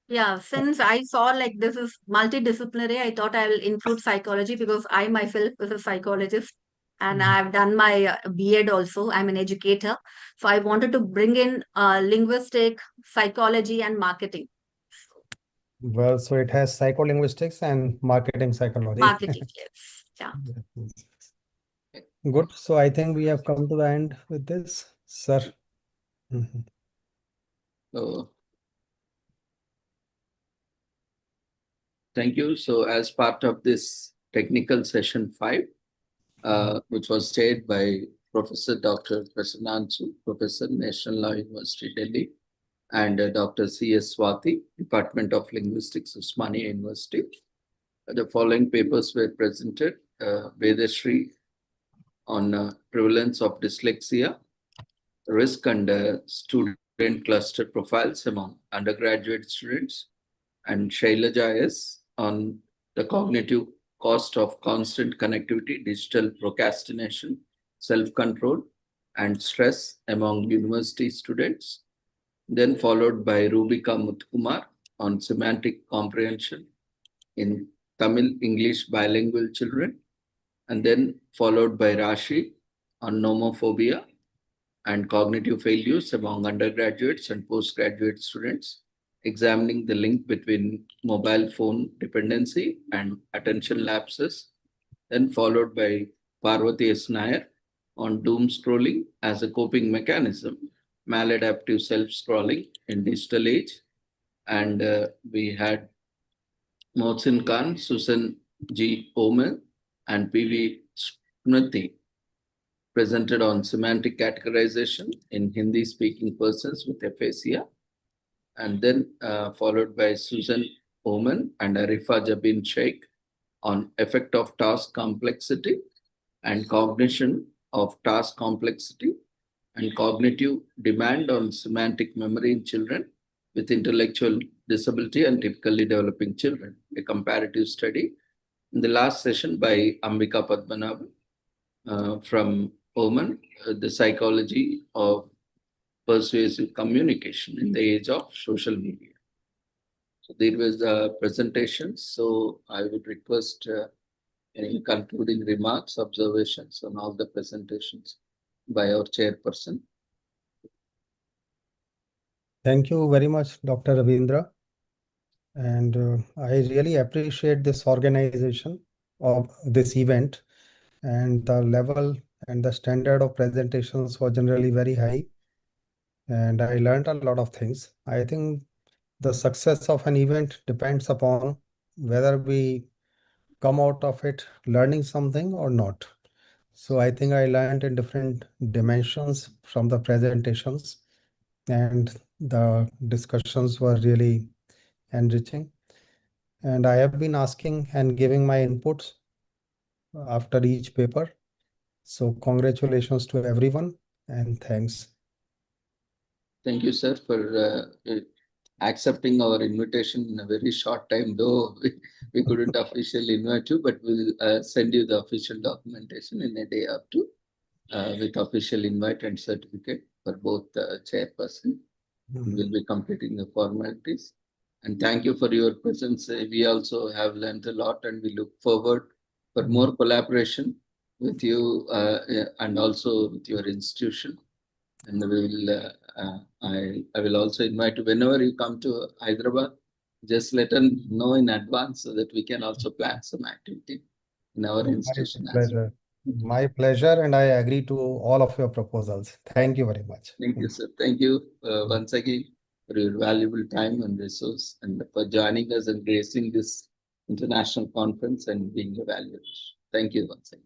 Yeah, since I saw like this is multidisciplinary, I thought I will include psychology because I myself is a psychologist and I've done my B.Ed also. I'm an educator. So I wanted to bring in linguistic, psychology, and marketing. Well, so it has psycholinguistics and marketing psychology. Marketing, yes. Yeah. Good. So I think we have come to the end with this, sir. So, thank you. So as part of this technical session 5, which was chaired by Professor Dr. Prasananthu, Professor, National Law University, Delhi, and Dr. C.S. Swati, Department of Linguistics, Osmania University. The following papers were presented. Vedashri on prevalence of dyslexia, risk and student cluster profiles among undergraduate students, and Shailaja S. on the cognitive cost of constant connectivity, digital procrastination, self-control, and stress among university students. Then followed by Rubika Muthukumar on semantic comprehension in Tamil English bilingual children, and then followed by Rashi on nomophobia and cognitive failures among undergraduates and postgraduate students, examining the link between mobile phone dependency and attention lapses, then followed by Parvati S. Nair on doom scrolling as a coping mechanism, maladaptive self-scrolling in digital age, and we had Mohsin Khan, Susan G. Omer, and P.V. Smriti presented on semantic categorization in Hindi-speaking persons with aphasia, and then followed by Susan Oman and Arifa Jabin Sheikh on effect of task complexity and cognition of task complexity and cognitive demand on semantic memory in children with intellectual disability and typically developing children, a comparative study. In the last session by Ambika Padmanabhan from Oman, the psychology of persuasive communication in the age of social media. So there was the presentation. So I would request any concluding remarks, observations on all the presentations by our chairperson. Thank you very much, Dr. Ravindra. And I really appreciate this organization of this event, and the level and the standard of presentations was generally very high. And I learned a lot of things. I think the success of an event depends upon whether we come out of it learning something or not. So I think I learned in different dimensions from the presentations, and the discussions were really enriching. And I have been asking and giving my inputs after each paper. So congratulations to everyone and thanks. Thank you, sir, for accepting our invitation in a very short time, though we couldn't officially invite you, but we'll send you the official documentation in a day or two with official invite and certificate for both the chairperson. We'll be completing the formalities. And thank you for your presence. We also have learned a lot and we look forward for more collaboration with you and also with your institution. And we will, I will also invite you whenever you come to Hyderabad, just let us know in advance so that we can also plan some activity in our institution. My pleasure. My pleasure, and I agree to all of your proposals. Thank you very much. Thank you, sir. Thank you once again for your valuable time and resource and for joining us and gracing this international conference and being a valuable. Thank you once again.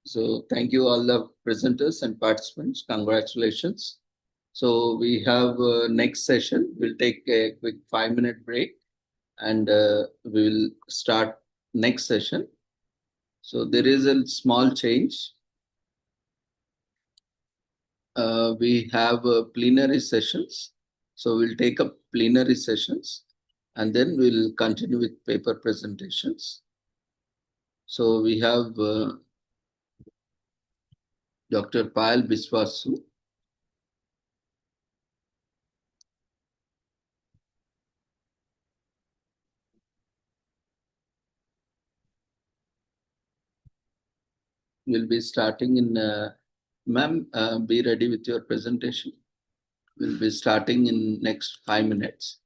So thank you all the presenters and participants. Congratulations. So we have next session. We'll take a quick 5-minute break and we'll start next session. So there is a small change. We have plenary sessions. So we'll take up plenary sessions and then we'll continue with paper presentations. So we have Dr. Payal Biswasu. We'll be starting in, ma'am, be ready with your presentation. We'll be starting in next 5 minutes.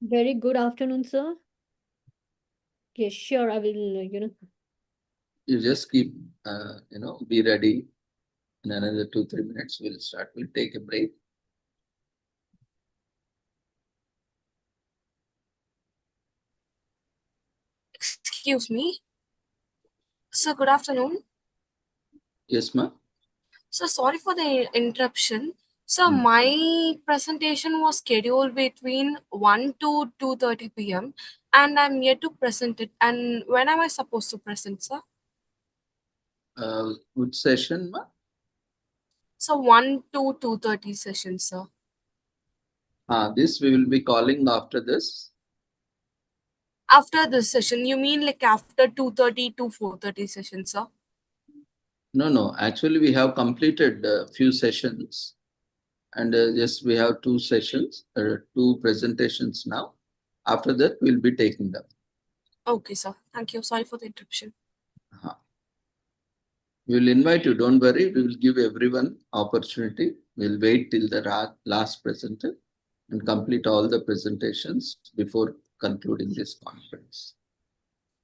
Very good afternoon, sir. Yes, sure, I will, You just keep, be ready In another 2-3 minutes, we'll start. We'll take a break. Excuse me. Sir, good afternoon. Yes, ma'am. So sorry for the interruption. So my presentation was scheduled between 1 to 2:30 p.m. and I'm yet to present it. And when am I supposed to present, sir? Which session, ma'am? So 1 to 2:30 session, sir. This we will be calling after this. After this session, you mean like after 2:30 to 4:30 session, sir? No. Actually, we have completed a few sessions. And yes, we have 2 sessions, 2 presentations now. After that, we'll be taking them. Okay, sir. Thank you. Sorry for the interruption. We will invite you. Don't worry. We will give everyone opportunity. We'll wait till the last presenter and complete all the presentations before concluding this conference.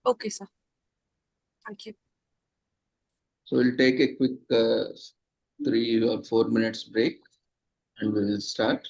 Okay, sir. Thank you. So we'll take a quick 3 or 4 minutes break and we will start.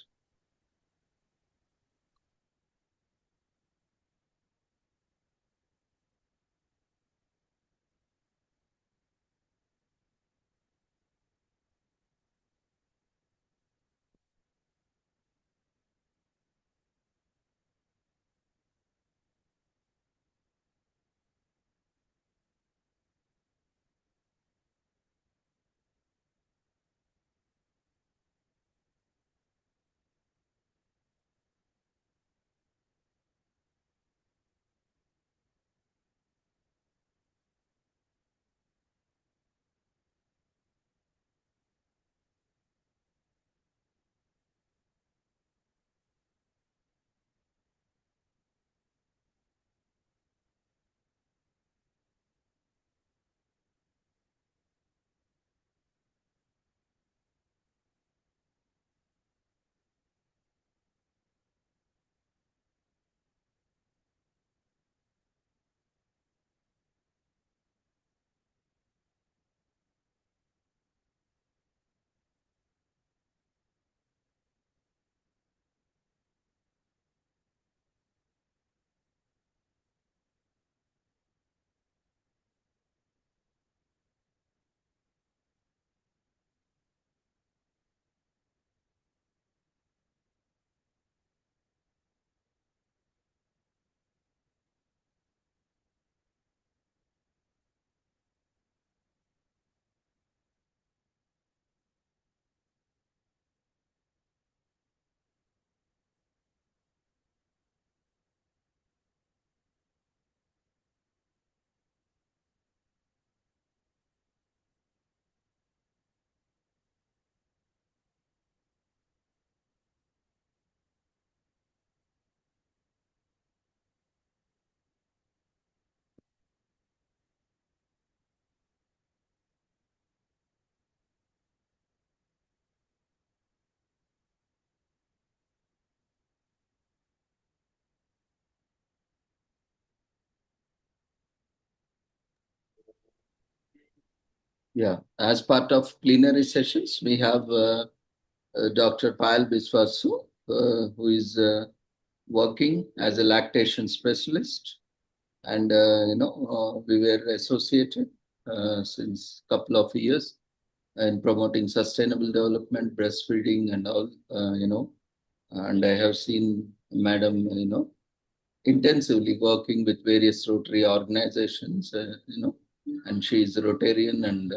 Yeah, as part of plenary sessions, we have Dr. Payal Biswasu, who is working as a lactation specialist. And, we were associated since a couple of years in promoting sustainable development, breastfeeding and all, and I have seen Madam, intensively working with various Rotary organizations, and she is a Rotarian and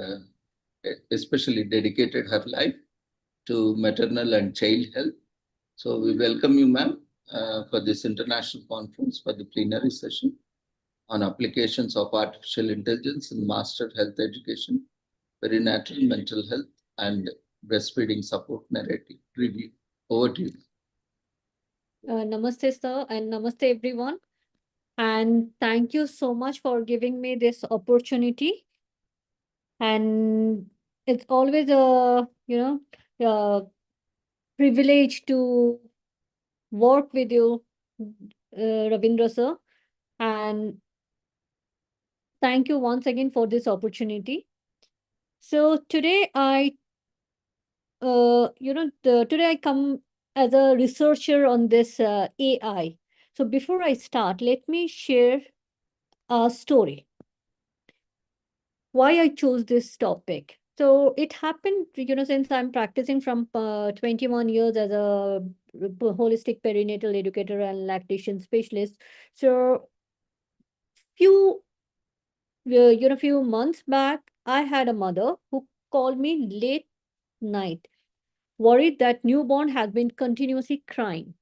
especially dedicated her life to maternal and child health. So we welcome you, ma'am, for this international conference for the plenary session on applications of artificial intelligence in master health education, perinatal mental health, and breastfeeding support narrative review. Over to you. Namaste, sir, and namaste, everyone. And thank you so much for giving me this opportunity. And it's always a, privilege to work with you, Ravindra, sir. And thank you once again for this opportunity. So today I today I come as a researcher on this AI. So before I start, let me share a story. Why I chose this topic. So it happened, since I'm practicing from 21 years as a holistic perinatal educator and lactation specialist. So few months back, I had a mother who called me late night, worried that newborn had been continuously crying.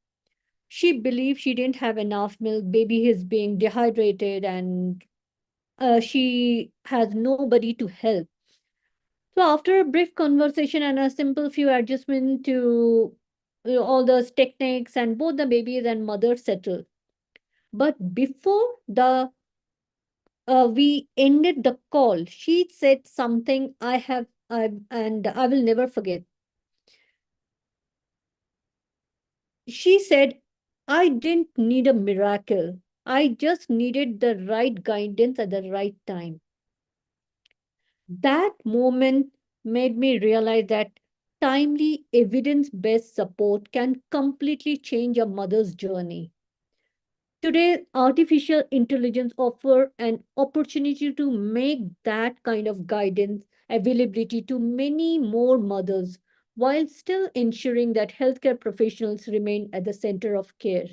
She believed she didn't have enough milk, baby is being dehydrated, and she has nobody to help. So after a brief conversation and a simple few adjustments to all those techniques, and both the babies and mother settled. But before the we ended the call, she said something and I will never forget. She said, I didn't need a miracle. I just needed the right guidance at the right time. That moment made me realize that timely evidence-based support can completely change a mother's journey. Today, artificial intelligence offers an opportunity to make that kind of guidance availability to many more mothers, while still ensuring that healthcare professionals remain at the center of care.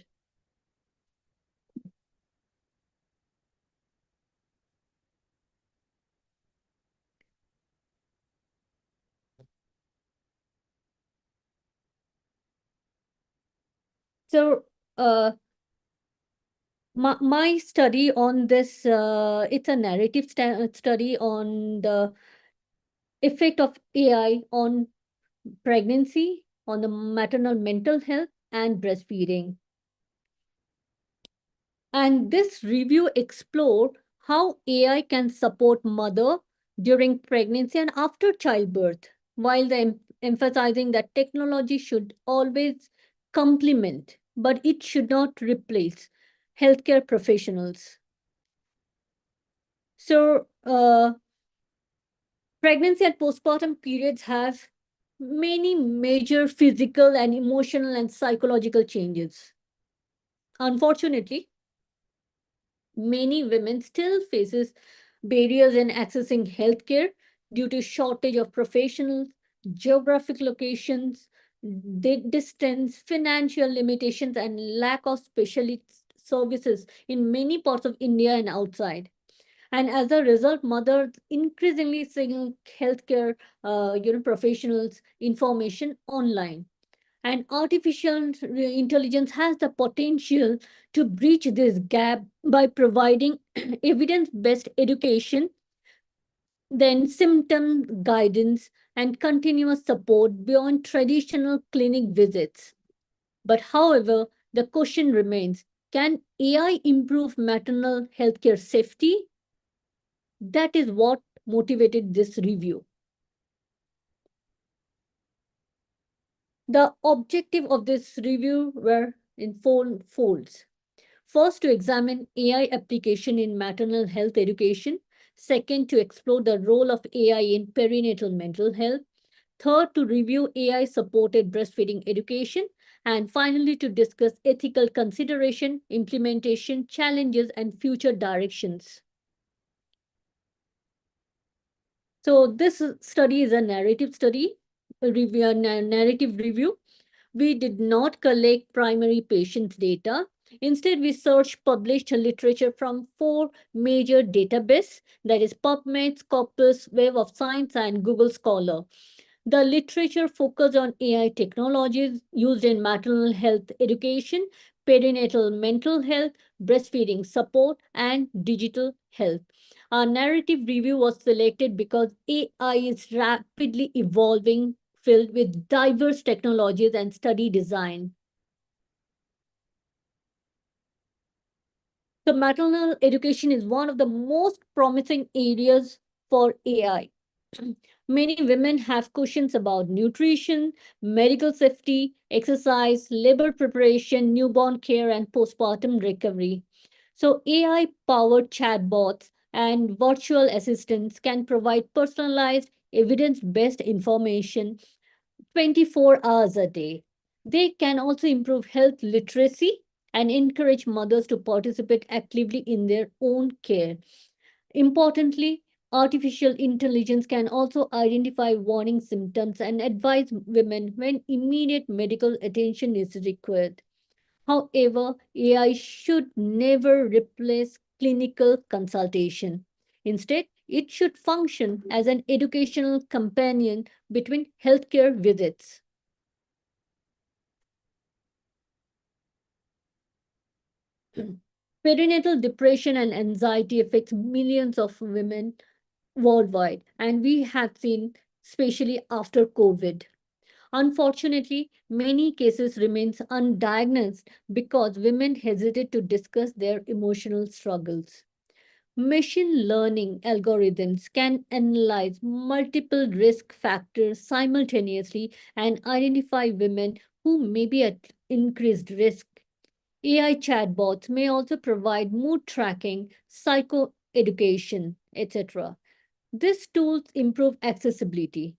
So, my study on this, it's a narrative study on the effect of AI on pregnancy, on the maternal mental health, and breastfeeding. And this review explored how AI can support mother during pregnancy and after childbirth, while emphasizing that technology should always complement, but it should not replace healthcare professionals. So, pregnancy and postpartum periods have many major physical and emotional and psychological changes. Unfortunately, many women still faces barriers in accessing healthcare due to shortage of professionals, geographic locations, distance, financial limitations, and lack of specialist services in many parts of India and outside. And as a result, mothers increasingly seeking healthcare professionals information online. And artificial intelligence has the potential to bridge this gap by providing evidence-based education, then symptom guidance, and continuous support beyond traditional clinic visits. But however, the question remains, can AI improve maternal healthcare safety? That is what motivated this review. The objective of this review were in four folds. First, to examine AI application in maternal health education. Second, to explore the role of AI in perinatal mental health. Third, to review AI-supported breastfeeding education. And finally, to discuss ethical consideration, implementation, challenges, and future directions. So this study is a narrative study, a narrative review. We did not collect primary patient data. Instead, we searched published literature from 4 major databases, that is PubMed, Scopus, Web of Science, and Google Scholar. The literature focused on AI technologies used in maternal health education, perinatal mental health, breastfeeding support, and digital health. Our narrative review was selected because AI is rapidly evolving, filled with diverse technologies and study design. So maternal education is one of the most promising areas for AI. Many women have questions about nutrition, medical safety, exercise, labor preparation, newborn care, and postpartum recovery. So AI-powered chatbots and virtual assistants can provide personalized, evidence-based information 24 hours a day. They can also improve health literacy and encourage mothers to participate actively in their own care. Importantly, artificial intelligence can also identify warning symptoms and advise women when immediate medical attention is required. However, AI should never replace clinical consultation. Instead, it should function as an educational companion between healthcare visits. Perinatal depression and anxiety affects millions of women worldwide, and we have seen, especially after COVID. Unfortunately, many cases remains undiagnosed because women hesitate to discuss their emotional struggles. Machine learning algorithms can analyze multiple risk factors simultaneously and identify women who may be at increased risk. AI chatbots may also provide mood tracking, psychoeducation, etc. These tools improve accessibility.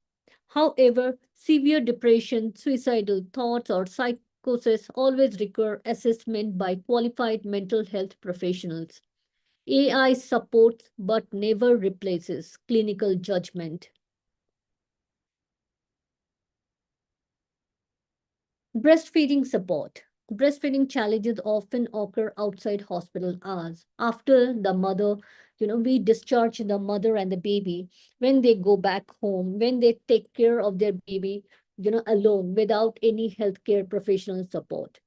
However, severe depression, suicidal thoughts, or psychosis always require assessment by qualified mental health professionals. AI supports but never replaces clinical judgment. Breastfeeding support. Breastfeeding challenges often occur outside hospital hours. After the mother, we discharge the mother and the baby. When they go back home, when they take care of their baby, alone without any healthcare professional support.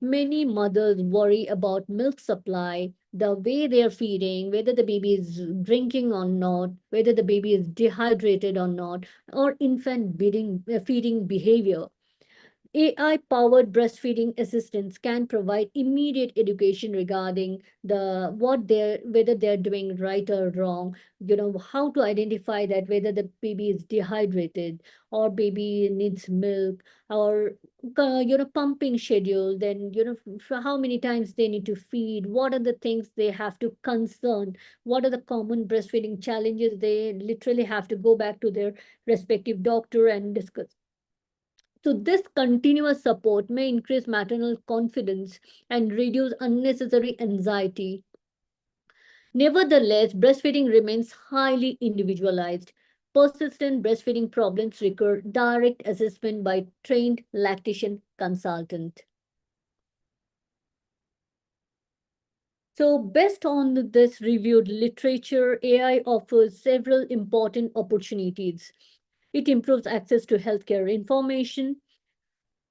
Many mothers worry about milk supply, the way they are feeding, whether the baby is drinking or not, whether the baby is dehydrated or not, or infant feeding behavior. AI-powered breastfeeding assistants can provide immediate education regarding whether they're doing right or wrong, how to identify that whether the baby is dehydrated or baby needs milk, or pumping schedule, then for how many times they need to feed, what are the things they have to concern, what are the common breastfeeding challenges they literally have to go back to their respective doctor and discuss. So this continuous support may increase maternal confidence and reduce unnecessary anxiety. Nevertheless, breastfeeding remains highly individualized. Persistent breastfeeding problems require direct assessment by trained lactation consultant. So based on this reviewed literature, AI offers several important opportunities. It improves access to healthcare information,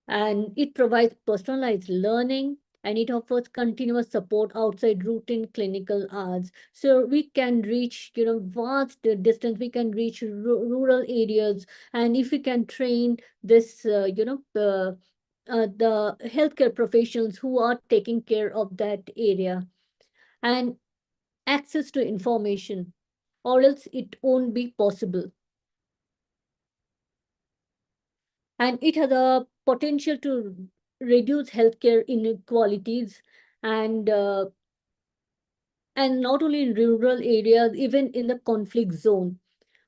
and it provides personalized learning, and it offers continuous support outside routine clinical hours. So we can reach, vast distance, we can reach rural areas, and if we can train this, the healthcare professionals who are taking care of that area, and access to information, or else it won't be possible. And it has a potential to reduce healthcare inequalities, and not only in rural areas, even in the conflict zone.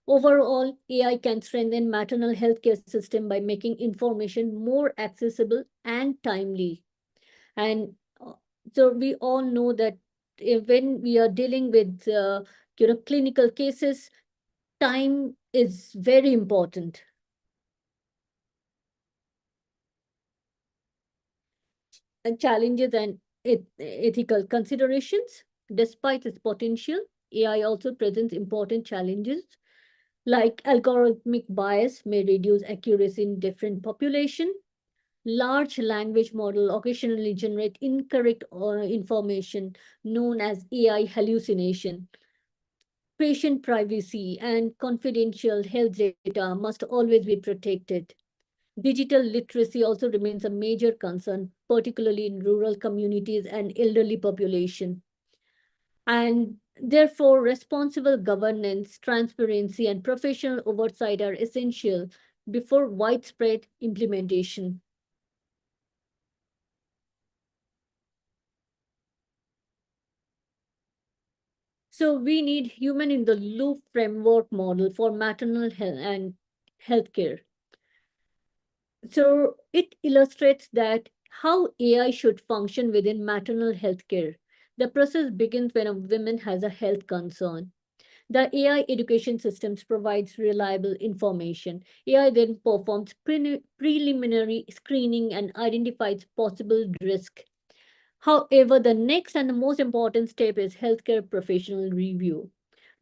Overall, AI can strengthen maternal healthcare system by making information more accessible and timely. And so we all know that when we are dealing with clinical cases, time is very important. And challenges and ethical considerations. Despite its potential, AI also presents important challenges, like algorithmic bias may reduce accuracy in different population. Large language model occasionally generate incorrect information known as AI hallucination. Patient privacy and confidential health data must always be protected. Digital literacy also remains a major concern, particularly in rural communities and elderly population. And therefore, responsible governance, transparency, and professional oversight are essential before widespread implementation. So we need human in the loop framework model for maternal health and healthcare. So it illustrates that how AI should function within maternal health care. The process begins when a woman has a health concern. The AI education systems provides reliable information. AI then performs preliminary screening and identifies possible risk. However, the next and the most important step is healthcare professional review.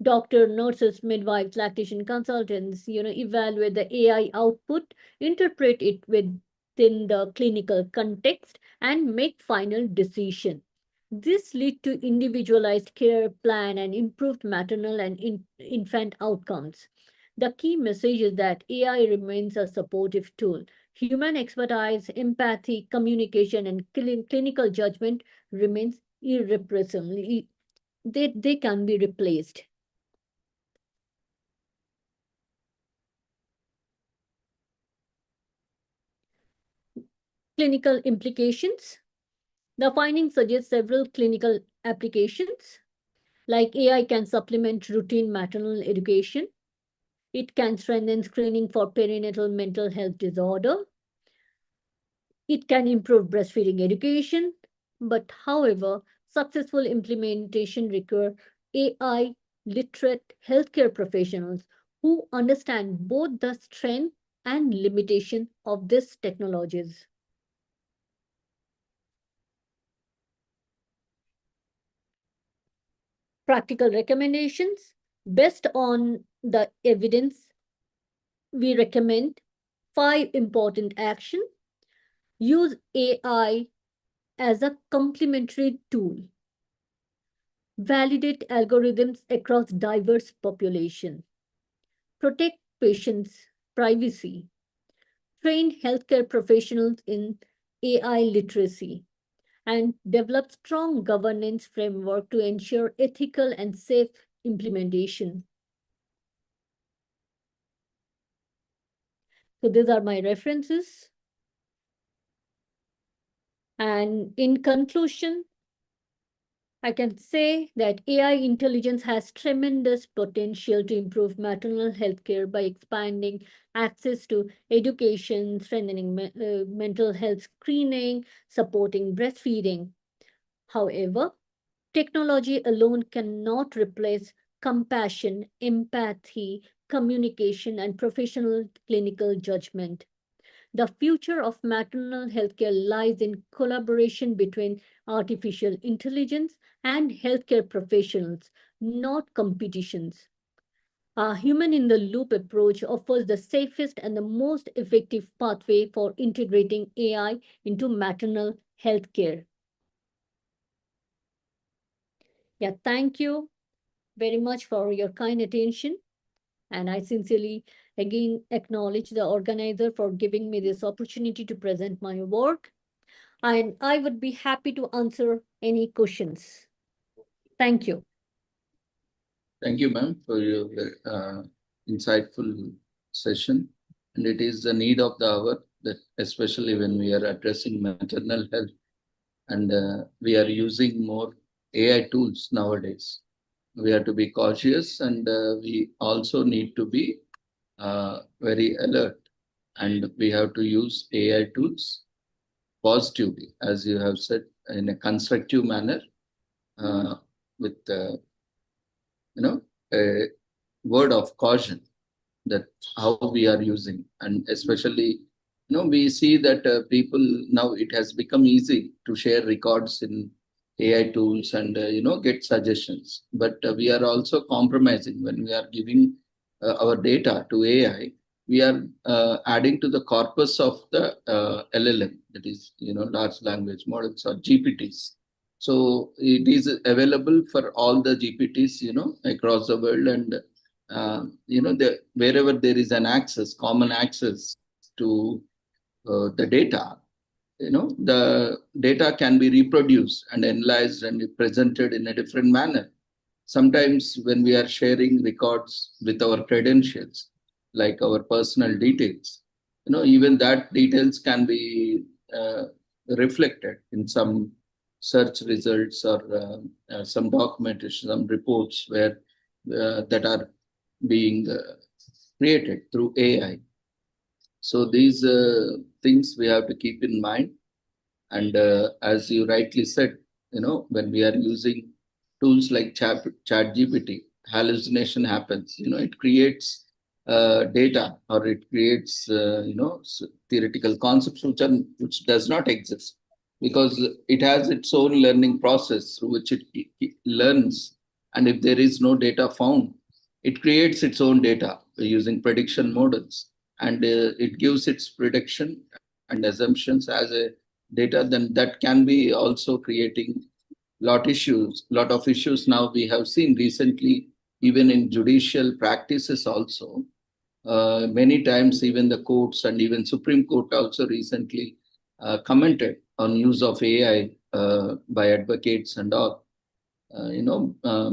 Doctor, nurses, midwives, lactation consultants, evaluate the AI output, interpret it within the clinical context, and make final decision. This leads to individualized care plan and improved maternal and infant outcomes. The key message is that AI remains a supportive tool. Human expertise, empathy, communication, and clinical judgment remains irrepressible. They can be replaced. Clinical implications. The findings suggest several clinical applications, like AI can supplement routine maternal education. It can strengthen screening for perinatal mental health disorder. It can improve breastfeeding education. But however, successful implementation require AI literate healthcare professionals who understand both the strength and limitation of these technologies. Practical recommendations. Based on the evidence, we recommend 5 important actions. Use AI as a complementary tool. Validate algorithms across diverse population. Protect patients' privacy. Train healthcare professionals in AI literacy. And develop strong governance framework to ensure ethical and safe implementation. So these are my references. And in conclusion, I can say that AI intelligence has tremendous potential to improve maternal health care by expanding access to education, strengthening mental health screening, supporting breastfeeding. However, technology alone cannot replace compassion, empathy, communication, and professional clinical judgment. The future of maternal healthcare lies in collaboration between artificial intelligence and healthcare professionals, not competitions. A human-in-the-loop approach offers the safest and the most effective pathway for integrating AI into maternal healthcare. Yeah, thank you very much for your kind attention. And I sincerely again acknowledge the organizer for giving me this opportunity to present my work. And I would be happy to answer any questions. Thank you. Thank you, ma'am, for your insightful session. And it is the need of the hour, that especially when we are addressing maternal health and we are using more AI tools nowadays. We have to be cautious, and we also need to be very alert, and we have to use AI tools positively, as you have said, in a constructive manner, with a word of caution that how we are using. And especially, we see that people now, it has become easy to share records in AI tools and get suggestions, but we are also compromising when we are giving our data to AI. We are adding to the corpus of the LLM, that is large language models, or GPTs. So it is available for all the GPTs across the world, and wherever there is an access, common access to the data, the data can be reproduced and analyzed and presented in a different manner. Sometimes when we are sharing records with our credentials, like our personal details, even that details can be reflected in some search results, or some documentation, some reports where that are being created through AI. So these things we have to keep in mind. And as you rightly said, when we are using tools like ChatGPT, hallucination happens. It creates data, or it creates theoretical concepts which does not exist, because it has its own learning process through which it learns. And if there is no data found, it creates its own data using prediction models, and it gives its prediction and assumptions as a data. Then that can be also creating lot of issues. Now we have seen recently, even in judicial practices also, many times even the courts and even Supreme Court also recently commented on use of AI by advocates and all,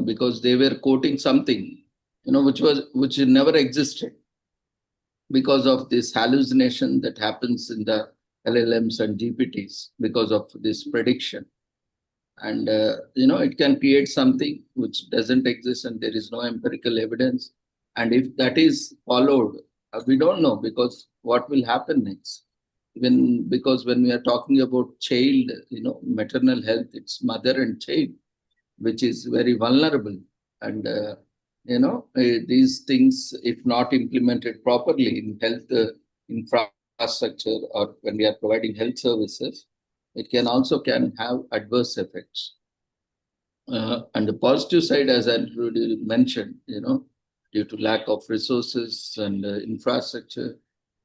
because they were quoting something, which never existed, because of this hallucination that happens in the LLMs and GPTs because of this prediction. And, it can create something which doesn't exist, and there is no empirical evidence. And if that is followed, we don't know, because what will happen next? Even because when we are talking about child, maternal health, it's mother and child, which is very vulnerable. And, these things, if not implemented properly in health infrastructure, or when we are providing health services, it can have adverse effects. And the positive side, as I already mentioned, due to lack of resources and infrastructure,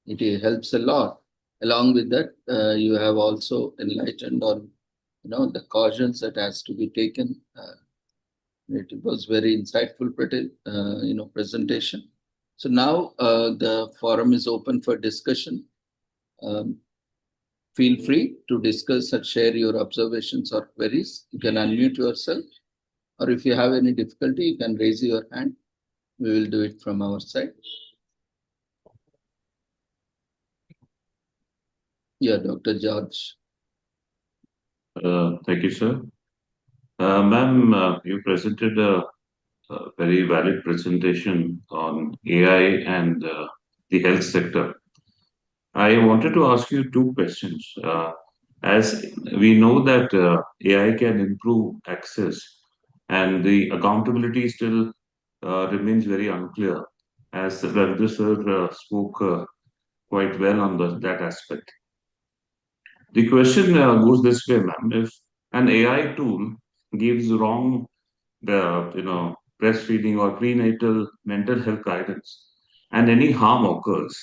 it helps a lot. Along with that, you have also enlightened on, the cautions that has to be taken. It was very insightful, presentation. So now the forum is open for discussion. Feel free to discuss and share your observations or queries. You can unmute yourself, or if you have any difficulty, you can raise your hand. We will do it from our side. Yeah, Dr. George. Thank you, sir. Ma'am, you presented a very valid presentation on AI and the health sector. I wanted to ask you two questions. As we know that AI can improve access, and the accountability still remains very unclear, as Ravindra sir spoke quite well on that aspect. The question goes this way, ma'am. If an AI tool gives wrong, breastfeeding or prenatal mental health guidance, and any harm occurs,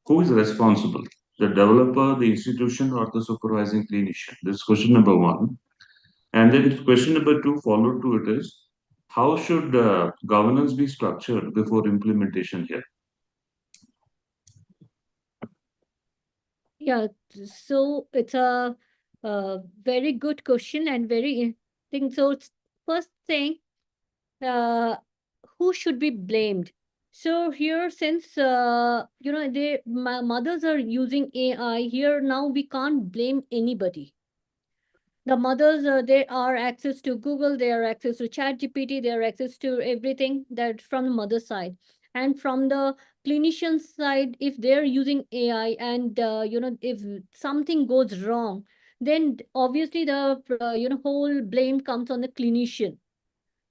who is responsible? The developer, the institution, or the supervising clinician? This is question number one. And then question number two, followed to it, is how should governance be structured before implementation here? Yeah, so it's a very good question and very thing. So it's first thing, who should be blamed? So here, since mothers are using AI here now, we can't blame anybody. The mothers, they are access to Google, they are access to ChatGPT, they are access to everything that from the mother side. And from the clinician side, if they're using AI and, if something goes wrong, then obviously the, whole blame comes on the clinician.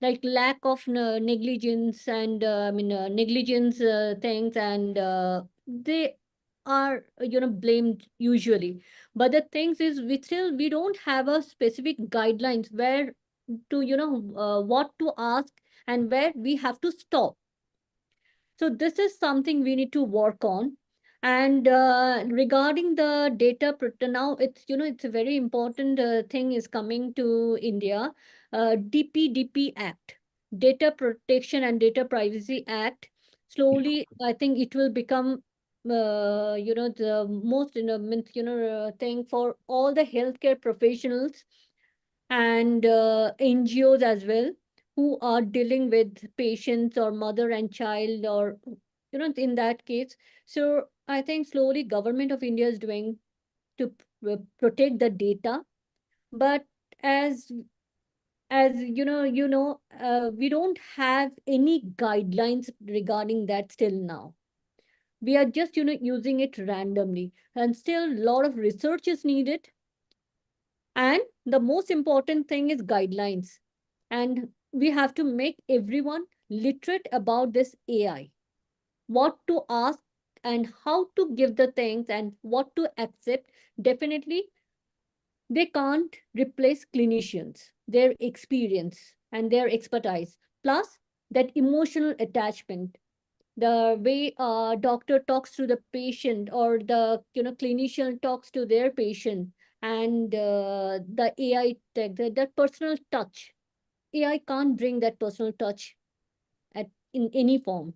Like lack of negligence and, negligence things, and they are, blamed usually. But the things is, we don't have a specific guidelines where to, what to ask and where we have to stop. So this is something we need to work on. And regarding the data, now it's, it's a very important thing is coming to India, DPDP Act, Data Protection and Data Privacy Act. Slowly, I think it will become, the most, thing for all the healthcare professionals and NGOs as well, who are dealing with patients or mother and child, or in that case. So I think slowly government of India is doing to protect the data, but as we don't have any guidelines regarding that still now. We are just, using it randomly, and still a lot of research is needed. And the most important thing is guidelines. And we have to make everyone literate about this AI, what to ask and how to give the things and what to accept. Definitely, they can't replace clinicians, their experience and their expertise, plus that emotional attachment, the way a doctor talks to the patient or the clinician talks to their patient, and the AI tech, that personal touch. AI can't bring that personal touch in any form.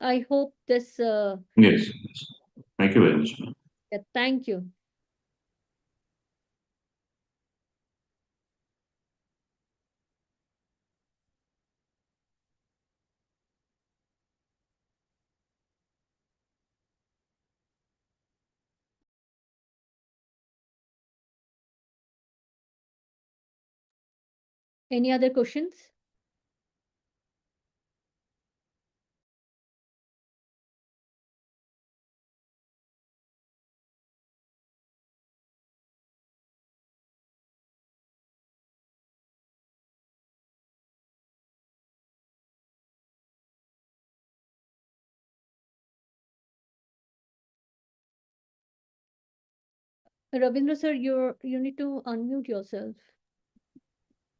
I hope this. Yes. Thank you very much. Yeah, thank you. Any other questions? Ravindra sir, you need to unmute yourself.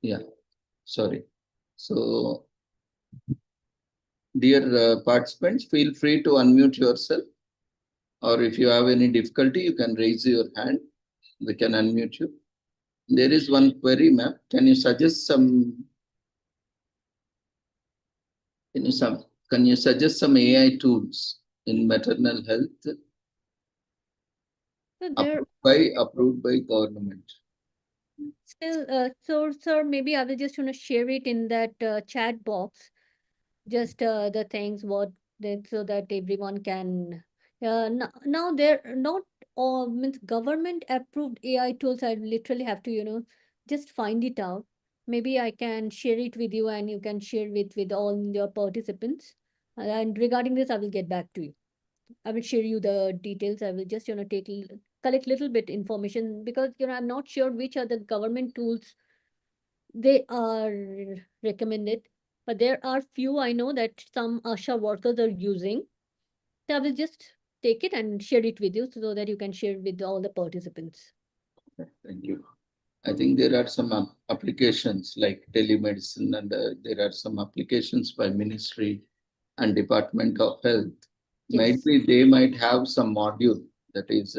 Yeah, sorry. So, dear participants, feel free to unmute yourself. Or if you have any difficulty, you can raise your hand. We can unmute you. There is one query, ma'am. Can you suggest some? Can you suggest some AI tools in maternal health approved by government? Still, so sir, maybe I will just share it in that chat box. Just the things what that so that everyone can. Now they're not all means government approved AI tools. I literally have to just find it out. Maybe I can share it with you, and you can share it with all your participants. And regarding this, I will get back to you. I will share you the details. I will just collect little bit information, because I'm not sure which are the government tools they are recommended, but there are few I know that some ASHA workers are using. So I will just take it and share it with you so that you can share with all the participants. Thank you. I think there are some applications like telemedicine, and there are some applications by Ministry and Department of Health. Yes. Maybe they might have some module that is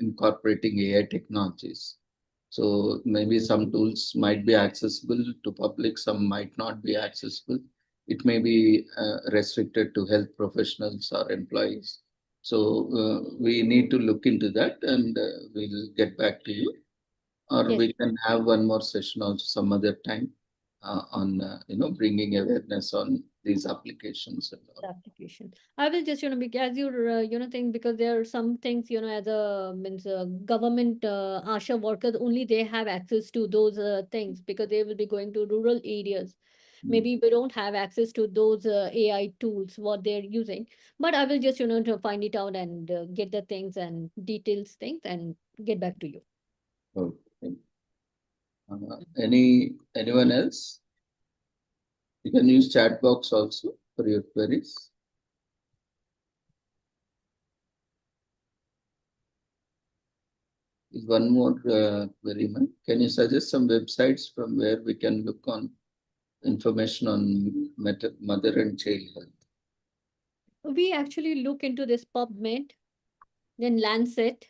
incorporating AI technologies. So maybe some tools might be accessible to public, some might not be accessible. It may be restricted to health professionals or employees. So we need to look into that, and we'll get back to you. Or Yes. we can have one more session also some other time on bringing awareness on these applications and all. Application. I will just because you think, because there are some things as a means government ASHA workers, only they have access to those things, because they will be going to rural areas. Maybe we don't have access to those AI tools what they're using, but I will just to find it out and get the things and details things and get back to you. Okay. Anyone else? You can use chat box also for your queries. One more query, ma'am. Can you suggest some websites from where we can look on information on mother and child health? We actually look into this PubMed, then Lancet.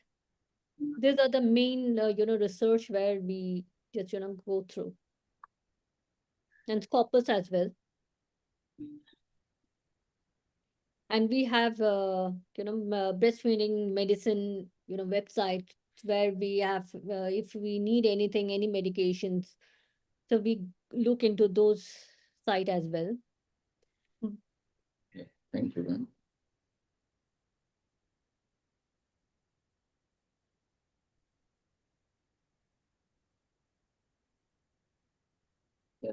These are the main research where we just go through, and Scopus as well. And we have breastfeeding medicine website where we have if we need anything, any medications, so we look into those site as well. Okay. Thank you, ma'am.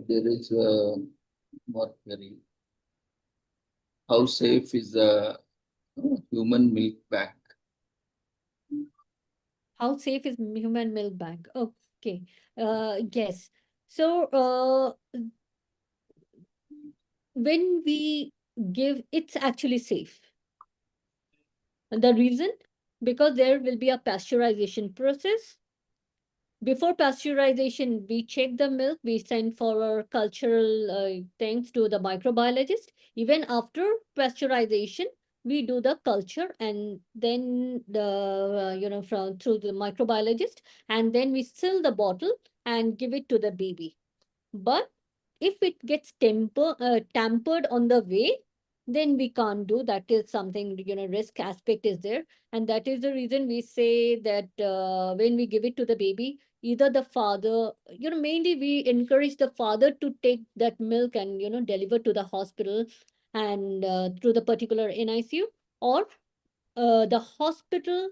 There is more query. How safe is the human milk bank. How safe is human milk bank? Okay. Yes. So when we give, it's actually safe. And the reason? Because there will be a pasteurization process. Before pasteurization, we check the milk, we send for our cultural things to the microbiologist. Even after pasteurization, we do the culture and then the, from through the microbiologist, and then we seal the bottle and give it to the baby. But if it gets tampered on the way, then we can't do. That is something, risk aspect is there. And that is the reason we say that when we give it to the baby, either the father, mainly we encourage the father to take that milk and, deliver to the hospital and through the particular NICU, or the hospital,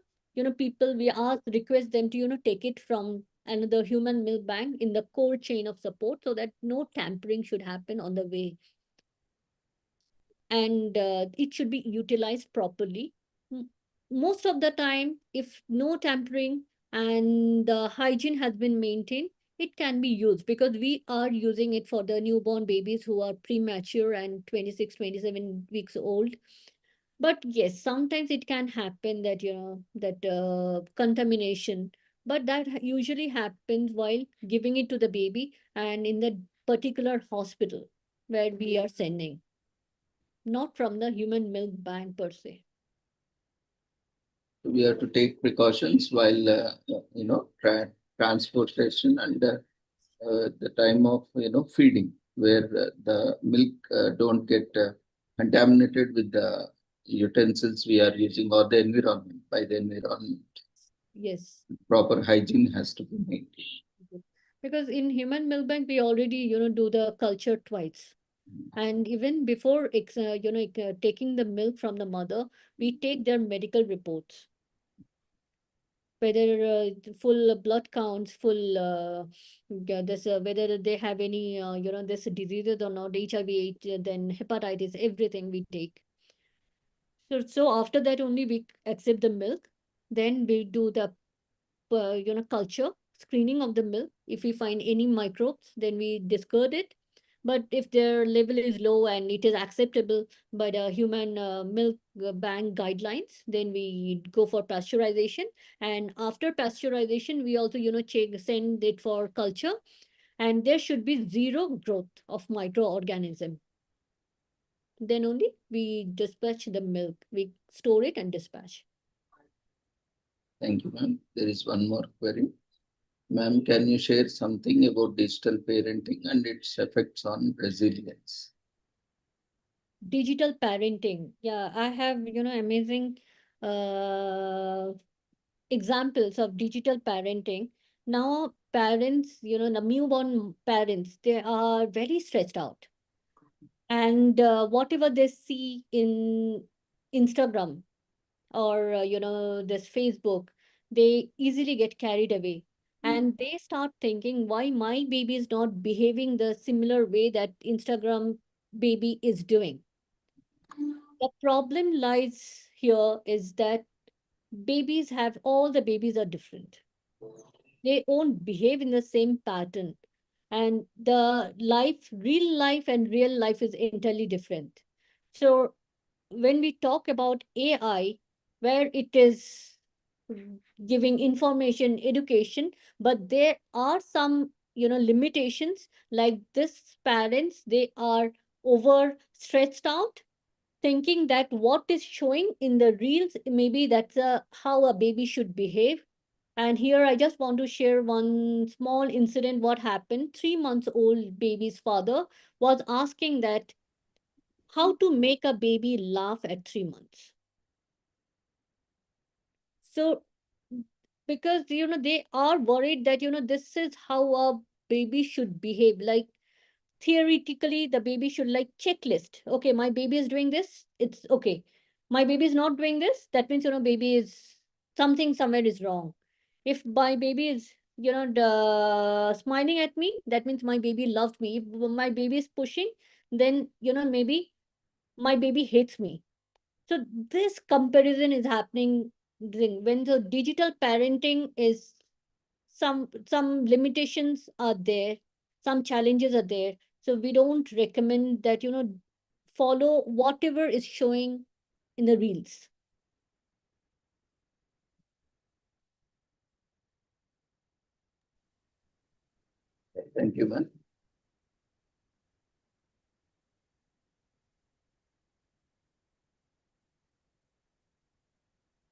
people, we ask, request them to, take it from another human milk bank in the core chain of support, so that no tampering should happen on the way. And it should be utilized properly. Most of the time, if no tampering and the hygiene has been maintained, it can be used, because we are using it for the newborn babies who are premature and 26, 27 weeks old. But yes, sometimes it can happen that, contamination, but that usually happens while giving it to the baby and in the particular hospital where we are sending, not from the human milk bank per se. We have to take precautions while, transportation and the time of, feeding, where the milk don't get contaminated with the utensils we are using or the environment, by the environment. Yes. Proper hygiene has to be maintained. Because in human milk bank, we already, do the culture twice. And even before, taking the milk from the mother, we take their medical reports. Whether full blood counts, full this whether they have any this diseases or not, HIV, then hepatitis, everything we take. So after that only we accept the milk. Then we do the culture screening of the milk. If we find any microbes, then we discard it. But if their level is low and it is acceptable by the human milk bank guidelines, then we go for pasteurization. And after pasteurization, we also, send it for culture. And there should be zero growth of microorganism. Then only we dispatch the milk. We store it and dispatch. Thank you, ma'am. There is one more query. Ma'am, can you share something about digital parenting and its effects on resilience? Digital parenting. Yeah, I have, amazing examples of digital parenting. Now, parents, the newborn parents, they are very stressed out. And whatever they see in Instagram or, this Facebook, they easily get carried away. And they start thinking, why my baby is not behaving the similar way that Instagram baby is doing. The problem lies here is that all the babies are different. They won't behave in the same pattern. And the real life and real life is entirely different. So when we talk about AI, where it is giving information, education, but there are some, limitations, like this parents, they are over stretched out, thinking that what is showing in the reels, maybe that's how a baby should behave. And here I just want to share one small incident. What happened? 3 months old baby's father was asking that how to make a baby laugh at 3 months. So because, they are worried that, this is how a baby should behave. Like theoretically, the baby should like checklist. Okay, my baby is doing this. It's okay. My baby is not doing this. That means, baby is something somewhere is wrong. If my baby is, smiling at me, that means my baby loves me. If my baby is pushing, then, maybe my baby hates me. So this comparison is happening when the digital parenting is some limitations are there, some challenges are there. So we don't recommend that, follow whatever is showing in the reels. Thank you, man.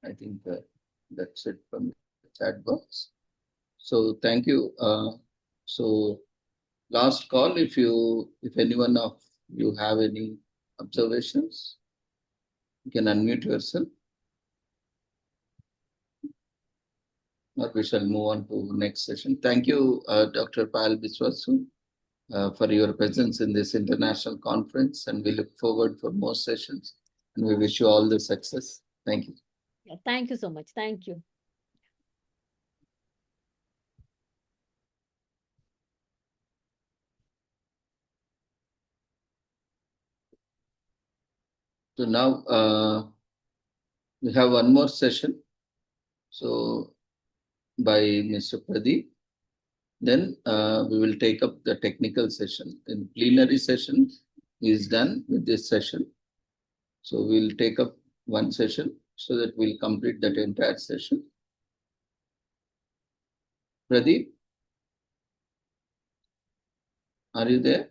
I think that's it from the chat box. So thank you. So last call, if anyone of you have any observations, you can unmute yourself. Or we shall move on to next session. Thank you, Dr. Payal Biswasu, for your presence in this international conference, and we look forward for more sessions, and we wish you all the success. Thank you. Yeah, thank you so much. Thank you. So now we have one more session. So by Mr. Pradeep. Then we will take up the technical session. In plenary session is done with this session. So we'll take up one session so that we'll complete that entire session. Pradeep, are you there?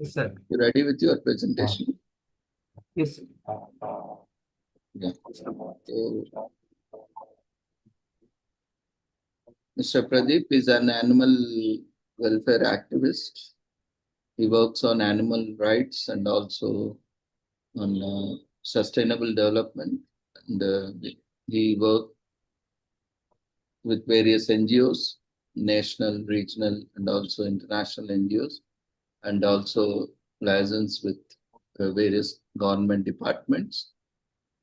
Yes, sir. You ready with your presentation? Yes. Yeah. So, Mr. Pradeep is an animal welfare activist. He works on animal rights and also on sustainable development. And he works with various NGOs, national, regional, and also international NGOs, and also liaisons with various government departments.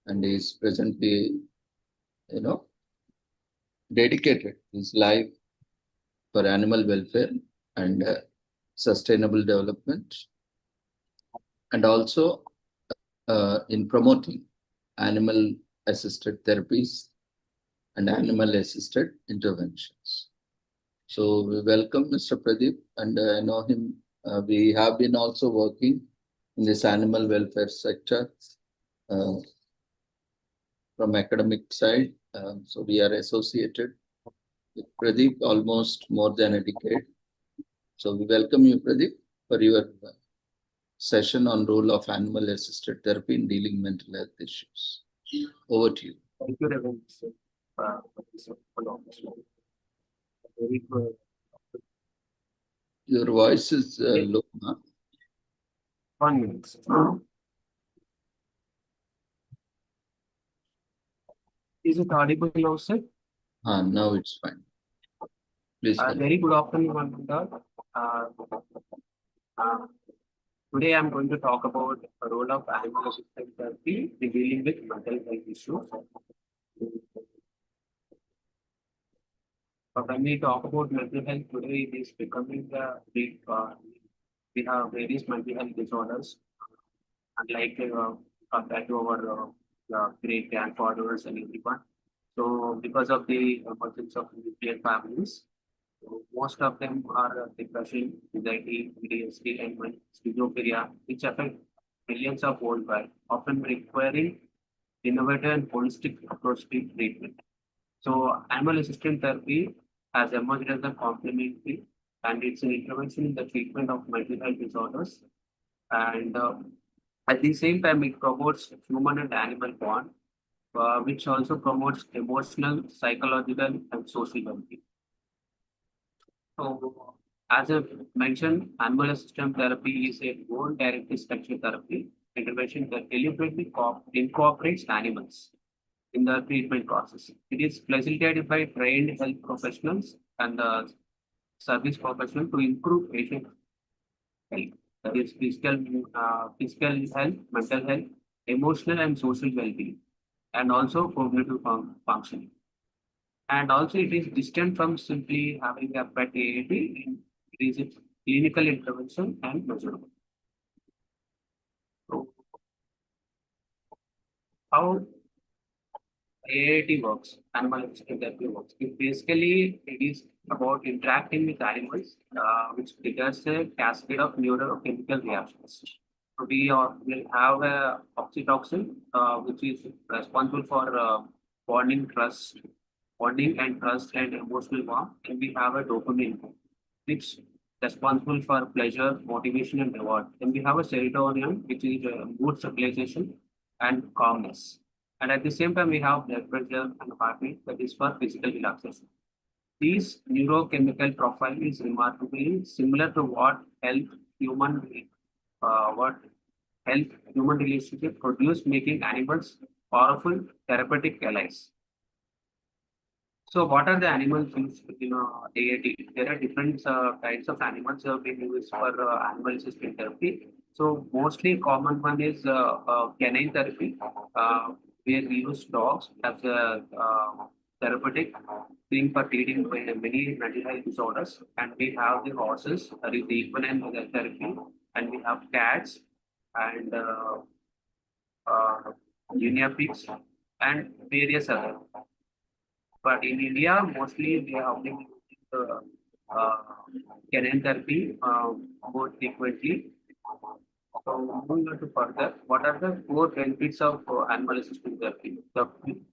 And he is presently, dedicated his life for animal welfare and sustainable development, and also in promoting animal-assisted therapies and animal-assisted interventions. So we welcome Mr. Pradeep, and I know him. We have been also working in this animal welfare sector from academic side. So we are associated with Pradeep almost more than a decade. So we welcome you, Pradeep, for your session on role of animal-assisted therapy in dealing mental health issues. Over to you. Thank you, Reverend. Very good. Your voice is low. Huh? 1 minute. Is it audible now, sir? Now it's fine. Please. Very good afternoon, today I'm going to talk about the role of animal-assisted therapy in dealing with mental health issues. But when we talk about mental health today, it is becoming a big. We have various mental health disorders, unlike compared to our great grandfathers and everyone. So, because of the emergence of nuclear families, most of them are depression, anxiety, PTSD, and schizophrenia, which affect millions of worldwide, often requiring innovative and holistic approach to treatment. So, animal-assisted therapy has emerged as a complementary, and it's an intervention in the treatment of mental health disorders. And at the same time, it promotes human and animal bond, which also promotes emotional, psychological, and social well-being. So, as I mentioned, animal-assisted therapy is a goal-directed structured therapy intervention that deliberately incorporates animals in the treatment process. It is facilitated by trained health professionals and service professionals to improve patient health. That is physical health, mental health, emotional and social well-being, and also cognitive functioning. And also it is distant from simply having a pet AAT. It is a clinical intervention and measurable. So how AAT works, animal assisted therapy works. It is about interacting with animals, which triggers a cascade of neurochemical reactions. So will have a oxytocin, which is responsible for bonding and trust and emotional warmth. And we have a dopamine, which responsible for pleasure, motivation, and reward. And we have a serotonin, which is mood stabilization and calmness. And at the same time, we have blood pressure and heart rate, that is for physical relaxation. These neurochemical profile is remarkably similar to human what health human relationship produce, making animals powerful therapeutic allies. So what are the animals used in AAT? There are different kinds of animals being used for animal assisted therapy. So mostly common one is canine therapy, where we use dogs as a therapeutic thing for treating many mental health disorders. And we have the horses, that is the equine therapy, and we have cats and guinea pigs and various other. But in India, mostly we have been using canine therapy more frequently. So moving on to further, what are the core benefits of animal assisted therapy? The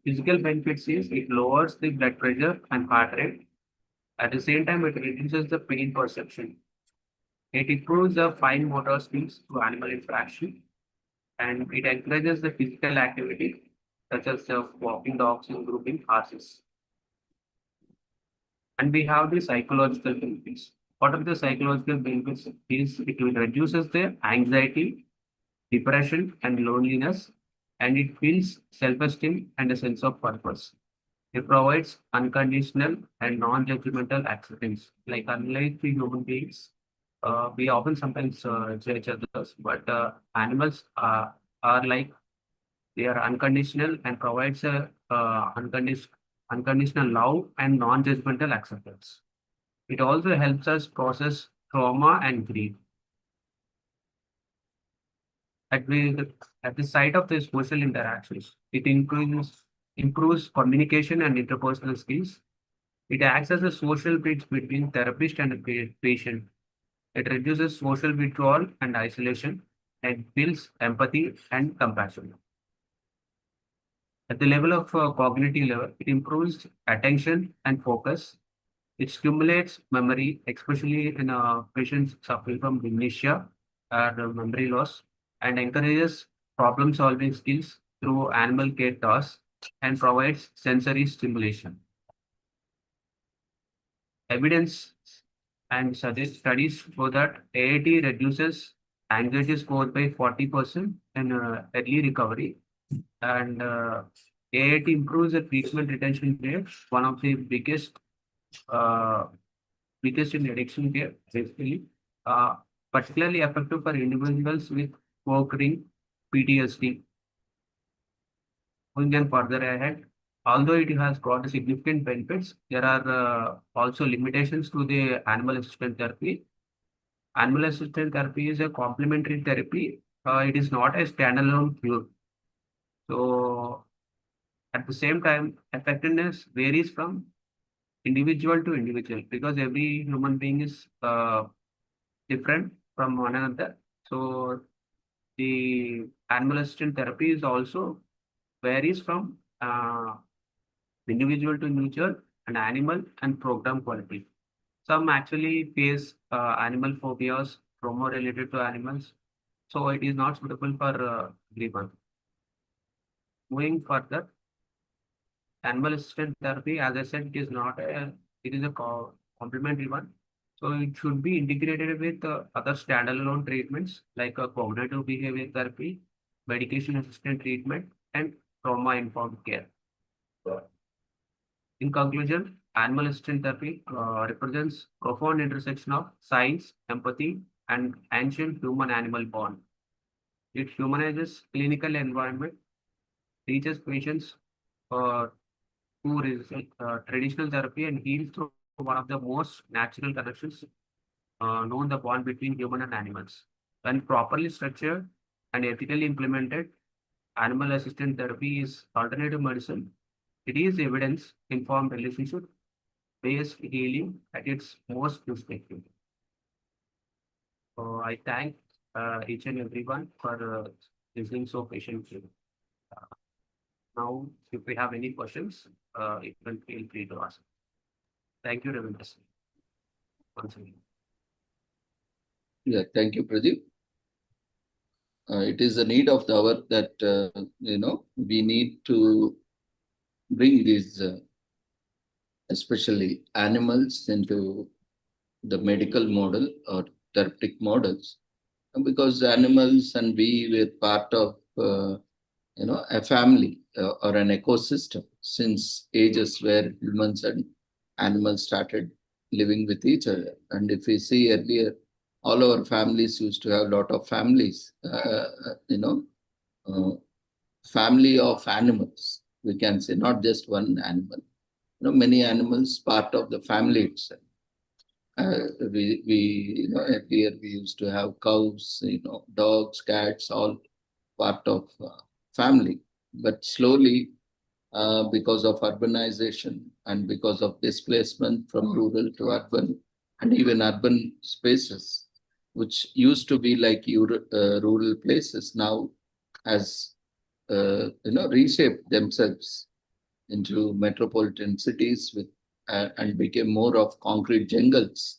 physical benefits is it lowers the blood pressure and heart rate. At the same time, it reduces the pain perception. It improves the fine motor skills to animal interaction, and it encourages the physical activity such as walking dogs and grooming horses. And we have the psychological benefits. What are the psychological benefits? Is it will reduces the anxiety, depression, and loneliness, and it builds self-esteem and a sense of purpose. It provides unconditional and non-judgmental acceptance. Like unlike the human beings, we often sometimes judge others, but animals are like they are unconditional and provides a unconditional love and non-judgmental acceptance. It also helps us process trauma and grief. At the site of the social interactions, it improves communication and interpersonal skills. It acts as a social bridge between therapist and a patient. It reduces social withdrawal and isolation and builds empathy and compassion. At the level of cognitive level, it improves attention and focus. It stimulates memory, especially in patients suffering from dementia or memory loss, and encourages problem-solving skills through animal care tasks and provides sensory stimulation. Evidence and studies show that AAT reduces anxiety score by 40% in early recovery, and AAT improves the treatment retention rate, one of the biggest in addiction care, basically, particularly effective for individuals with co-occurring PTSD. Moving on further ahead, although it has got significant benefits, there are also limitations to the animal assisted therapy. Animal assisted therapy is a complementary therapy. It is not a standalone cure. So at the same time, effectiveness varies from individual to individual because every human being is different from one another. So the animal assisted therapy is also varies from individual to individual and animal and program quality. Some actually face animal phobias, trauma related to animals. So it is not suitable for everyone. Moving further, animal assisted therapy, as I said, it is a complementary one. So it should be integrated with other standalone treatments like cognitive behavior therapy, medication assisted treatment, and trauma informed care. In conclusion, animal assisted therapy represents profound intersection of science, empathy, and ancient human-animal bond. It humanizes clinical environment, teaches patients who is traditional therapy and heals through one of the most natural connections known, the bond between human and animals. When properly structured and ethically implemented, animal assisted therapy is alternative medicine. It is evidence-informed relationship-based healing at its most effective. So I thank each and everyone for listening so patiently. Now, if we have any questions, you can feel free to ask. Thank you, Ravindra. Once again. Yeah, thank you, Pradeep. It is a need of the hour that, we need to bring these, especially animals, into the medical model or therapeutic models. Because animals and we were part of, a family or an ecosystem since ages where humans and animals started living with each other. And if we see earlier, all our families used to have a lot of families, family of animals, we can say, not just one animal. Many animals part of the family itself. Earlier we used to have cows, dogs, cats, all part of family. But slowly, because of urbanization and because of displacement from rural to urban, and even urban spaces, which used to be like rural places, now has reshaped themselves into metropolitan cities with and became more of concrete jungles.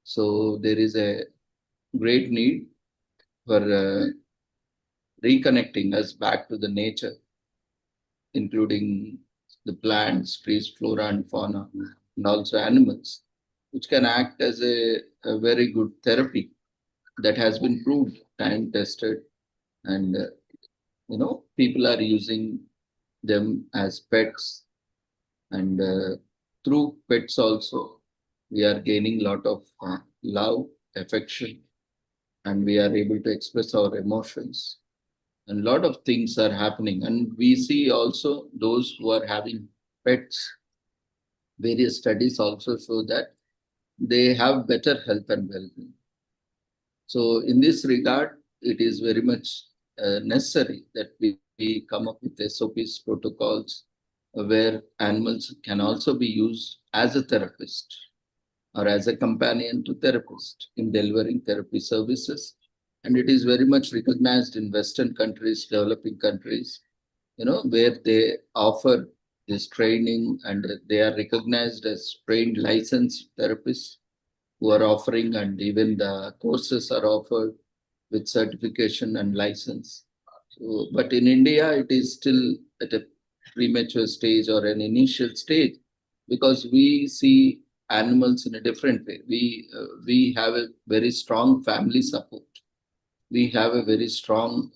So there is a great need for reconnecting us back to the nature, including the plants, trees, flora and fauna, and also animals, which can act as a very good therapy that has been proved, time tested, and people are using them as pets, and through pets also we are gaining a lot of love, affection, and we are able to express our emotions. And a lot of things are happening. And we see also those who are having pets, various studies also show that they have better health and well-being. So in this regard, it is very much necessary that we come up with SOPs, protocols, where animals can also be used as a therapist or as a companion to therapist in delivering therapy services. And it is very much recognized in Western countries, developing countries, where they offer this training and they are recognized as trained licensed therapists who are offering, and even the courses are offered with certification and license. So, but in India, it is still at a premature stage or an initial stage, because we see animals in a different way. We have a very strong family support. We have a very strong,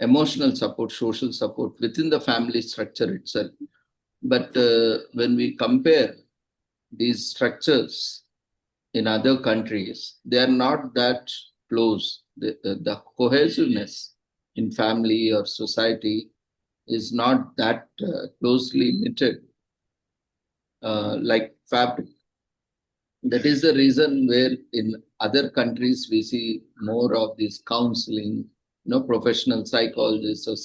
emotional support, social support within the family structure itself. But when we compare these structures in other countries, they are not that close. The cohesiveness in family or society is not that closely knitted like fabric. That is the reason where in other countries we see more of this counseling, professional psychologists or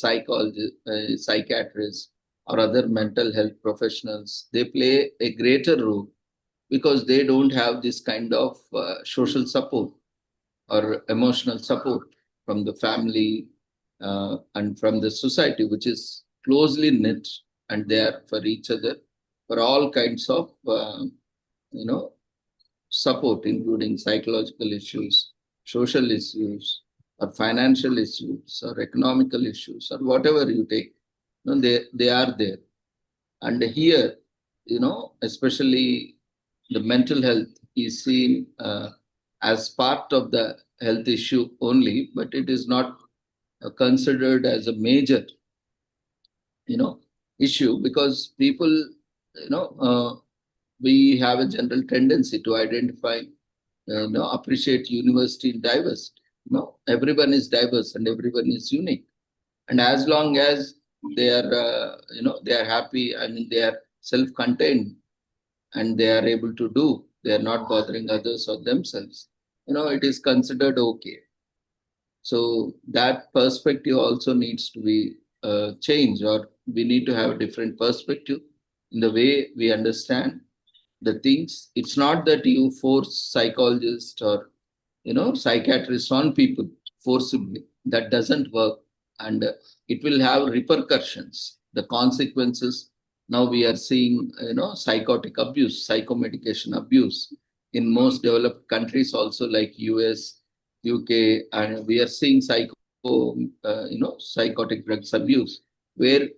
psychiatrists or other mental health professionals. They play a greater role because they don't have this kind of social support or emotional support from the family and from the society, which is closely knit and there for each other for all kinds of, support, including psychological issues, social issues, or financial issues, or economical issues, or whatever you take. They are there. And here, especially the mental health is seen as part of the health issue only, but it is not considered as a major, issue, because people, we have a general tendency to identify, appreciate university in diversity. Everyone is diverse and everyone is unique. And as long as they are, they are happy. I mean, they are self-contained and they are able to do. They are not bothering others or themselves. It is considered okay. So that perspective also needs to be changed, or we need to have a different perspective in the way we understand the things. It's not that you force psychologists or psychiatrists on people forcibly. That doesn't work, and it will have repercussions. The consequences. Now we are seeing psychotic abuse, psychomedication abuse in most developed countries, also like US, UK, and we are seeing psychotic drugs abuse, where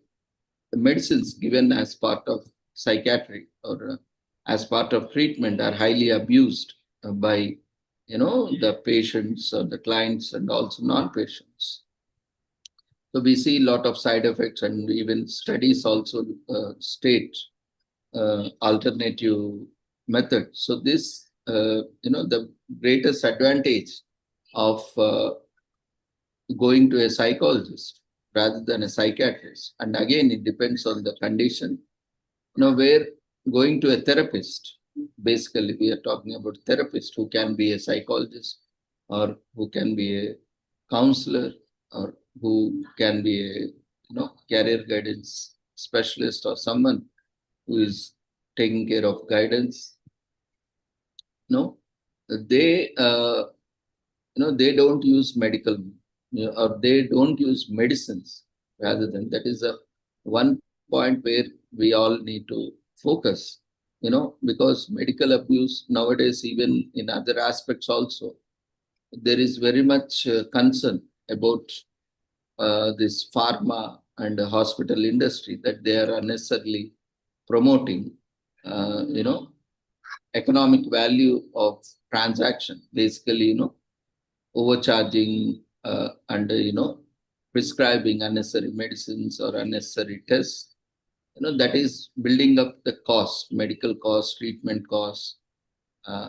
medicines given as part of psychiatry or as part of treatment are highly abused by the patients or the clients and also non-patients. So we see a lot of side effects, and even studies also state alternative methods. So this, the greatest advantage of going to a psychologist rather than a psychiatrist. And again, it depends on the condition. Where going to a therapist, basically we are talking about therapist who can be a psychologist or who can be a counselor or who can be a career guidance specialist or someone who is taking care of guidance. They they don't use medical or they don't use medicines. Rather than that is a one point where we all need to focus, because medical abuse nowadays, even in other aspects also, there is very much concern about this pharma and hospital industry, that they are unnecessarily promoting, economic value of transaction, basically, overcharging and, prescribing unnecessary medicines or unnecessary tests. That is building up the cost, medical cost, treatment costs,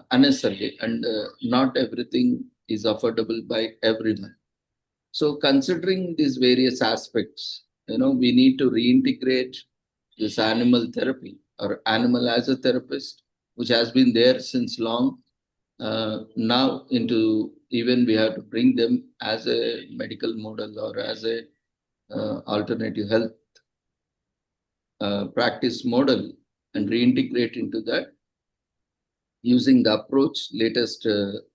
unnecessarily, and not everything is affordable by everyone. So considering these various aspects, we need to reintegrate this animal therapy or animal as a therapist, which has been there since long, now into, even we have to bring them as a medical model or as a alternative health practice model, and reintegrate into that using the approach, latest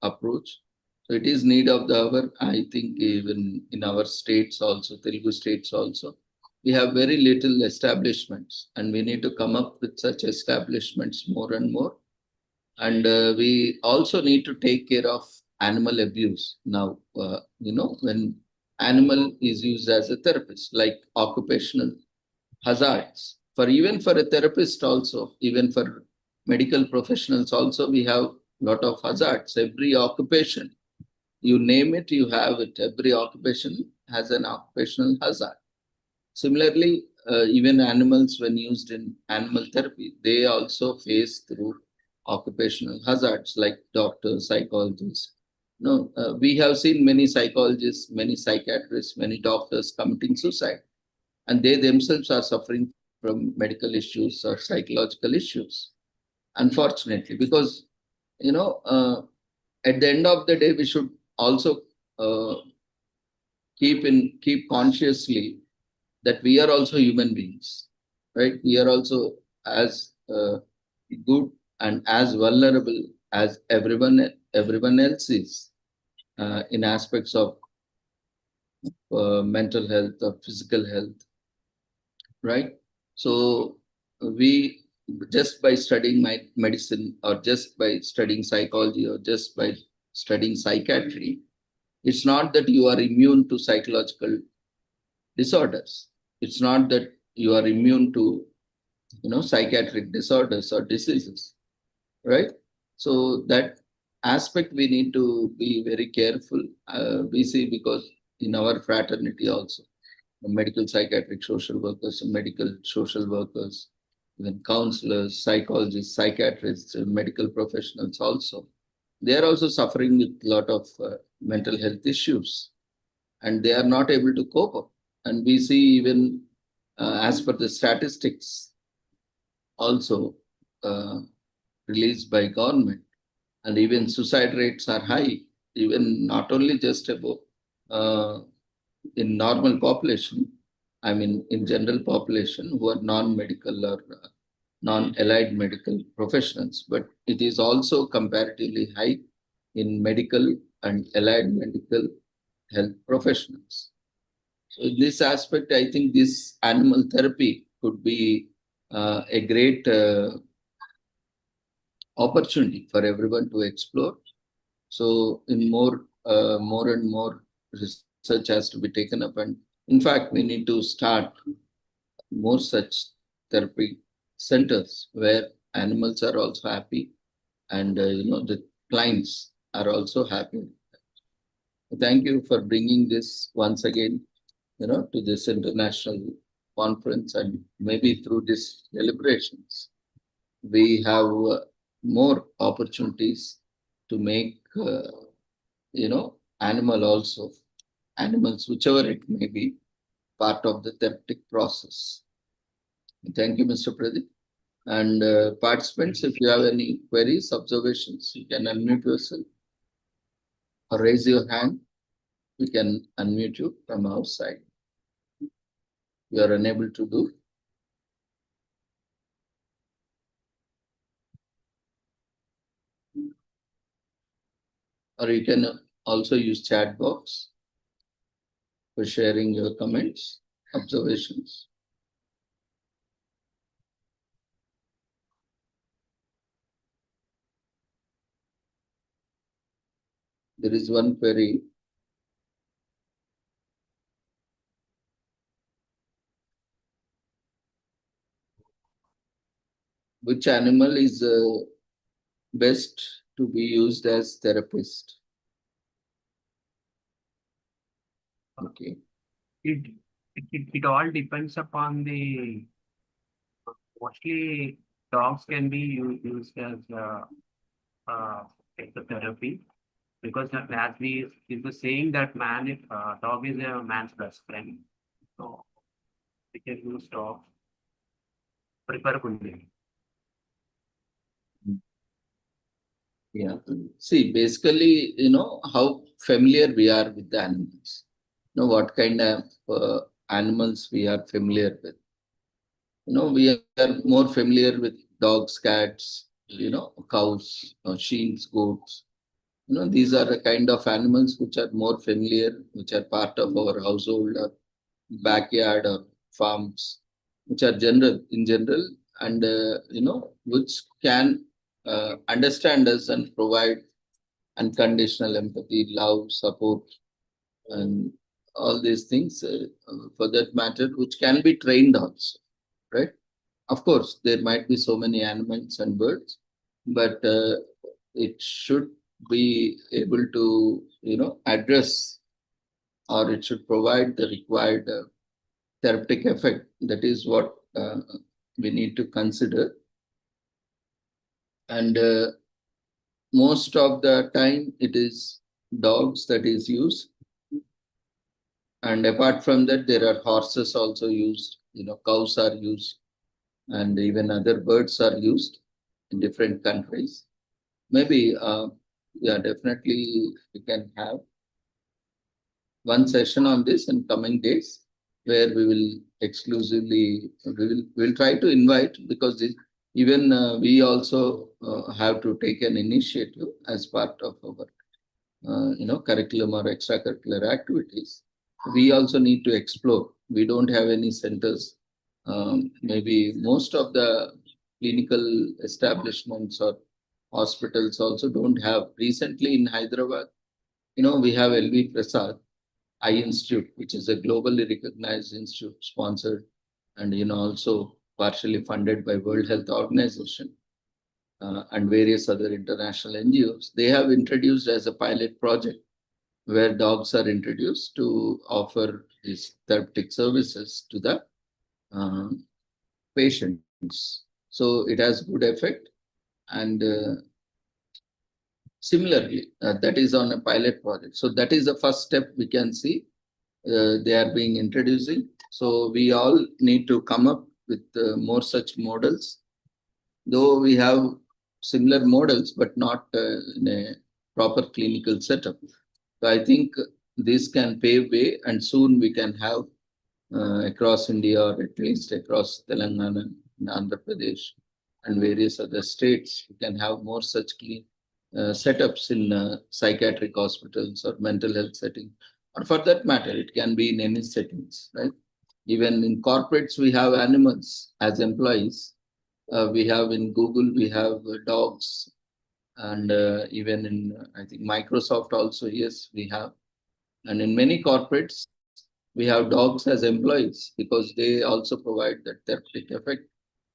approach. So it is need of the hour. I think even in our states also, Telugu states also, we have very little establishments, and we need to come up with such establishments more and more. And we also need to take care of animal abuse now. When animal is used as a therapist, like occupational hazards. Even for a therapist also, even for medical professionals also, we have a lot of hazards. Every occupation, you name it, you have it. Every occupation has an occupational hazard. Similarly, even animals, when used in animal therapy, they also face through occupational hazards, like doctors, psychologists. We have seen many psychologists, many psychiatrists, many doctors committing suicide, and they themselves are suffering from medical issues or psychological issues, unfortunately, because at the end of the day, we should also keep consciously that we are also human beings, right? We are also as good and as vulnerable as everyone else is in aspects of mental health or physical health, right? So we, just by studying medicine or just by studying psychology or just by studying psychiatry, it's not that you are immune to psychological disorders. It's not that you are immune to psychiatric disorders or diseases, right? So that aspect we need to be very careful. We see, because in our fraternity also, medical psychiatric social workers, medical social workers, even counselors, psychologists, psychiatrists, medical professionals also, they are also suffering with a lot of mental health issues, and they are not able to cope up. And we see even as per the statistics also released by government, and even suicide rates are high, even not only just about in normal population, I mean in general population who are non-medical or non-allied medical professionals, but it is also comparatively high in medical and allied medical health professionals. So in this aspect, I think this animal therapy could be a great opportunity for everyone to explore. So in more and more research has to be taken up, and in fact, we need to start more such therapy centers where animals are also happy, and the clients are also happy. Thank you for bringing this once again, to this international conference, and maybe through these deliberations, we have more opportunities to make, animals, whichever it may be, part of the therapeutic process. Thank you, Mr. Pradeep. And participants, if you have any queries, observations, you can unmute yourself or raise your hand. We can unmute you from outside. You are unable to do. Or you can also use chat box for sharing your comments, observations. There is one query. Which animal is best to be used as therapist? Okay. It all depends upon the, mostly dogs can be used as therapy, because as we is the saying that dog is a man's best friend. So we can use dogs preferably. Yeah. See, basically, how familiar we are with the animals. What kind of animals we are familiar with. We are more familiar with dogs, cats, cows, sheep, goats. These are the kind of animals which are more familiar, which are part of our household or backyard or farms, which are in general, and which can understand us and provide unconditional empathy, love, support, and all these things, for that matter, which can be trained also, right? Of course, there might be so many animals and birds, but it should be able to, address, or it should provide the required therapeutic effect. That is what we need to consider. And most of the time, it is dogs that is used. And apart from that, there are horses also used, cows are used, and even other birds are used in different countries. Maybe, yeah, definitely we can have one session on this in coming days, where we will exclusively, we'll try to invite, because even we also have to take an initiative as part of our, curriculum or extracurricular activities. We also need to explore. We don't have any centers. Maybe most of the clinical establishments or hospitals also don't have. Recently in Hyderabad, we have L.V. Prasad Eye Institute, which is a globally recognized institute, sponsored and also partially funded by World Health Organization and various other international NGOs. They have introduced as a pilot project where dogs are introduced to offer these therapeutic services to the patients. So it has good effect, and similarly, that is on a pilot project. So that is the first step we can see. They are being introducing. So we all need to come up with more such models, though we have similar models, but not in a proper clinical setup. So I think this can pave way, and soon we can have across India, or at least across Telangana and Andhra Pradesh and various other states, we can have more such setups in psychiatric hospitals or mental health setting, or for that matter, it can be in any settings, right? Even in corporates, we have animals as employees. We have in Google, we have dogs, and even in, I think, Microsoft also, yes, we have. And in many corporates, we have dogs as employees because they also provide that therapeutic effect,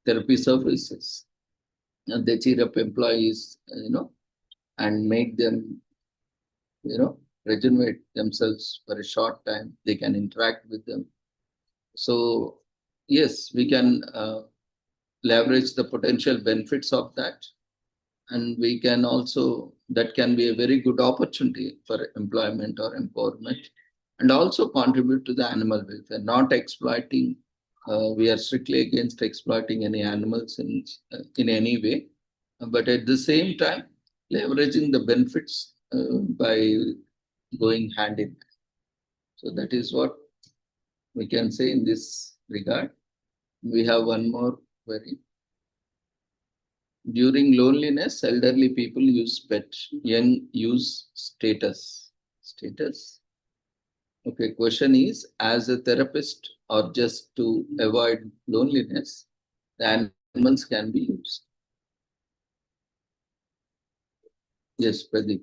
therapy services. And they cheer up employees, and make them, regenerate themselves for a short time. They can interact with them. So, yes, we can leverage the potential benefits of that. And we can also, that can be a very good opportunity for employment or empowerment, and also contribute to the animal welfare, not exploiting. We are strictly against exploiting any animals in any way, but at the same time, leveraging the benefits by going hand in hand. So that is what we can say in this regard. We have one more query. During loneliness, elderly people use pet, young use status. Status? Okay, question is, as a therapist or just to avoid loneliness, the animals can be used. Yes, Pradeep.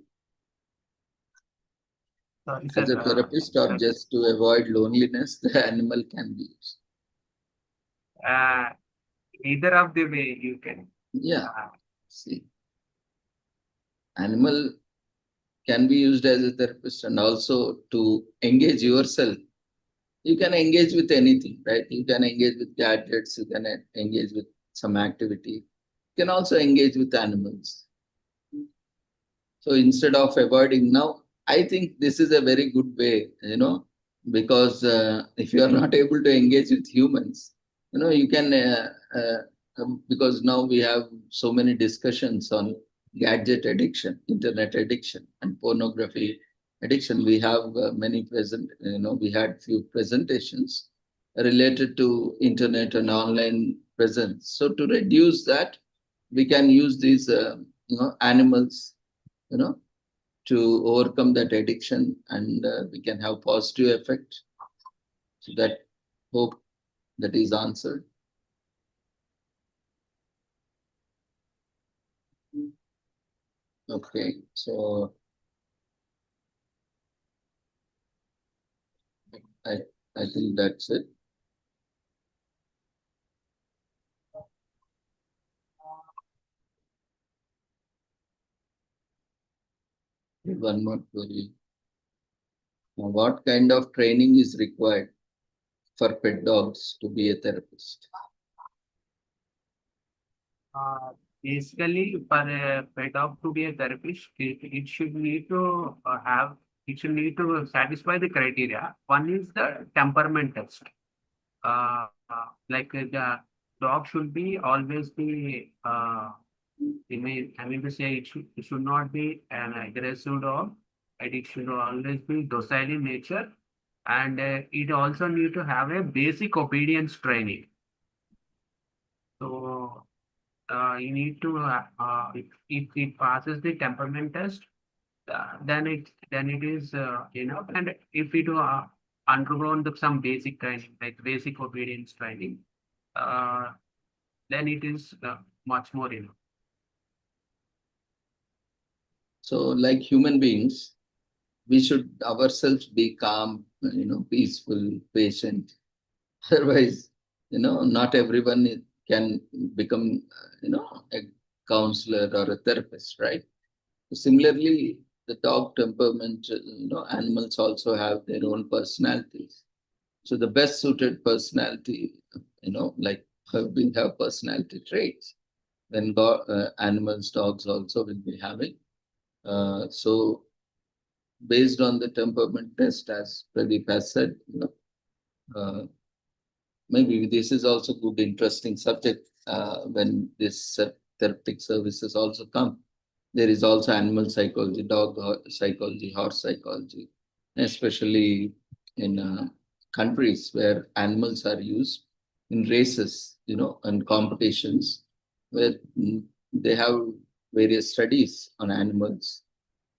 As a therapist or just to avoid loneliness, the animal can be used. Either of the way you can. Yeah. See, animal can be used as a therapist, and also to engage yourself. You can engage with anything, right? You can engage with gadgets, you can engage with some activity. You can also engage with animals. So instead of avoiding now, I think this is a very good way, because if you are not able to engage with humans, you can, because now we have so many discussions on gadget addiction, internet addiction, and pornography addiction. We have many we had few presentations related to internet and online presence. So to reduce that, we can use these, animals, to overcome that addiction, and we can have positive effect. So that, hope that is answered. Okay, so I think that's it. One more query. Now, what kind of training is required for pet dogs to be a therapist? Basically, for a pet dog to be a therapist, it should need to satisfy the criteria. One is the temperament test. Like the dog should be always be, I mean to say, it should not be an aggressive dog. It should always be docile in nature, and it also need to have a basic obedience training. So you need to, if it passes the temperament test, then it is enough. And if it undergone some basic training, like basic obedience training, then it is much more enough. So, like human beings, we should ourselves be calm, peaceful, patient. Otherwise, not everyone can become, a counselor or a therapist, right? Similarly, the dog temperament, animals also have their own personalities. So the best suited personality, like we have personality traits, then animals, dogs also will be having. So based on the temperament test, as Pradeep has said, maybe this is also good, interesting subject when this therapeutic services also come. There is also animal psychology, dog psychology, horse psychology, especially in countries where animals are used in races, and competitions, where they have various studies on animals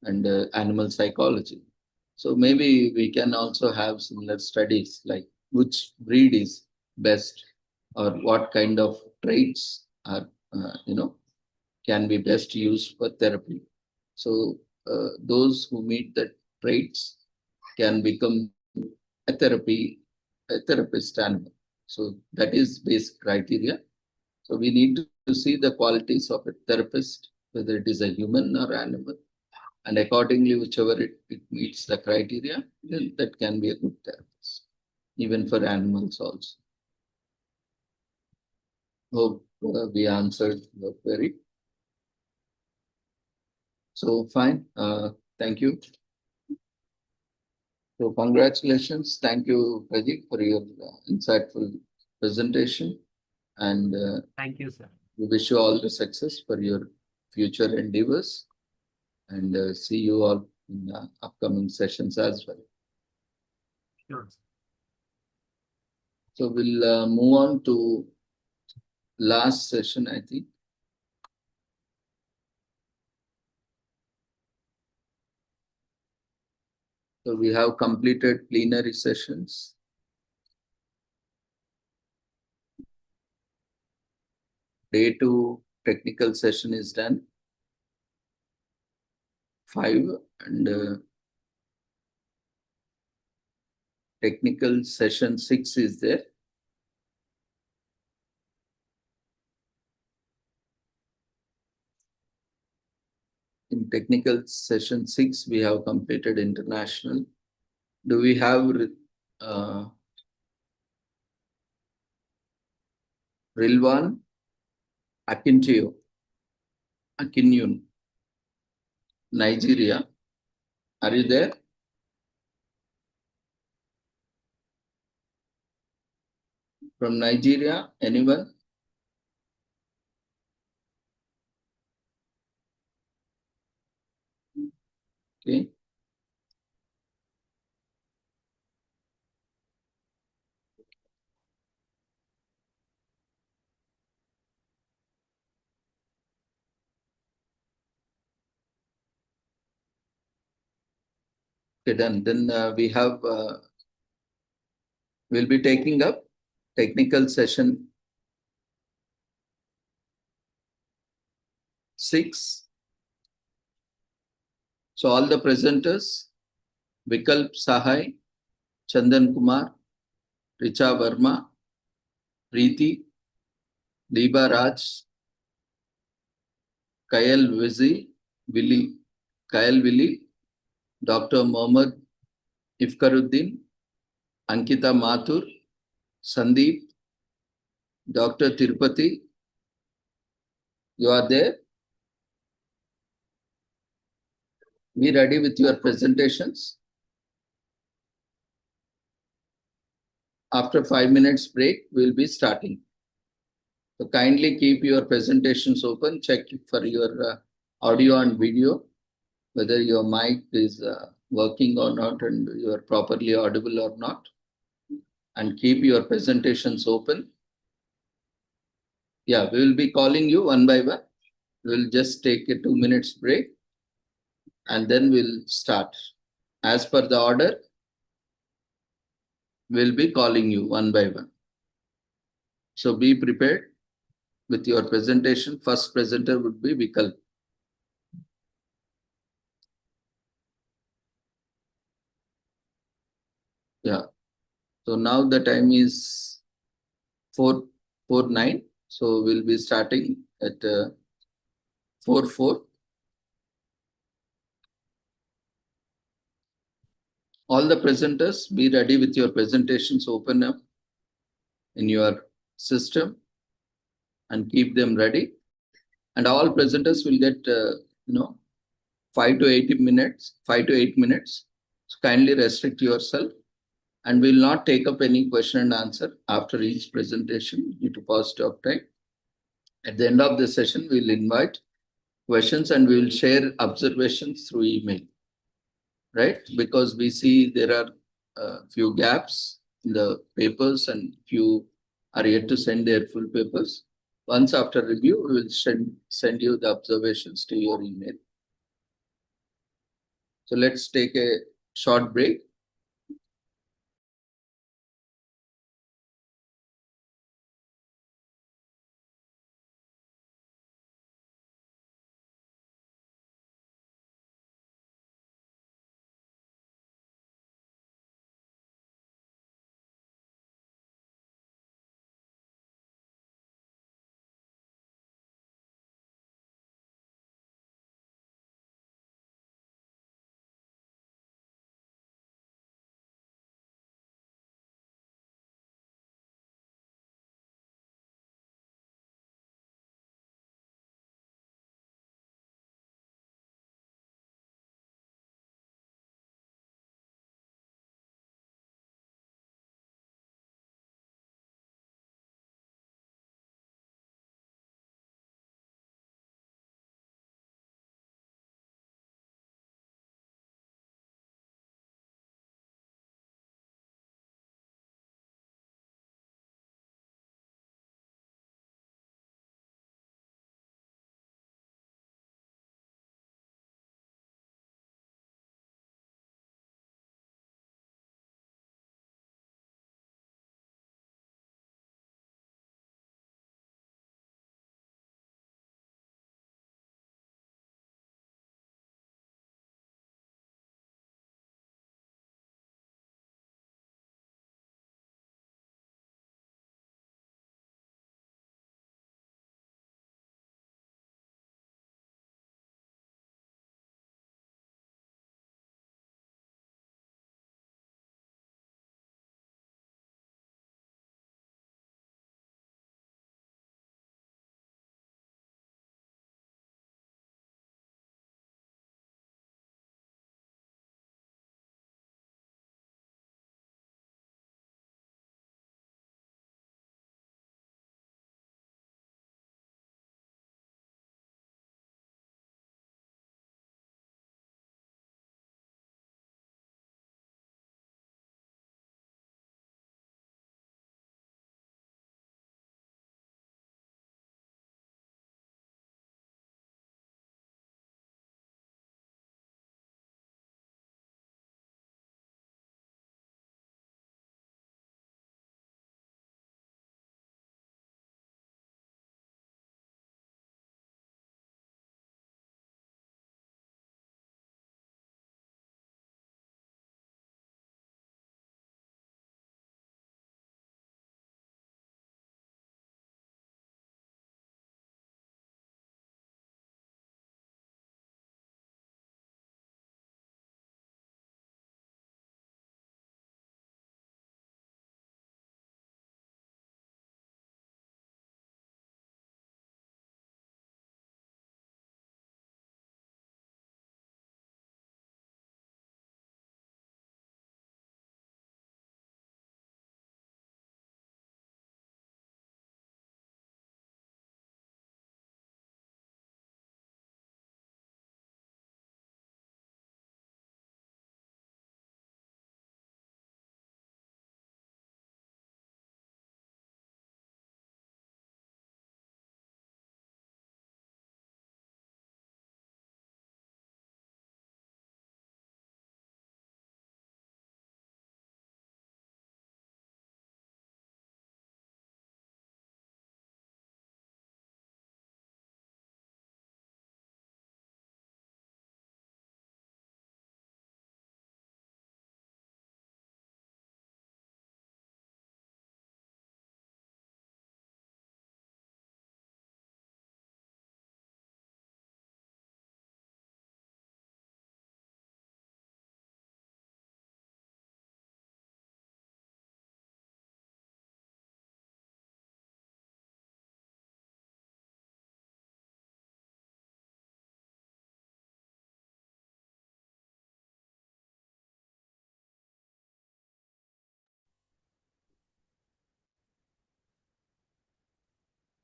and animal psychology. So maybe we can also have similar studies like which breed is best or what kind of traits are, can be best used for therapy. So those who meet the traits can become a therapist animal. So that is basic criteria. So we need to see the qualities of a therapist, whether it is a human or animal. And accordingly, whichever it meets the criteria, then that can be a good therapist, even for animals also. Hope we answered your query. So fine, thank you. So congratulations. Thank you, Pradeep, for your insightful presentation. And thank you, sir. We wish you all the success for your future endeavors. And see you all in upcoming sessions as well. Sure. So we'll move on to last session, I think. So we have completed plenary sessions. Day 2 technical session is done. 5 and technical session 6 is there. In technical session 6, we have completed international. Do we have Rilwan Akinyun, Nigeria? Are you there? From Nigeria, anyone? Okay. Okay, done. Then we have, we'll be taking up technical session 6. So all the presenters, Vikalp Sahai, Chandan Kumar, Richa Verma, Preeti, Liba Raj, Kayal Willi, Dr. Mohammad Ifkaruddin, Ankita Mathur, Sandeep, Dr. Tirupati. You are there? Be ready with your presentations. After 5 minutes break, we'll be starting. So kindly keep your presentations open. Check for your audio and video, whether your mic is working or not and you are properly audible or not. And keep your presentations open. Yeah, we will be calling you one by one. We'll just take a 2 minutes break and then we'll start. As per the order, we'll be calling you one by one. So be prepared with your presentation. First presenter would be Vikalp. Yeah. So now the time is 4:09. So we'll be starting at 4:04. All the presenters, be ready with your presentations open up in your system and keep them ready. And all presenters will get, 5 to 8 minutes. So kindly restrict yourself And we'll not take up any question and answer after each presentation due to paucity of time. At the end of the session, we'll invite questions and we will share observations through email, right? Because we see there are a few gaps in the papers and few are yet to send their full papers. Once after review, we will send you the observations to your email. So let's take a short break.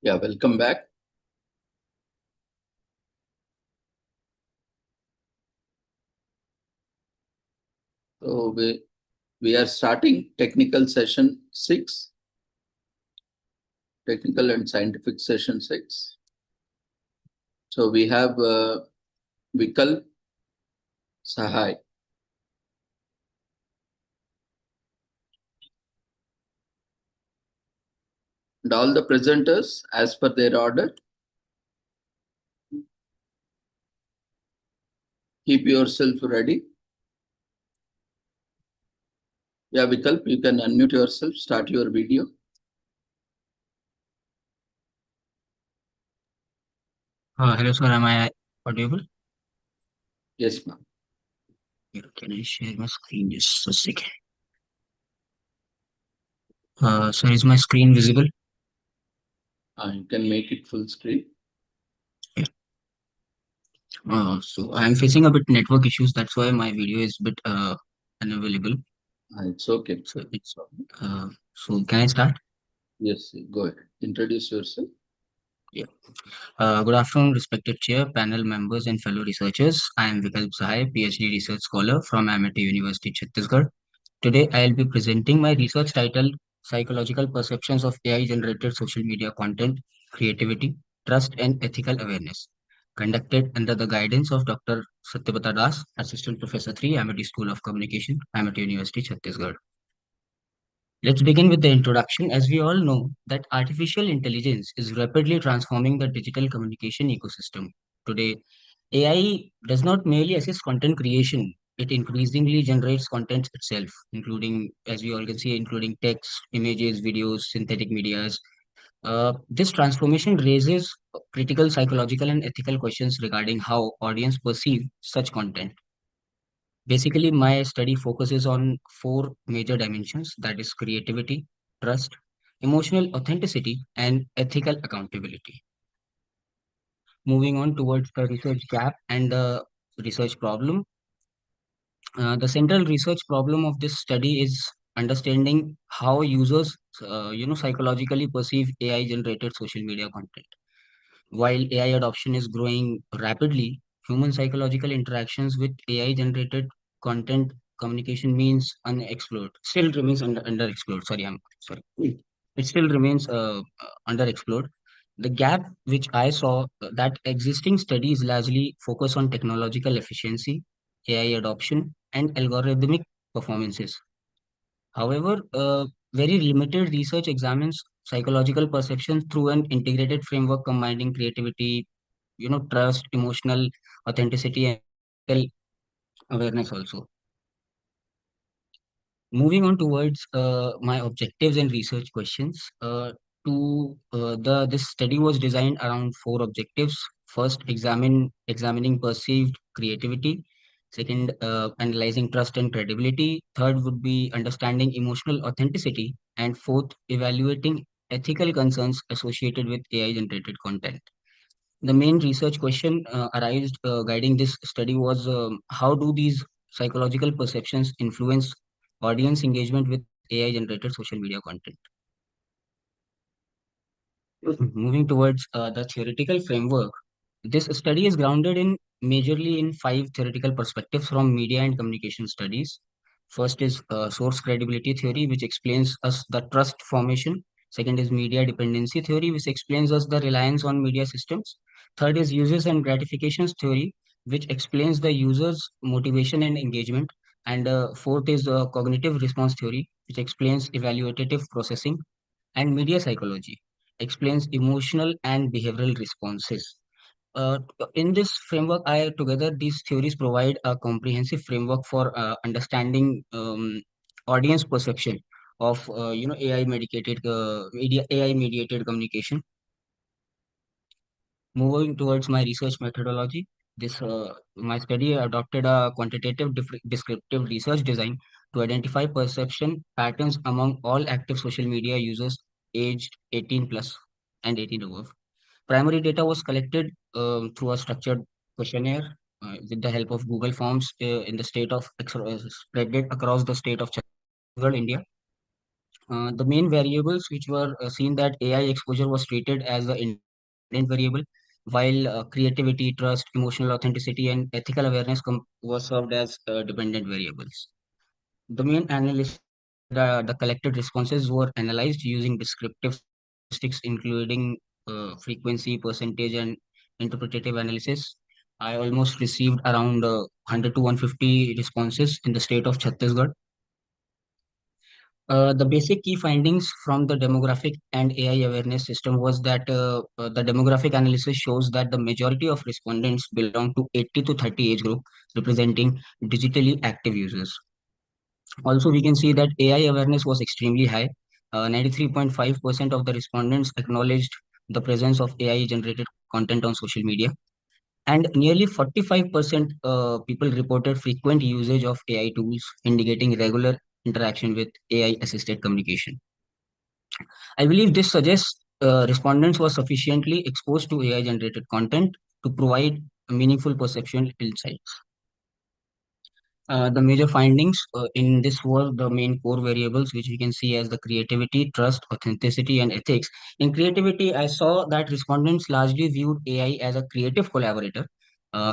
Yeah, welcome back. So we are starting technical session 6, technical and scientific session 6. So we have Vikalp Sahai. And all the presenters, as per their order, keep yourself ready. Yeah, Vikalp, you can unmute yourself, start your video. Hello, sir. Am I audible? Yes, ma'am. Can I share my screen just a second? Sir, is my screen visible? You can make it full screen. Yeah. So I'm facing a bit network issues. That's why my video is a bit unavailable. It's okay. So so can I start? Yes, go ahead. Introduce yourself. Yeah. Good afternoon, respected chair, panel members, and fellow researchers. I am Vikalp Sahai, PhD research scholar from Amity University, Chhattisgarh. Today, I'll be presenting my research titled Psychological Perceptions of AI-Generated Social Media Content, Creativity, Trust, and Ethical Awareness, conducted under the guidance of Dr. Satyavata Das, Assistant Professor 3, Amity School of Communication, Amity University, Chhattisgarh. Let's begin with the introduction. As we all know, that artificial intelligence is rapidly transforming the digital communication ecosystem. Today, AI does not merely assist content creation, it increasingly generates content itself, including, as we all can see, including text, images, videos, synthetic medias. This transformation raises critical psychological and ethical questions regarding how audience perceive such content. Basically, my study focuses on 4 major dimensions, that is creativity, trust, emotional authenticity, and ethical accountability. Moving on towards the research gap and the research problem. The central research problem of this study is understanding how users, psychologically perceive AI-generated social media content. While AI adoption is growing rapidly, human psychological interactions with AI-generated content communication means unexplored. Still remains underexplored. Sorry, I'm sorry. It still remains underexplored. The gap which I saw that existing studies largely focus on technological efficiency, AI adoption, and algorithmic performances. However, very limited research examines psychological perception through an integrated framework combining creativity, trust, emotional authenticity, and ethical awareness also. Moving on towards my objectives and research questions. This study was designed around 4 objectives. First, examining perceived creativity. Second, analyzing trust and credibility. Third would be understanding emotional authenticity. And fourth, evaluating ethical concerns associated with AI generated content. The main research question guiding this study was how do these psychological perceptions influence audience engagement with AI generated social media content. Moving towards the theoretical framework, this study is grounded in majorly in 5 theoretical perspectives from media and communication studies. First is source credibility theory, which explains us the trust formation. Second is media dependency theory, which explains us the reliance on media systems. Third is uses and gratifications theory, which explains the user's motivation and engagement. And fourth is cognitive response theory, which explains evaluative processing. And media psychology explains emotional and behavioral responses. In this framework, together these theories provide a comprehensive framework for understanding audience perception of AI mediated communication. Moving towards my research methodology, my study adopted a quantitative descriptive research design to identify perception patterns among all active social media users aged 18 plus and 18 above. Primary data was collected through a structured questionnaire with the help of Google Forms in the state of spread it across the state of Chhattisgarh, India. The main variables which were seen that AI exposure was treated as the independent variable, while creativity, trust, emotional authenticity, and ethical awareness was served as dependent variables. The main analysis the collected responses were analyzed using descriptive statistics, including frequency, percentage, and interpretative analysis. I almost received around 100 to 150 responses in the state of Chhattisgarh. The basic key findings from the demographic and AI awareness system was that the demographic analysis shows that the majority of respondents belong to 80 to 30 age group, representing digitally active users. Also, we can see that AI awareness was extremely high. 93.5% of the respondents acknowledged the presence of AI generated content on social media, and nearly 45% people reported frequent usage of AI tools, indicating regular interaction with AI assisted communication. I believe this suggests respondents were sufficiently exposed to AI generated content to provide meaningful perceptual insights. The major findings in this were the main core variables, which we can see as the creativity, trust, authenticity, and ethics. In creativity, I saw that respondents largely viewed AI as a creative collaborator,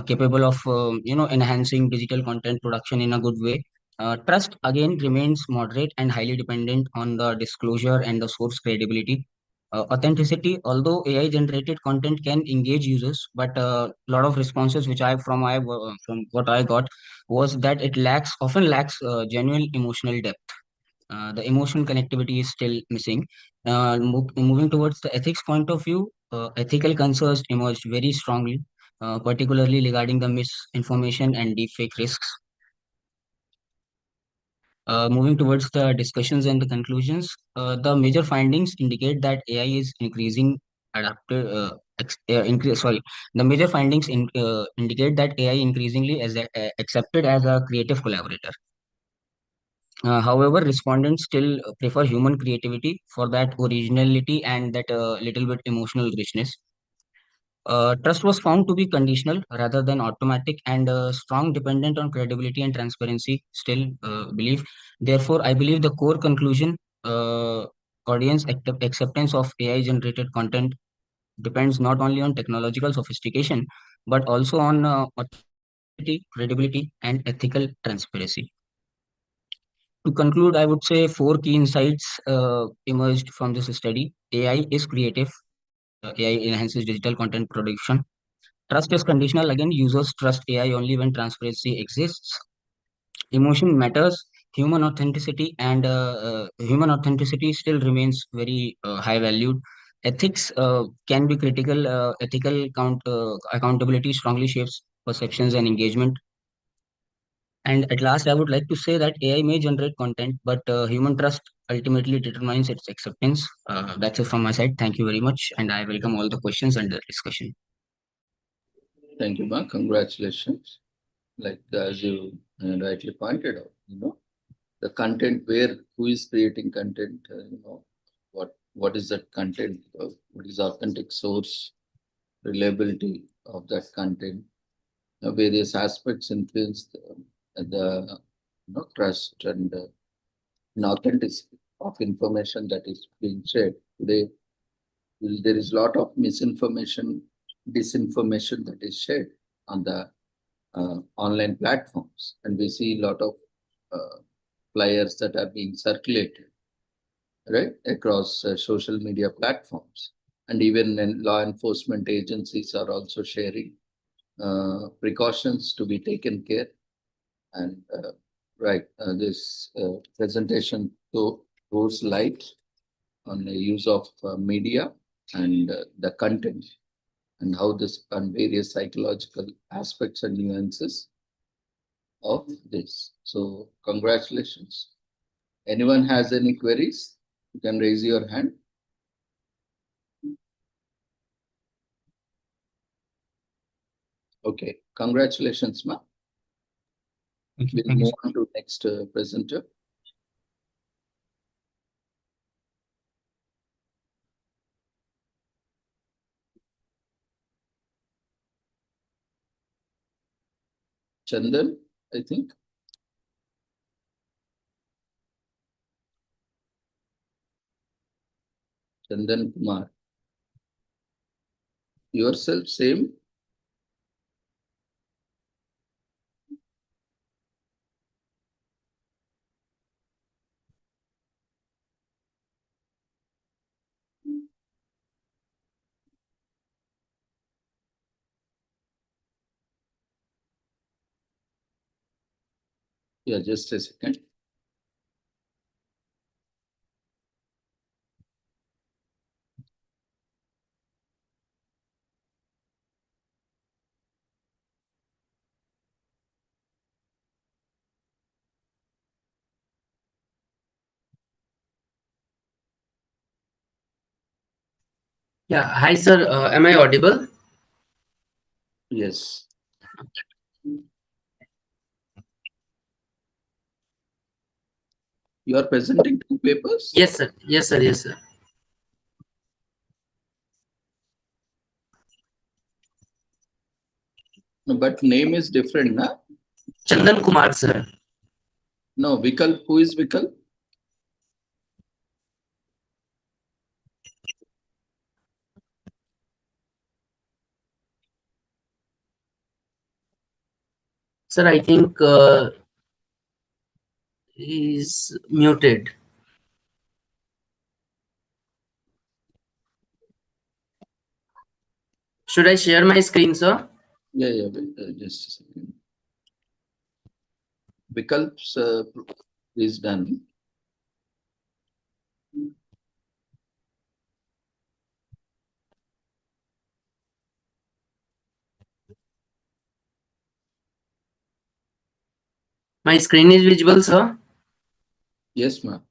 capable of enhancing digital content production in a good way. Trust again remains moderate and highly dependent on the disclosure and the source credibility. Authenticity, although AI generated content can engage users, but a lot of responses which from what I got was that it often lacks genuine emotional depth. The emotional connectivity is still missing. Moving towards the ethics point of view, ethical concerns emerged very strongly, particularly regarding the misinformation and deepfake risks. Moving towards the discussions and the conclusions, the major findings indicate that AI is increasing adapted. The major findings indicate that AI increasingly is accepted as a creative collaborator. However, respondents still prefer human creativity for that originality and that little bit emotional richness. Trust was found to be conditional rather than automatic and strong dependent on credibility and transparency. Still, believe. Therefore, I believe the core conclusion, audience acceptance of AI generated content depends not only on technological sophistication but also on authenticity, credibility, and ethical transparency. To conclude, I would say four key insights emerged from this study. AI is creative. AI enhances digital content production. Trust is conditional. Again, users trust AI only when transparency exists. Emotion matters. Human authenticity still remains very high valued. Ethics can be critical. Accountability strongly shapes perceptions and engagement. And at last, I would like to say that AI may generate content, but human trust ultimately determines its acceptance. That's it from my side. Thank you very much, and I welcome all the questions and the discussion. Thank you, Mark. Congratulations. Like as you rightly pointed out, the content who is creating content, what is that content, what is authentic source, reliability of that content, various aspects influence the trust and authenticity of information that is being shared. Today, there is a lot of misinformation, disinformation that is shared on the online platforms, and we see a lot of flyers that are being circulated right across social media platforms, and even when law enforcement agencies are also sharing precautions to be taken care. And this presentation throws light on the use of media and the content and how this and various psychological aspects and nuances of this. So congratulations. Anyone has any queries? You can raise your hand. Okay, congratulations, Ma. We'll move on to next presenter. Chandan, I think. Chandan Kumar. Yourself, same? Yeah, just a second. Yeah, hi sir. Am I audible? Yes. You are presenting two papers? Yes, sir. Yes, sir. Yes, sir. No, but name is different, na? Chandan Kumar, sir. No, Vikalp. Who is Vikalp? Sir, I think he's muted. Should I share my screen, sir? Yeah, just a second. Vikalp's is done. My screen is visible, sir? Yes, ma'am.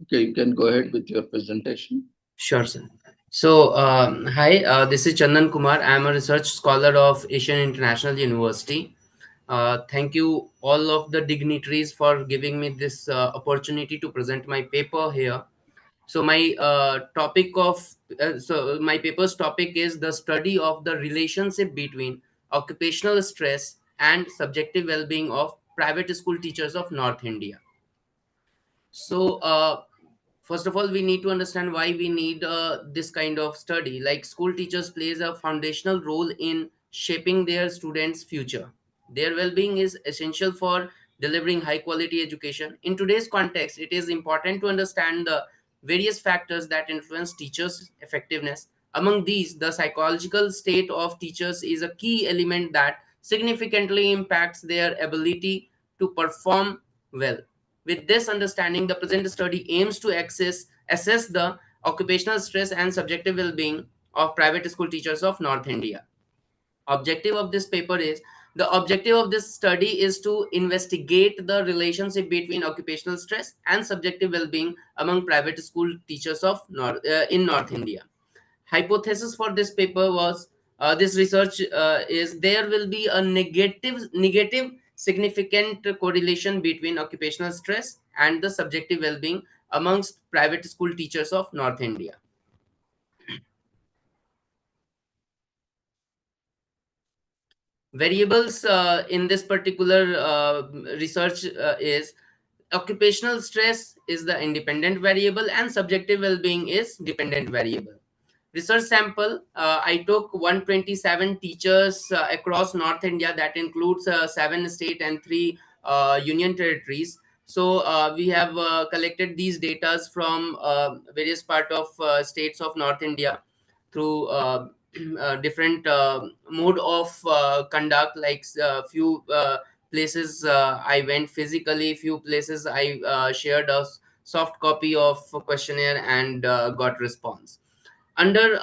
Okay, you can go ahead with your presentation. Sure, sir. So, hi, this is Chandan Kumar. I am a research scholar of Asian International University. Thank you all of the dignitaries for giving me this opportunity to present my paper here. So my my paper's topic is the study of the relationship between occupational stress and subjective well-being of private school teachers of North India. So first of all, we need to understand why we need this kind of study. Like, school teachers plays a foundational role in shaping their students' future. Their well-being is essential for delivering high quality education. In today's context, it is important to understand the various factors that influence teachers' effectiveness. Among these, the psychological state of teachers is a key element that significantly impacts their ability to perform well. With this understanding, the present study aims to assess the occupational stress and subjective well-being of private school teachers of North India. Objective of this paper is The objective of this study is to investigate the relationship between occupational stress and subjective well-being among private school teachers of in North India. Hypothesis for this paper was this research is there will be a negative significant correlation between occupational stress and the subjective well-being amongst private school teachers of North India. Variables in this particular research is occupational stress is the independent variable and subjective well-being is dependent variable. Research sample, I took 127 teachers across North India, that includes 7 state and 3 union territories. So we have collected these data from various part of states of North India through different mode of conduct, like few places I went physically, few places I shared a soft copy of a questionnaire and got response. Under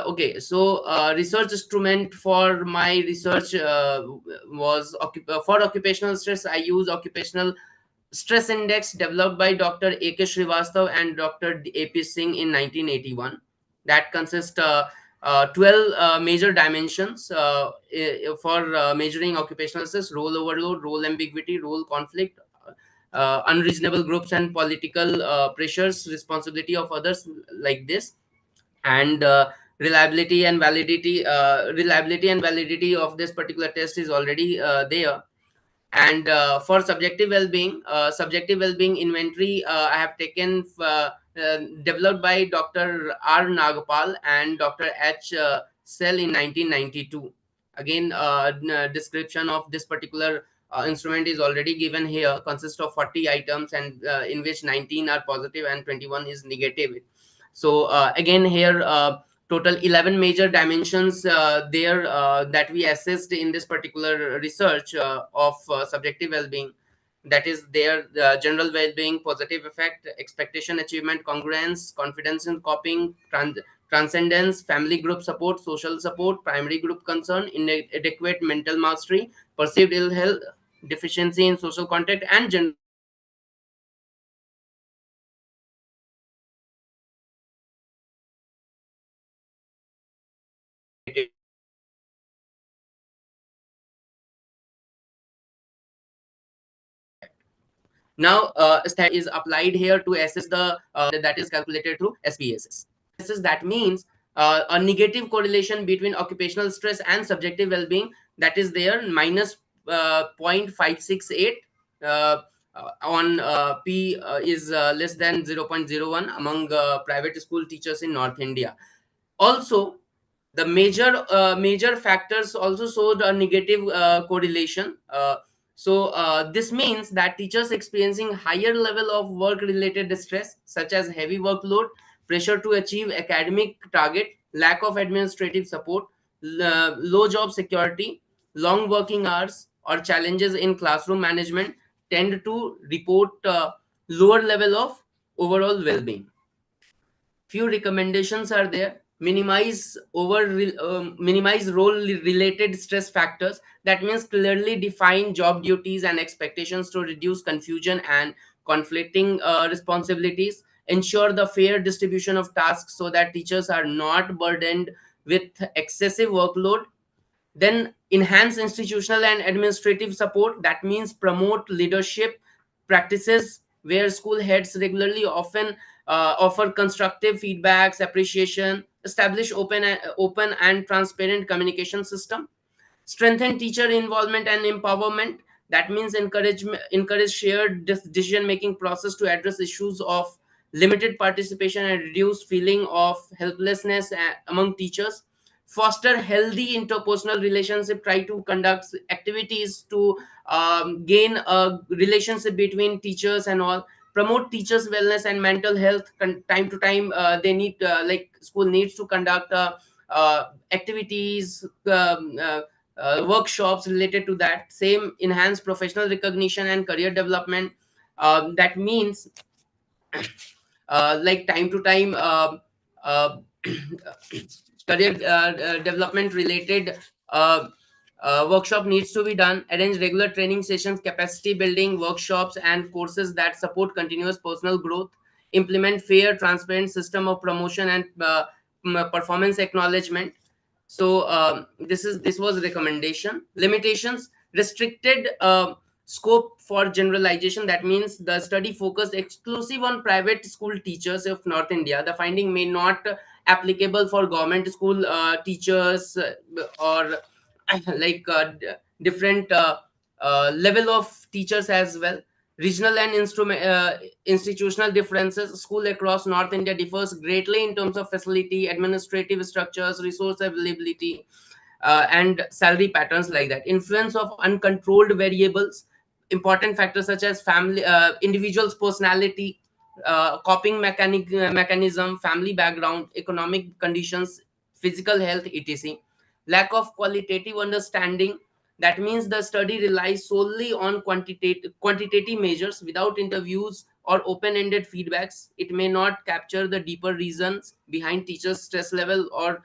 okay, so research instrument for my research was for occupational stress. I use occupational stress index developed by Dr. A.K. Srivastav and Dr. A.P. Singh in 1981. That consists 12 major dimensions for measuring occupational stress: role overload, role ambiguity, role conflict, unreasonable groups and political pressures, responsibility of others, like this. And reliability and validity of this particular test is already there. And for subjective well-being inventory, I have taken developed by Dr. R Nagpal and Dr. H Sell in 1992. Again, description of this particular instrument is already given here. Consists of 40 items, and in which 19 are positive and 21 is negative. So again here, total 11 major dimensions there that we assessed in this particular research of subjective well-being. That is their general well-being, positive effect, expectation achievement, congruence, confidence in coping, transcendence, family group support, social support, primary group concern, inadequate mental mastery, perceived ill health, deficiency in social contact, and general Now, is applied here to assess the that is calculated through SPSS. That means a negative correlation between occupational stress and subjective well-being, that is there, minus 0.568 on P is less than 0.01 among private school teachers in North India. Also, the major factors also showed a negative correlation. This means that teachers experiencing higher level of work related distress, such as heavy workload, pressure to achieve academic target, lack of administrative support, low job security, long working hours, or challenges in classroom management, tend to report lower level of overall well-being. Few recommendations are there. Minimize role related stress factors. That means clearly define job duties and expectations to reduce confusion and conflicting responsibilities. Ensure the fair distribution of tasks so that teachers are not burdened with excessive workload. Then enhance institutional and administrative support. That means promote leadership practices where school heads regularly often offer constructive feedbacks, appreciation, establish open and transparent communication system. Strengthen teacher involvement and empowerment. That means encourage shared decision making process to address issues of limited participation and reduce feeling of helplessness among teachers. Foster healthy interpersonal relationship. Try to conduct activities to gain a relationship between teachers and all. Promote teachers wellness and mental health. Time to time they need like school needs to conduct activities, workshops related to that. Same, enhance professional recognition and career development. That means like time to time uh, career development related workshop needs to be done. Arrange regular training sessions, capacity building workshops, and courses that support continuous personal growth. Implement fair, transparent system of promotion and performance acknowledgement. So this was recommendation. Limitations: restricted scope for generalization. That means the study focused exclusive on private school teachers of North India. The finding may not applicable for government school teachers or like different level of teachers as well. Regional and institutional differences. School across North India differs greatly in terms of facility, administrative structures, resource availability, and salary patterns like that. Influence of uncontrolled variables. Important factors such as family, individual's personality, coping mechanism, family background, economic conditions, physical health, etc. Lack of qualitative understanding. That means the study relies solely on quantitative measures without interviews or open-ended feedbacks. It may not capture the deeper reasons behind teachers' stress level or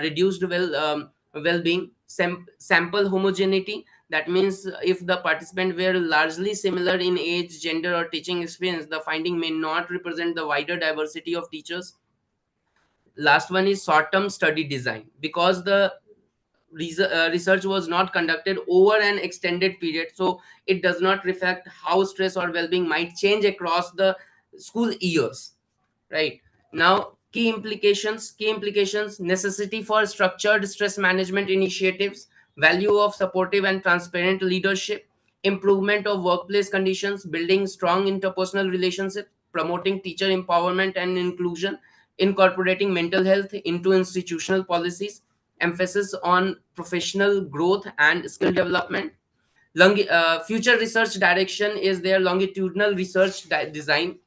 reduced well-being. Sample homogeneity. That means if the participants were largely similar in age, gender, or teaching experience, the finding may not represent the wider diversity of teachers. Last one is short-term study design. Because the research was not conducted over an extended period, so it does not reflect how stress or well-being might change across the school years. Right now, Key implications, necessity for structured stress management initiatives, value of supportive and transparent leadership, improvement of workplace conditions, building strong interpersonal relationships, promoting teacher empowerment and inclusion, incorporating mental health into institutional policies, emphasis on professional growth and skill development. Future research direction is their longitudinal research design.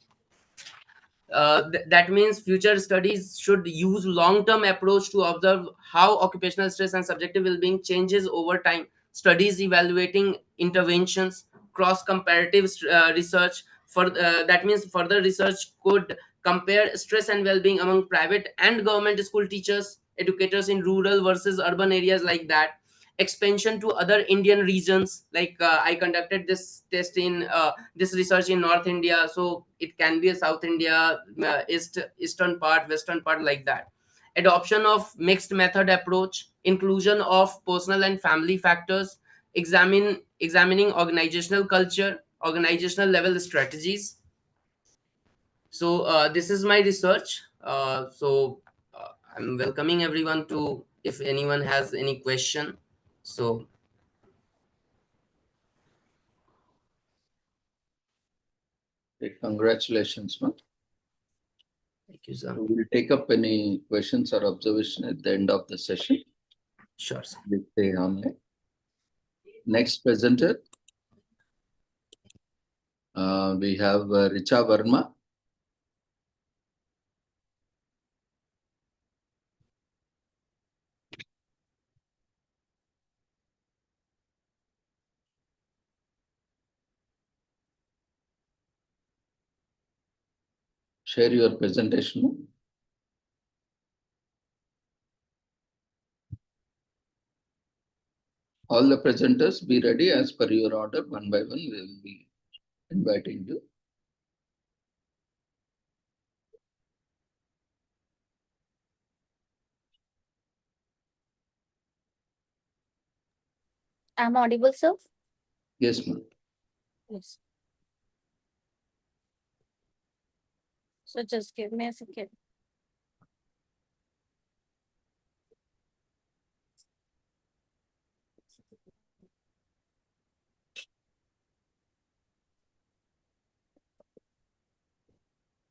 That means future studies should use long-term approach to observe how occupational stress and subjective well-being changes over time. Studies evaluating interventions, cross comparative research. For that means further research could compare stress and well-being among private and government school teachers, educators in rural versus urban areas, like that. Expansion to other Indian regions, like I conducted this test in this research in North India, so it can be a South India, eastern part, western part, like that. Adoption of mixed method approach, inclusion of personal and family factors, examining organizational culture, organizational level strategies. So this is my research. I'm welcoming everyone to, if anyone has any question. So Congratulations, man. Thank you, sir. We'll take up any questions or observation at the end of the session. Sure, sir. We'll stay online. Next presenter, we have Richa Verma. Share your presentation. All the presenters be ready as per your order. One by one, we will be inviting you. I'm audible, sir? Yes, ma'am. Yes. So just give me a second.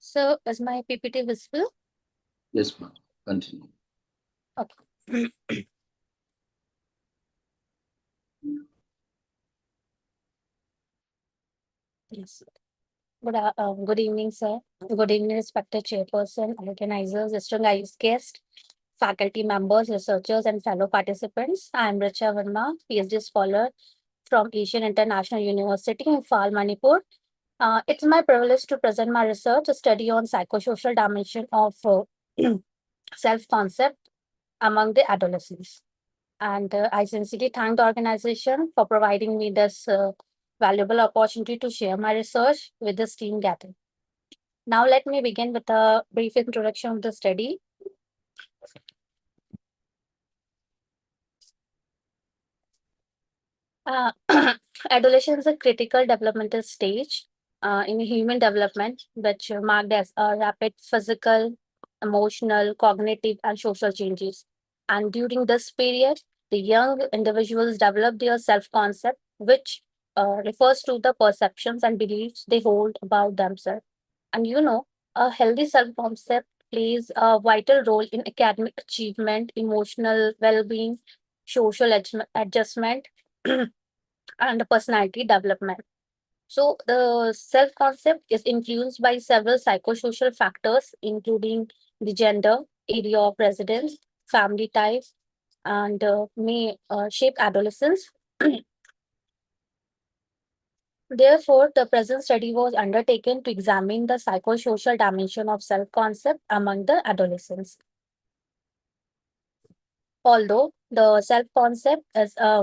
So is my PPT visible? Yes, ma'am. Continue. Okay. Yes. Good evening, sir. Good evening, respected chairperson, organizers, distinguished guests, faculty members, researchers, and fellow participants. I am Richa Verma, PhD scholar from Asian International University in Fal, Manipur. It's my privilege to present my research, a study on psychosocial dimension of self-concept among the adolescents. And I sincerely thank the organization for providing me this valuable opportunity to share my research with this team gathering. Now let me begin with a brief introduction of the study. Adolescence is a critical developmental stage in human development, which marked as a rapid physical, emotional, cognitive, and social changes. And during this period, the young individuals develop their self-concept, which refers to the perceptions and beliefs they hold about themselves. And a healthy self-concept plays a vital role in academic achievement, emotional well-being, social adjustment, and personality development. So the self-concept is influenced by several psychosocial factors, including the gender, area of residence, family type, and may shape adolescence. Therefore, the present study was undertaken to examine the psychosocial dimension of self-concept among the adolescents. Although the self-concept is a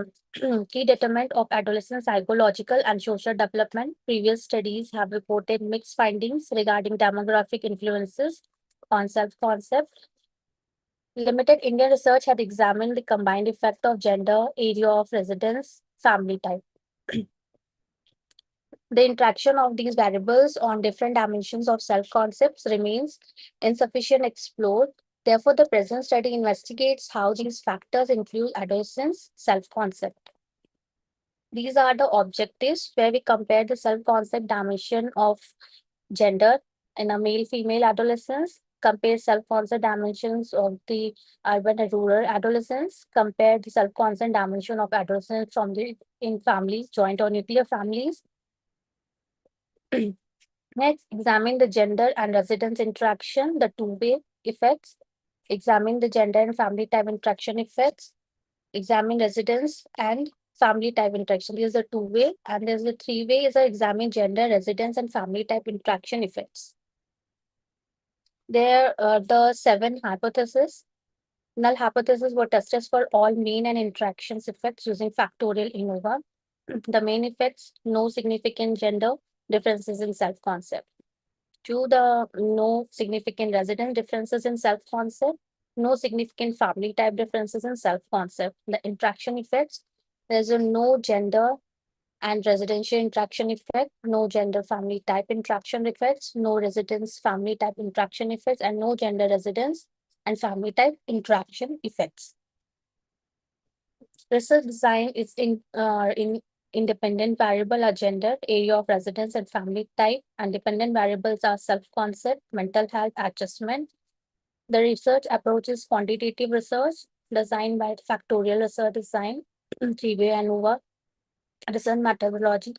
key determinant of adolescent psychological and social development, previous studies have reported mixed findings regarding demographic influences on self-concept. Limited Indian research had examined the combined effect of gender, area of residence, family type. The interaction of these variables on different dimensions of self-concepts remains insufficient explored. Therefore, the present study investigates how these factors influence adolescents' self-concept. These are the objectives where we compare the self-concept dimension of gender in a male-female adolescence, compare self-concept dimensions of the urban and rural adolescents, compare the self-concept dimension of adolescents in families, joint or nuclear families. Next, examine the gender and residence interaction, the two-way effects. Examine the gender and family type interaction effects. Examine residence and family type interaction. There's a two-way, and there's a three-way is examine gender, residence, and family type interaction effects. There are the 7 hypotheses. Null hypotheses were tested for all mean and interactions effects using factorial ANOVA. The main effects, no significant gender differences in self-concept. 2, the no significant residence differences in self-concept, no significant family type differences in self-concept. The interaction effects, there's a no gender and residential interaction effect, no gender family type interaction effects, no residence family type interaction effects, and no gender residence and family type interaction effects. Research design is in independent variable are gender, area of residence, and family type, and dependent variables are self-concept, mental health, adjustment. The research approach is quantitative research designed by factorial research design, three-way ANOVA, research methodology,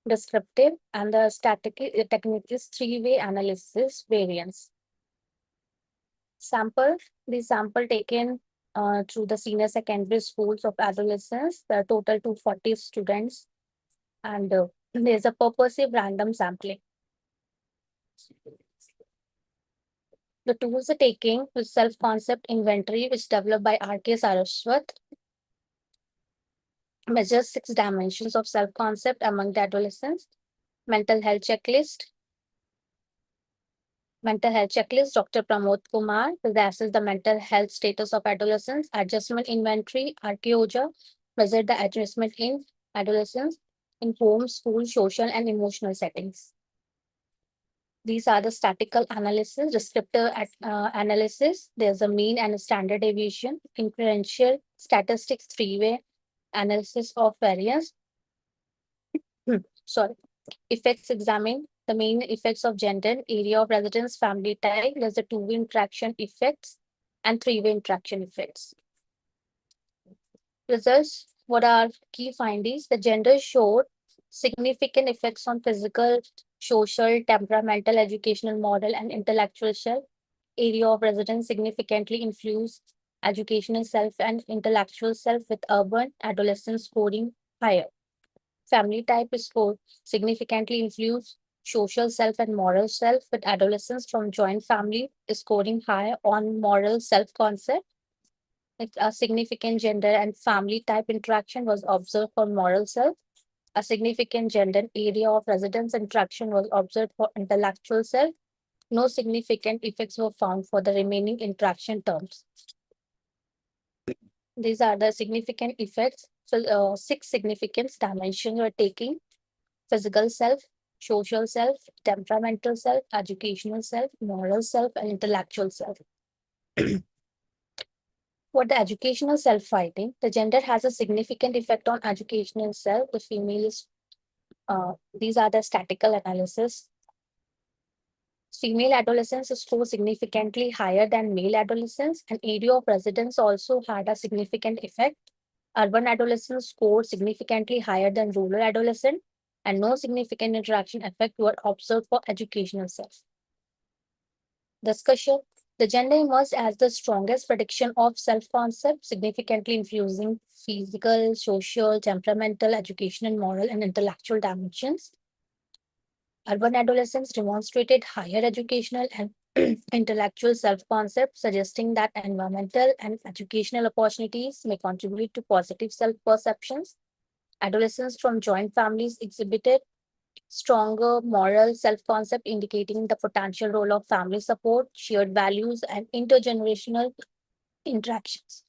descriptive, and the technique is three-way analysis variance. Sample, the sample taken through the senior secondary schools of adolescents. There are total 240 students, and there's a purposive random sampling. The tools are taking with self-concept inventory, which developed by R.K. Saraswat, measures 6 dimensions of self-concept among the adolescents. Mental health checklist. Mental health checklist, Dr. Pramod Kumar assesses the mental health status of adolescents. Adjustment inventory, R.K. Oja measured the adjustment in adolescents in home, school, social, and emotional settings. These are the statistical analysis, descriptive analysis. There's a mean and a standard deviation, inferential statistics, three-way analysis of variance. Sorry. Effects examine the main effects of gender, area of residence, family type. There's the two-way interaction effects and three-way interaction effects. Results, what are key findings? The gender showed significant effects on physical, social, temperamental, educational, moral, and intellectual self. Area of residence significantly influenced educational self and intellectual self, with urban adolescents scoring higher. Family type is scored significantly influenced social self and moral self, with adolescents from joint family is scoring high on moral self-concept. A significant gender and family type interaction was observed for moral self. A significant gender area of residence interaction was observed for intellectual self. No significant effects were found for the remaining interaction terms. These are the significant effects. So 6 significant dimensions were taking: physical self, social self, temperamental self, educational self, moral self, and intellectual self. For the educational self-finding, the gender has a significant effect on educational self. The female is, these are the statistical analysis. Female adolescents score significantly higher than male adolescents, and area of residence also had a significant effect. Urban adolescents scored significantly higher than rural adolescent, and no significant interaction effect were observed for educational self. Discussion. The gender emerged as the strongest prediction of self-concept, significantly infusing physical, social, temperamental, educational, moral, and intellectual dimensions. Urban adolescents demonstrated higher educational and intellectual self-concept, suggesting that environmental and educational opportunities may contribute to positive self-perceptions. Adolescents from joint families exhibited stronger moral self-concept, indicating the potential role of family support, shared values, and intergenerational interactions.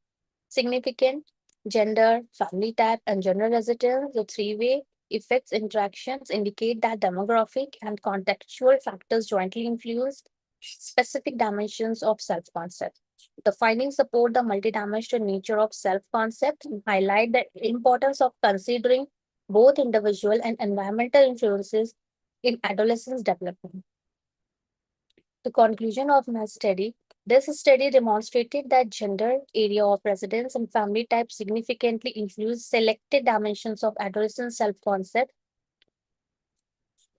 Significant gender, family type, and general residence, the three-way effects interactions indicate that demographic and contextual factors jointly influence specific dimensions of self-concept. The findings support the multidimensional nature of self-concept and highlight the importance of considering both individual and environmental influences in adolescence development. The conclusion of my study. This study demonstrated that gender, area of residence, and family type significantly influence selected dimensions of adolescent self-concept.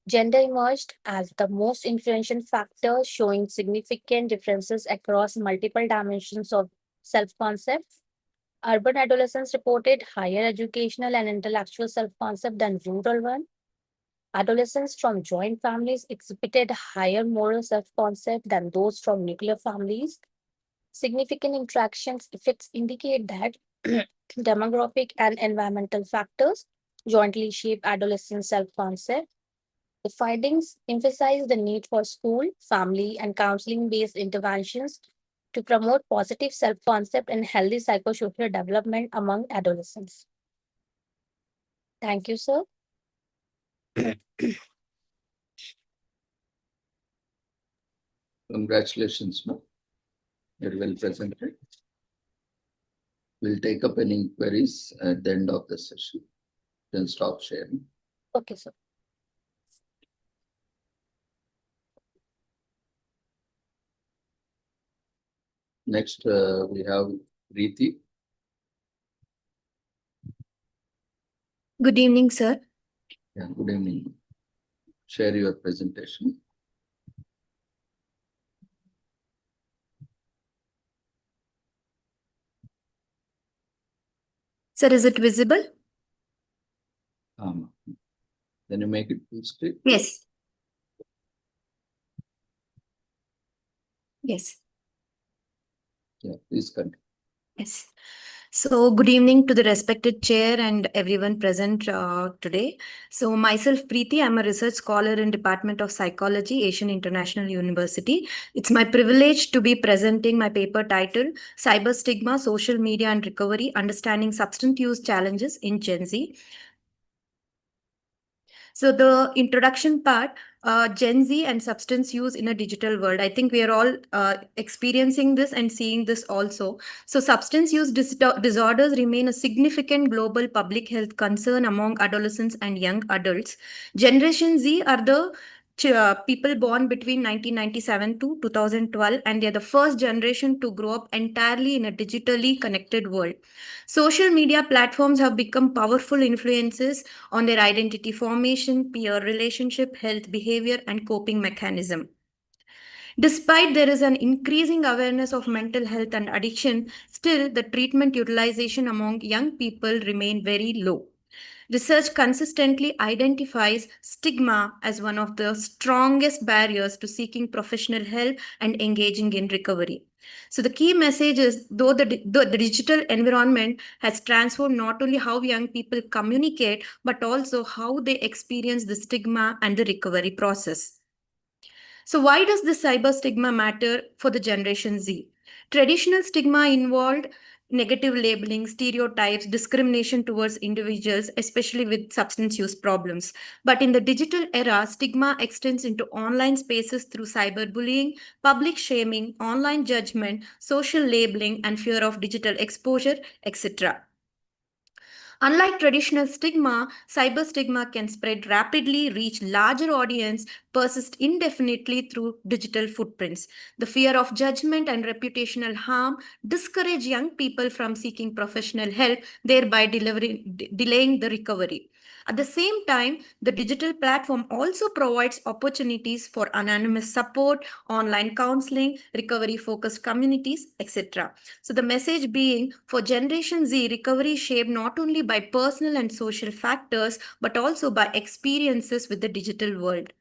Gender emerged as the most influential factor, showing significant differences across multiple dimensions of self-concept. Urban adolescents reported higher educational and intellectual self-concept than rural ones. Adolescents from joint families exhibited higher moral self-concept than those from nuclear families. Significant interactions effects indicate that demographic and environmental factors jointly shape adolescent self-concept. The findings emphasize the need for school, family, and counseling-based interventions to promote positive self-concept and healthy psychosocial development among adolescents. Thank you, sir. Congratulations, ma'am. Very well presented. We'll take up any queries at the end of the session. Then stop sharing. Okay, sir. Next, we have Preeti. Good evening, sir. Yeah, good evening. Share your presentation. Sir, is it visible? Then you make it full screen. Yes. Yes. Yeah, please continue. Yes. So, good evening to the respected chair and everyone present today. So, myself, Preeti, I'm a research scholar in Department of Psychology, Asian International University. It's my privilege to be presenting my paper titled Cyber Stigma, Social Media and Recovery, Understanding Substance Use Challenges in Gen Z. So the introduction part, Gen Z and substance use in a digital world. I think we are all experiencing this and seeing this also. So substance use disorders remain a significant global public health concern among adolescents and young adults. Generation Z are the people born between 1997 to 2012, and they're the first generation to grow up entirely in a digitally connected world. Social media platforms have become powerful influences on their identity formation, peer relationship, health behavior, and coping mechanism. Despite there is an increasing awareness of mental health and addiction, still the treatment utilization among young people remain very low. Research consistently identifies stigma as one of the strongest barriers to seeking professional help and engaging in recovery. So the key message is, though the digital environment has transformed not only how young people communicate, but also how they experience the stigma and the recovery process. So why does this cyber stigma matter for the Generation Z? Traditional stigma involved negative labeling, stereotypes, discrimination towards individuals, especially with substance use problems. But in the digital era, stigma extends into online spaces through cyberbullying, public shaming, online judgment, social labeling, and fear of digital exposure, etc. Unlike traditional stigma, cyber stigma can spread rapidly, reach larger audience, persist indefinitely through digital footprints. The fear of judgment and reputational harm discourage young people from seeking professional help, thereby delaying the recovery. At the same time, the digital platform also provides opportunities for anonymous support, online counseling, recovery-focused communities, etc. So the message being, for Generation Z, recovery is shaped not only by personal and social factors, but also by experiences with the digital world.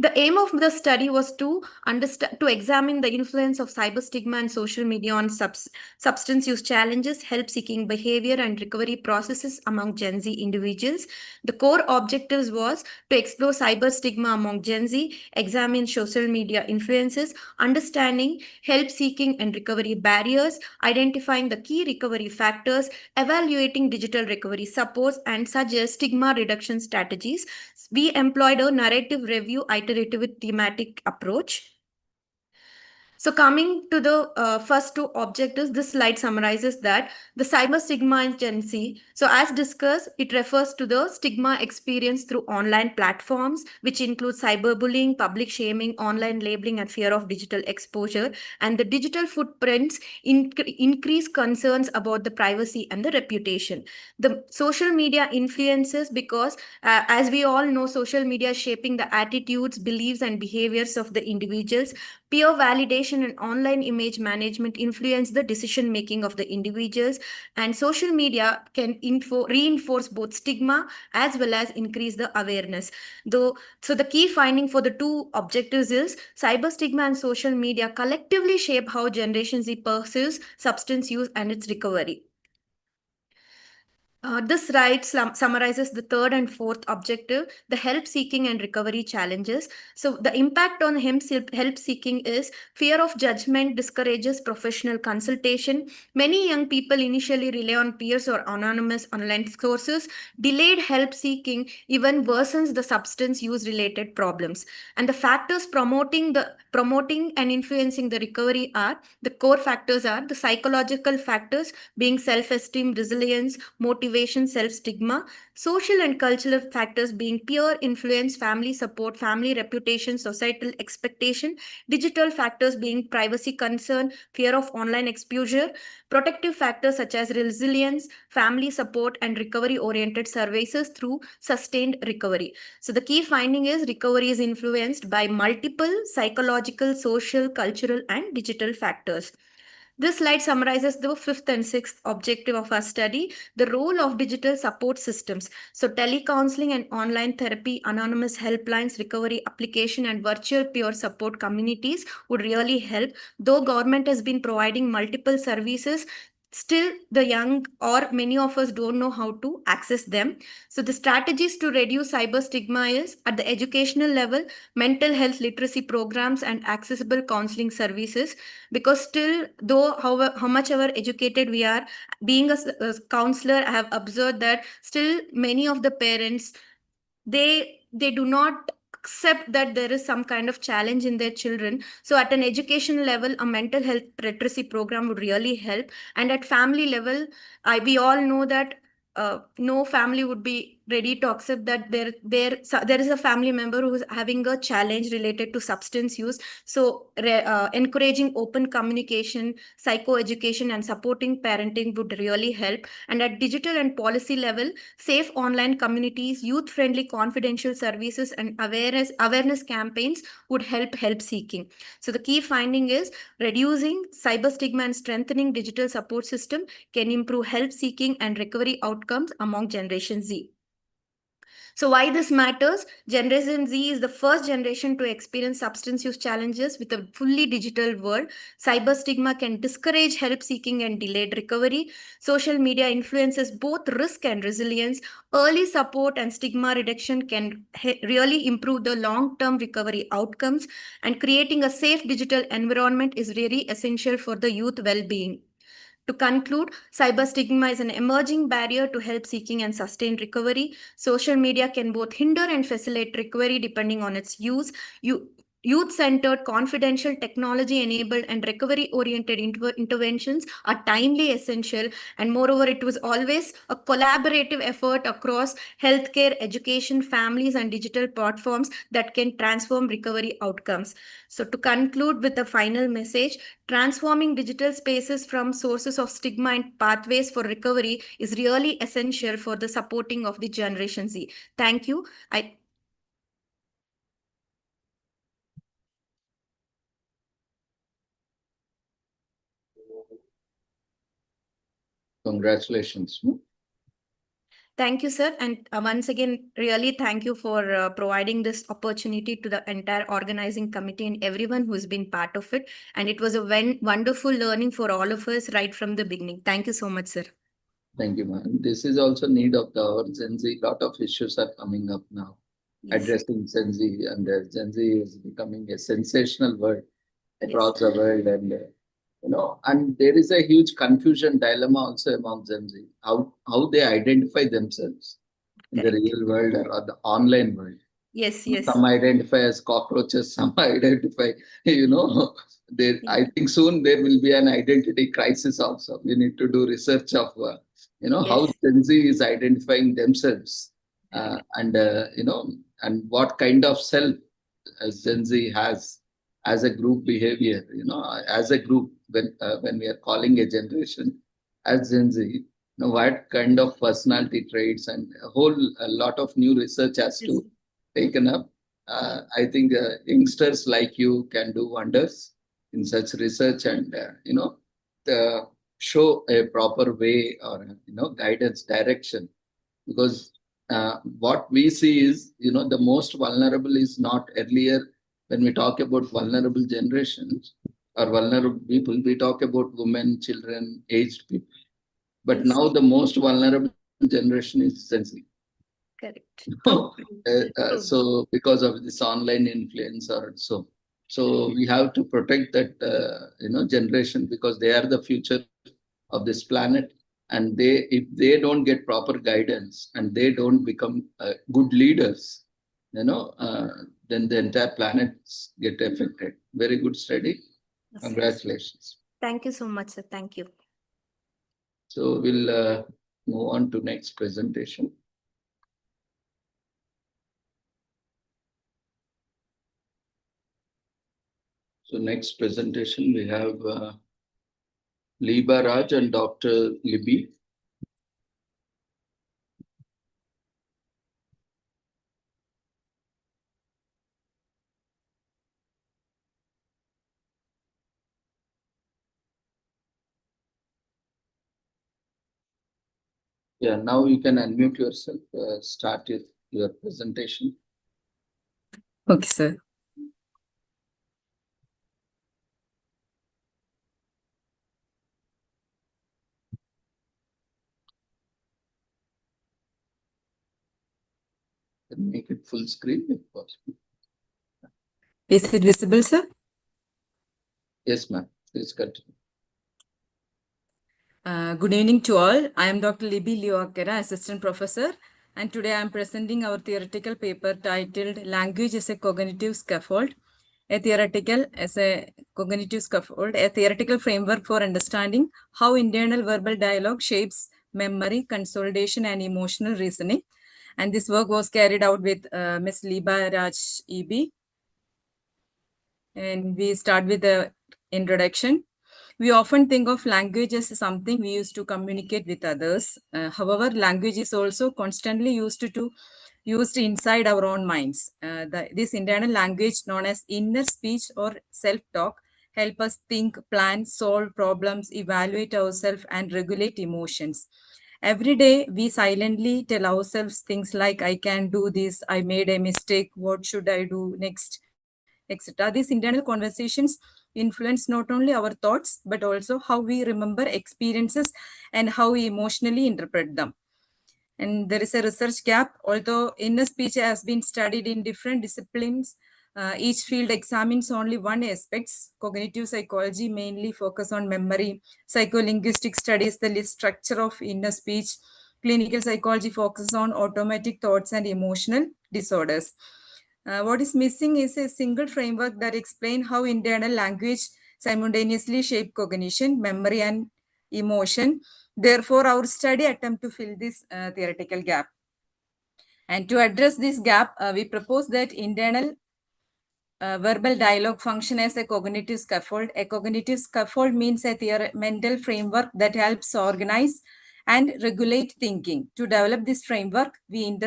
The aim of the study was to examine the influence of cyber stigma and social media on substance use challenges, help-seeking behavior, and recovery processes among Gen Z individuals. The core objectives was to explore cyber stigma among Gen Z, examine social media influences, understanding help-seeking and recovery barriers, identifying the key recovery factors, evaluating digital recovery supports, and suggest stigma reduction strategies. We employed a narrative review iterative thematic approach. So coming to the first two objectives, this slide summarizes that the cyber stigma in Gen Z. So as discussed, it refers to the stigma experienced through online platforms, which include cyberbullying, public shaming, online labeling, and fear of digital exposure. And the digital footprints increase concerns about the privacy and the reputation. The social media influences because, as we all know, social media is shaping the attitudes, beliefs, and behaviors of the individuals. Peer validation and online image management influence the decision making of the individuals, and social media can reinforce both stigma as well as increase the awareness. So the key finding for the two objectives is cyber stigma and social media collectively shape how Generation Z pursues substance use and its recovery. This slide summarizes the third and fourth objective, the help-seeking and recovery challenges. So the impact on help-seeking is fear of judgment discourages professional consultation. Many young people initially rely on peers or anonymous online sources. Delayed help-seeking even worsens the substance use-related problems. And the factors promoting and influencing the recovery are, the core factors are the psychological factors being self-esteem, resilience, motivation, self-stigma, social and cultural factors being peer influence, family support, family reputation, societal expectation, digital factors being privacy concern, fear of online exposure, protective factors such as resilience, family support, and recovery-oriented services through sustained recovery. So the key finding is recovery is influenced by multiple psychological, social, cultural, and digital factors. This slide summarizes the fifth and sixth objective of our study, the role of digital support systems. So telecounseling and online therapy, anonymous helplines, recovery application, and virtual peer support communities would really help. Though government has been providing multiple services, still the young or many of us don't know how to access them. So the strategies to reduce cyber stigma is at the educational level, mental health literacy programs and accessible counseling services, because still though how much ever educated we are, being a counselor, I have observed that still many of the parents, they do not accept that there is some kind of challenge in their children. So at an education level, a mental health literacy program would really help. And at family level, we all know that no family would be ready to accept that there is a family member who is having a challenge related to substance use. So encouraging open communication, psychoeducation, and supporting parenting would really help. And at digital and policy level, safe online communities, youth-friendly confidential services, and awareness campaigns would help seeking. So the key finding is reducing cyber stigma and strengthening digital support system can improve help seeking and recovery outcomes among Generation Z. So why this matters? Generation Z is the first generation to experience substance use challenges with a fully digital world. Cyber stigma can discourage help seeking and delayed recovery. Social media influences both risk and resilience. Early support and stigma reduction can really improve the long-term recovery outcomes, and creating a safe digital environment is really essential for the youth well-being. To conclude, cyber stigma is an emerging barrier to help seeking and sustained recovery. Social media can both hinder and facilitate recovery depending on its use. Youth-centered, confidential, technology-enabled, and recovery-oriented interventions are timely, essential, and moreover, it was always a collaborative effort across healthcare, education, families, and digital platforms that can transform recovery outcomes. So to conclude with the final message, transforming digital spaces from sources of stigma and pathways for recovery is really essential for the supporting of the Generation Z. Thank you. Congratulations. Thank you, sir. And once again, really thank you for providing this opportunity to the entire organizing committee and everyone who's been part of it. And it was a wonderful learning for all of us right from the beginning. Thank you so much, sir. Thank you, ma'am. This is also need of our Gen Z. Lot of issues are coming up now. Yes. Addressing Gen Z, and Gen Z is becoming a sensational word across the world, and and there is a huge confusion dilemma also among Gen Z, how they identify themselves in the real world or the online world. Yes, yes. Some identify as cockroaches, some identify, there. I think soon there will be an identity crisis also. We need to do research of, how Gen Z is identifying themselves, and what kind of self as Gen Z has as a group behavior, as a group, when we are calling a generation as Gen Z, what kind of personality traits, and a lot of new research has to taken up. I think youngsters like you can do wonders in such research, and show a proper way, or guidance, direction, because what we see is, the most vulnerable is not earlier. When we talk about vulnerable generations or vulnerable people, we talk about women, children, aged people. But now the most vulnerable generation is Gen Z. Correct. So because of this online influence or so we have to protect that generation, because they are the future of this planet, and if they don't get proper guidance and they don't become good leaders, then the entire planet get affected. Very good study. Congratulations. Thank you so much, sir. Thank you. So we'll move on to next presentation. So next presentation we have Liba Raj and Dr. Libby. Yeah, now you can unmute yourself, start your presentation. Okay, sir. Make it full screen if possible. Is it visible, sir? Yes, ma'am. Please continue. Good evening to all. I am Dr. Libby Liokera, Assistant Professor, and today I am presenting our theoretical paper titled Language as a Cognitive Scaffold, a theoretical framework for understanding how internal verbal dialogue shapes memory, consolidation, and emotional reasoning. And this work was carried out with Ms. Liba Raj EB. And we start with the introduction. We often think of language as something we use to communicate with others. However, language is also constantly used inside our own minds. This internal language, known as inner speech or self-talk, help us think, plan, solve problems, evaluate ourselves, and regulate emotions. Every day, we silently tell ourselves things like, I can do this, I made a mistake, what should I do next, etc. These internal conversations influence not only our thoughts, but also how we remember experiences and how we emotionally interpret them. And there is a research gap. Although inner speech has been studied in different disciplines, each field examines only one aspect. Cognitive psychology mainly focus on memory. Psycholinguistics studies the structure of inner speech. Clinical psychology focuses on automatic thoughts and emotional disorders. What is missing is a single framework that explains how internal language simultaneously shape cognition, memory, and emotion. Therefore, our study attempt to fill this theoretical gap. And to address this gap, we propose that internal verbal dialogue function as a cognitive scaffold. A cognitive scaffold means a mental framework that helps organize and regulate thinking. To develop this framework, we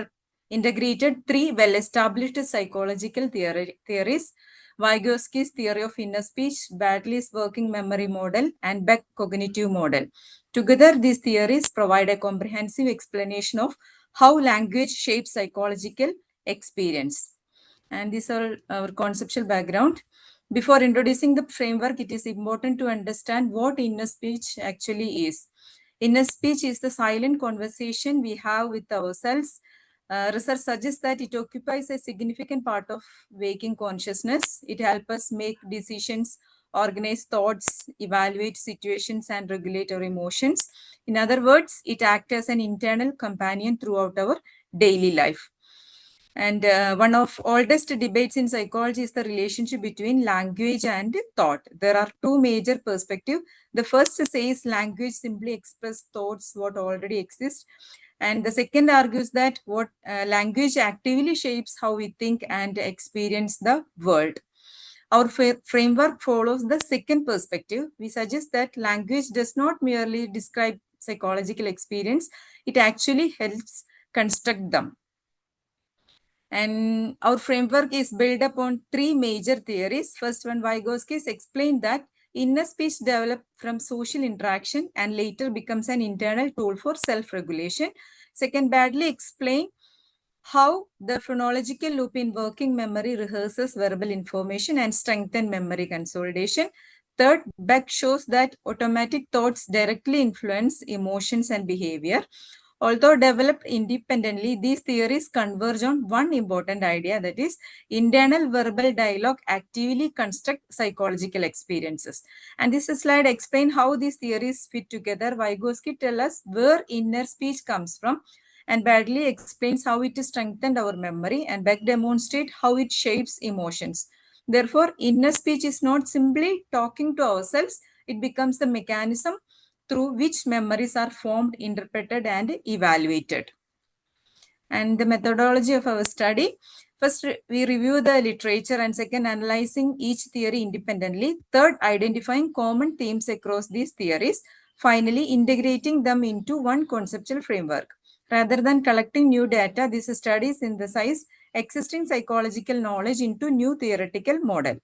integrated three well-established psychological theories: Vygotsky's theory of inner speech, Baddeley's working memory model, and Beck's cognitive model. Together, these theories provide a comprehensive explanation of how language shapes psychological experience. And these are our conceptual background. Before introducing the framework, it is important to understand what inner speech actually is. Inner speech is the silent conversation we have with ourselves. Research suggests that it occupies a significant part of waking consciousness. It helps us make decisions, organize thoughts, evaluate situations, and regulate our emotions. In other words, it acts as an internal companion throughout our daily life. And one of oldest debates in psychology is the relationship between language and thought. There are two major perspectives. The first says language simply expresses thoughts what already exist. And the second argues that what language actively shapes how we think and experience the world. Our framework follows the second perspective. We suggest that language does not merely describe psychological experience, it actually helps construct them. And our framework is built upon three major theories. First one, Vygotsky explained that inner speech develops from social interaction and later becomes an internal tool for self-regulation. Second, Badley explained how the phonological loop in working memory rehearses verbal information and strengthens memory consolidation. Third, Beck shows that automatic thoughts directly influence emotions and behavior. Although developed independently, these theories converge on one important idea, that is, internal verbal dialogue actively construct psychological experiences. And this slide explains how these theories fit together. Vygotsky tells us where inner speech comes from, and Badley explains how it strengthened our memory, and Beck demonstrates how it shapes emotions. Therefore, inner speech is not simply talking to ourselves, it becomes the mechanism through which memories are formed, interpreted, and evaluated. And the methodology of our study. First, we review the literature, and second, analyzing each theory independently. Third, identifying common themes across these theories. Finally, integrating them into one conceptual framework. Rather than collecting new data, this study synthesizes existing psychological knowledge into new theoretical model.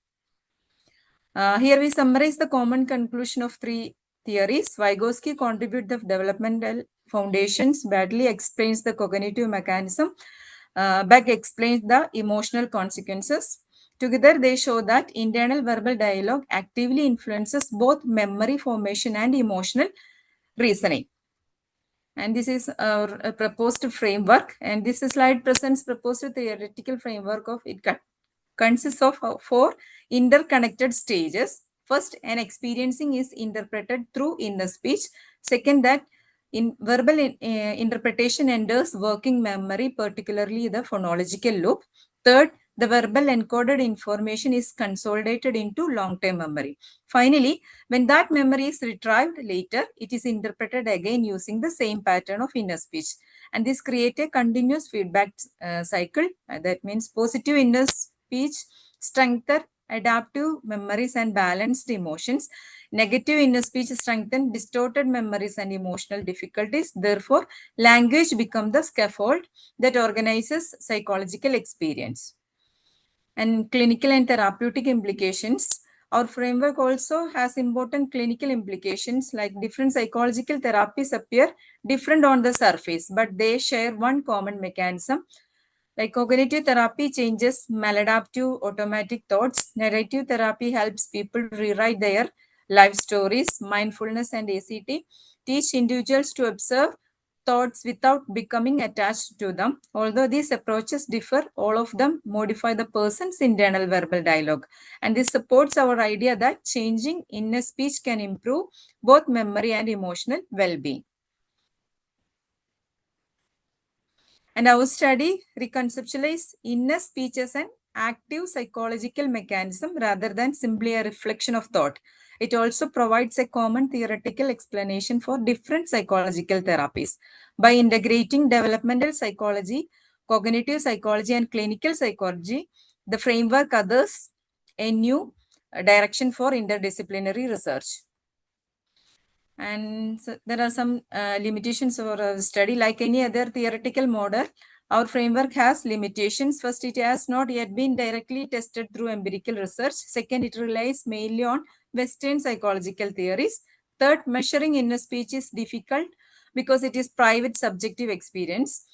Here we summarize the common conclusion of three theories. Vygotsky contributes the developmental foundations. Badley explains the cognitive mechanism. Beck explains the emotional consequences. Together, they show that internal verbal dialogue actively influences both memory formation and emotional reasoning. And this is our proposed framework. And this slide presents proposed theoretical framework of it consists of four interconnected stages. First, an experiencing is interpreted through inner speech. Second, that in verbal interpretation enters working memory, particularly the phonological loop. Third, the verbal encoded information is consolidated into long-term memory. Finally, when that memory is retrieved later, it is interpreted again using the same pattern of inner speech. And this creates a continuous feedback cycle. That means positive inner speech strengthen adaptive memories and balanced emotions. Negative inner speech strengthen distorted memories and emotional difficulties. Therefore, language becomes the scaffold that organizes psychological experience. And clinical and therapeutic implications. Our framework also has important clinical implications, like different psychological therapies appear different on the surface, but they share one common mechanism. Like cognitive therapy changes maladaptive automatic thoughts. Narrative therapy helps people rewrite their life stories. Mindfulness and ACT teach individuals to observe thoughts without becoming attached to them. Although these approaches differ, all of them modify the person's internal verbal dialogue. And this supports our idea that changing inner speech can improve both memory and emotional well-being. And our study reconceptualizes inner speech as an active psychological mechanism rather than simply a reflection of thought. It also provides a common theoretical explanation for different psychological therapies. By integrating developmental psychology, cognitive psychology, and clinical psychology, the framework others a new direction for interdisciplinary research. And so there are some limitations of our study. Like any other theoretical model, our framework has limitations. First, it has not yet been directly tested through empirical research. Second, it relies mainly on Western psychological theories. Third, measuring inner speech is difficult because it is private subjective experience.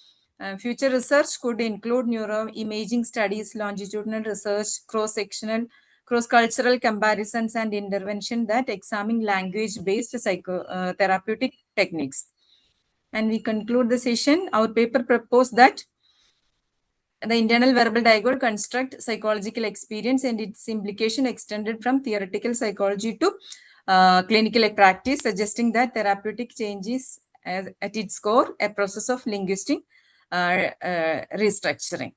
Future research could include neuroimaging studies, longitudinal research, cross-sectional, cross-cultural comparisons, and intervention that examine language-based therapeutic techniques. And we conclude the session. Our paper proposed that the internal verbal dialogue construct psychological experience and its implication extended from theoretical psychology to clinical practice, suggesting that therapeutic change is at its core a process of linguistic restructuring.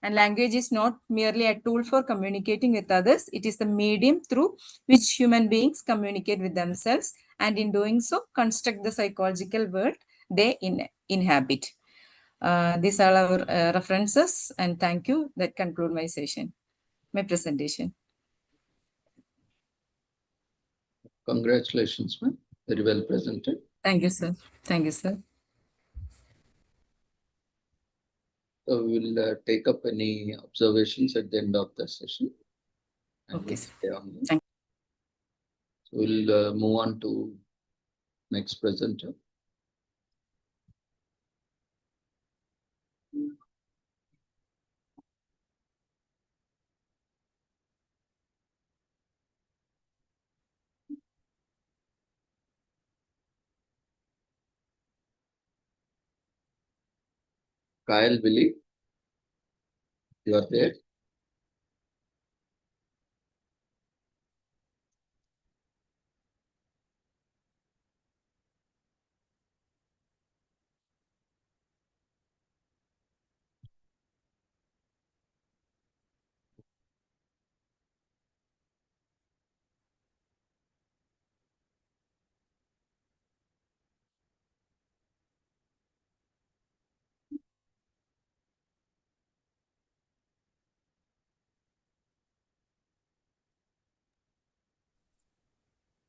And language is not merely a tool for communicating with others, it is the medium through which human beings communicate with themselves, and in doing so construct the psychological world they inhabit. These are our references, and thank you. That concludes my session, my presentation. Congratulations, ma'am. Very well presented. Thank you, sir. Thank you, sir. So we will take up any observations at the end of the session. Okay, sir. Thank you. So we'll move on to next presenter. Kyle Willie, you are there.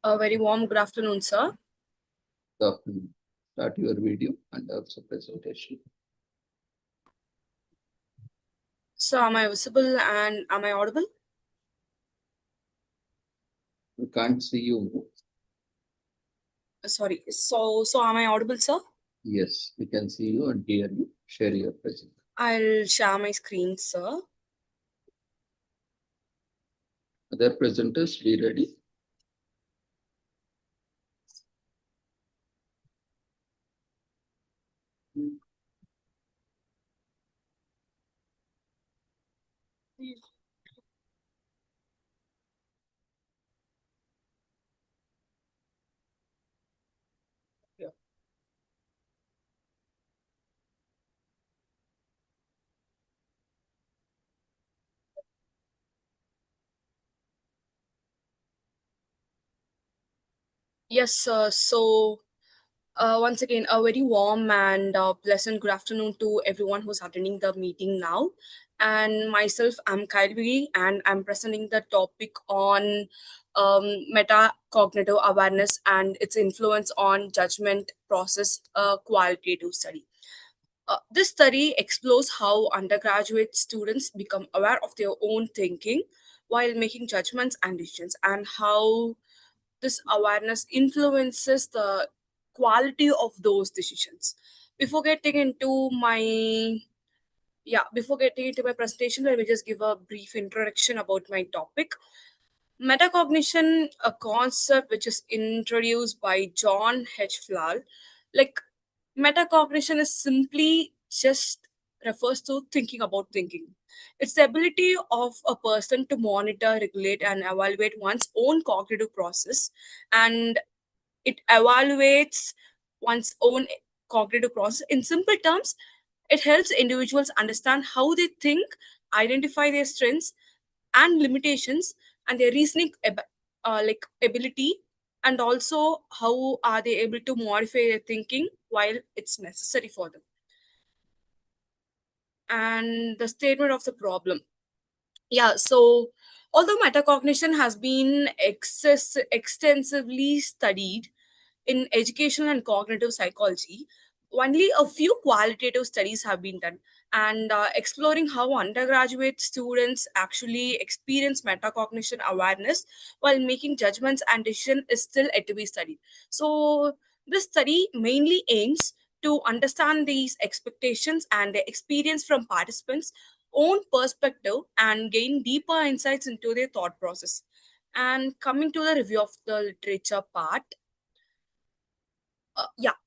A very warm good afternoon, sir. Good afternoon. Start your video and also presentation. So am I visible and am I audible? We can't see you. Sorry. So am I audible, sir? Yes, we can see you and hear you. Share your presentation. I'll share my screen, sir. Other presenters, be ready. Yes, sir. So once again, a very warm and pleasant good afternoon to everyone who's attending the meeting now. And myself, I'm Kailvi, and I'm presenting the topic on metacognitive awareness and its influence on judgment process qualitative study. This study explores how undergraduate students become aware of their own thinking while making judgments and decisions, and how this awareness influences the quality of those decisions. Before getting into my presentation, let me just give a brief introduction about my topic. Metacognition, a concept which is introduced by John H. Flall. Like, metacognition is simply just refers to thinking about thinking. It's the ability of a person to monitor, regulate, and evaluate one's own cognitive process, and it evaluates one's own cognitive process. In simple terms, it helps individuals understand how they think, identify their strengths and limitations, and their reasoning ability, and also how are they able to modify their thinking while it's necessary for them. And the statement of the problem. Yeah, so although metacognition has been extensively studied in educational and cognitive psychology, only a few qualitative studies have been done, and exploring how undergraduate students actually experience metacognition awareness while making judgments and decisions is still yet to be studied. So this study mainly aims to understand these expectations and the experience from participants' own perspective and gain deeper insights into their thought process. And coming to the review of the literature part,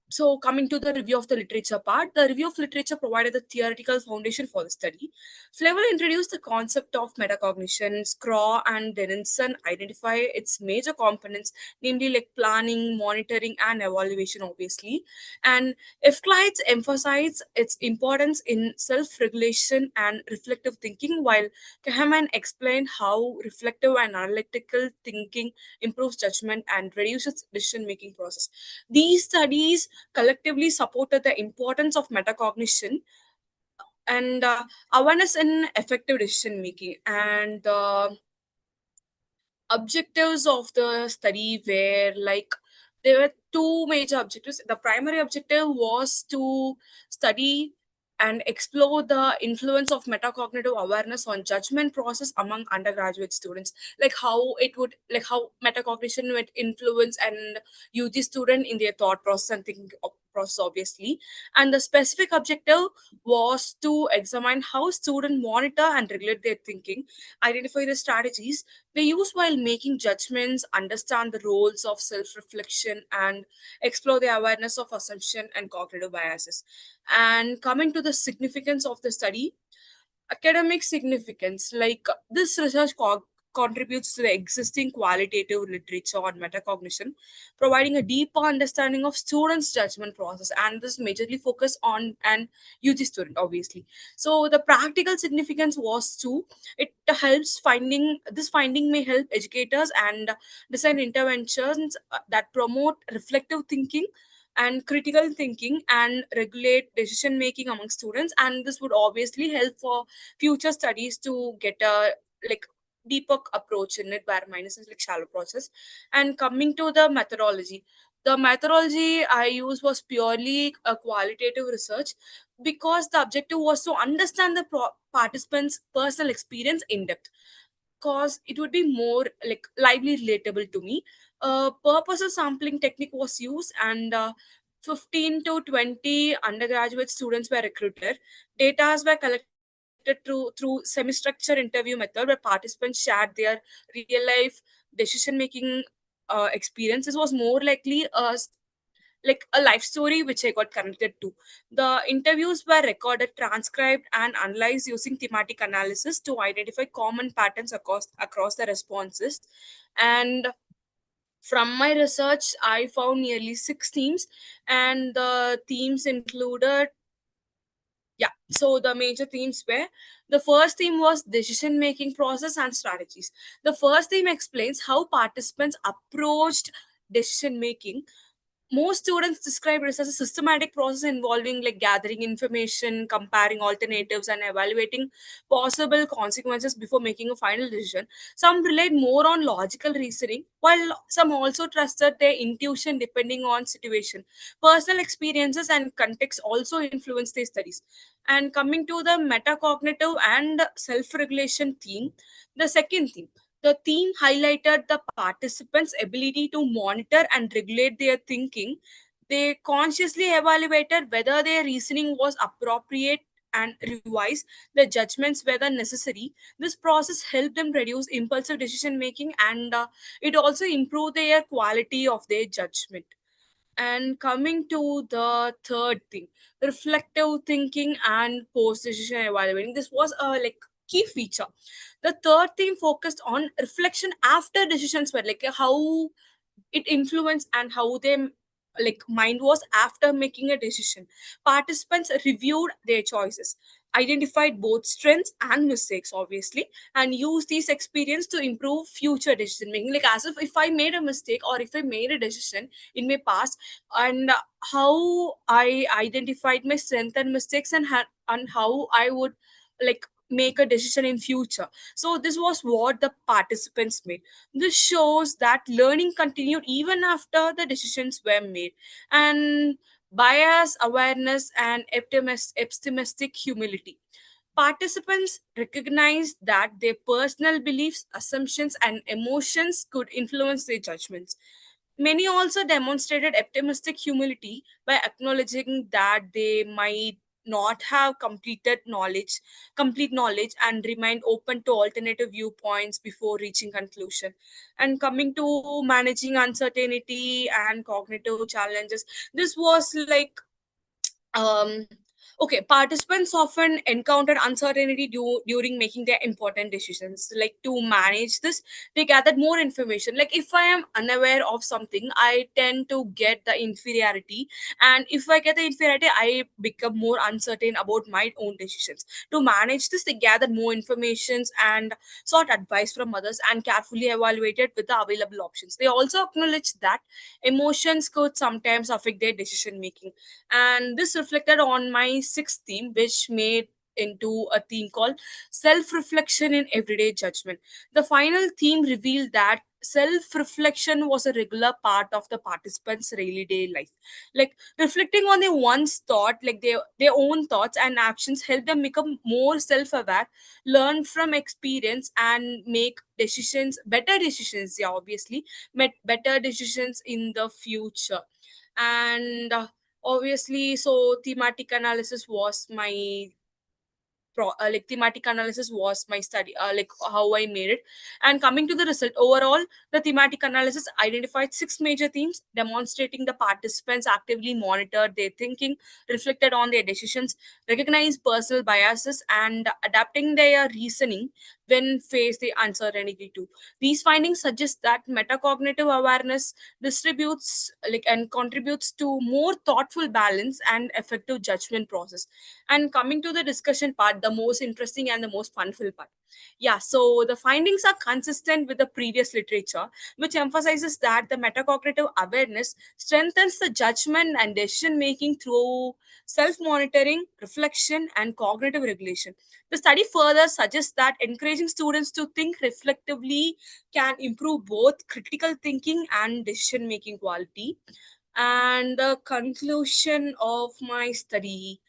so coming to the review of the literature part, the review of literature provided the theoretical foundation for the study. Flavel introduced the concept of metacognition. Scraw and Denison identify its major components, namely like planning, monitoring, and evaluation, obviously. And Efclides emphasized its importance in self-regulation and reflective thinking, while Kahneman explained how reflective and analytical thinking improves judgment and reduces decision-making process. These studies collectively supported the importance of metacognition and awareness in effective decision making. And the objectives of the study were like there were two major objectives. The primary objective was to study and explore the influence of metacognitive awareness on judgment process among undergraduate students, like how it would, like how metacognition would influence and UG student in their thought process and thinking process, obviously. And the specific objective was to examine how students monitor and regulate their thinking, identify the strategies they use while making judgments, understand the roles of self-reflection, and explore the awareness of assumption and cognitive biases. And coming to the significance of the study, academic significance, like this research contributes to the existing qualitative literature on metacognition, providing a deeper understanding of students' judgment process, and this majorly focus on an UG student, obviously. So the practical significance was to it helps finding this finding may help educators and design interventions that promote reflective thinking and critical thinking and regulate decision making among students, and this would obviously help for future studies to get a like deeper approach in it, where minus is like shallow process. And coming to the methodology I used was purely a qualitative research, because the objective was to understand the participants personal experience in depth, cause it would be more like lively relatable to me. Purposeful sampling technique was used, and 15 to 20 undergraduate students were recruited. Data were collected through semi-structured interview method, where participants shared their real life decision making experience. This was more likely like a life story which I got connected to. The interviews were recorded, transcribed, and analyzed using thematic analysis to identify common patterns across the responses. And from my research, I found nearly 6 themes, and the themes included, so the major themes were, the first theme was decision making process and strategies. The first theme explains how participants approached decision making. Most students describe this as a systematic process involving like gathering information, comparing alternatives, and evaluating possible consequences before making a final decision. Some relied more on logical reasoning, while some also trusted their intuition depending on situation. Personal experiences and context also influence their studies. And coming to the metacognitive and self-regulation theme, the second theme, the theme highlighted the participants' ability to monitor and regulate their thinking. They consciously evaluated whether their reasoning was appropriate and revised the judgments whether necessary. This process helped them reduce impulsive decision making, and it also improved their quality of their judgment. And coming to the third thing, reflective thinking and post decision evaluating. This was a like key feature. The third theme focused on reflection after decisions were like how it influenced and how they like mind was after making a decision. Participants reviewed their choices, identified both strengths and mistakes, obviously, and used these experience to improve future decision making, like as if I made a mistake or if I made a decision in my past, and how I identified my strength and mistakes, and how I would like make a decision in future. So this was what the participants made. This shows that learning continued even after the decisions were made. And bias awareness and optimistic humility, participants recognized that their personal beliefs, assumptions, and emotions could influence their judgments. Many also demonstrated optimistic humility by acknowledging that they might not have complete knowledge, and remained open to alternative viewpoints before reaching conclusion. And coming to managing uncertainty and cognitive challenges, this was like um okay, participants often encountered uncertainty during making their important decisions. Like, to manage this, they gathered more information. Like, if I am unaware of something, I tend to get the inferiority, and if I get the inferiority, I become more uncertain about my own decisions. To manage this, they gathered more informations and sought advice from others and carefully evaluated with the available options. They also acknowledged that emotions could sometimes affect their decision making, and this reflected on my sixth theme, which made into a theme called self-reflection in everyday judgment. The final theme revealed that self-reflection was a regular part of the participants' daily day life. Like, reflecting on their one's thought, like their own thoughts and actions, help them become more self-aware, learn from experience, and make decisions, better decisions. Yeah, obviously, better decisions in the future. And obviously, so thematic analysis was my thematic analysis was my study, like how I made it. And coming to the result, overall, the thematic analysis identified six major themes, demonstrating the participants actively monitored their thinking, reflected on their decisions, recognized personal biases, and adapting their reasoning when faced the uncertainty too. These findings suggest that metacognitive awareness distributes like and contributes to more thoughtful balance and effective judgment process. And coming to the discussion part, the most interesting and the most funful part. Yeah, so the findings are consistent with the previous literature, which emphasizes that the metacognitive awareness strengthens the judgment and decision making through self monitoring, reflection, and cognitive regulation. The study further suggests that encouraging students to think reflectively can improve both critical thinking and decision making quality. And the conclusion of my study,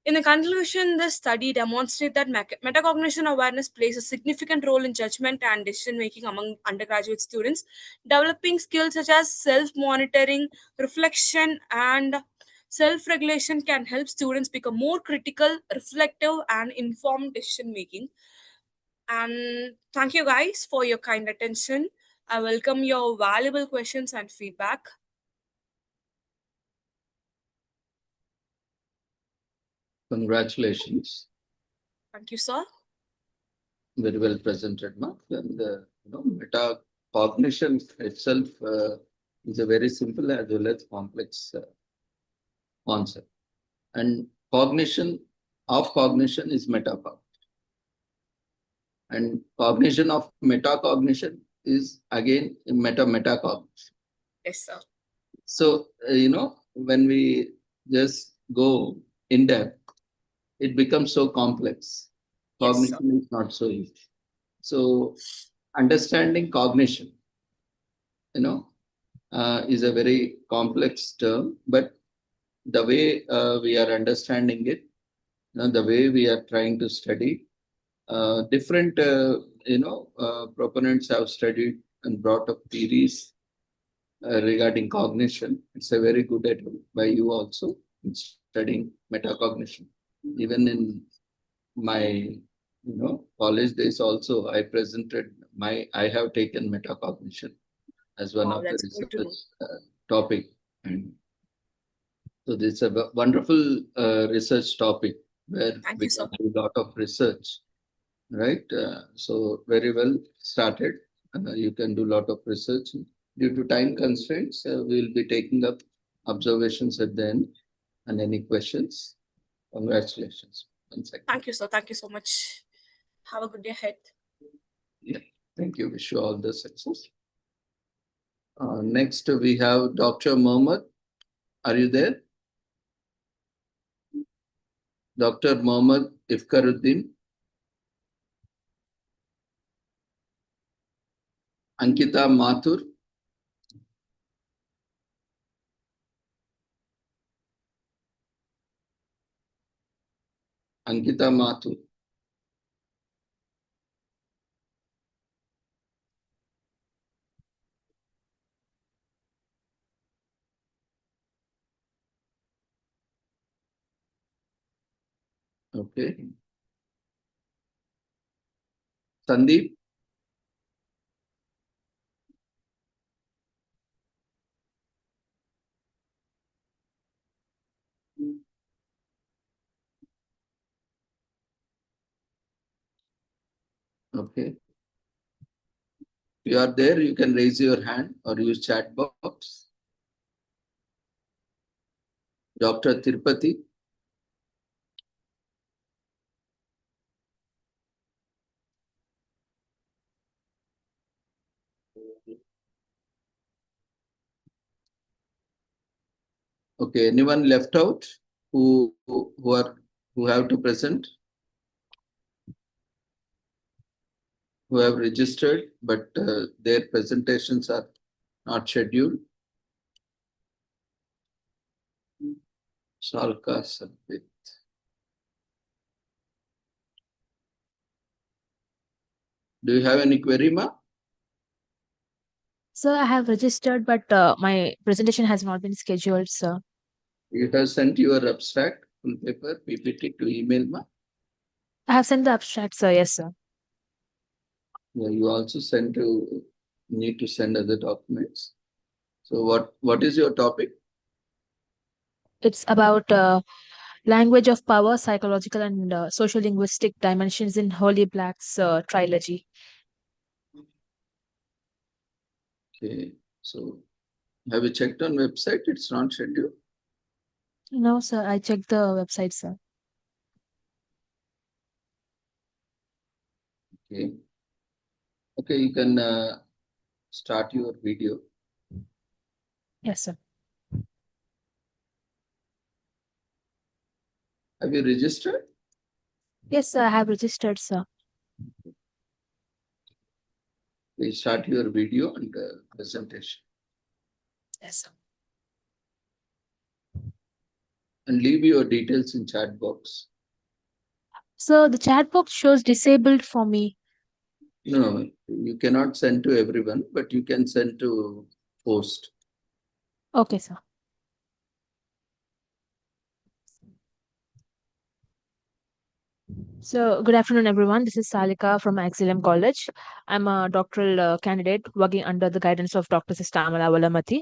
in the conclusion, this study demonstrates that metacognition awareness plays a significant role in judgment and decision making among undergraduate students. Developing skills such as self monitoring, reflection, and self regulation can help students become more critical, reflective, and informed decision making. And thank you guys for your kind attention. I welcome your valuable questions and feedback. Congratulations. Thank you, sir. Very well presented, Mark. And metacognition itself is a very simple as well as complex concept. And cognition is metacognition. And cognition of metacognition is again metacognition. Yes, sir. So, when we just go in depth, it becomes so complex. Cognition is not so easy. So, understanding cognition, is a very complex term, but the way we are understanding it, the way we are trying to study, different, proponents have studied and brought up theories regarding cognition. It's a very good attempt by you also in studying metacognition. Even in my college days also, I have taken metacognition as one of the research topic. And so this is a wonderful research topic where we can do a lot of research, right? So very well started. You can do a lot of research. Due to time constraints, we'll be taking up observations at the end and any questions. Congratulations. Thank you, sir. Thank you so much. Have a good day ahead. Yeah, thank you. Wish you all the success. Next, we have Dr. Mohammed. Are you there? Dr. Mohammed HKIRRDC. Ankita Mathur. Ankita Mathur. Okay. Sandeep? Okay. If you are there, you can raise your hand or use chat box. Dr. Tirupati? Okay, anyone left out who have to present? Who have registered, but their presentations are not scheduled? Shalka Sabit. Do you have any query, ma? Sir, I have registered, but my presentation has not been scheduled, sir. You have sent your abstract, full paper, PPT to email, ma? I have sent the abstract, sir. Yes, sir. Yeah, you also need to send other documents. So what is your topic? It's about language of power, psychological and social linguistic dimensions in Holy Black's trilogy. Okay, so have you checked on website? It's not scheduled. No, sir. I checked the website, sir. Okay. Okay, you can start your video. Yes, sir. Have you registered? Yes, sir. I have registered, sir. Please start your video and presentation. Yes, sir. And leave your details in chat box. So the chat box shows disabled for me. No, you cannot send to everyone, but you can send to host. Okay, sir. So, good afternoon, everyone. This is Salika from XLM College. I'm a doctoral candidate working under the guidance of Dr. Sistamala Valamati,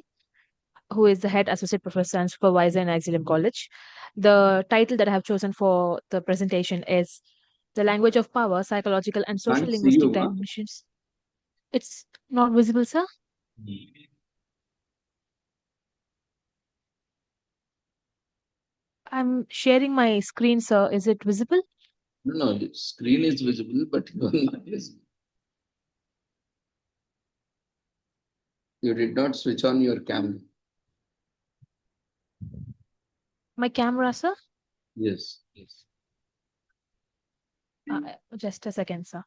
who is the head associate professor and supervisor in XLM College. The title that I have chosen for the presentation is The Language of Power, Psychological and Social Can't see you, Linguistic ma? Dimensions. It's not visible, sir? I'm sharing my screen, sir. Is it visible? No, the screen is visible, but you are not visible. You did not switch on your camera. My camera, sir? Yes. Just a second, sir.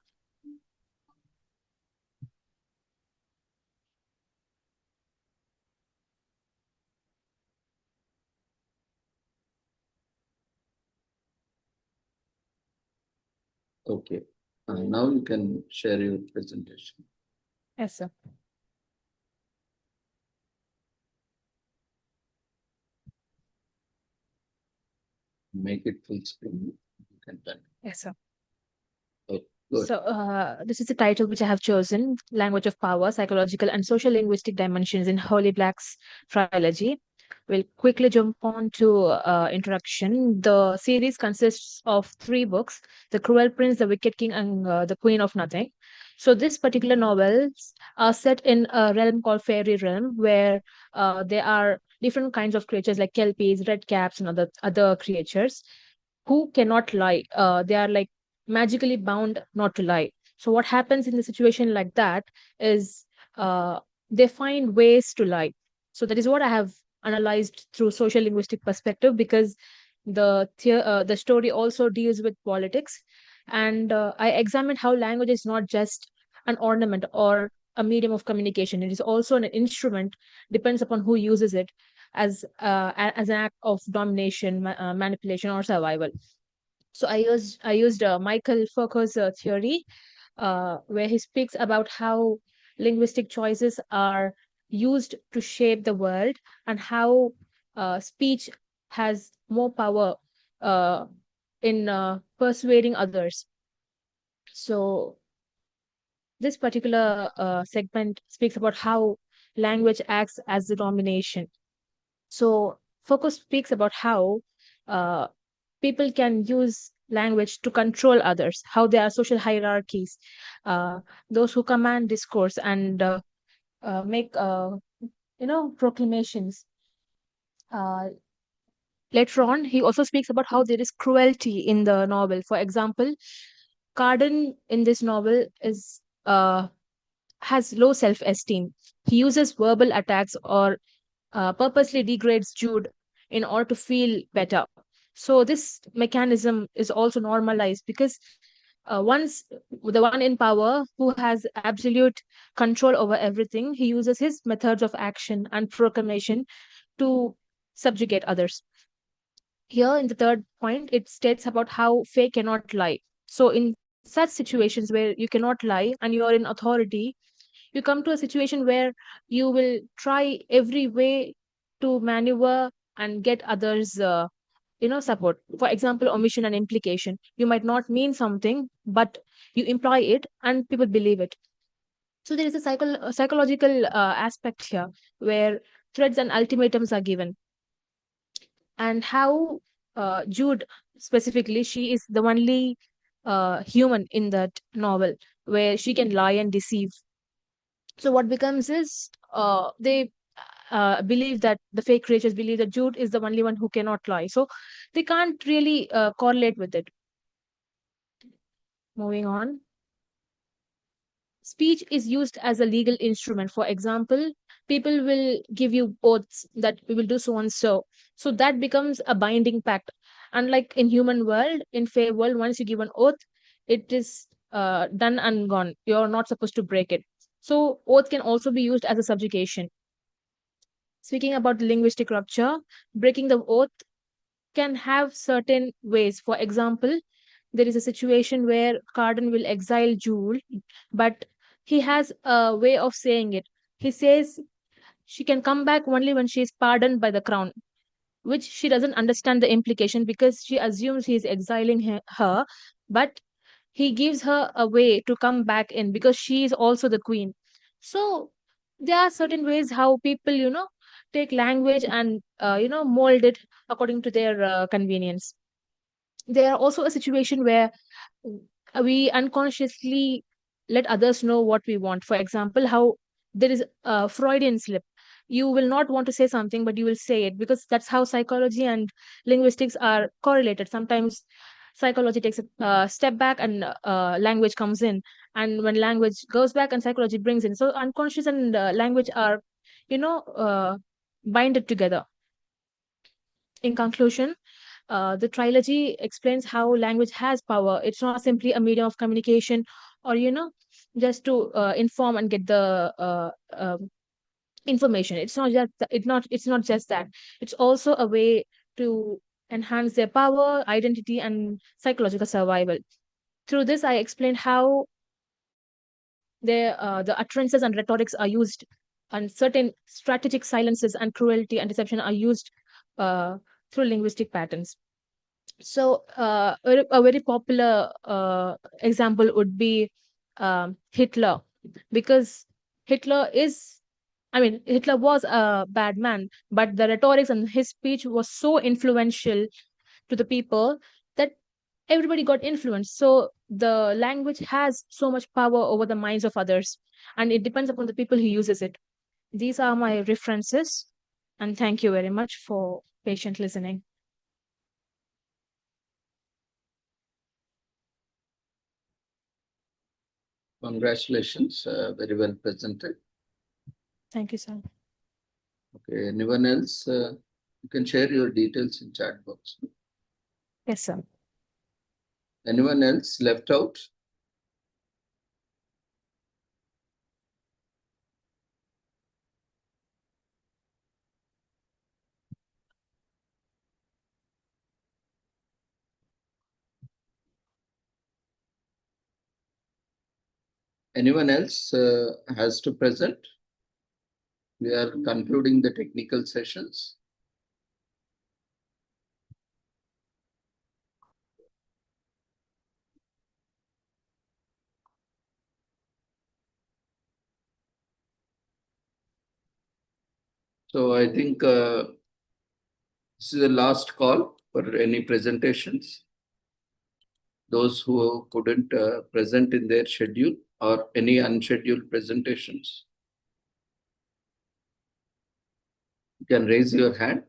Okay. Now you can share your presentation. Yes, sir. Make it full screen. You can type. Yes, sir. Oh, good. So, this is the title which I have chosen, Language of Power, Psychological and Social Linguistic Dimensions in Holy Black's Trilogy. We'll quickly jump on to introduction. The series consists of 3 books, The Cruel Prince, The Wicked King, and The Queen of Nothing. So, this particular novels are set in a realm called Fairy Realm, where there are different kinds of creatures like kelpies, red caps, and other creatures who cannot lie. They are like magically bound not to lie. So what happens in the situation like that is they find ways to lie. So that is what I have analyzed through social linguistic perspective, because the story also deals with politics, and I examined how language is not just an ornament or a medium of communication. It is also an instrument, depends upon who uses it, as an act of domination, manipulation, or survival. So I used Michael Foucault's theory, where he speaks about how linguistic choices are used to shape the world, and how speech has more power uh, in persuading others. So this particular segment speaks about how language acts as the domination. So focus speaks about how uh, people can use language to control others, how there are social hierarchies, uh, those who command discourse and make proclamations. Later on, he also speaks about how there is cruelty in the novel. For example, Carden in this novel is has low self-esteem. He uses verbal attacks or purposely degrades Jude in order to feel better. So this mechanism is also normalized because once the one in power who has absolute control over everything, he uses his methods of action and proclamation to subjugate others. Here in the third point, it states about how fake cannot lie. So in such situations where you cannot lie and you are in authority, you come to a situation where you will try every way to maneuver and get others support. For example, omission and implication. You might not mean something, but you imply it and people believe it. So there is a psychological aspect here where threats and ultimatums are given, and how Jude specifically, she is the only human in that novel where she can lie and deceive. So what becomes is they believe that the fake creatures believe that Jude is the only one who cannot lie. So they can't really correlate with it. Moving on. Speech is used as a legal instrument. For example, people will give you oaths that we will do so and so. So that becomes a binding pact. Unlike in human world, in fair world, once you give an oath, it is done and gone. You're not supposed to break it. So oath can also be used as a subjugation. Speaking about the linguistic rupture, breaking the oath can have certain ways. For example, there is a situation where Carden will exile Jewel, but he has a way of saying it. He says she can come back only when she is pardoned by the crown, which she doesn't understand the implication because she assumes he is exiling her, but he gives her a way to come back in because she is also the queen. So there are certain ways how people, take language and, mold it according to their convenience. There are also a situation where we unconsciously let others know what we want. For example, how there is a Freudian slip. You will not want to say something, but you will say it because that's how psychology and linguistics are correlated. Sometimes psychology takes a step back and language comes in, and when language goes back and psychology brings in, so unconscious and language are binded together. In conclusion, the trilogy explains how language has power. It's not simply a medium of communication or just to inform and get the information. It's not just that. It's also a way to enhance their power, identity, and psychological survival. Through this, I explained how the utterances and rhetorics are used, and certain strategic silences and cruelty and deception are used through linguistic patterns. So a very popular example would be Hitler, because Hitler is, Hitler was a bad man, but the rhetorics and his speech was so influential to the people that everybody got influenced. So the language has so much power over the minds of others, and it depends upon the people who uses it. These are my references, and thank you very much for patient listening. Congratulations, very well presented. Thank you, sir. Okay, anyone else? You can share your details in chat box. Yes, sir. Anyone else left out? Anyone else has to present? We are concluding the technical sessions. So I think this is the last call for any presentations. Those who couldn't present in their schedule or any unscheduled presentations, you can raise your hand.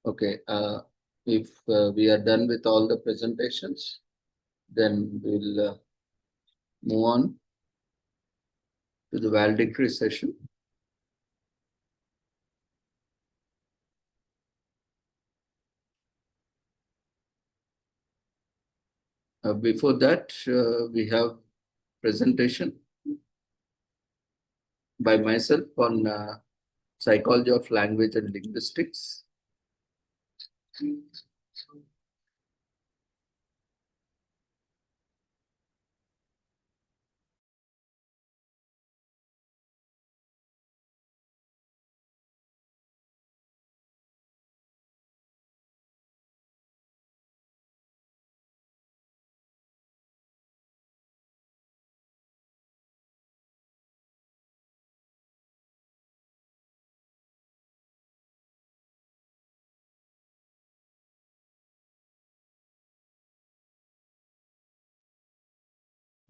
Okay, if we are done with all the presentations, then we'll move on to the valedictory session. Before that, we have presentation by myself on psychology of language and linguistics.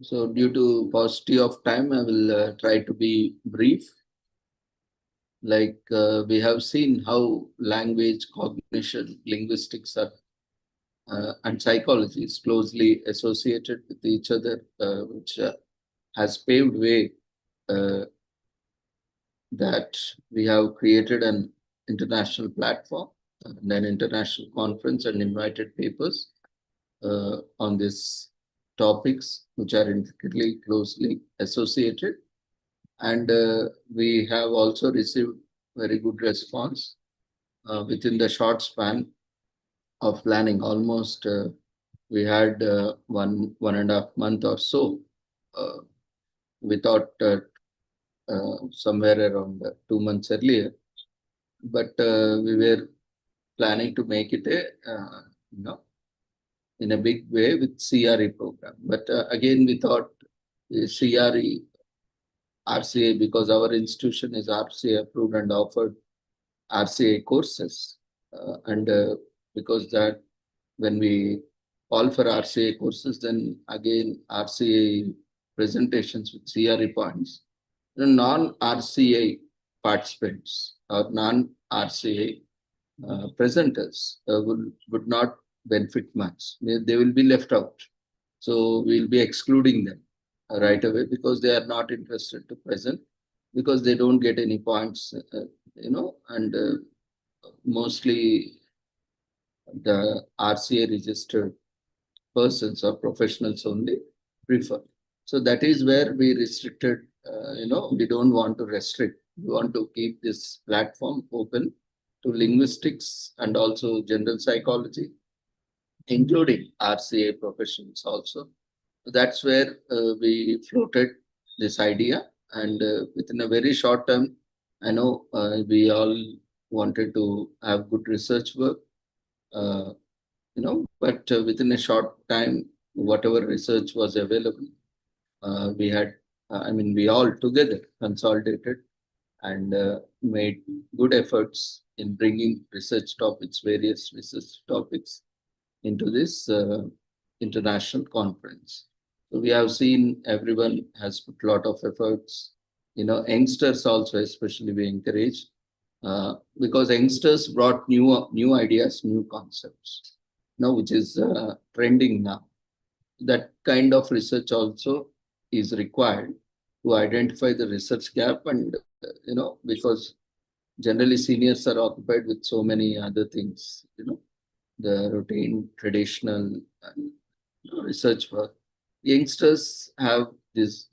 So due to paucity of time, I will try to be brief. Like we have seen how language, cognition, linguistics are and psychology is closely associated with each other, which has paved way that we have created an international platform and an international conference and invited papers on these topics, which are intricately closely associated. And we have also received very good response within the short span of planning. Almost we had 1.5 months or so. We thought somewhere around 2 months earlier, but we were planning to make it in a big way with CRE program. But again, we thought CRE, RCA, because our institution is RCA approved and offered RCA courses. And because that when we call for RCA courses, then again RCA presentations with CRE points. Non-RCA participants or non-RCA presenters would not benefit much. They will be left out. So we'll be excluding them right away because they are not interested to present, because they don't get any points, and mostly the RCA registered persons or professionals only prefer. So that is where we restricted, we don't want to restrict. We want to keep this platform open to linguistics and also general psychology, including RCA professions also. That's where we floated this idea, and within a very short term, I know we all wanted to have good research work, but within a short time, whatever research was available, we had, we all together consolidated and made good efforts in bringing research topics, various research topics into this international conference. So we have seen everyone has put a lot of efforts. Youngsters also, especially, we encourage because youngsters brought new ideas, new concepts, which is trending now. That kind of research also is required to identify the research gap, and because generally seniors are occupied with so many other things, the routine, traditional research work. Youngsters have this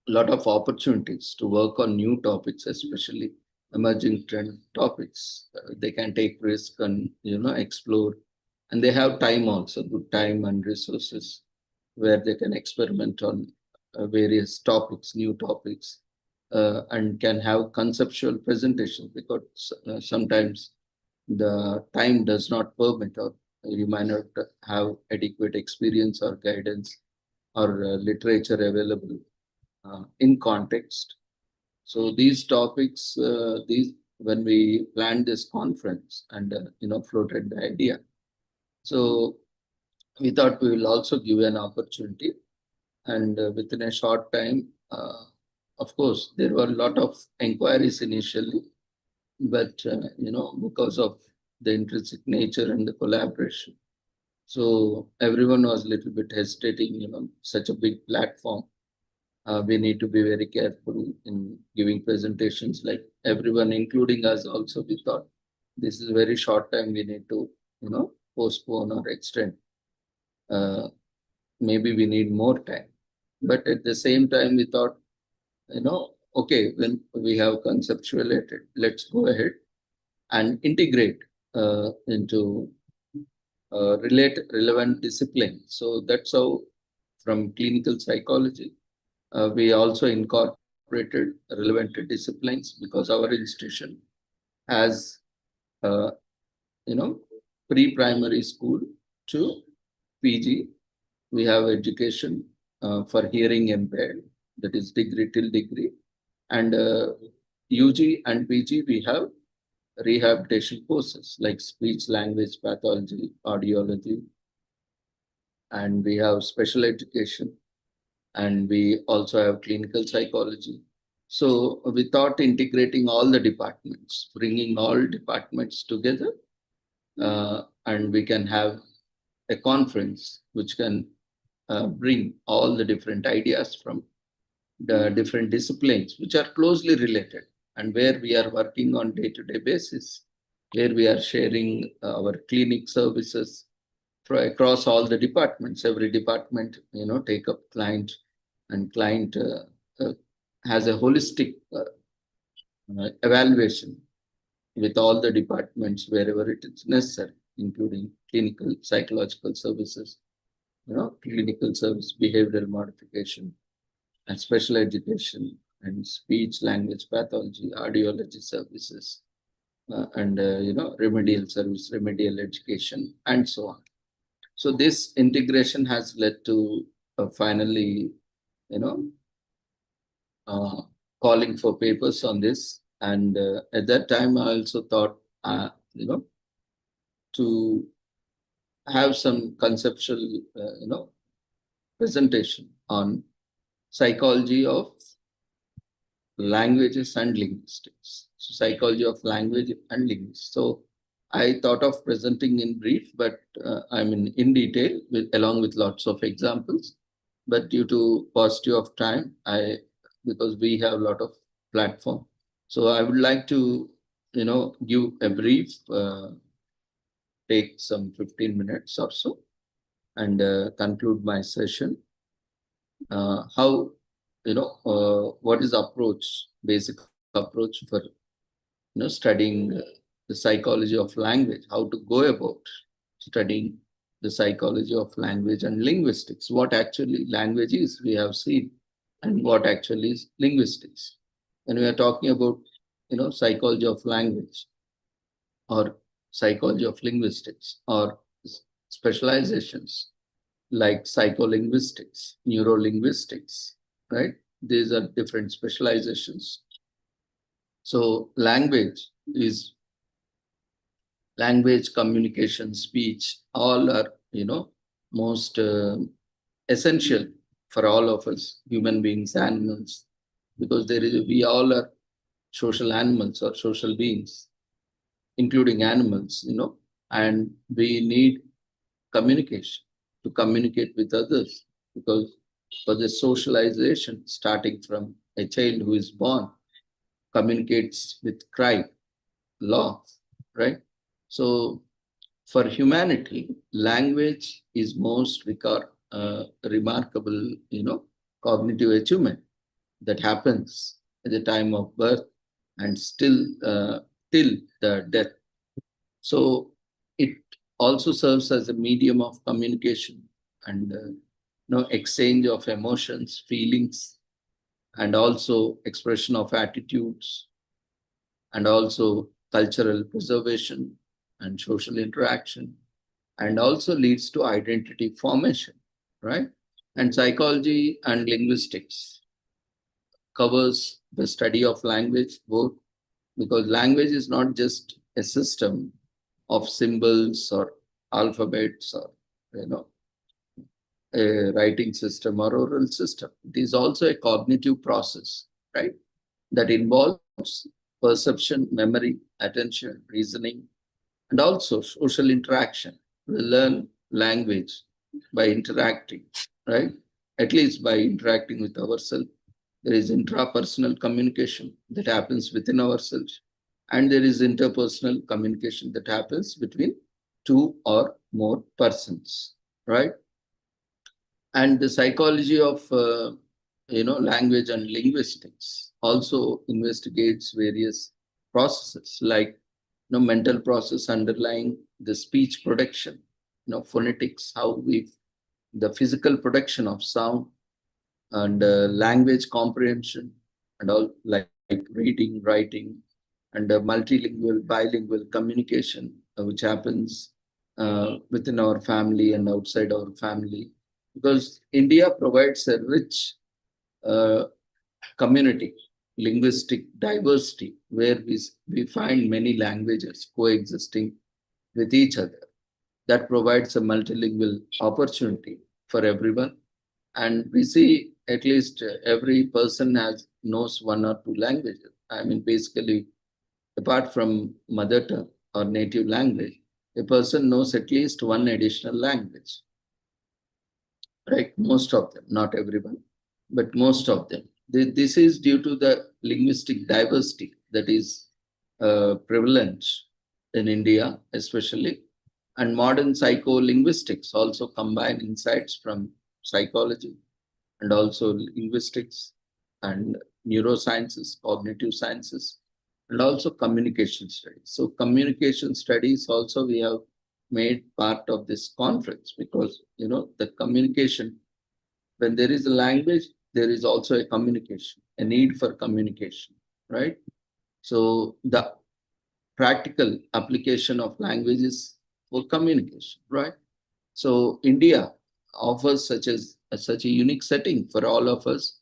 lot of opportunities to work on new topics, especially emerging trend topics. They can take risk and explore And they have time also, good time and resources, where they can experiment on various topics, new topics, and can have conceptual presentations, because sometimes the time does not permit, or you might not have adequate experience or guidance or literature available in context. So these topics, when we planned this conference and floated the idea, so we thought we will also give an opportunity, and within a short time, of course, there were a lot of inquiries initially, but because of the intrinsic nature and the collaboration, so everyone was a little bit hesitating. Such a big platform, we need to be very careful in giving presentations. Like everyone, including us, also we thought this is a very short time. We need to postpone or extend. Maybe we need more time, but at the same time we thought, okay, when we have conceptualized, let's go ahead and integrate into relevant disciplines. So that's how, from clinical psychology, we also incorporated relevant disciplines, because our institution has, pre-primary school to PG. We have education for hearing impaired, that is degree till degree. And UG and PG, we have rehabilitation courses like speech language pathology, audiology, and we have special education, and we also have clinical psychology. So we thought integrating all the departments, bringing all departments together, and we can have a conference which can bring all the different ideas from the different disciplines, which are closely related, and where we are working on day-to-day basis, where we are sharing our clinic services across all the departments. Every department, take up client, and client has a holistic evaluation with all the departments wherever it is necessary, including clinical psychological services, clinical service, behavioral modification, and special education, and speech language pathology, audiology services, and remedial service, remedial education, and so on. So this integration has led to finally, calling for papers on this. And at that time, I also thought, to have some conceptual, presentation on psychology of languages and linguistics. So psychology of language and linguistics. So I thought of presenting in brief, but in detail, along with lots of examples. But due to paucity of time, because we have a lot of platform, so I would like to, give a brief, take some 15 minutes or so, and conclude my session. How, what is approach, basic approach for, studying the psychology of language, how to go about studying the psychology of language and linguistics. What actually language is, we have seen, and what actually is linguistics. When we are talking about, psychology of language, or psychology of linguistics, or specializations like psycholinguistics, neurolinguistics, right? These are different specializations. So language, communication, speech, all are, most essential for all of us, human beings, animals, because we all are social animals or social beings, including animals, and we need communication to communicate with others, because for the socialization, starting from a child who is born, communicates with cry, laugh, right? So for humanity, language is most remarkable, cognitive achievement that happens at the time of birth and still till the death. So it also serves as a medium of communication and exchange of emotions, feelings, and also expression of attitudes, and also cultural preservation and social interaction, and also leads to identity formation, right? And psychology and linguistics covers the study of language, both because language is not just a system of symbols or alphabets or a writing system or oral system. It is also a cognitive process, right? That involves perception, memory, attention, reasoning, and also social interaction. We learn language by interacting, right? At least by interacting with ourselves. There is intrapersonal communication that happens within ourselves, and there is interpersonal communication that happens between two or more persons, right? And the psychology of language and linguistics also investigates various processes like mental process underlying the speech production, phonetics, how we the physical production of sound, and language comprehension, and all like reading, writing, and multilingual, bilingual communication, which happens within our family and outside our family. Because India provides a rich community, linguistic diversity, where we find many languages coexisting with each other. That provides a multilingual opportunity for everyone. And we see at least every person knows one or two languages. I mean, basically, apart from mother tongue or native language, a person knows at least one additional language. Right? Most of them, not everyone, but most of them. This is due to the linguistic diversity that is prevalent in India, especially. And modern psycholinguistics also combine insights from psychology and also linguistics and neurosciences, cognitive sciences, and also communication studies. So communication studies also we have made part of this conference because, the communication, when there is a language, there is also a communication, a need for communication, right? So the practical application of languages for communication, right? So India offers such a unique setting for all of us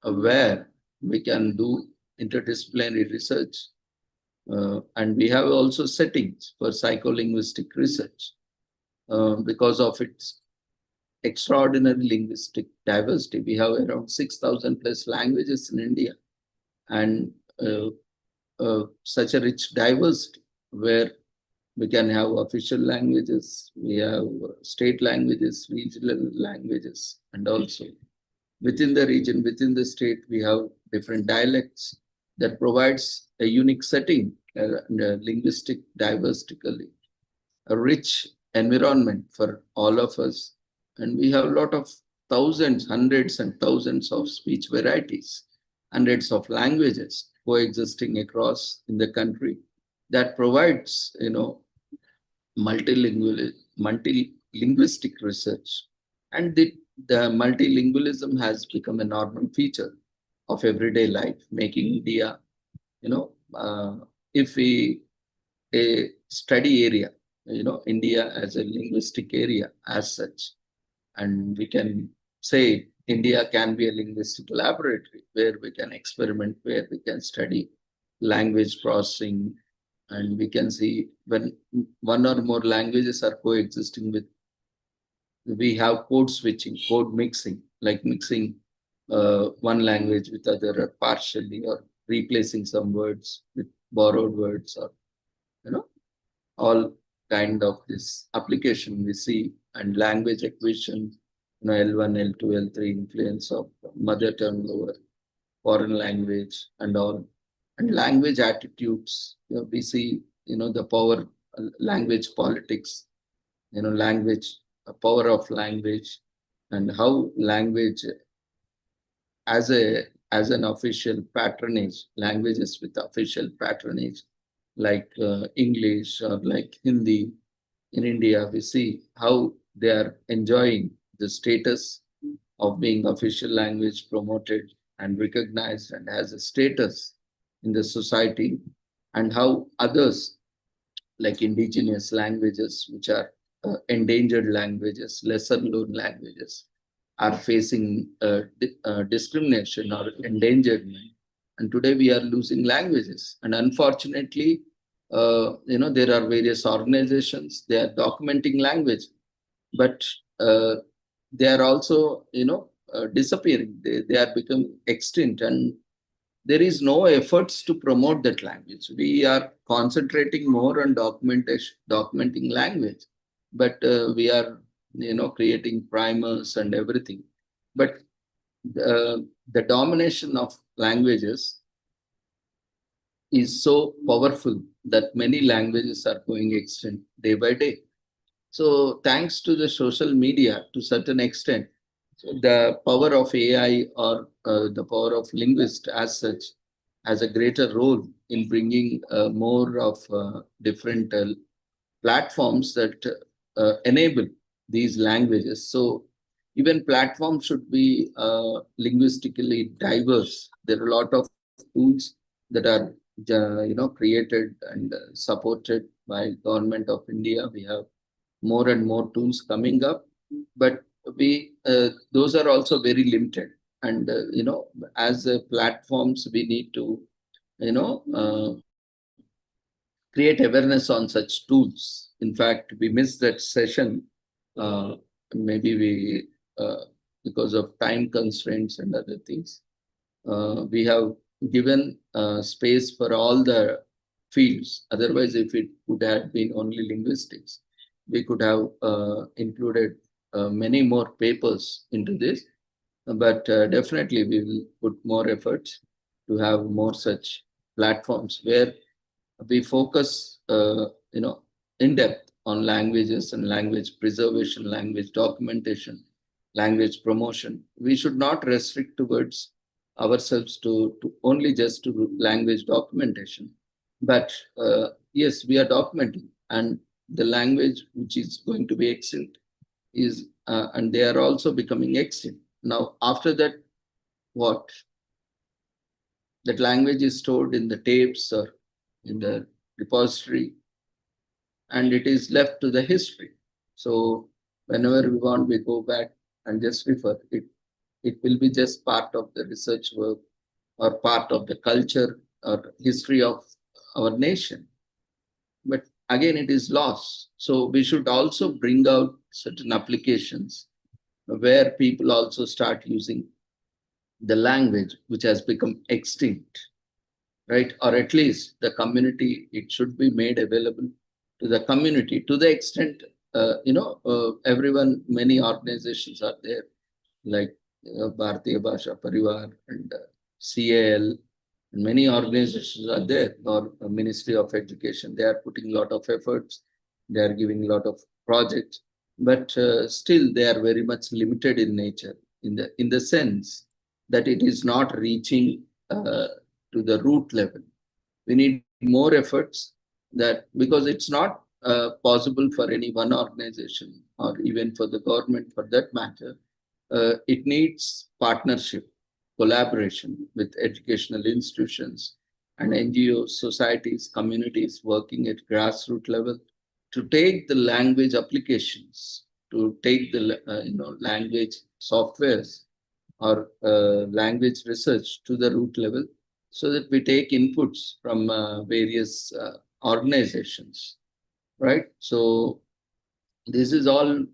where we can do interdisciplinary research. And we have also settings for psycholinguistic research because of its extraordinary linguistic diversity. We have around 6,000 plus languages in India, and such a rich diversity where we can have official languages, we have state languages, regional languages, and also within the region, within the state, we have different dialects that provides a unique setting, linguistic diversity, a rich environment for all of us. And we have a lot of thousands, hundreds and thousands of speech varieties, hundreds of languages coexisting across in the country that provides, multilingualistic research. And the multilingualism has become a normal feature of everyday life, making India, if we a study area, India as a linguistic area as such, and we can say India can be a linguistic laboratory where we can experiment, where we can study language processing, and we can see when one or more languages are coexisting with, we have code switching, code mixing, like mixing one language with other or partially, or replacing some words with borrowed words, or all kind of this application we see. And language acquisition, L1, L2, L3, influence of mother tongue over foreign language and all. And language attitudes, we see, the power, language politics, language, power of language, and how language as an official patronage, languages with official patronage, like English or like Hindi, in India, we see how they are enjoying the status of being official language promoted and recognized and has a status in the society, and how others like indigenous languages, which are endangered languages, lesser known languages, are facing discrimination or endangerment. And today we are losing languages. And unfortunately, there are various organizations, they are documenting language, but they are also, disappearing. They are becoming extinct, and there is no efforts to promote that language. We are concentrating more on documenting language, but we are, creating primers and everything. But the domination of languages is so powerful that many languages are going extinct day by day. So thanks to the social media, to certain extent, the power of AI or the power of linguists as such has a greater role in bringing more of different platforms that enable these languages. So even platforms should be linguistically diverse. There are a lot of tools that are created and supported by Government of India. We have more and more tools coming up, but we those are also very limited. And as platforms, we need to create awareness on such tools. In fact, we missed that session. Maybe we because of time constraints and other things, we have given space for all the fields. Otherwise, if it would have been only linguistics, we could have included many more papers into this. But definitely, we will put more efforts to have more such platforms where we focus, in depth on languages and language preservation, language documentation, language promotion. We should not restrict towards ourselves to only just to language documentation. But yes, we are documenting, and the language which is going to be extinct is, and they are also becoming extinct. Now, after that, what? That language is stored in the tapes or in the repository, and it is left to the history. So whenever we want, we go back and just refer it. It will be just part of the research work or part of the culture or history of our nation. But again, it is lost. So we should also bring out certain applications where people also start using the language which has become extinct, right? Or at least the community, it should be made available to the community to the extent, everyone, many organizations are there, like Bharatiya Bhasha Parivar and CAL, and many organizations are there, or Ministry of Education. They are putting a lot of efforts, they are giving a lot of projects, but still they are very much limited in nature, in the sense that it is not reaching to the root level. We need more efforts, that because it's not possible for any one organization or even for the government for that matter. It needs partnership, collaboration with educational institutions and NGOs, societies, communities working at grassroots level to take the language applications, to take the language softwares or language research to the root level, so that we take inputs from various organizations, right? So this is all,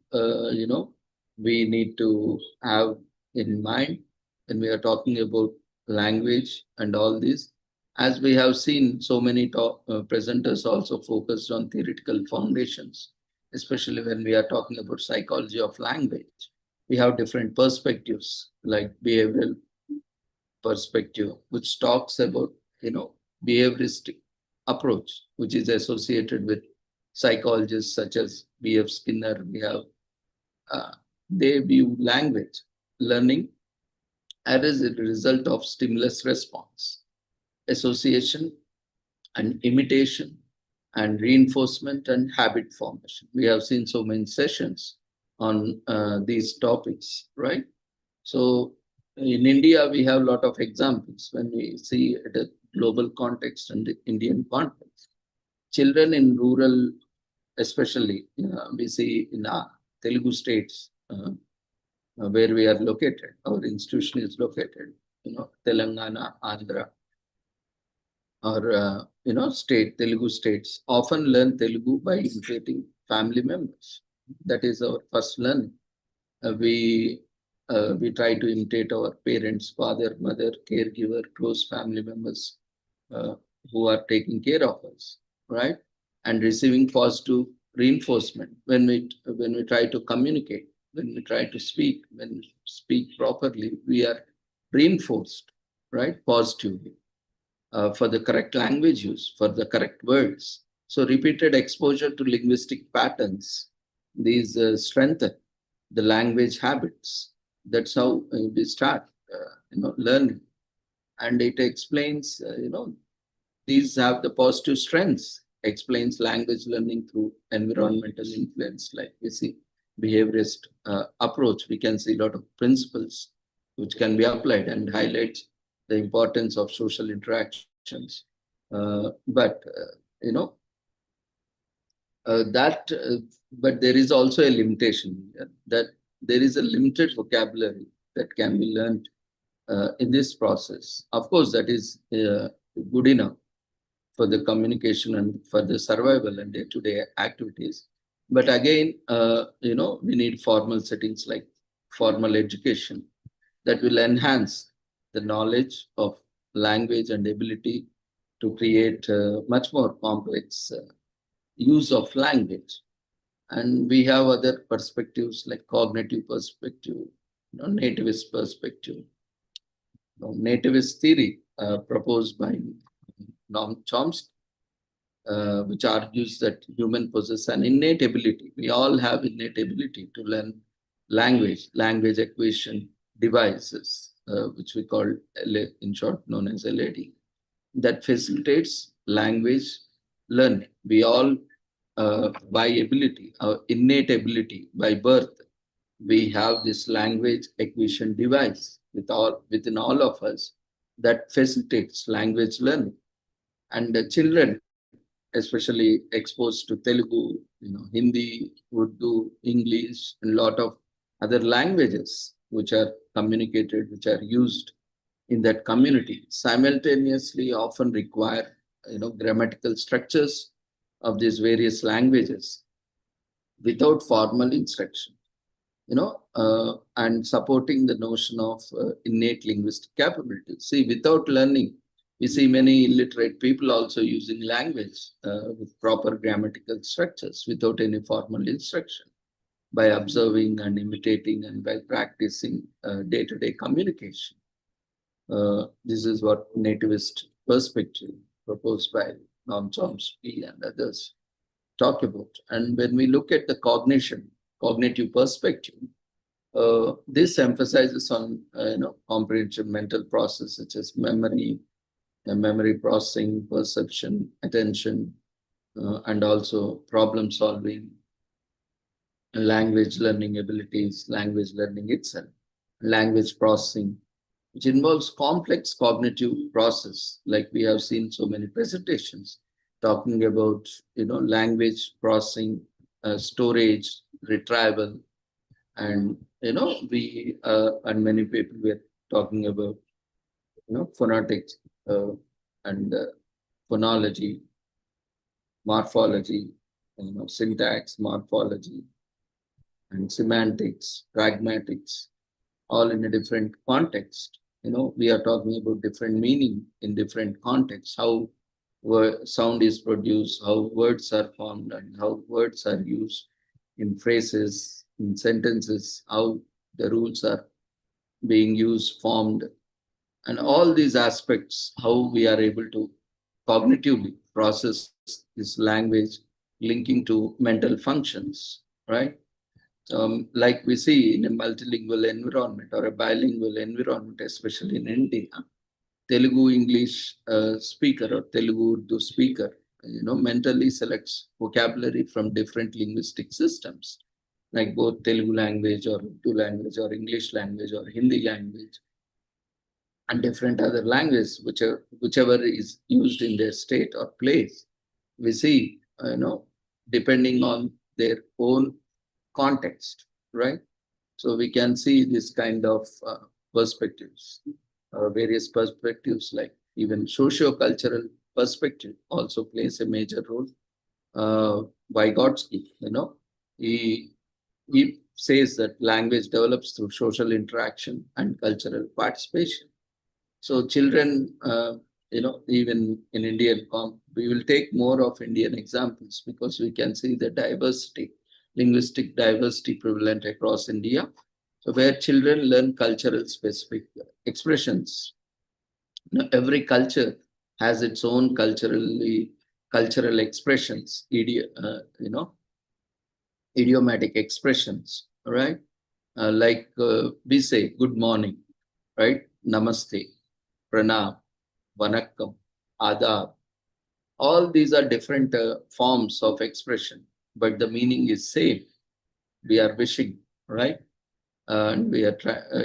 we need to have in mind when we are talking about language and all this. As we have seen, so many presenters also focused on theoretical foundations, especially when we are talking about psychology of language. We have different perspectives, like behavioral perspective, which talks about, behavioristic approach, which is associated with psychologists such as B.F. Skinner. We have, they view language learning as a result of stimulus response, association and imitation, and reinforcement and habit formation. We have seen so many sessions on these topics, right? So in India, we have a lot of examples when we see at a global context and the Indian context. Children in rural, especially, we see in Telugu states where we are located, our institution is located, Telangana, Andhra, or state Telugu states often learn Telugu by imitating family members. That is our first learning. We try to imitate our parents, father, mother, caregiver, close family members who are taking care of us, right? And receiving positive reinforcement when we try to communicate, when we try to speak, when we speak properly, we are reinforced, right, positively for the correct language use, for the correct words. So repeated exposure to linguistic patterns, these strengthen the language habits. That's how we start, learning. And it explains, these have the positive strengths, explains language learning through environmental influence, like we see behaviorist approach. We can see a lot of principles which can be applied and highlights the importance of social interactions. But there is also a limitation that there is a limited vocabulary that can be learned in this process. Of course, that is good enough for the communication and for the survival and day-to-day activities. But again, we need formal settings like formal education that will enhance the knowledge of language and ability to create much more complex use of language. And we have other perspectives like cognitive perspective, nativist perspective, nativist theory proposed by Noam Chomsky, which argues that human possess an innate ability. We all have innate ability to learn language acquisition devices, which we call, in short, known as LAD, that facilitates language learning. We all, by ability, our innate ability, by birth, we have this language acquisition device within all of us that facilitates language learning. And the children, especially exposed to Telugu, Hindi, Urdu, English, and a lot of other languages which are communicated, which are used in that community, simultaneously often require, grammatical structures of these various languages without formal instruction, and supporting the notion of innate linguistic capability. See, without learning, we see many illiterate people also using language with proper grammatical structures without any formal instruction, by observing and imitating and by practicing day-to-day communication. This is what nativist perspective proposed by Noam Chomsky and others talk about. And when we look at the cognitive perspective, this emphasizes on comprehensive mental process such as memory processing, perception, attention, and also problem solving, language learning abilities, language learning itself, language processing, which involves complex cognitive process, like we have seen so many presentations talking about, language processing, storage, retrieval, and we and many people were talking about phonetics and phonology, morphology, syntax, morphology, and semantics, pragmatics, all in a different context. We are talking about different meaning in different contexts, how sound is produced, how words are formed, and how words are used in phrases, in sentences, how the rules are being used, formed, and all these aspects, how we are able to cognitively process this language linking to mental functions, right? Like we see in a multilingual environment or a bilingual environment, especially in India, Telugu English speaker or Telugu Urdu speaker mentally selects vocabulary from different linguistic systems, like both Telugu language or Urdu language or English language or Hindi language, and different other languages, whichever is used in their state or place. We see, depending on their own context, right? So we can see this kind of perspectives, various perspectives, like even socio-cultural perspective also plays a major role. Vygotsky, he says that language develops through social interaction and cultural participation. So children, even in Indian, we will take more of Indian examples because we can see the diversity, linguistic diversity prevalent across India. So where children learn cultural specific expressions. Every culture has its own cultural expressions, idiomatic expressions, right? Like we say good morning, right? Namaste, pranam, vanakkam, adab. All these are different forms of expression, but the meaning is same. We are wishing, right? And we are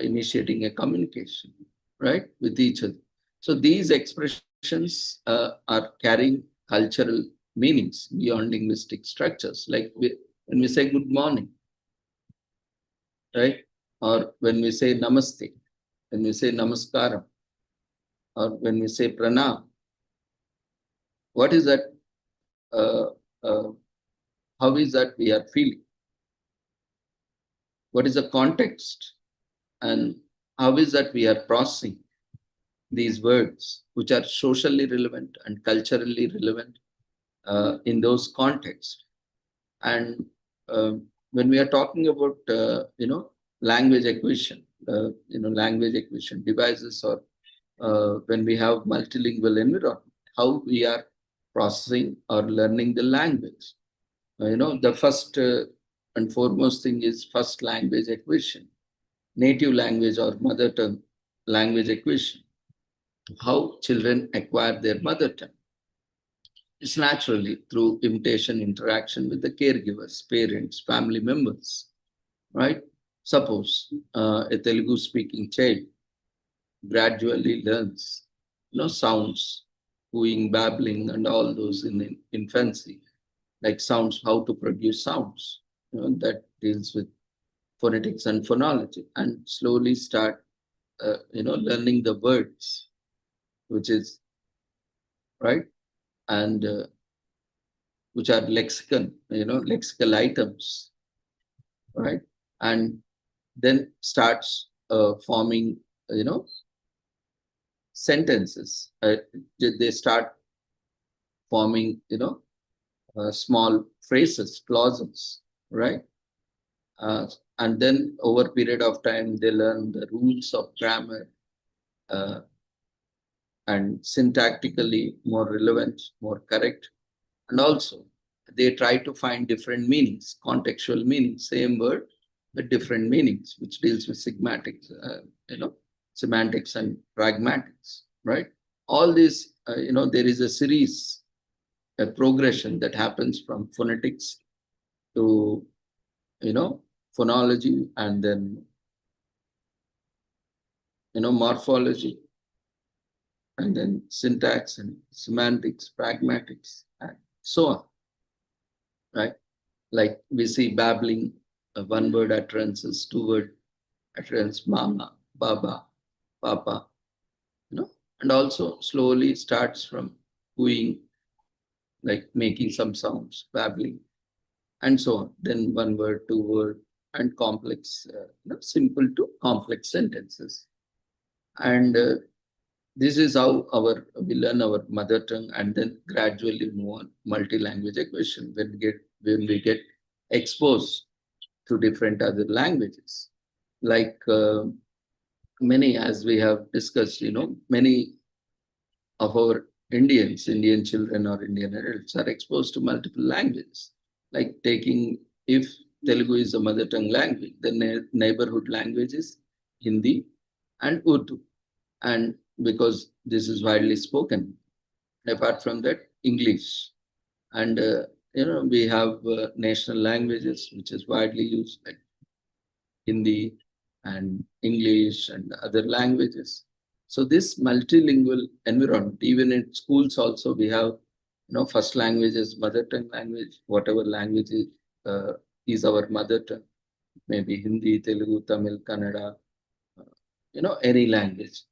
initiating a communication, right, with each other. So these expressions are carrying cultural meanings beyond linguistic structures. Like when we say good morning, right? Or when we say namaste, when we say namaskaram, or when we say pranam, what is that? How is that we are feeling? What is the context? And how is that we are processing these words, which are socially relevant and culturally relevant in those contexts? And when we are talking about, language acquisition, language acquisition devices, or when we have multilingual environment, how we are processing or learning the language. The first and foremost thing is first language acquisition, native language or mother tongue language acquisition. How children acquire their mother tongue? It's naturally through imitation interaction with the caregivers, parents, family members, right? Suppose a Telugu speaking child gradually learns, sounds, cooing, babbling, and all those in infancy, like sounds, how to produce sounds, that deals with phonetics and phonology, and slowly start, learning the words, which is, right, and which are lexical items, right, and then starts forming, sentences. They start forming, small phrases, clauses, right? And then over a period of time, they learn the rules of grammar and syntactically more relevant, more correct. And also, they try to find different meanings, contextual meanings, same word, but different meanings, which deals with semantics, semantics and pragmatics, right? All this, there is a series, a progression that happens from phonetics to, phonology, and then, morphology, and then syntax and semantics, pragmatics, and so on, right? Like we see babbling, one word utterances, two word utterance, mama, baba, papa, and also slowly starts from cooing, like making some sounds, babbling, and so on. Then one word, two word, and complex, simple to complex sentences. And this is how we learn our mother tongue, and then gradually move on multi-language acquisition when we get exposed to different other languages. Like many, as we have discussed, many of our Indian children or Indian adults are exposed to multiple languages. Like if Telugu is a mother tongue language, the neighborhood languages Hindi and Urdu. And because this is widely spoken, apart from that, English, And, we have national languages, which is widely used, like Hindi and English and other languages. So this multilingual environment, even in schools also, we have, first language is mother tongue language, whatever language is our mother tongue, maybe Hindi, Telugu, Tamil, Kannada, any language,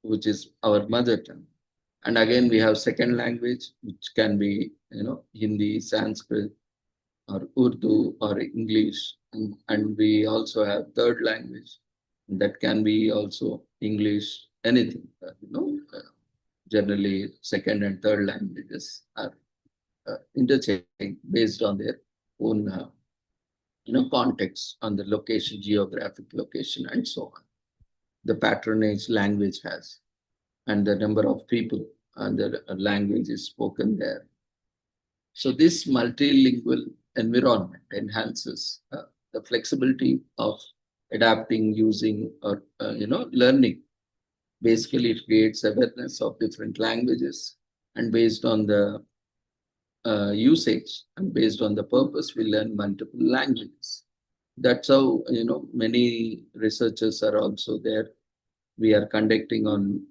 which is our mother tongue. And again, we have second language, which can be, Hindi, Sanskrit, or Urdu, or English. And we also have third language, that can be also English, anything. Generally, second and third languages are interchanging based on their own, context, on the location, geographic location, and so on. The patronage language has, and the number of people and the language is spoken there. So this multilingual environment enhances the flexibility of adapting, using, or learning. Basically, it creates awareness of different languages, and based on the usage and based on the purpose, we learn multiple languages. That's how, many researchers are also there. We are conducting on,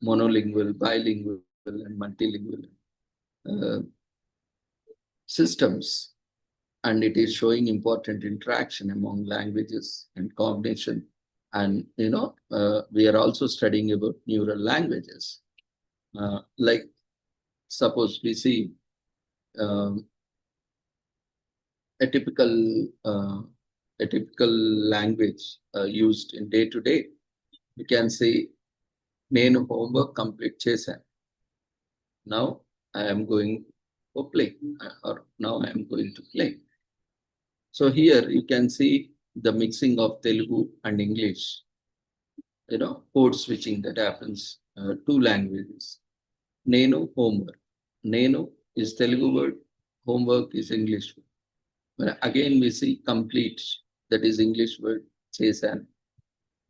monolingual, bilingual, and multilingual systems. And it is showing important interaction among languages and cognition. And, we are also studying about neural languages. Like, suppose we see a typical language used in day to day. You can say, "Nenu homework complete chesanu. Now I am going to play," or "Now I am going to play." So here you can see the mixing of Telugu and English, code switching that happens, two languages. Nenu homework. Nenu is Telugu word, homework is English word. But again, we see complete, that is English word, chesanu.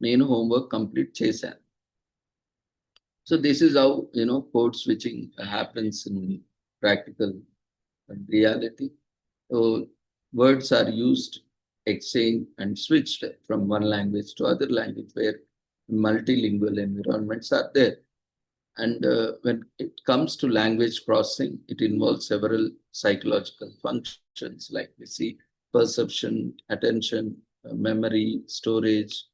Nenu homework complete chesanu. So this is how, code switching happens in practical reality. So words are used, exchanged, and switched from one language to other language, where multilingual environments are there. And when it comes to language processing, it involves several psychological functions, like we see perception, attention, memory, storage,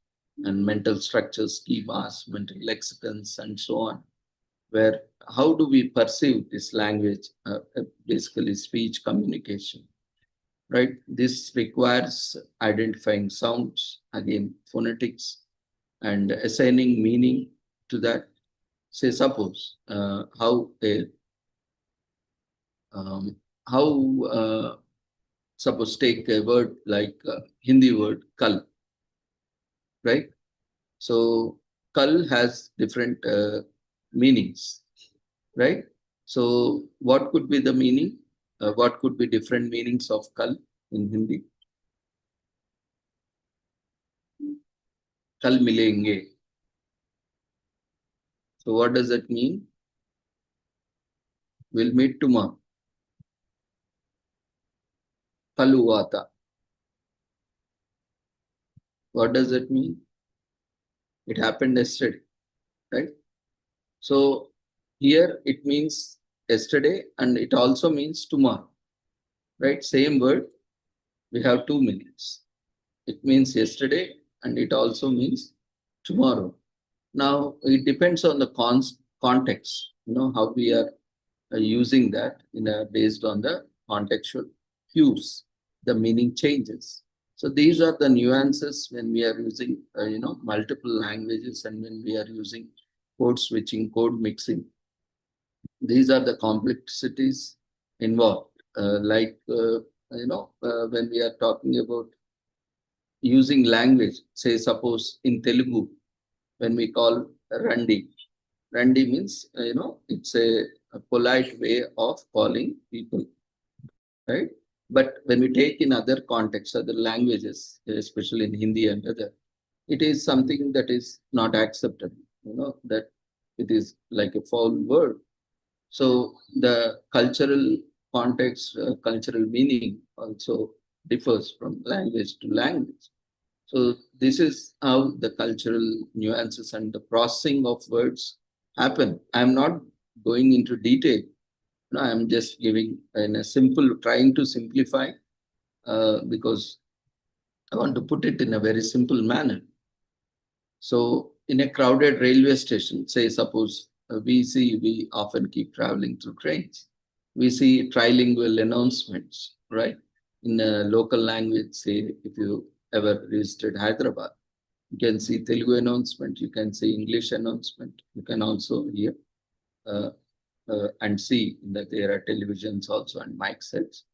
and mental structures, schemas, mental lexicons, and so on. Where how do we perceive this language? Basically, speech communication, right? This requires identifying sounds, again, phonetics, and assigning meaning to that. Say, suppose suppose take a word like Hindi word kal, right? So kal has different meanings, right? So what could be the meaning? What could be different meanings of kal in Hindi? Kal milenge. So what does that mean? We'll meet tomorrow. Kal hua tha. What does that mean? It happened yesterday, right? So here it means yesterday, and it also means tomorrow, right? Same word, we have two meanings. It means yesterday, and it also means tomorrow. Now, it depends on the context, how we are using that based on the contextual cues, the meaning changes. So these are the nuances when we are using, multiple languages, and when we are using code switching, code mixing. These are the complexities involved. When we are talking about using language, say, suppose in Telugu, when we call Randi. Randi means, it's a polite way of calling people, right? But when we take in other contexts, other languages, especially in Hindi and other, it is something that is not acceptable, that it is like a foul word. So the cultural context, cultural meaning also differs from language to language. So this is how the cultural nuances and the processing of words happen. I'm not going into detail. No, I'm just giving in a simple, trying to simplify because I want to put it in a very simple manner. So in a crowded railway station, say suppose we often keep traveling through trains. We see trilingual announcements, right? In a local language, say if you ever visited Hyderabad, you can see Telugu announcement, you can see English announcement, you can also hear uh, and see that there are televisions also and mic sets.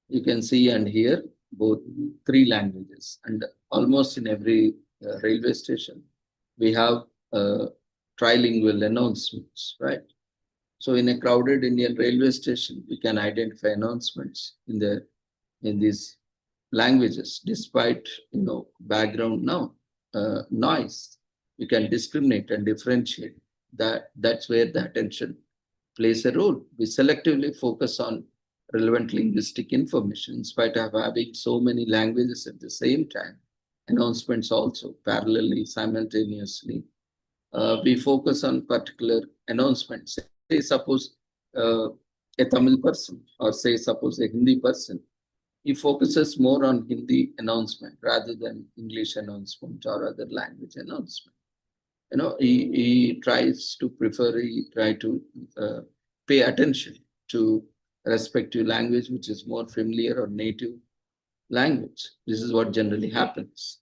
You can see and hear both 3 languages, and almost in every railway station, we have trilingual announcements, right? So in a crowded Indian railway station, we can identify announcements in these languages, despite background noise. You can discriminate and differentiate. That's where the attention plays a role. We selectively focus on relevant linguistic information in spite of having so many languages at the same time. Announcements also parallelly, simultaneously. We focus on particular announcements. Say suppose a Tamil person or say suppose a Hindi person, he focuses more on Hindi announcement rather than English announcement or other language announcement. He tries to try to pay attention to respective language, which is more familiar or native language. This is what generally happens.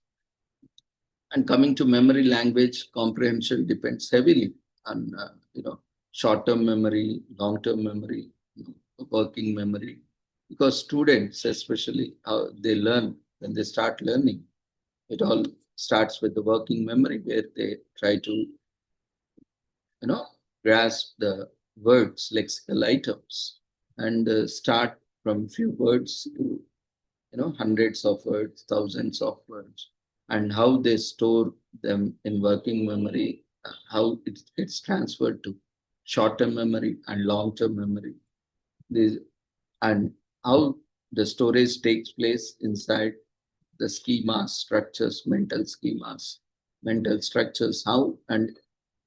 And coming to memory, language comprehension depends heavily on short-term memory, long-term memory, working memory. Because students, especially, they learn when they start learning. It all starts with the working memory, where they try to, grasp the words, lexical items, and start from few words to, hundreds of words, thousands of words, and how they store them in working memory, how it's transferred to short-term memory and long-term memory, and how the storage takes place inside the schemas, structures, mental schemas, mental structures, how and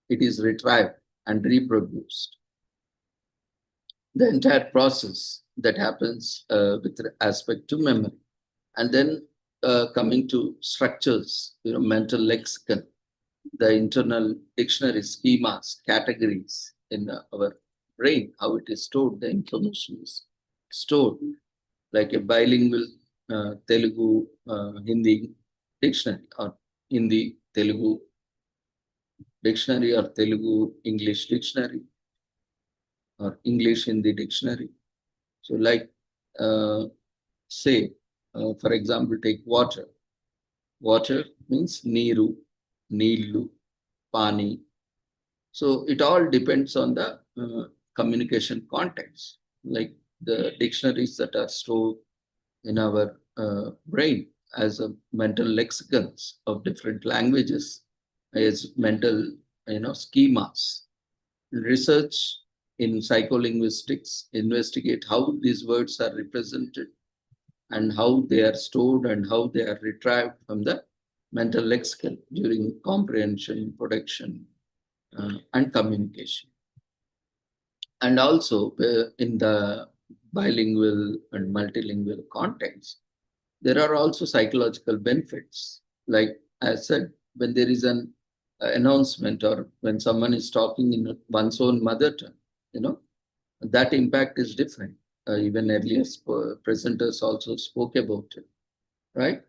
it is retrieved and reproduced. The entire process that happens with respect to memory. And then coming to structures, mental lexicon, the internal dictionary schemas, categories in our brain, how it is stored, the information is stored, like a bilingual Telugu Hindi dictionary or Hindi Telugu dictionary or Telugu English dictionary or English Hindi dictionary. So like say, for example, take water. Water means Niru, Neelu, Pani. So it all depends on the communication context, like the dictionaries that are stored in our brain as a mental lexicons of different languages, as mental schemas. Research in psycholinguistics investigate how these words are represented and how they are stored and how they are retrieved from the mental lexicon during comprehension, production, and communication. And also in the bilingual and multilingual context, there are also psychological benefits. Like I said, when there is an announcement or when someone is talking in one's own mother tongue, that impact is different. Even earlier presenters also spoke about it, right?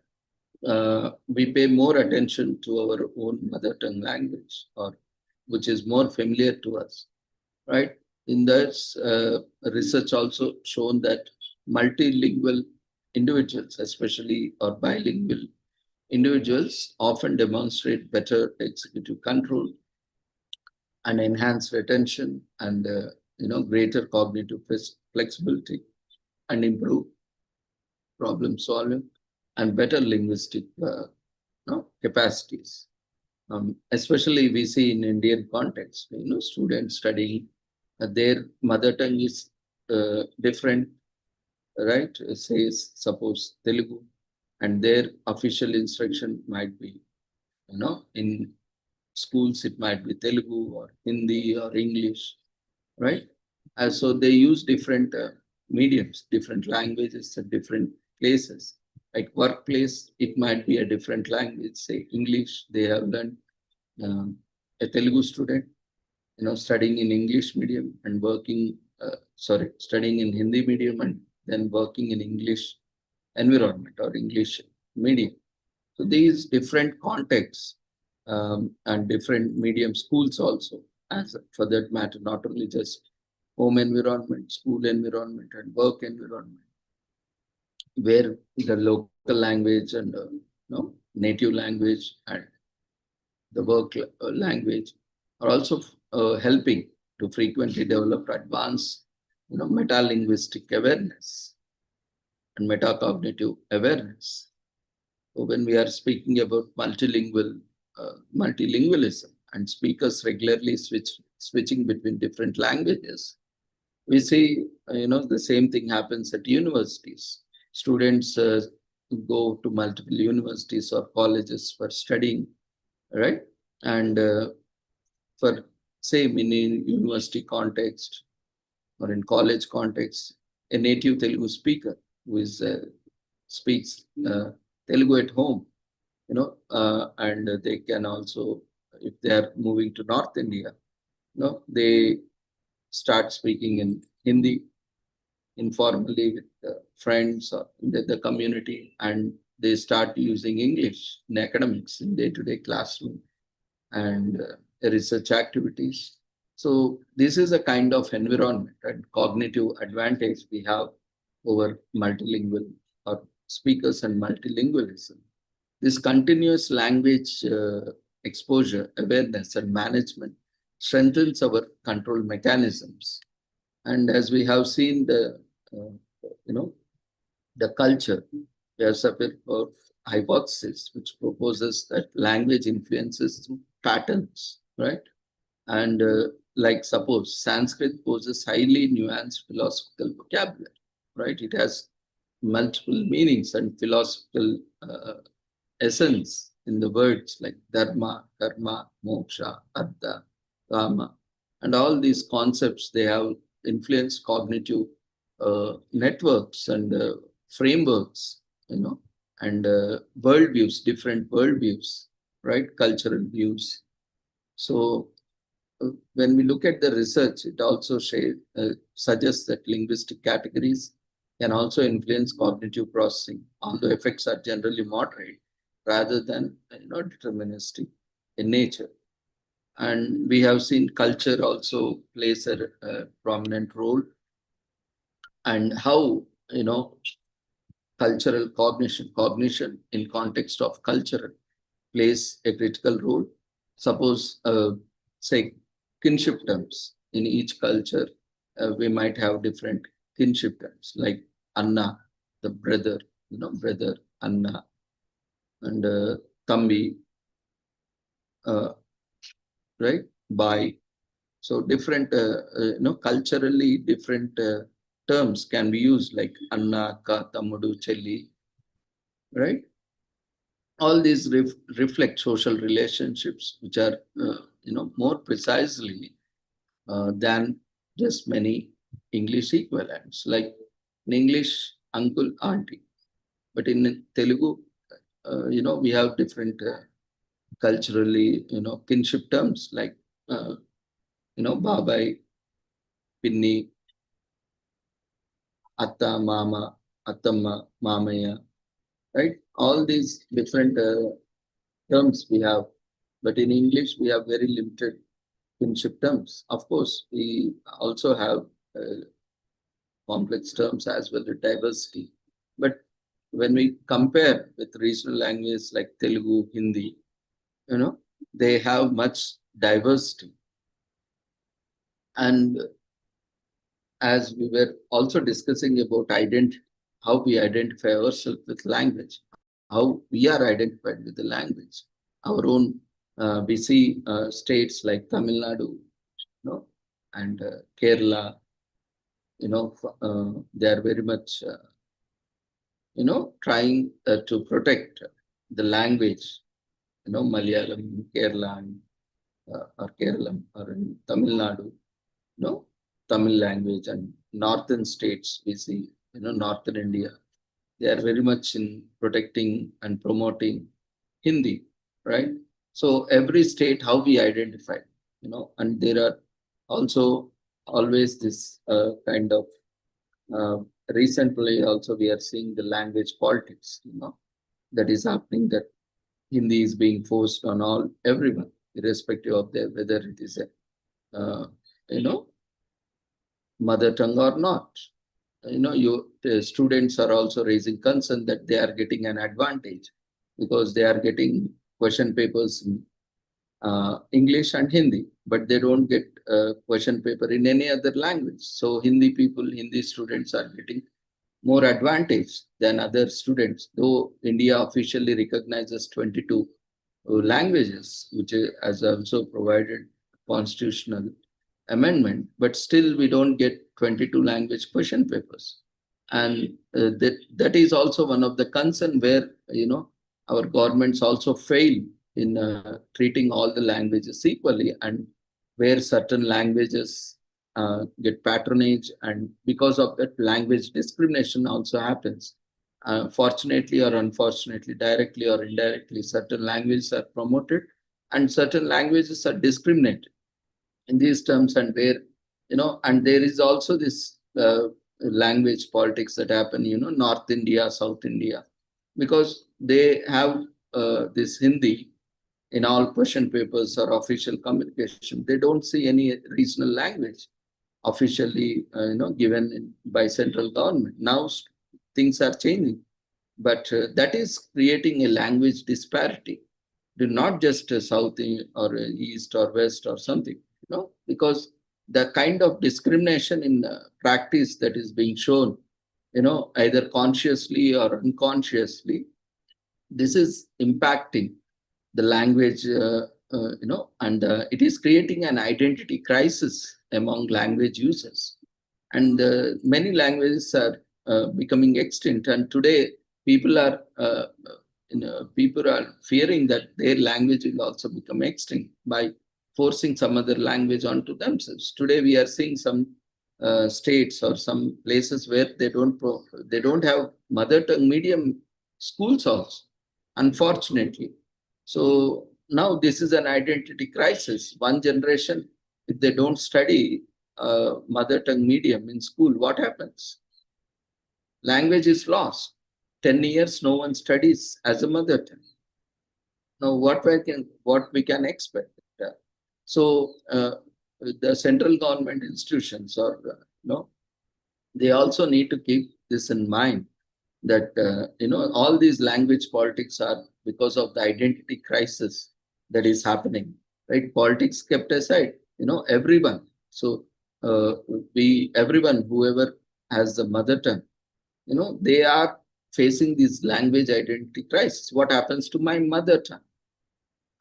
We pay more attention to our own mother tongue language, or which is more familiar to us, right? In this research also shown that multilingual individuals, especially or bilingual individuals, often demonstrate better executive control and enhanced retention and greater cognitive flexibility and improve problem solving and better linguistic capacities. Especially we see in Indian context, students studying their mother tongue is different, right? Says, suppose Telugu, and their official instruction might be, in schools it might be Telugu or Hindi or English, right? So they use different mediums, different languages at different places. Like workplace, it might be a different language, say English. They have learned a Telugu student, studying in English medium and studying in Hindi medium and then working in English environment or English medium. So these different contexts and different medium schools also, as for that matter, not only just home environment, school environment, and work environment, where the local language and native language and the work language are also helping to frequently develop advanced, meta-linguistic awareness and metacognitive awareness. So when we are speaking about multilingualism and speakers regularly switching between different languages, we see, the same thing happens at universities. Students go to multiple universities or colleges for studying, right? And for same in a university context or in college context, a native Telugu speaker who speaks Telugu at home, and they can also, if they are moving to North India, they start speaking in Hindi informally with friends or the community, and they start using English in academics in day-to-day classroom and research activities. So this is a kind of environment and cognitive advantage we have over multilingual or speakers and multilingualism. This continuous language exposure, awareness, and management strengthens our control mechanisms. And as we have seen the culture, there's a bit of hypothesis which proposes that language influences through patterns, right? And like suppose Sanskrit poses highly nuanced philosophical vocabulary, right? It has multiple meanings and philosophical essence in the words like dharma, karma, moksha, artha, kama, and all these concepts, they have influenced cognitive networks and frameworks, and worldviews, different worldviews, right? Cultural views. So when we look at the research, it also suggests that linguistic categories can also influence cognitive processing, although effects are generally moderate rather than deterministic in nature. And we have seen culture also plays a prominent role, and how cultural cognition in context of culture plays a critical role. Suppose say kinship terms in each culture, we might have different kinship terms like Anna, the brother, brother, Anna, and Tambi, right? Bhai. So different, culturally different terms can be used like Anna, Ka, Tamudu, Chelli, right? All these reflect social relationships which are, more precisely than just many English equivalents. Like in English, uncle, auntie. But in Telugu, we have different culturally, kinship terms like, babai, pinni, atta, mama, attamma, mamaya, right? All these different terms we have. But in English, we have very limited kinship terms. Of course, we also have complex terms as well as diversity. But when we compare with regional languages like Telugu, Hindi, they have much diversity. And as we were also discussing about how we identify ourselves with language, how we are identified with the language, our own, we see states like Tamil Nadu, and Kerala, they are very much, trying to protect the language, Malayalam, Kerala, and, or Kerala, or in Tamil Nadu, Tamil language, and northern states, we see, northern India, they are very much in protecting and promoting Hindi, right? So every state, how we identify, and there are also always this kind of, recently also we are seeing the language politics, that is happening, that Hindi is being forced on everyone, irrespective of whether it is a, mother tongue or not. The students are also raising concern that they are getting an advantage because they are getting question papers in English and Hindi, but they don't get a question paper in any other language. So Hindi students are getting more advantage than other students, though India officially recognizes 22 languages, which has also provided constitutional amendment, but still we don't get 22 language question papers. And that is also one of the concern where, our governments also fail in treating all the languages equally, and where certain languages get patronage, and because of that, language discrimination also happens. Fortunately or unfortunately, directly or indirectly, certain languages are promoted and certain languages are discriminated in these terms, and where, and there is also this language politics that happen, North India, South India, because they have this Hindi in all question papers or official communication. They don't see any regional language officially, given by central government. Now things are changing, but that is creating a language disparity. Not just South or East or West or something, because the kind of discrimination in practice that is being shown, either consciously or unconsciously, this is impacting the language, and it is creating an identity crisis among language users. And many languages are becoming extinct. And today, people are fearing that their language will also become extinct by forcing some other language onto themselves. Today, we are seeing some states or some places where they don't have mother tongue medium schools also, unfortunately. So now this is an identity crisis. One generation, if they don't study mother tongue medium in school, what happens? Language is lost. 10 years, no one studies as a mother tongue. Now, what we can expect? So the central government institutions, or they also need to keep this in mind, that all these language politics are because of the identity crisis that is happening, right? Politics kept aside, everyone. So everyone, whoever has the mother tongue, they are facing this language identity crisis. What happens to my mother tongue,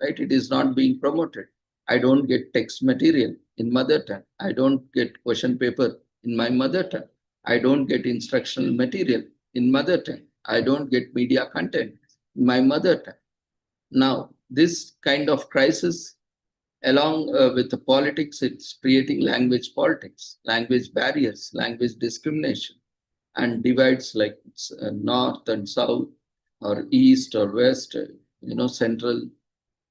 right? It is not being promoted. I don't get text material in mother tongue. I don't get question paper in my mother tongue. I don't get instructional material in mother tongue. I don't get media content in my mother tongue. Now, this kind of crisis, along with the politics, it's creating language politics, language barriers, language discrimination, and divides like north and south, or east or west, central.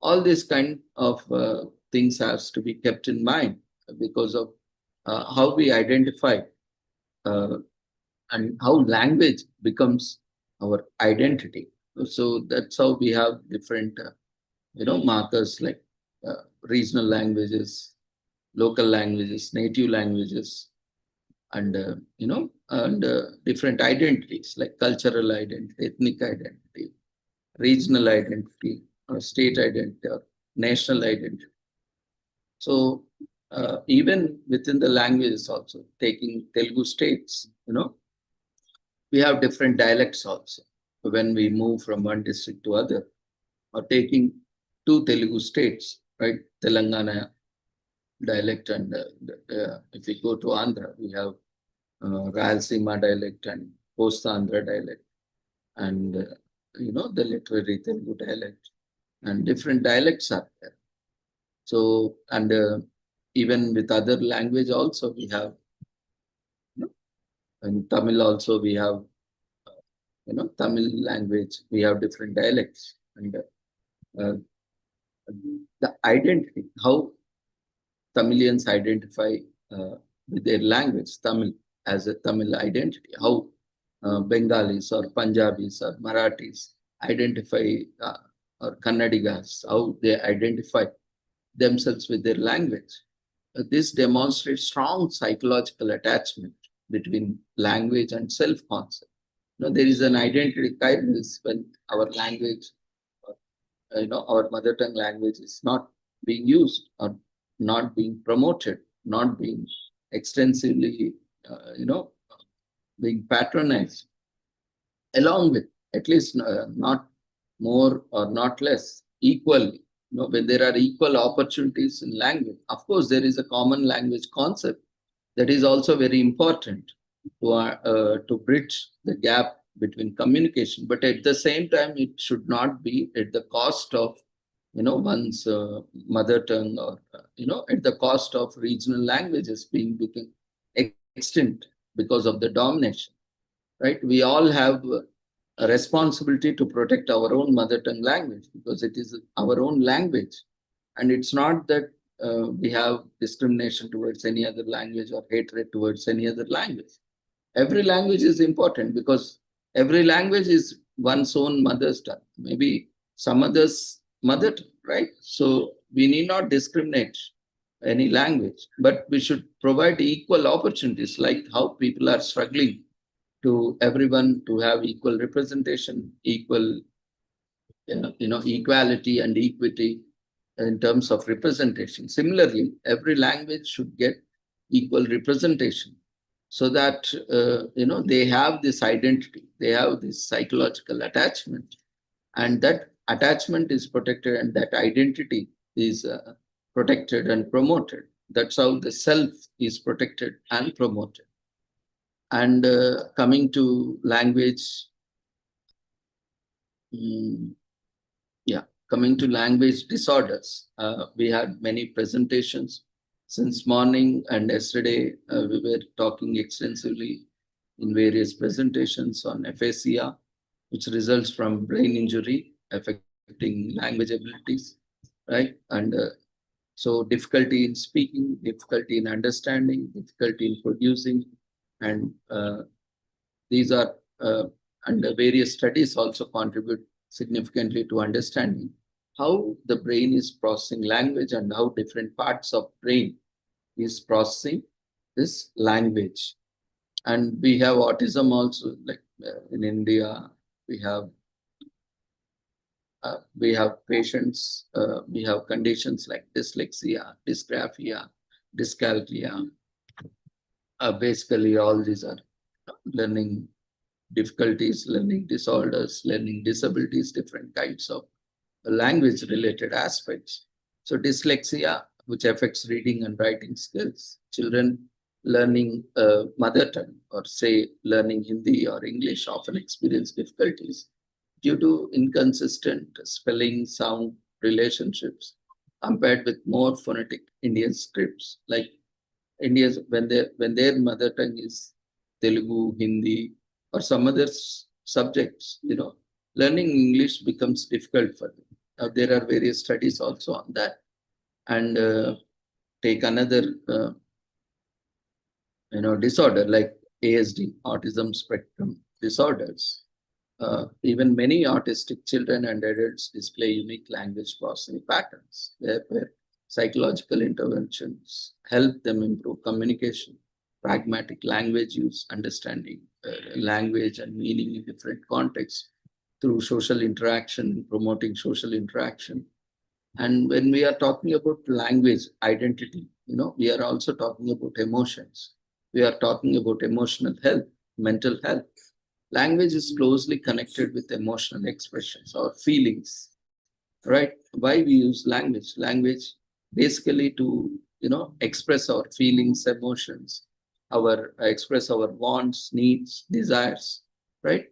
All these kind of things has to be kept in mind because of how we identify and how language becomes our identity. So that's how we have different, markers like regional languages, local languages, native languages, and different identities like cultural identity, ethnic identity, regional identity, or state identity, or national identity. So even within the languages also, taking Telugu states, we have different dialects also when we move from one district to other, or taking two Telugu states, right? Telangana dialect, and if we go to Andhra, we have Rayalaseema dialect and Costa-Andhra dialect, and the literary Telugu dialect, and different dialects are there. So, and even with other language also we have, in Tamil also we have, Tamil language, we have different dialects, and the identity, how Tamilians identify with their language, Tamil, as a Tamil identity, how Bengalis or Punjabis or Marathis identify, or Kannadigas, how they identify themselves with their language. This demonstrates strong psychological attachment between language and self-concept. There is an identity crisis when our language, our mother tongue language is not being used or not being promoted, not being extensively, being patronized, along with, at least not more or not less, equally. When there are equal opportunities in language, of course, there is a common language concept that is also very important to bridge the gap between communication. But at the same time, it should not be at the cost of, one's mother tongue, or, at the cost of regional languages being extinct because of the domination, right? We all have a responsibility to protect our own mother tongue language because it is our own language. And it's not that we have discrimination towards any other language or hatred towards any other language. Every language is important because every language is one's own mother's tongue, maybe some other's mother tongue, right? So we need not discriminate any language, but we should provide equal opportunities, like how people are struggling to everyone to have equal representation, equal, equality and equity in terms of representation. Similarly, every language should get equal representation so that, they have this identity, they have this psychological attachment, and that attachment is protected and that identity is protected and promoted. That's how the self is protected and promoted. And coming to language, coming to language disorders, we had many presentations since morning, and yesterday we were talking extensively in various presentations on aphasia, which results from brain injury affecting language abilities, right? And so difficulty in speaking, difficulty in understanding, difficulty in producing, and these are, and various studies also contribute significantly to understanding how the brain is processing language and how different parts of brain is processing this language. And we have autism also, like in India, we have patients, we have conditions like dyslexia, dysgraphia, dyscalculia. Basically, all these are learning difficulties, learning disorders, learning disabilities, different kinds of language-related aspects. So dyslexia, which affects reading and writing skills. Children learning mother tongue, or say learning Hindi or English, often experience difficulties due to inconsistent spelling, sound relationships compared with more phonetic Indian scripts. Like Indians, when their mother tongue is Telugu, Hindi, or some other subjects, learning English becomes difficult for them. There are various studies also on that. And take another, disorder like ASD, autism spectrum disorders. Even many autistic children and adults display unique language processing patterns, where psychological interventions help them improve communication, pragmatic language use, understanding language and meaning in different contexts through social interaction, promoting social interaction. And when we are talking about language identity, we are also talking about emotions. We are talking about emotional health, mental health. Language is closely connected with emotional expressions or feelings, right? Why we use language? Language basically to, express our feelings, emotions, express our wants, needs, desires, right?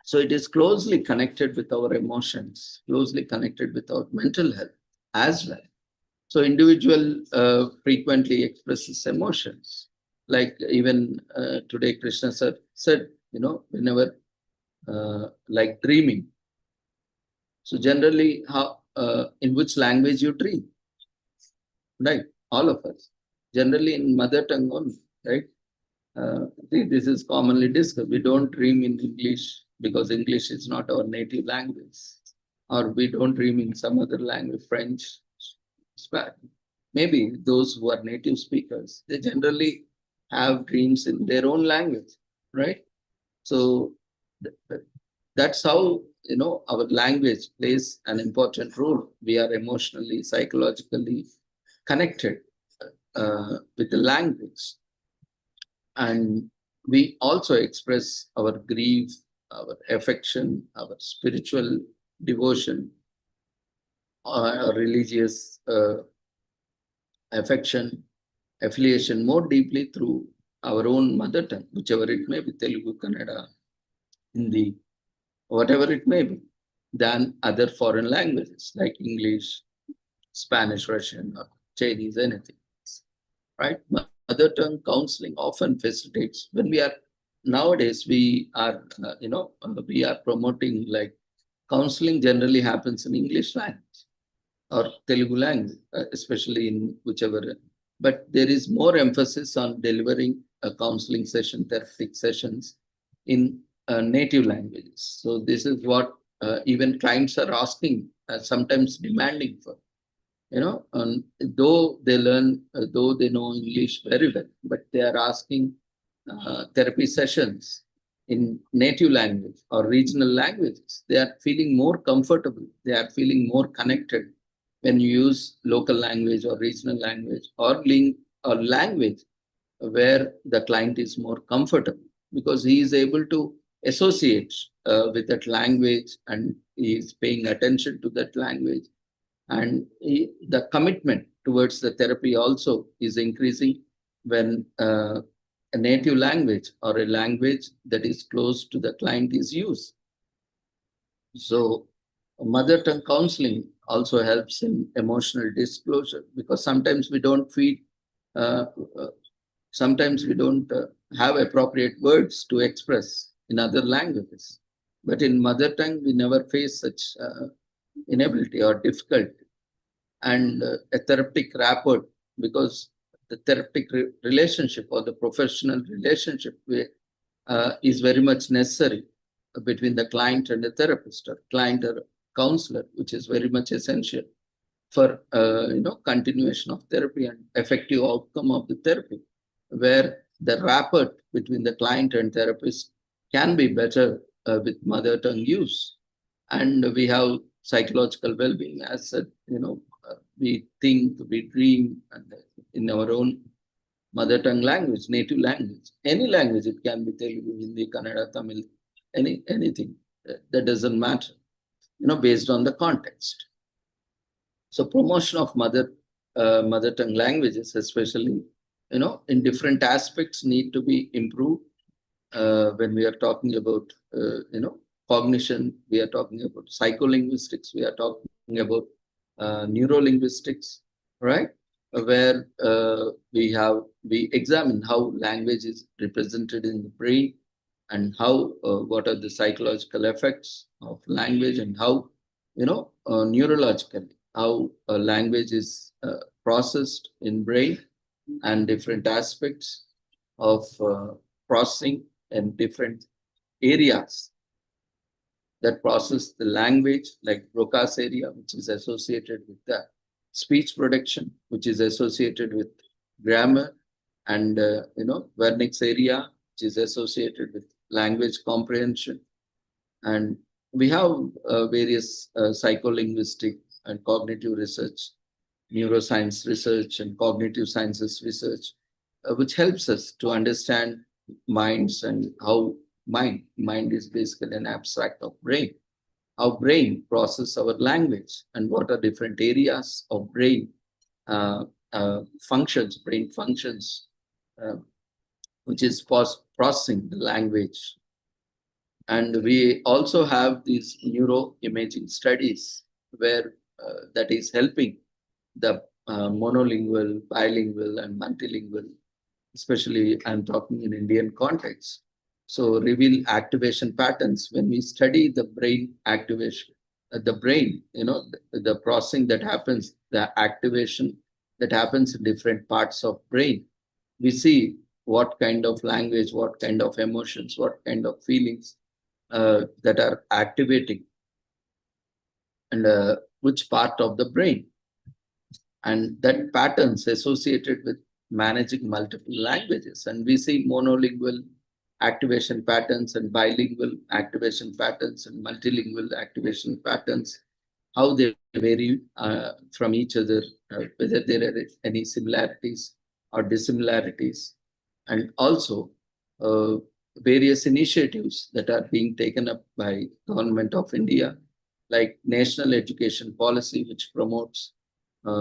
So it is closely connected with our emotions, closely connected with our mental health as well. So individual frequently expresses emotions. Like even today, Krishna sir said, whenever like dreaming. So generally, how in which language you dream, right? All of us. Generally in mother tongue only, right? This is commonly discussed. We don't dream in English because English is not our native language, or we don't dream in some other language, French, Spanish. Maybe those who are native speakers, they generally have dreams in their own language, right? So that's how our language plays an important role. We are emotionally, psychologically connected with the language. And we also express our grief, our affection, our spiritual devotion, our religious affection, affiliation more deeply through our own mother tongue, whichever it may be, Telugu, Kannada, Hindi, whatever it may be, than other foreign languages like English, Spanish, Russian, or Chinese, anything, right? Mother tongue counseling often facilitates when we are nowadays we are we are promoting like counseling generally happens in English language or Telugu language, especially in whichever. But there is more emphasis on delivering a counseling session, therapeutic sessions in native languages. So this is what even clients are asking, sometimes demanding for. Though they learn, though they know English very well, but they are asking therapy sessions in native language or regional languages. They are feeling more comfortable. They are feeling more connected when you use local language or regional language or language where the client is more comfortable, because he is able to associate with that language and he is paying attention to that language. And the commitment towards the therapy also is increasing when a native language or a language that is close to the client is used. So mother tongue counseling also helps in emotional disclosure, because sometimes we don't sometimes we don't have appropriate words to express in other languages. But in mother tongue, we never face such inability or difficulty. And a therapeutic rapport, because the therapeutic relationship or the professional relationship is very much necessary between the client and the therapist, or client or counselor, which is very much essential for continuation of therapy and effective outcome of the therapy, where the rapport between the client and therapist can be better with mother tongue use. And we have psychological well-being, as said, we think, we dream, and in our own mother tongue language, native language, any language, it can be Telugu, Hindi, Kannada, Tamil, anything, that doesn't matter, based on the context. So promotion of mother tongue languages, especially, in different aspects, need to be improved. When we are talking about, cognition, we are talking about psycholinguistics, we are talking about neurolinguistics, right? Where we examine how language is represented in the brain, and how what are the psychological effects of language, and how neurologically how language is processed in brain, and different aspects of processing and different areas that process the language, like Broca's area, which is associated with the speech production, which is associated with grammar, and Wernicke's area, which is associated with language comprehension. And we have various psycholinguistic and cognitive research, neuroscience research, and cognitive sciences research, which helps us to understand minds and how mind is basically an abstract of brain, how brain process our language, and what are different areas of brain functions, brain functions, which is processing the language. And we also have these neuroimaging studies where that is helping the monolingual, bilingual, and multilingual, especially I'm talking in Indian context. So reveal activation patterns. When we study the brain activation, the brain, the processing that happens, the activation that happens in different parts of brain, we see what kind of language, what kind of emotions, what kind of feelings that are activating and which part of the brain. And that patterns associated with managing multiple languages. And we see monolingual activation patterns and bilingual activation patterns and multilingual activation patterns, how they vary from each other, whether there are any similarities or dissimilarities. And also various initiatives that are being taken up by Government of India, like National Education Policy, which promotes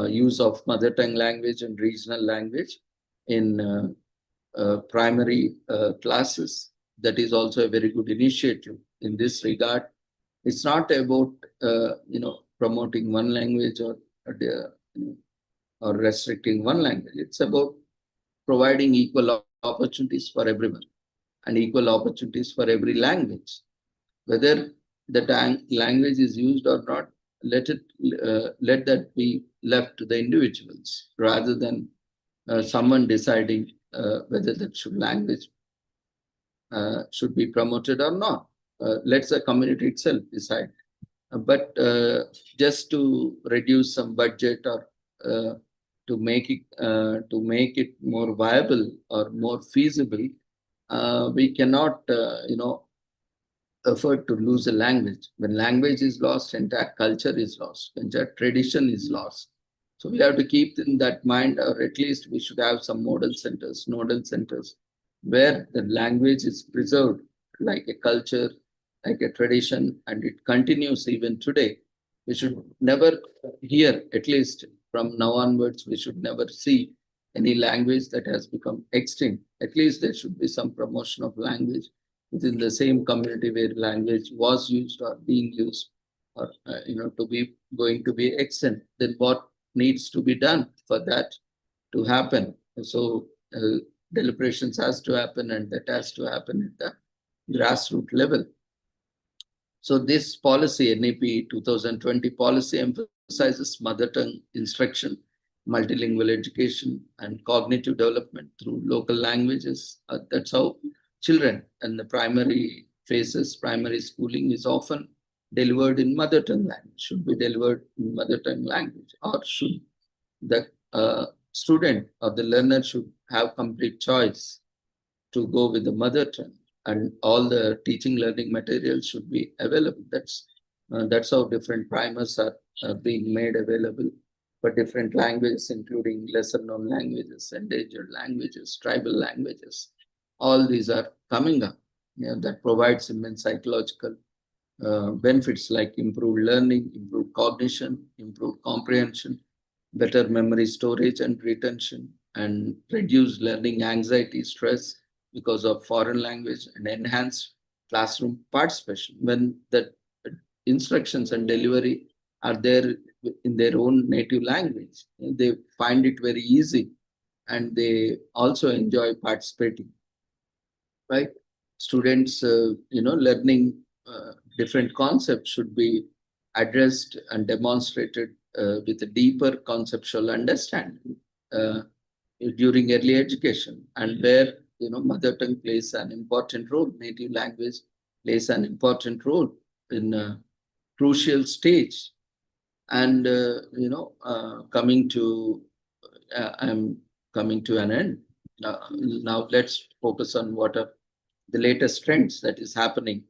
use of mother tongue language and regional language in primary classes. That is also a very good initiative in this regard. It's not about promoting one language or restricting one language. It's about providing equal opportunities for everyone and equal opportunities for every language. Whether the language is used or not, let that be left to the individuals rather than someone deciding whether that language should be promoted or not. Let the community itself decide. But just to reduce some budget or to make it more viable or more feasible, we cannot afford to lose a language. When language is lost, entire culture is lost, entire tradition is lost. So we have to keep in that mind, or at least we should have some model centers, nodal centers, where the language is preserved like a culture, like a tradition, and it continues even today. We should never hear, at least from now onwards, we should never see any language that has become extinct. At least there should be some promotion of language within the same community where language was used or being used, or to be going to be extinct. Then what needs to be done for that to happen? So deliberations has to happen, and that has to happen at the grassroots level. So this policy, NEP 2020 policy, emphasizes mother tongue instruction, multilingual education, and cognitive development through local languages. That's how children in the primary phases, primary schooling is often delivered in mother tongue language, should be delivered in mother tongue language, or should the student or the learner should have complete choice to go with the mother tongue, and all the teaching learning materials should be available. That's how different primers are being made available for different languages, including lesser known languages, endangered languages, tribal languages. All these are coming up. That provides immense psychological benefits like improved learning, improved cognition, improved comprehension, better memory storage and retention, and reduced learning anxiety, stress because of foreign language, and enhanced classroom participation. When the instructions and delivery are there in their own native language, they find it very easy, and they also enjoy participating. Right? Students, learning different concepts should be addressed and demonstrated with a deeper conceptual understanding during early education, and where mother tongue plays an important role, native language plays an important role in a crucial stage. And I'm coming to an end. Now let's focus on what are the latest trends that is happening.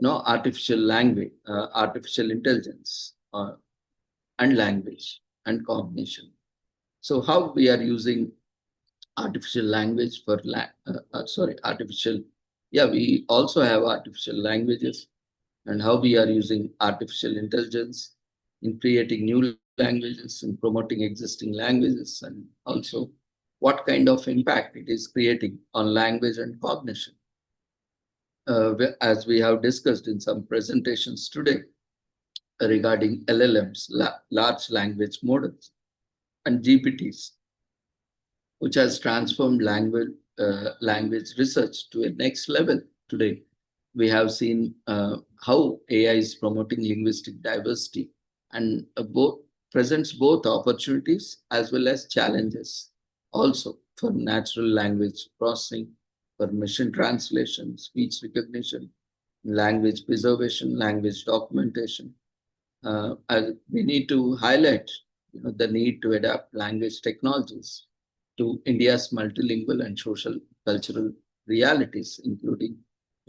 Artificial language, artificial intelligence, and language and cognition. So how we are using artificial language for we also have artificial languages, and how we are using artificial intelligence in creating new languages, in promoting existing languages, and also what kind of impact it is creating on language and cognition. As we have discussed in some presentations today regarding LLMs, large language models, and GPTs, which has transformed language research to a next level today. We have seen how AI is promoting linguistic diversity and presents both opportunities as well as challenges. Also for natural language processing, for machine translation, speech recognition, language preservation, language documentation. We need to highlight the need to adapt language technologies to India's multilingual and social cultural realities, including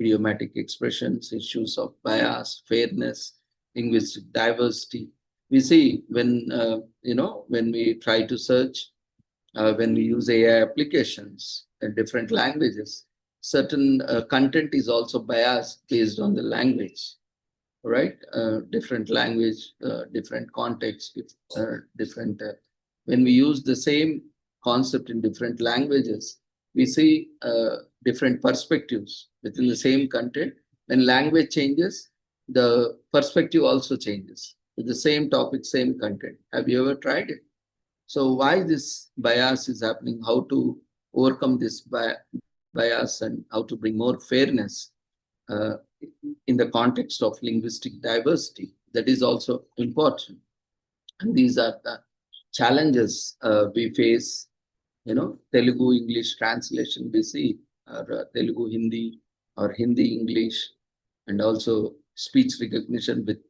idiomatic expressions, issues of bias, fairness, linguistic diversity. We see when when we try to search, when we use AI applications in different languages, certain content is also biased based on the language, right? Different language, different context, different. When we use the same concept in different languages, we see different perspectives within the same content. When language changes, the perspective also changes. With the same topic, same content. Have you ever tried it? So why this bias is happening, how to overcome this bias and how to bring more fairness in the context of linguistic diversity, that is also important. And these are the challenges we face. Telugu English translation we see, or Telugu Hindi, or Hindi English, and also speech recognition with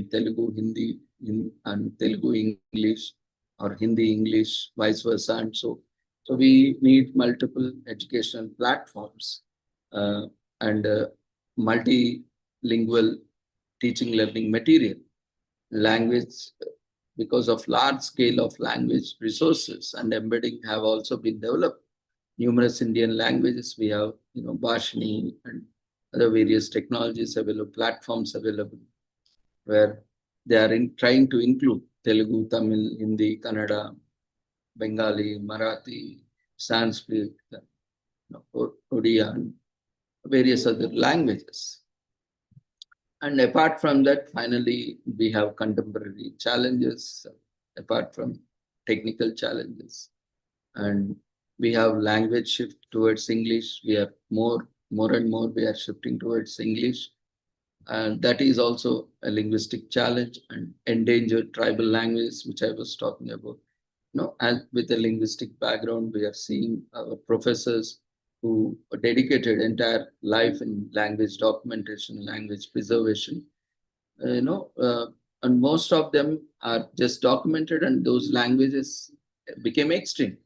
Telugu Hindi and Telugu English, or Hindi English, vice versa. And so we need multiple educational platforms and multilingual teaching learning material. Language, because of large scale of language resources and embedding, have also been developed. Numerous Indian languages, we have Bhashini and other various technologies available, platforms available, where they are trying to include Telugu, Tamil, Hindi, Kannada, Bengali, Marathi, Sanskrit, Odia, and various other languages. And apart from that, finally, we have contemporary challenges, apart from technical challenges. And we have language shift towards English. We are more and more, we are shifting towards English. And that is also a linguistic challenge, and endangered tribal languages, which I was talking about. And with a linguistic background, we are seeing our professors who dedicated entire life in language documentation, language preservation, and most of them are just documented, and those languages became extinct.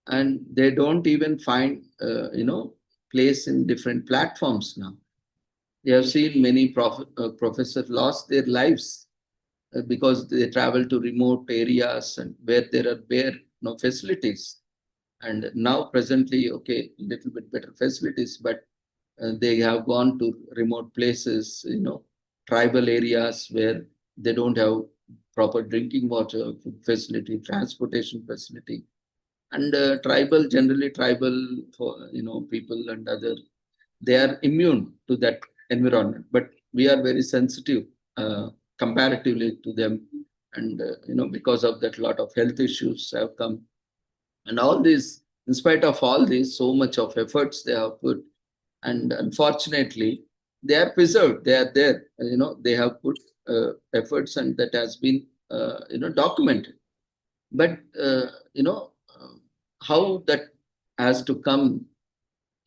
And they don't even find, place in different platforms now. We have seen many professors lost their lives because they travel to remote areas and where there are bare facilities. And now presently, okay, little bit better facilities, but they have gone to remote places, tribal areas where they don't have proper drinking water, food facility, transportation facility. And generally tribal people and other, they are immune to that environment, but we are very sensitive comparatively to them. And, because of that, lot of health issues have come. And all this, in spite of all this, so much of efforts they have put, and unfortunately, they are preserved. They are there. They have put efforts, and that has been, documented. But how that has to come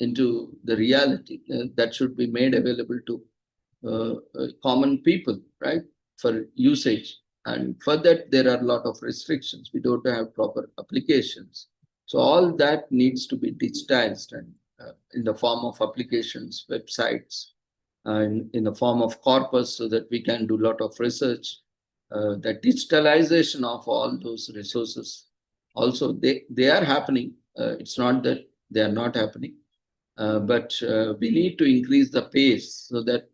into the reality, that should be made available to common people, right, for usage. And for that, there are a lot of restrictions. We don't have proper applications. So all that needs to be digitized, and in the form of applications, websites, and in the form of corpus, so that we can do a lot of research. The digitalization of all those resources, also they are happening. It's not that they are not happening, but we need to increase the pace so that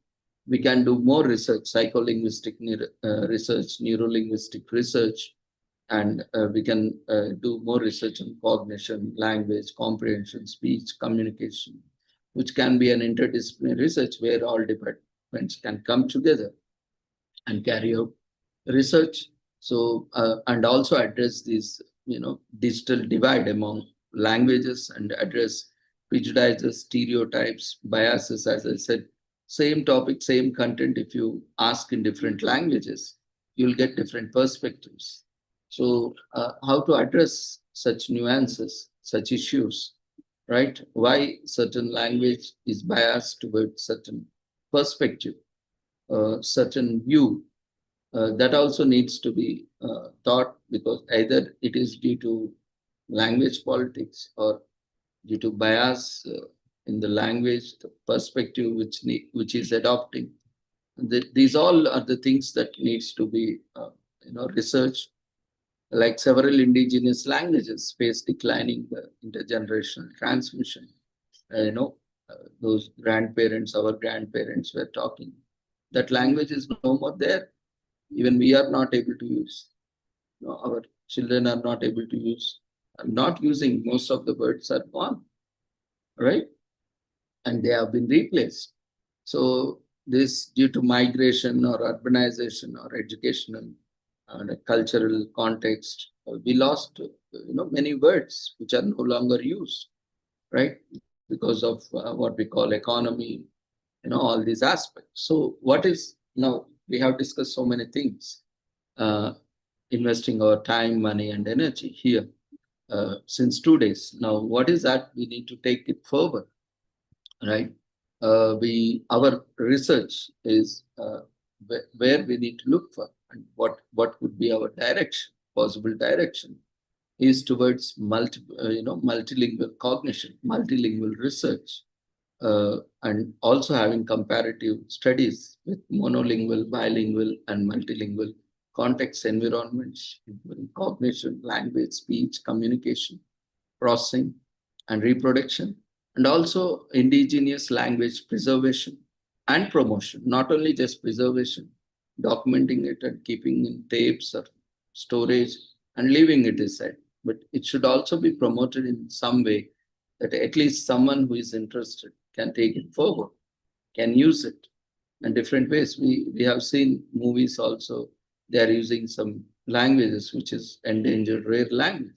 we can do more research, psycholinguistic research, neurolinguistic research, and we can do more research on cognition, language, comprehension, speech, communication, which can be an interdisciplinary research where all departments can come together and carry out research. So, and also address this, digital divide among languages and address prejudices, stereotypes, biases. As I said, same topic, same content. If you ask in different languages, you'll get different perspectives. So, how to address such nuances, such issues, right? Why certain language is biased towards certain perspective, certain view, that also needs to be taught, because either it is due to language politics or due to bias in the language, the perspective which is adopting. These all are the things that needs to be researched. Like several indigenous languages face declining intergenerational transmission. Those grandparents, our grandparents were talking. That language is no more there. Even we are not able to use. Our children are not able to use. Not using, most of the words are gone, right? And they have been replaced. So this, due to migration or urbanization or educational cultural context, we lost many words which are no longer used, right? Because of what we call economy, all these aspects. So what is, now we have discussed so many things, investing our time, money and energy here since 2 days. Now what is that? We need to take it forward, right? Our research is where we need to look for, and what could be our direction, possible direction, is towards multilingual cognition, multilingual research, and also having comparative studies with monolingual, bilingual, and multilingual context environments, including cognition, language, speech, communication, processing, and reproduction, and also indigenous language preservation and promotion, not only just preservation, documenting it and keeping in tapes or storage and leaving it aside, but it should also be promoted in some way that at least someone who is interested can take it forward, can use it in different ways. We have seen movies also, they are using some languages which is endangered, rare language.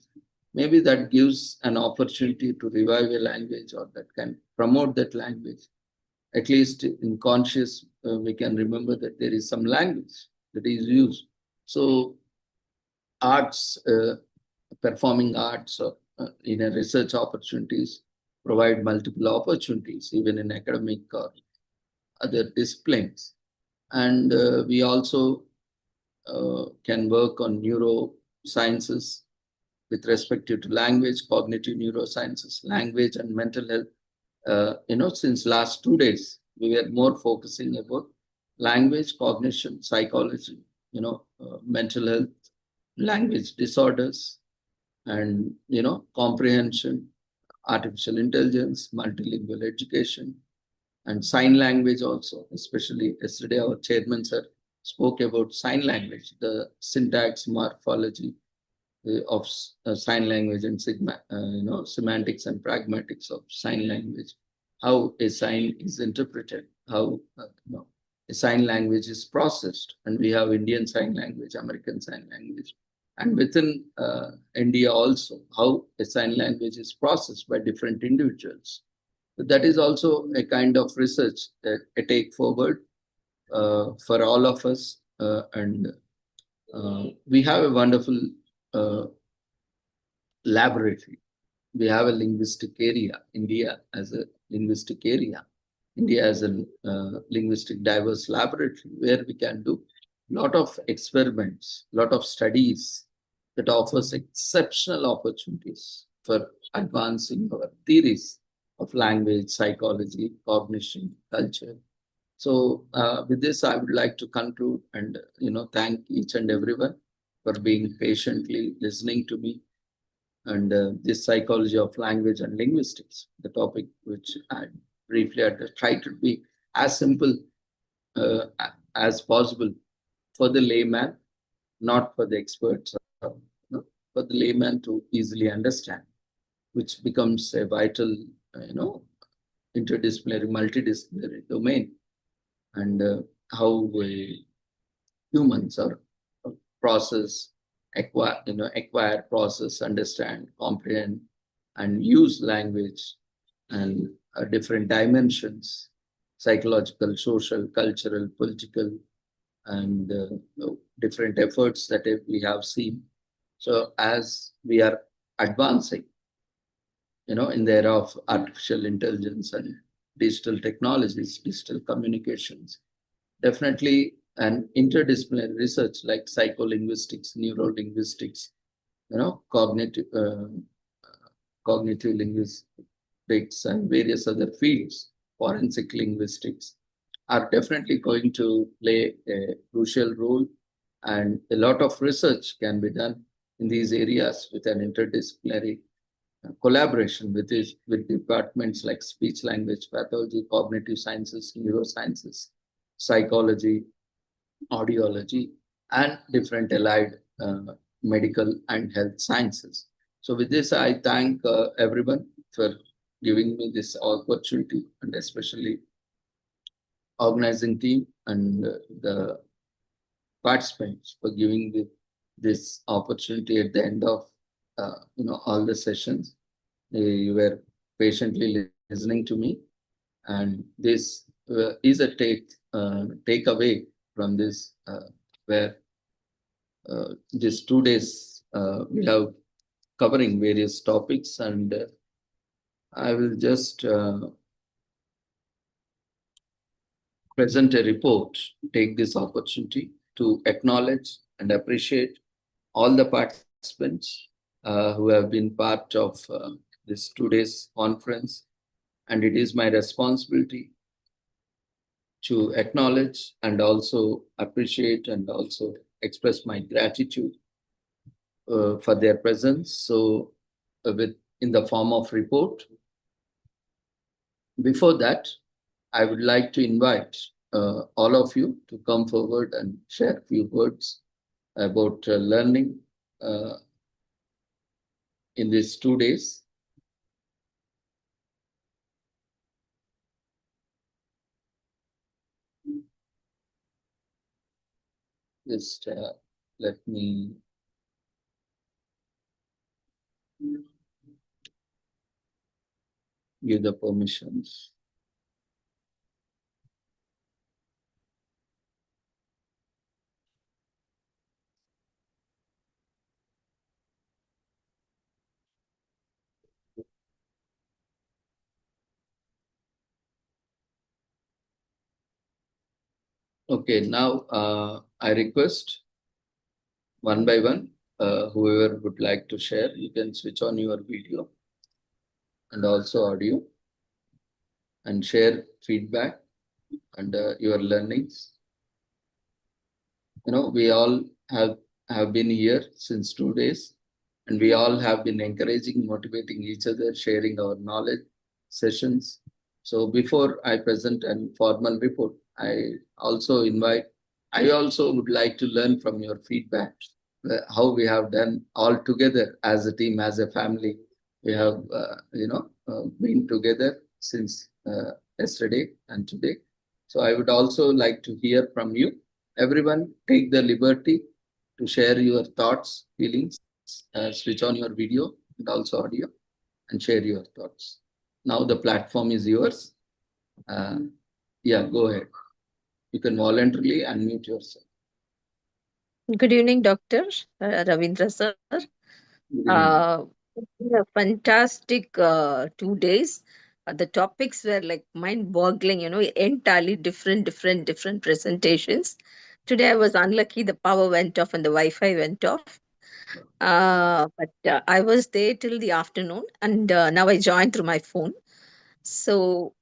Maybe that gives an opportunity to revive a language, or that can promote that language. At least in conscious, we can remember that there is some language that is used. So arts, performing arts, or in a research opportunities provide multiple opportunities, even in academic or other disciplines. And we also can work on neurosciences with respect to language, cognitive neurosciences, language and mental health. Since last 2 days, we were more focusing about language, cognition, psychology, mental health, language disorders, and, comprehension, artificial intelligence, multilingual education, and sign language also. Especially yesterday, our chairman sir spoke about sign language, the syntax, morphology of sign language, and semantics and pragmatics of sign language, how a sign is interpreted, how a sign language is processed. And we have Indian Sign Language, American Sign Language, and within India also, how a sign language is processed by different individuals. So that is also a kind of research that I take forward for all of us. And we have a wonderful laboratory. We have a linguistic area. India as a linguistic area. India as a linguistic diverse laboratory where we can do a lot of experiments, a lot of studies that offers exceptional opportunities for advancing our theories of language, psychology, cognition, culture. So with this, I would like to conclude and thank each and everyone for being patiently listening to me. And this psychology of language and linguistics, the topic which I briefly had tried to be as simple as possible for the layman, not for the experts, for the layman to easily understand, which becomes a vital, interdisciplinary, multidisciplinary domain, and how humans are process, acquire, process, understand, comprehend, and use language, and different dimensions, psychological, social, cultural, political, and different efforts that we have seen. So as we are advancing, in the era of artificial intelligence and digital technologies, digital communications, definitely an interdisciplinary research like psycholinguistics, neurolinguistics, cognitive linguistics, and various other fields, forensic linguistics, are definitely going to play a crucial role. And a lot of research can be done in these areas with an interdisciplinary collaboration with departments like speech language pathology, cognitive sciences, neurosciences, psychology, audiology, and different allied medical and health sciences. So with this, I thank everyone for giving me this opportunity, and especially organizing team and the participants for giving this opportunity at the end of all the sessions. You were patiently listening to me, and this is a takeaway from this, where these 2 days we have covering various topics, and I will just present a report, take this opportunity to acknowledge and appreciate all the participants who have been part of this 2 days conference. And it is my responsibility to acknowledge and also appreciate and also express my gratitude for their presence. So in the form of report. Before that, I would like to invite all of you to come forward and share a few words about learning in these 2 days. Just let me give the permissions. Okay, now I request one by one, whoever would like to share, you can switch on your video and also audio and share feedback and your learnings. We all have been here since 2 days, and we all have been encouraging, motivating each other, sharing our knowledge sessions. So before I present a formal report, I also would like to learn from your feedback, how we have done all together as a team, as a family. We have, been together since yesterday and today. So I would also like to hear from you. Everyone, take the liberty to share your thoughts, feelings, switch on your video and also audio, and share your thoughts. Now the platform is yours. Yeah, go ahead. You can voluntarily unmute yourself. Good evening, Dr. Ravindra sir. A fantastic 2 days. The topics were like mind-boggling, entirely different presentations. Today I was unlucky, the power went off and the Wi-Fi went off. But I was there till the afternoon, and now I joined through my phone. So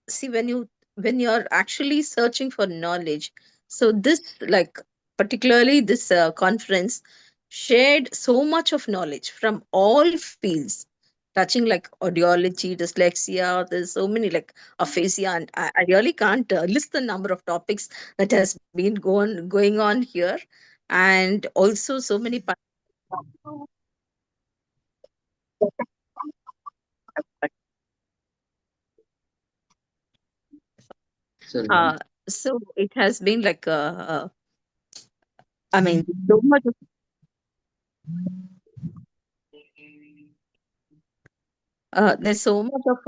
see, when you're actually searching for knowledge, so this, like, particularly this conference shared so much of knowledge from all fields, touching like audiology, dyslexia. There's so many like aphasia, and I really can't list the number of topics that has been going on here, and also so many. So it has been like I mean, so much. There's so much of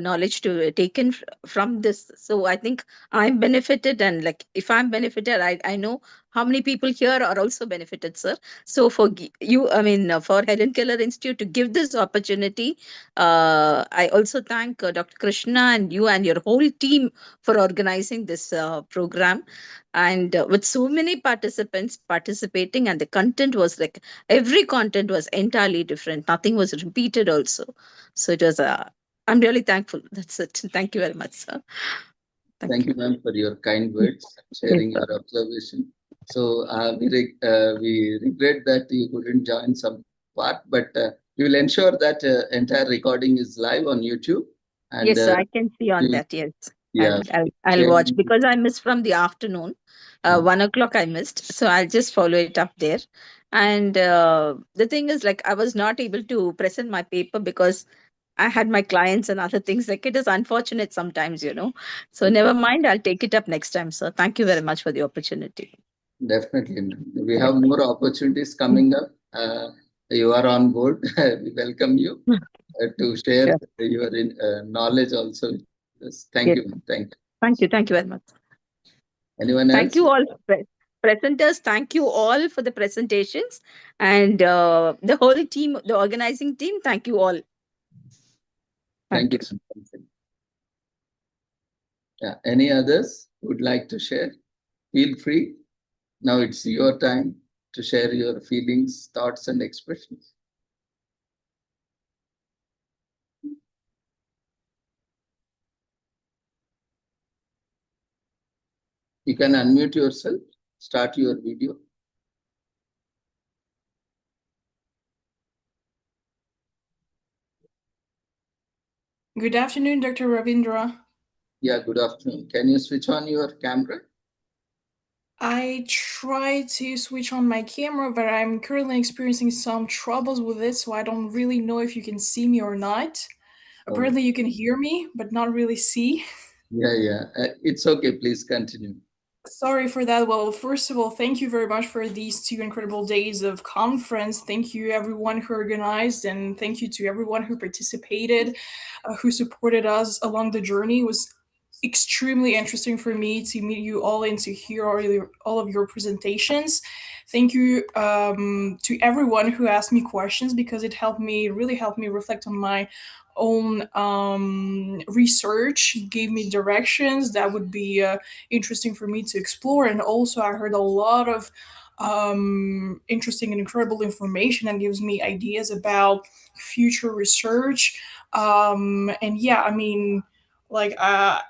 knowledge to taken from this. So I think I'm benefited, and like if I'm benefited, I know how many people here are also benefited, sir. So for you, I mean, for Helen Keller Institute to give this opportunity, I also thank Dr. Krishna and you and your whole team for organizing this program, and with so many participants participating, and the content was like every content was entirely different. Nothing was repeated also. So it was I'm really thankful. That's it. Thank you very much, sir. Thank you, ma'am, for your kind words, sharing your observation. So we regret that you couldn't join some part, but we will ensure that entire recording is live on YouTube. And, yes, sir, I can see on that. Yes, yeah, I'll watch because I missed from the afternoon. 1 o'clock I missed, so I'll just follow it up there. And the thing is, like, I was not able to present my paper because I had my clients and other things. Like, it is unfortunate sometimes, you know. So never mind. I'll take it up next time, sir. Thank you very much for the opportunity. Definitely, ma'am. We have more opportunities coming up. You are on board. We welcome you to share your knowledge also with us. Thank you, ma'am. Thank you. Thank you. Thank you very much. Anyone else? Thank you all, presenters. Thank you all for the presentations, and the whole team, the organizing team. Thank you all. Thank you. Yeah. Any others would like to share? Feel free. Now it's your time to share your feelings, thoughts, and expressions. You can unmute yourself, start your video. Good afternoon, Dr. Ravindra. Yeah, good afternoon. Can you switch on your camera? I tried to switch on my camera, but I'm currently experiencing some troubles with it, so I don't really know if you can see me or not. Apparently you can hear me, but not really see. Yeah. It's okay. Please continue. Sorry for that. Well, first of all, thank you very much for these 2 incredible days of conference. Thank you everyone who organized, and thank you to everyone who participated, who supported us along the journey. It was extremely interesting for me to meet you all and to hear all of your presentations. Thank you to everyone who asked me questions, because it really helped me reflect on my own research, gave me directions that would be interesting for me to explore. And also I heard a lot of interesting and incredible information that gives me ideas about future research. And yeah, I mean, like I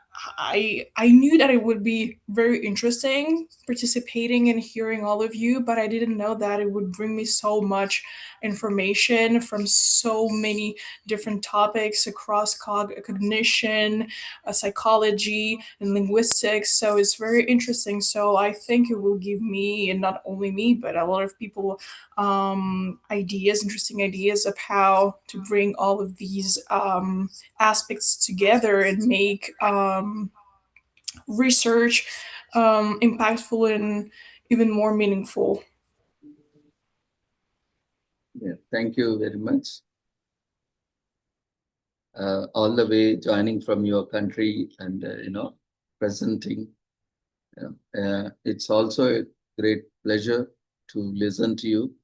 knew that it would be very interesting participating and hearing all of you, but I didn't know that it would bring me so much information from so many different topics across cognition, psychology, and linguistics. So it's very interesting. So I think it will give me, and not only me, but a lot of people, interesting ideas of how to bring all of these aspects together and make research impactful and even more meaningful. Yeah, thank you very much. All the way joining from your country and presenting. It's also a great pleasure to listen to you.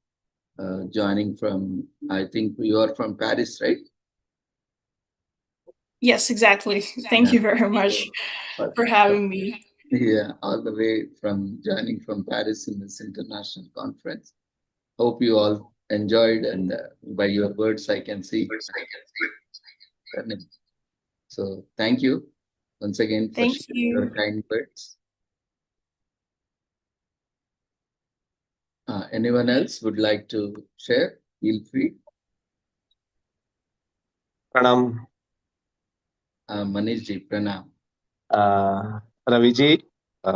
Joining from, I think you are from Paris, right? Yes, exactly. Thank you very much for having me. Yeah, all the way from joining from Paris in this international conference. Hope you all enjoyed, and by your words, I can see. So thank you once again for sharing your kind words. Anyone else would like to share? Feel free. Pranam. Manish ji, pranam. Raviji,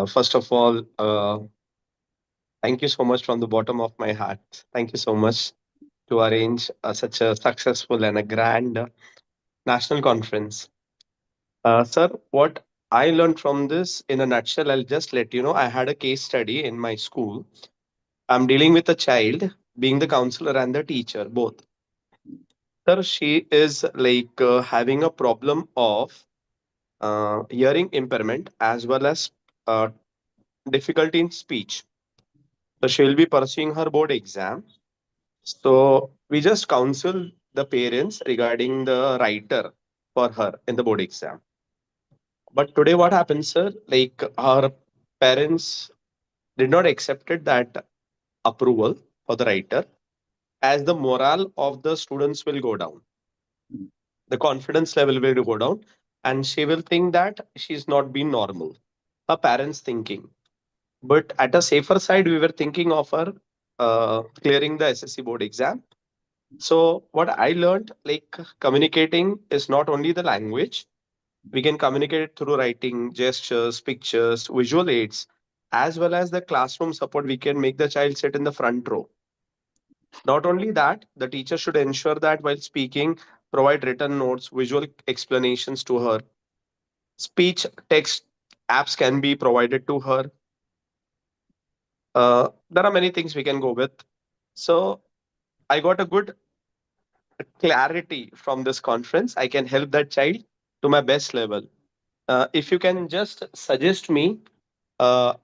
first of all, thank you so much from the bottom of my heart. Thank you so much to arrange such a successful and a grand national conference. Sir, what I learned from this in a nutshell, I'll just let you know. I had a case study in my school. I'm dealing with a child, being the counselor and the teacher, both. Sir, she is like having a problem of hearing impairment as well as uh, difficulty in speech. So she'll be pursuing her board exam. So we just counsel the parents regarding the writer for her in the board exam. But today what happens, sir? Like our parents did not accepted that approval for the writer, as the morale of the students will go down. The confidence level will go down, and she will think that she's not been normal. Her parents thinking. But at a safer side, we were thinking of her clearing the SSC board exam. So what I learned, like communicating is not only the language. We can communicate it through writing, gestures, pictures, visual aids, as well as the classroom support. We can make the child sit in the front row. Not only that, the teacher should ensure that while speaking, provide written notes, visual explanations to her. Speech text apps can be provided to her. There are many things we can go with. So I got a good clarity from this conference. I can help that child to my best level. If you can just suggest me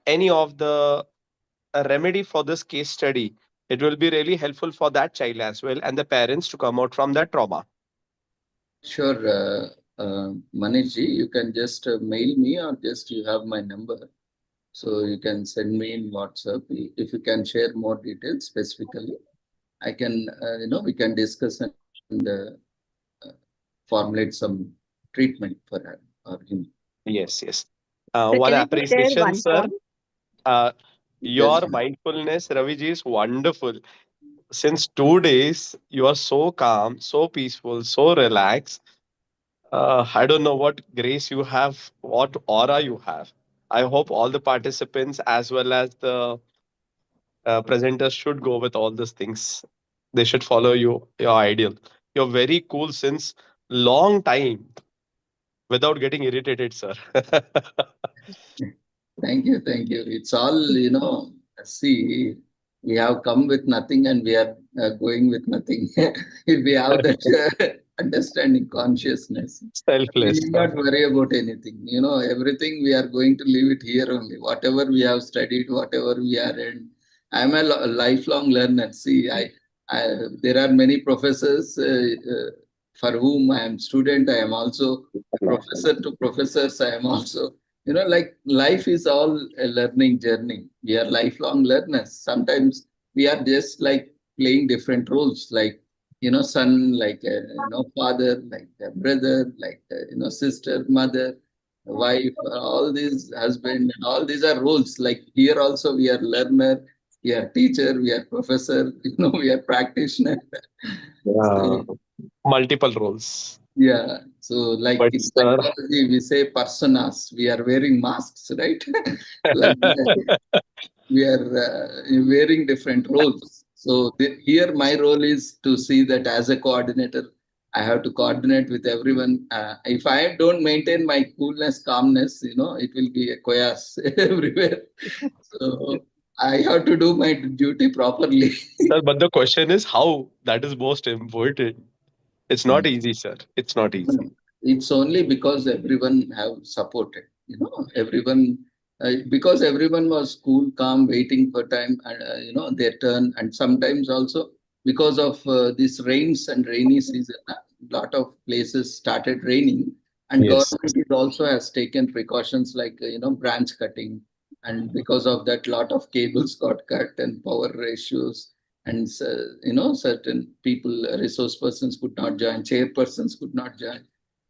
any of the remedy for this case study, it will be really helpful for that child as well and the parents to come out from that trauma. Sure, Manish ji, you can just mail me or just you have my number. So you can send me in WhatsApp. If you can share more details specifically, I can, we can discuss and formulate some treatment for her or him. Yes, yes. So One can I just share appreciation, one sir. point? Your Yes. mindfulness, Raviji, is wonderful. Since 2 days, you are so calm, so peaceful, so relaxed. I don't know what grace you have, what aura you have. I hope all the participants as well as the presenters should go with all these things. They should follow you, your ideal. You're very cool since long time without getting irritated, sir. Thank you, thank you. It's all, see, we have come with nothing and we are going with nothing. If we have that understanding, consciousness, we Selfless. need not worry about anything. Everything we are going to leave it here only. Whatever we have studied, whatever we are in. I'm a lifelong learner. See, there are many professors for whom I am student. I am also professor to professors. I am also, like life is all a learning journey. We are lifelong learners. Sometimes we are just like playing different roles, like son, like father, like a brother, like sister, mother, wife, all these husband, and all these are roles. Like here also we are learner, we are teacher, we are professor, we are practitioner. Yeah, So multiple roles. yeah, so like But in sir, psychology we say personas. We are wearing masks, right? Like we are wearing different roles. So here my role is to see that as a coordinator, I have to coordinate with everyone. If I don't maintain my coolness, calmness, it will be a chaos everywhere. So I have to do my duty properly. sir, but the question is how? That is most important. It's not easy, sir. It's not easy. No, it's only because everyone have supported, everyone, because everyone was cool, calm, waiting for time, and their turn, and sometimes also because of this rains and rainy season, a lot of places started raining, and Yes. government is also has taken precautions like branch cutting, and because of that, lot of cables got cut and power issues and certain people, resource persons could not join, chairpersons could not join.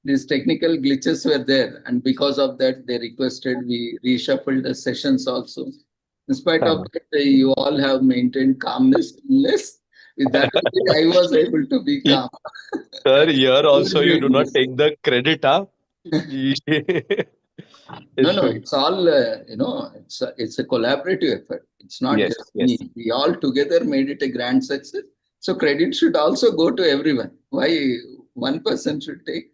These technical glitches were there, and because of that they requested we reshuffled the sessions also. In spite of that, you all have maintained calmness, coolness, That I was able to be calm. Sir, here also you Doing do not this. take the credit, huh? No, it's all, it's a collaborative effort. It's not Yes, just yes. me. We all together made it a grand success. So credit should also go to everyone. Why one person should take?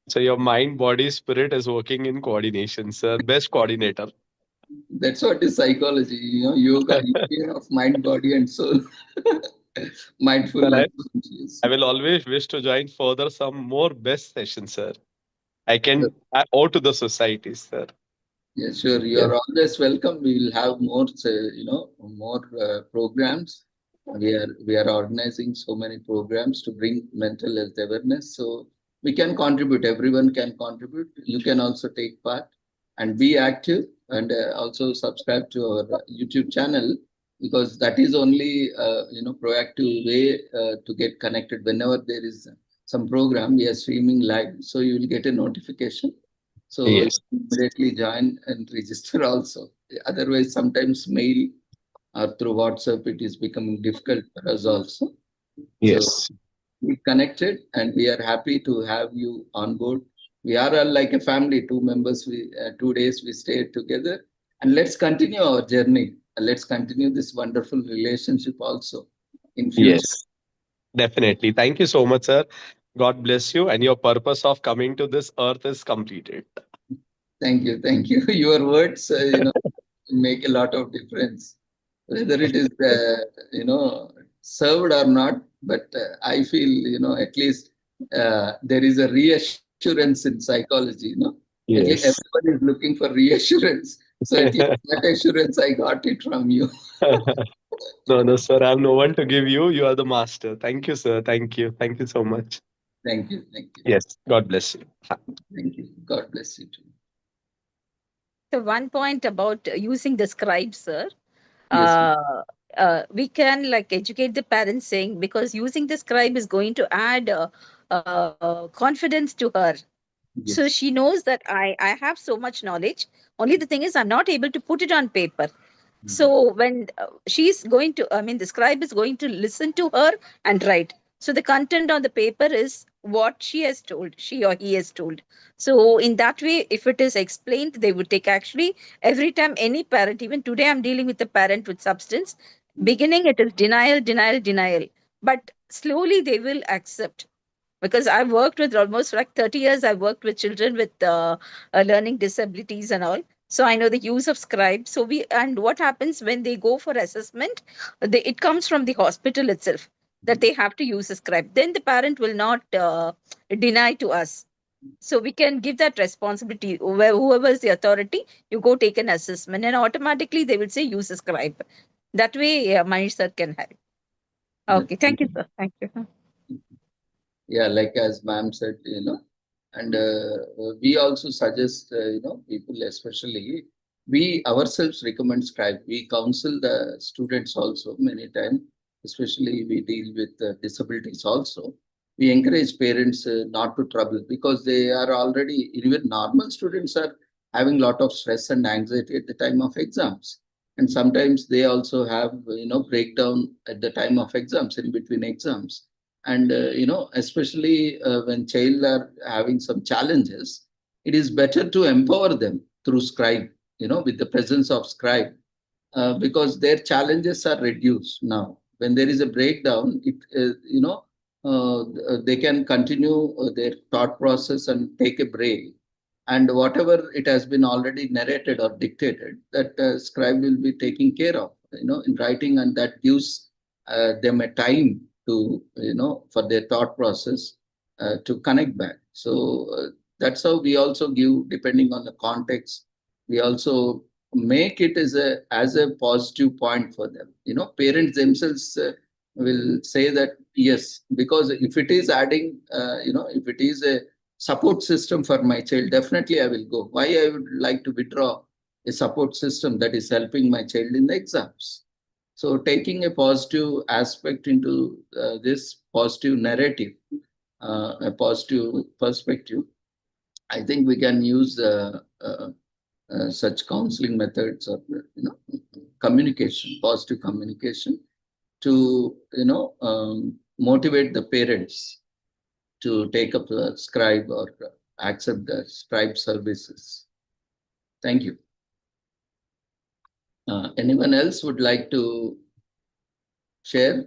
So your mind, body, spirit is working in coordination, sir. Best coordinator. That's what is psychology, yoga, union of mind, body, and soul. Sir, Mindfulness. I will always wish to join further some more best sessions, sir. I can owe to the society, sir. Yeah, sure. You Yes. are always welcome. We will have more, more programs. We are organizing so many programs to bring mental health awareness. So we can contribute. Everyone can contribute. You can also take part and be active, and also subscribe to our YouTube channel, because that is only proactive way to get connected. Whenever there is some program, we are streaming live, so you will get a notification. So you Yes. immediately join and register also. Otherwise, sometimes mail or through WhatsApp, it is becoming difficult for us also. So Yes. be connected, and we are happy to have you on board. We are all like a family, 2 members. 2 days we stay together, and let's continue our journey. Let's continue this wonderful relationship also in future. Yes. Definitely. Thank you so much, sir. God bless you. And your purpose of coming to this earth is completed. Thank you, thank you. Your words, make a lot of difference, whether it is served or not. But I feel at least there is a reassurance in psychology. At least Yes. everybody is looking for reassurance. So at least that assurance I got it from you. No, no, sir. I have no one to give you. You are the master. Thank you, sir. Thank you. Thank you so much. Thank you, thank you, Yes. God bless you. thank you. God bless you too. So one point about using the scribe, sir. Yes, ma'am. We can like educate the parents saying, because using the scribe is going to add confidence to her. So Yes. she knows that I have so much knowledge. Only the thing is, I'm not able to put it on paper. So when she's going to, I mean, the scribe is going to listen to her and write. So the content on the paper is what she has told, she or he has told. So in that way, if it is explained, they would take. Actually, every time any parent, even today, I'm dealing with a parent with substance. Beginning, it is denial, denial, denial. But slowly they will accept, because I've worked with almost like 30 years. I've worked with children with learning disabilities and all. So I know the use of scribe. So and what happens when they go for assessment, it comes from the hospital itself that they have to use a scribe. Then the parent will not deny to us. So we can give that responsibility. Whoever is the authority, you go take an assessment, and automatically they will say use a scribe. That way, Manish sir can help. Okay, thank you, sir. Thank you. Yeah, like as ma'am said, and we also suggest, people, especially we ourselves recommend scribe. We counsel the students also many times, especially we deal with disabilities also. We encourage parents not to trouble, because they are already, even normal students are having lot of stress and anxiety at the time of exams. And sometimes they also have, breakdown at the time of exams, in between exams. And especially when child are having some challenges, it is better to empower them through scribe, with the presence of scribe, because their challenges are reduced. Now when there is a breakdown, they can continue their thought process and take a break, and whatever it has been already narrated or dictated, that scribe will be taking care of, in writing, and that gives them a time to, for their thought process to connect back. So that's how we also give, depending on the context, we also make it as a positive point for them. Parents themselves will say that yes, because if it is adding, if it is a support system for my child, definitely I will go. Why I would like to withdraw a support system that is helping my child in the exams? So taking a positive aspect into this positive narrative, a positive perspective, I think we can use such counseling methods, or communication, positive communication, to, motivate the parents to take up the scribe or accept the scribe services. Thank you. Anyone else would like to share?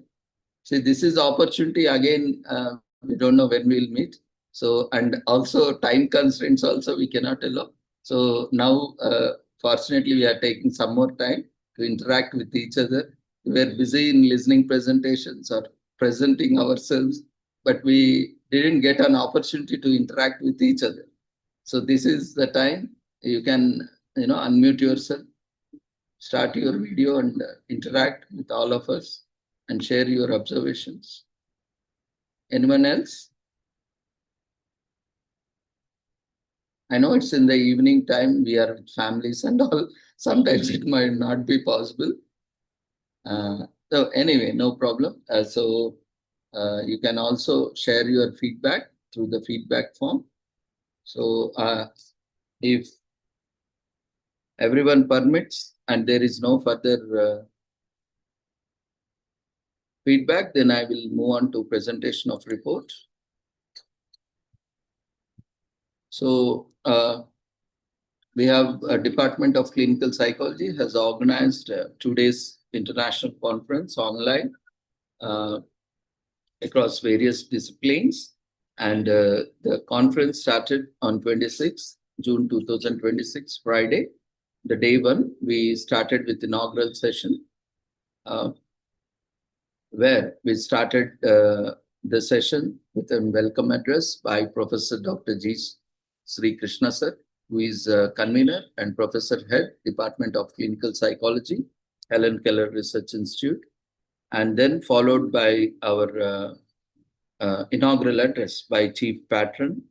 See, this is opportunity again. We don't know when we'll meet. So, and also time constraints also we cannot allow. So now, fortunately, we are taking some more time to interact with each other. We were busy in listening presentations or presenting ourselves, but we didn't get an opportunity to interact with each other. So this is the time you can, unmute yourself, start your video and interact with all of us and share your observations. Anyone else? I know it's in the evening time, we are with families and all. Sometimes it might not be possible. So anyway, no problem. You can also share your feedback through the feedback form. So if everyone permits and there is no further feedback, then I will move on to presentation of report. So we have a Department of Clinical Psychology has organized 2 days international conference online across various disciplines. And the conference started on 26th June 2026, Friday. The day one, we started with inaugural session, where we started the session with a welcome address by Professor Dr. G. Sri Krishna Sir, who is convener and Professor Head, Department of Clinical Psychology, Helen Keller Research Institute, and then followed by our inaugural address by Chief Patron,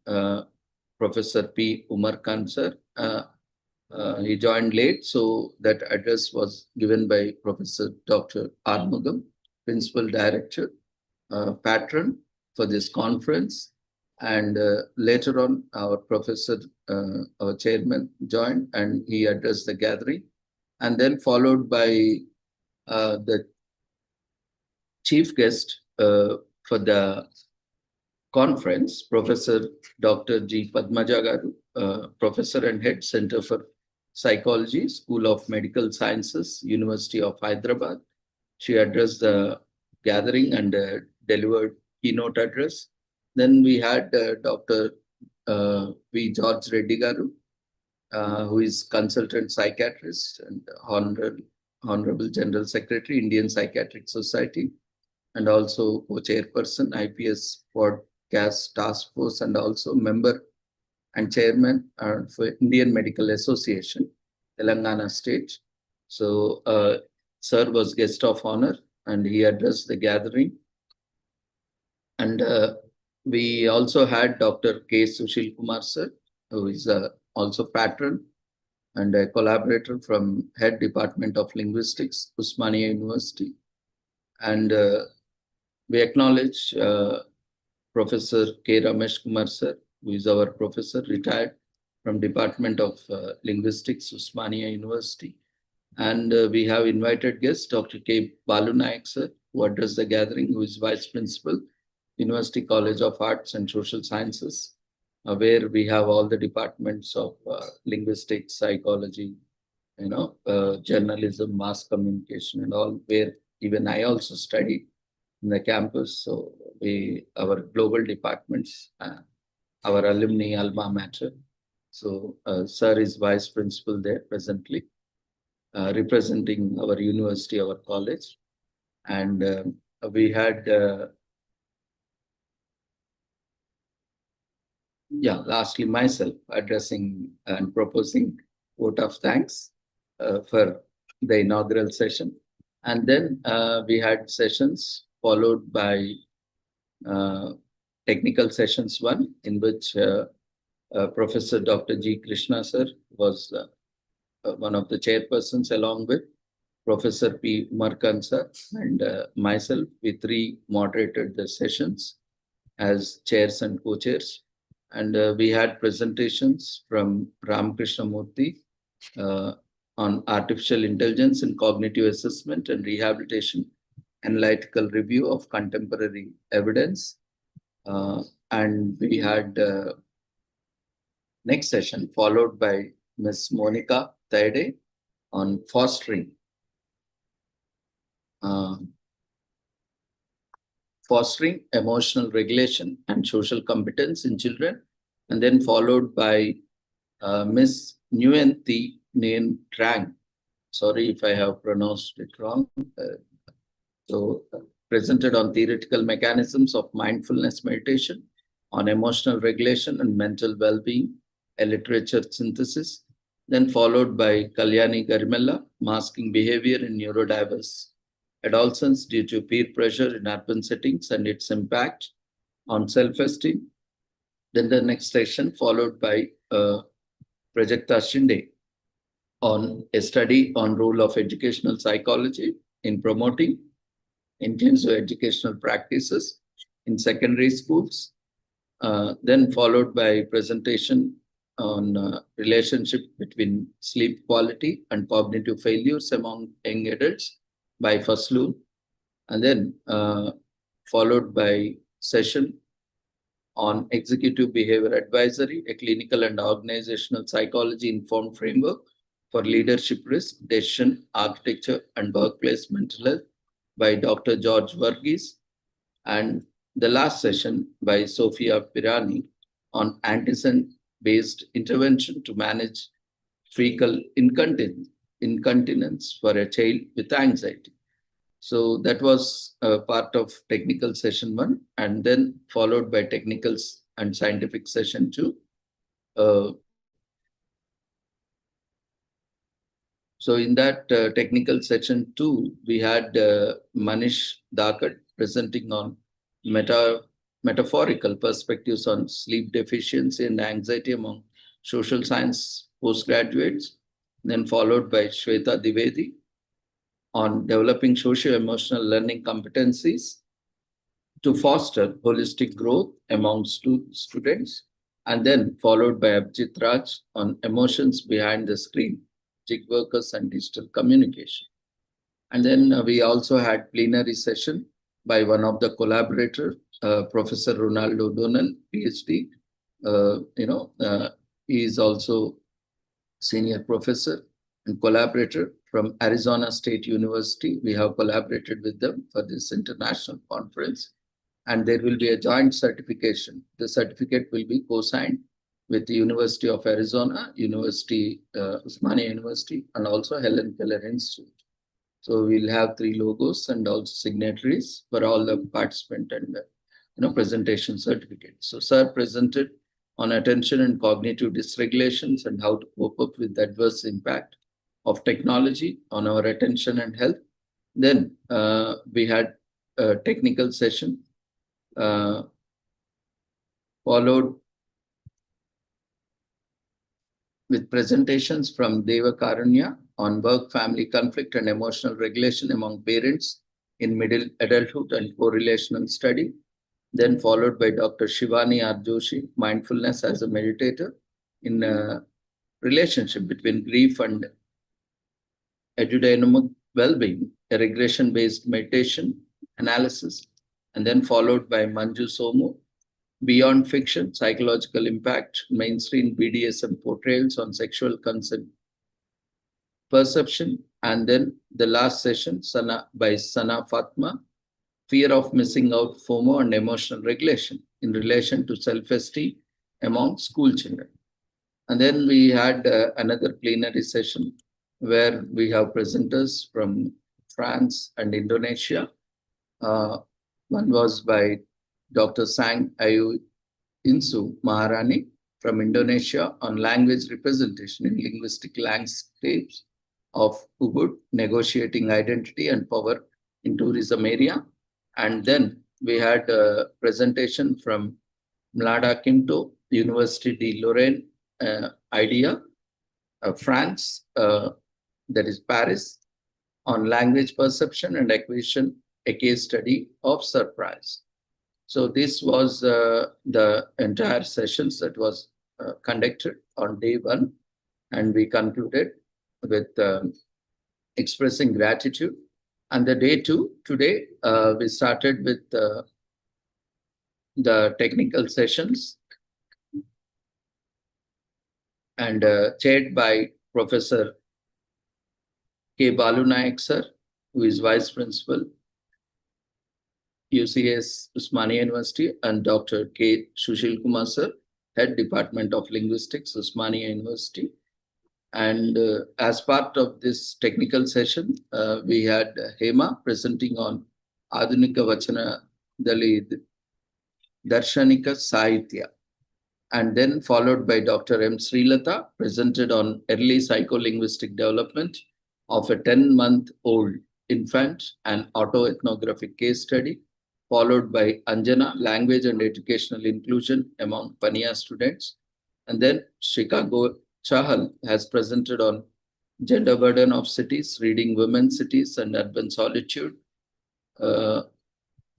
Professor P. Umar Khan Sir. He joined late, so that address was given by Professor Dr. Armugam, Principal Director, Patron for this conference. And later on, our professor, our chairman joined and he addressed the gathering. And then followed by the chief guest for the conference, Professor Dr. G. Padmaja Garu, Professor and Head, Center for Psychology, School of Medical Sciences, University of Hyderabad. She addressed the gathering and delivered keynote address. Then we had Dr. V. George Reddy Garu, who is consultant psychiatrist and Honorable General Secretary, Indian Psychiatric Society, and also co-chairperson, IPS Podcast Task Force, and also member and chairman for Indian Medical Association, Telangana State. So, Sir was guest of honor and he addressed the gathering. And we also had Dr. K. Sushil Kumar Sir, who is also patron and a collaborator from Head Department of Linguistics, Osmania University. And we acknowledge Professor K. Ramesh Kumar Sir, who is our professor, retired from Department of Linguistics, Osmania University. And we have invited guest, Dr. K. Balu Nayak Sir, who addressed the gathering, who is Vice Principal, University College of Arts and Social Sciences, where we have all the departments of linguistics, psychology, journalism, mass communication, and all, where even I also studied in the campus. So our global departments, our alumni alma mater. So Sir is Vice Principal there presently, representing our university, our college. And we had lastly, myself addressing and proposing vote of thanks for the inaugural session. And then we had sessions followed by technical sessions 1, in which Professor Dr. G. Krishna Sir was one of the chairpersons, along with Professor P. Umar Khan Sir and myself. We 3 moderated the sessions as chairs and co-chairs. And we had presentations from Ramakrishna Murthy on artificial intelligence and cognitive assessment and rehabilitation analytical review of contemporary evidence. And we had next session followed by Ms. Monica Taide on fostering emotional regulation and social competence in children, and then followed by Ms. Nguyen Thi Nguyen Trang. Sorry if I have pronounced it wrong. Presented on theoretical mechanisms of mindfulness meditation, on emotional regulation and mental well-being, a literature synthesis, then followed by Kalyani Garimella, masking behavior in neurodiverse adolescents due to peer pressure in urban settings and its impact on self-esteem. Then the next session followed by Prajakta Shinde on a study on role of educational psychology in promoting inclusive educational practices in secondary schools. Then followed by presentation on relationship between sleep quality and cognitive failures among young adults by Fasloon. And then followed by session on executive behavior advisory, a clinical and organizational psychology informed framework for leadership risk, decision, architecture, and workplace mental health by Dr. George Varghese. And the last session by Sophia Pirani on antecedent-based intervention to manage fecal incontinence for a child with anxiety. So that was part of technical session 1, and then followed by technical and scientific session 2. So in that technical session 2, we had Manish Dakat presenting on metaphorical perspectives on sleep deficiency and anxiety among social science postgraduates, then followed by Shweta Divedi on developing socio-emotional learning competencies to foster holistic growth among students, and then followed by Abhijit Raj on emotions behind the screen, gig workers and digital communication. And then we also had plenary session by one of the collaborators, Professor Ronaldo O'Donnell, PhD. He is also senior professor and collaborator from Arizona State University. We have collaborated with them for this international conference, and there will be a joint certification. The certificate will be co-signed with the University of Arizona, Osmania University, and also Helen Keller Institute. So we'll have 3 logos and also signatories for all the participant and presentation certificates. So sir presented on attention and cognitive dysregulations and how to cope up with the adverse impact of technology on our attention and health. Then we had a technical session followed with presentations from Deva Karunya on work-family conflict and emotional regulation among parents in middle adulthood and correlational study. Then followed by Dr. Shivani R. Joshi, mindfulness as a meditator in a relationship between grief and edudynamic well-being, a regression-based meditation analysis. And then followed by Manju Somu, Beyond Fiction, Psychological Impact, Mainstream BDSM Portrayals on Sexual Consent Perception. And then the last session by Sana Fatma, Fear of Missing Out, FOMO, and Emotional Regulation in relation to self-esteem among school children. And then we had another plenary session where we have presenters from France and Indonesia. One was by Dr. Sang Ayu Insu Maharani from Indonesia on language representation in linguistic landscapes of Ubud, negotiating identity and power in tourism area. And then we had a presentation from Mlada Quinto, University de Lorraine, IDEA, France, that is Paris, on language perception and acquisition, a case study of surprise. So this was the entire sessions that was conducted on day 1, and we concluded with expressing gratitude And the day 2, today, we started with the technical sessions and chaired by Professor K. Balu Naik sir, who is Vice Principal, UCS Osmania University, and Dr. K. Sushil Kumar sir, Head Department of Linguistics, Osmania University. And as part of this technical session, we had Hema presenting on Adhunika Vachana Dali Darshanika Sahitya, and then followed by Dr. M. Srilata, presented on early psycholinguistic development of a 10-month-old infant and autoethnographic case study, followed by Anjana, language and educational inclusion among Pania students. And then Chicago Chahal has presented on gender burden of cities, reading women's cities and urban solitude,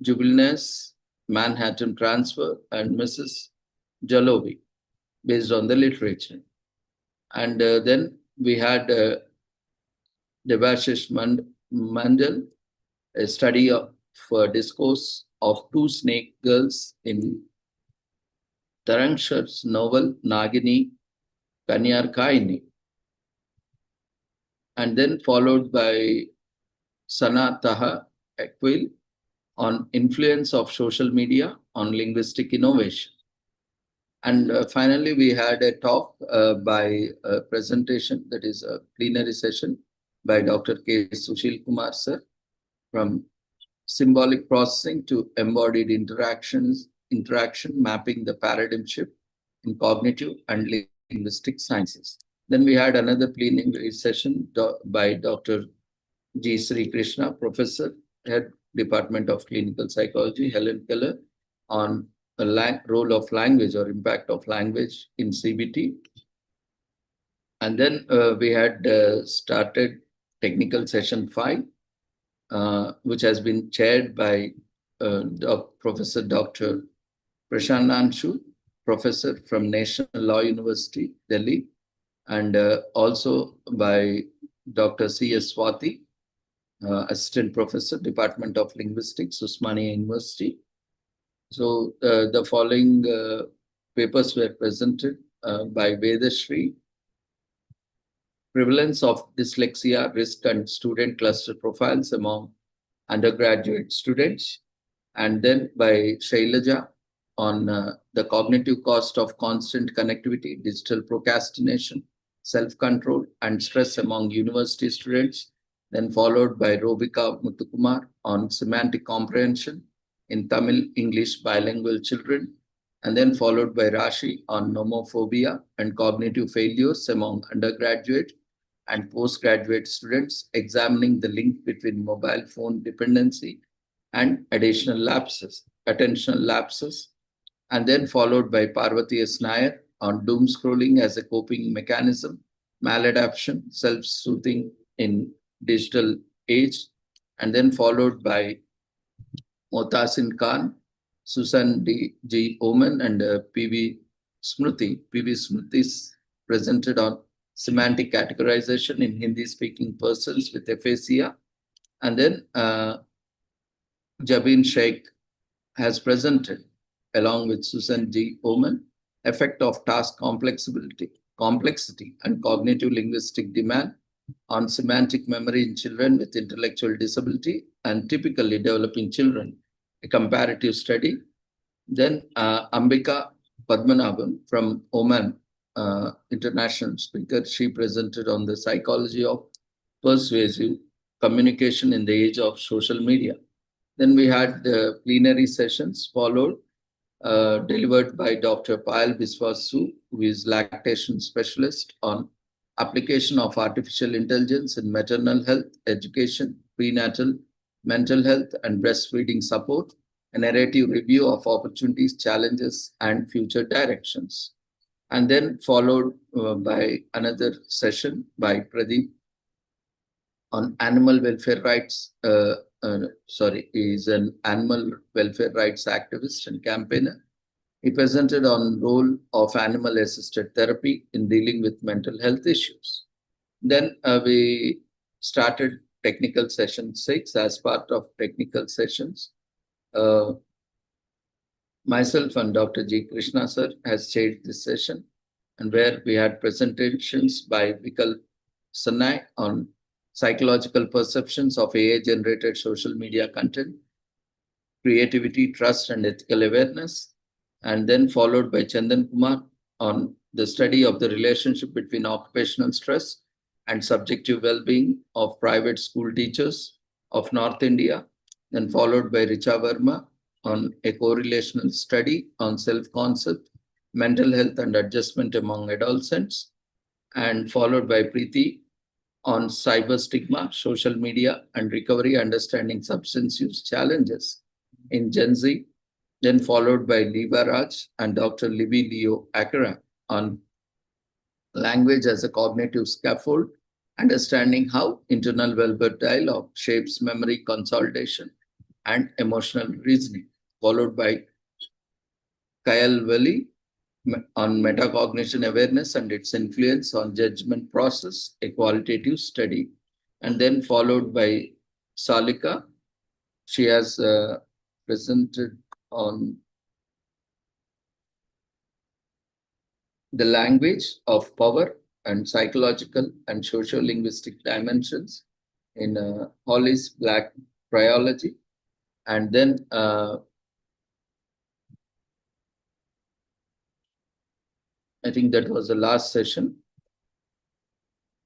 jubileness, Manhattan transfer, and Mrs. Jalovi, based on the literature. And then we had Debashish Mandal, a study of discourse of two snake girls in Tarangshar's novel Nagini Kanyarkaini, and then followed by Sana Taha Equil on influence of social media on linguistic innovation. And finally, we had a talk by a presentation, that is a plenary session by Dr. K. Sushil Kumar sir, from symbolic processing to embodied interaction, mapping the paradigm shift in cognitive and linguistic sciences. Then we had another plenary session by Dr. G. Sri Krishna, Professor, Head Department of Clinical Psychology, Helen Keller, on the role of language or impact of language in CBT. And then we had started technical session 5, which has been chaired by Professor Dr. Prashant Anshu, Professor from National Law University, Delhi, and also by Dr. C.S. Swati, Assistant Professor, Department of Linguistics, Osmania University. So the following papers were presented by Vedashri: Prevalence of Dyslexia, Risk and Student Cluster Profiles among Undergraduate Students, and then by Shailaja on the cognitive cost of constant connectivity, digital procrastination, self-control and stress among university students, then followed by Robika Muthukumar on semantic comprehension in Tamil English bilingual children, and then followed by Rashi on nomophobia and cognitive failures among undergraduate and postgraduate students, examining the link between mobile phone dependency and attentional lapses, and then followed by Parvati S. Nair on doom scrolling as a coping mechanism, maladaptation, self-soothing in digital age, and then followed by Mohtasin Khan, Susan G. Oman, and P.V. Smriti. P.V. Smriti presented on semantic categorization in Hindi-speaking persons with aphasia. And then Jabin Sheikh has presented, along with Susan G. Oman, effect of task complexity and cognitive linguistic demand on semantic memory in children with intellectual disability and typically developing children, a comparative study. Then Ambika Padmanabhan from Oman, international speaker, she presented on the psychology of persuasive communication in the age of social media. Then we had the plenary sessions followed, delivered by Dr. Payal Biswasu, who is lactation specialist, on application of artificial intelligence in maternal health, education, prenatal, mental health, and breastfeeding support, a narrative review of opportunities, challenges, and future directions. And then followed by another session by Pradeep on animal welfare rights. He is an animal welfare rights activist and campaigner. He presented on role of animal-assisted therapy in dealing with mental health issues. Then we started technical session 6. As part of technical sessions, myself and Dr. G. Krishna sir has chaired this session, and where we had presentations by Viksit on psychological perceptions of AI-generated social media content, creativity, trust, and ethical awareness, and then followed by Chandan Kumar on the study of the relationship between occupational stress and subjective well-being of private school teachers of North India, then followed by Richa Verma on a correlational study on self-concept, mental health, and adjustment among adolescents, and followed by Preeti on cyber stigma, social media, and recovery, understanding substance use challenges in Gen Z, then followed by Liva Raj and Dr. Libby Leo Akara on language as a cognitive scaffold, understanding how internal verbal dialogue shapes memory consolidation and emotional reasoning, followed by Kyle Valley on metacognition awareness and its influence on judgment process, a qualitative study, and then followed by Salika. She has presented on the language of power and psychological and socio-linguistic dimensions in Hollis Black Priology. And then I think that was the last session.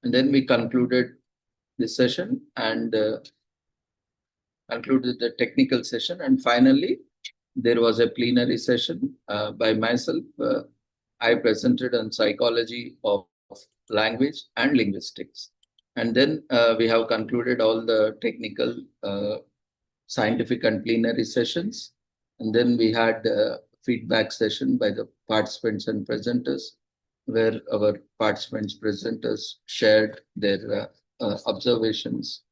And then we concluded this session and concluded the technical session. And finally, there was a plenary session by myself. I presented on psychology of language and linguistics. And then we have concluded all the technical, scientific and plenary sessions. And then we had a feedback session by the participants and presenters, where our participants presenters shared their observations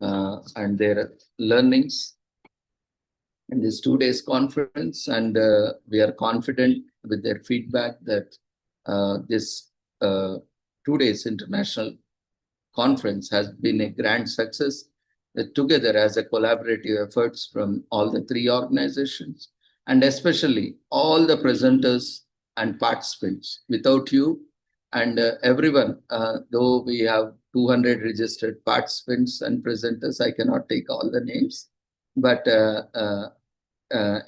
and their learnings in this 2 days conference. And we are confident with their feedback that this 2 days international conference has been a grand success, together as a collaborative efforts from all the 3 organizations, and especially all the presenters and participants. Without you and everyone, though we have 200 registered participants and presenters, I cannot take all the names, but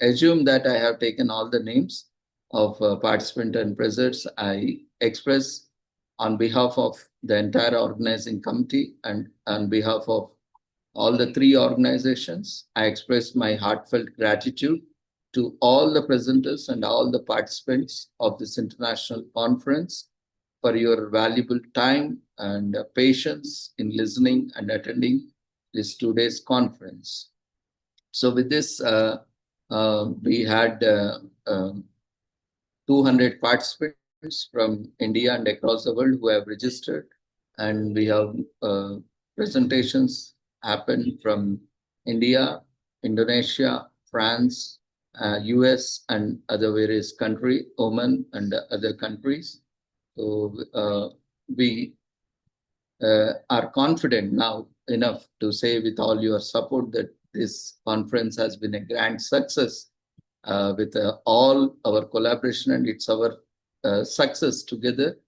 assume that I have taken all the names of participant and presenters. I express on behalf of the entire organizing committee and on behalf of all the 3 organizations, I express my heartfelt gratitude to all the presenters and all the participants of this international conference for your valuable time and patience in listening and attending this 2 days conference. So with this, we had 200 participants from India and across the world who have registered, and we have presentations happen from India, Indonesia, France, US, and other various countries, Oman and other countries. So we are confident now enough to say with all your support that this conference has been a grand success with all our collaboration, and it's our success together.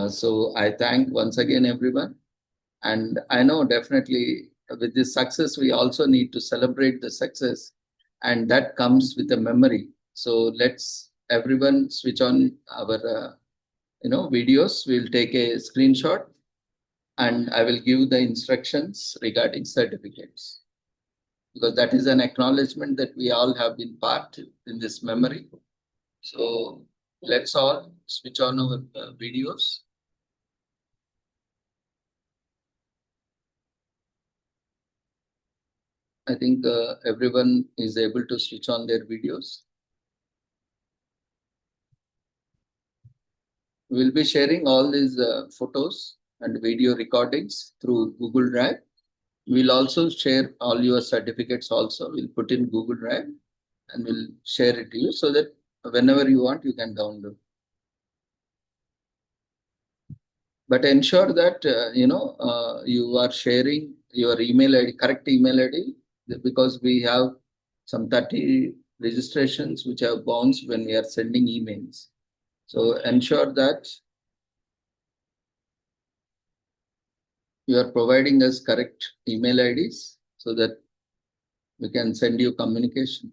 So I thank once again everyone. And I know definitely with this success, we also need to celebrate the success, and that comes with a memory. So let's everyone switch on our videos. We'll take a screenshot and I will give the instructions regarding certificates, because that is an acknowledgement that we all have been part in this memory. So let's all switch on our videos. I think everyone is able to switch on their videos. We'll be sharing all these photos and video recordings through Google Drive. We'll also share all your certificates also. We'll put in Google Drive and we'll share it to you so that whenever you want, you can download. But ensure that, you are sharing your email ID, correct email ID, because we have some 30 registrations which have bounced when we are sending emails. So ensure that you are providing us correct email IDs so that we can send you communication.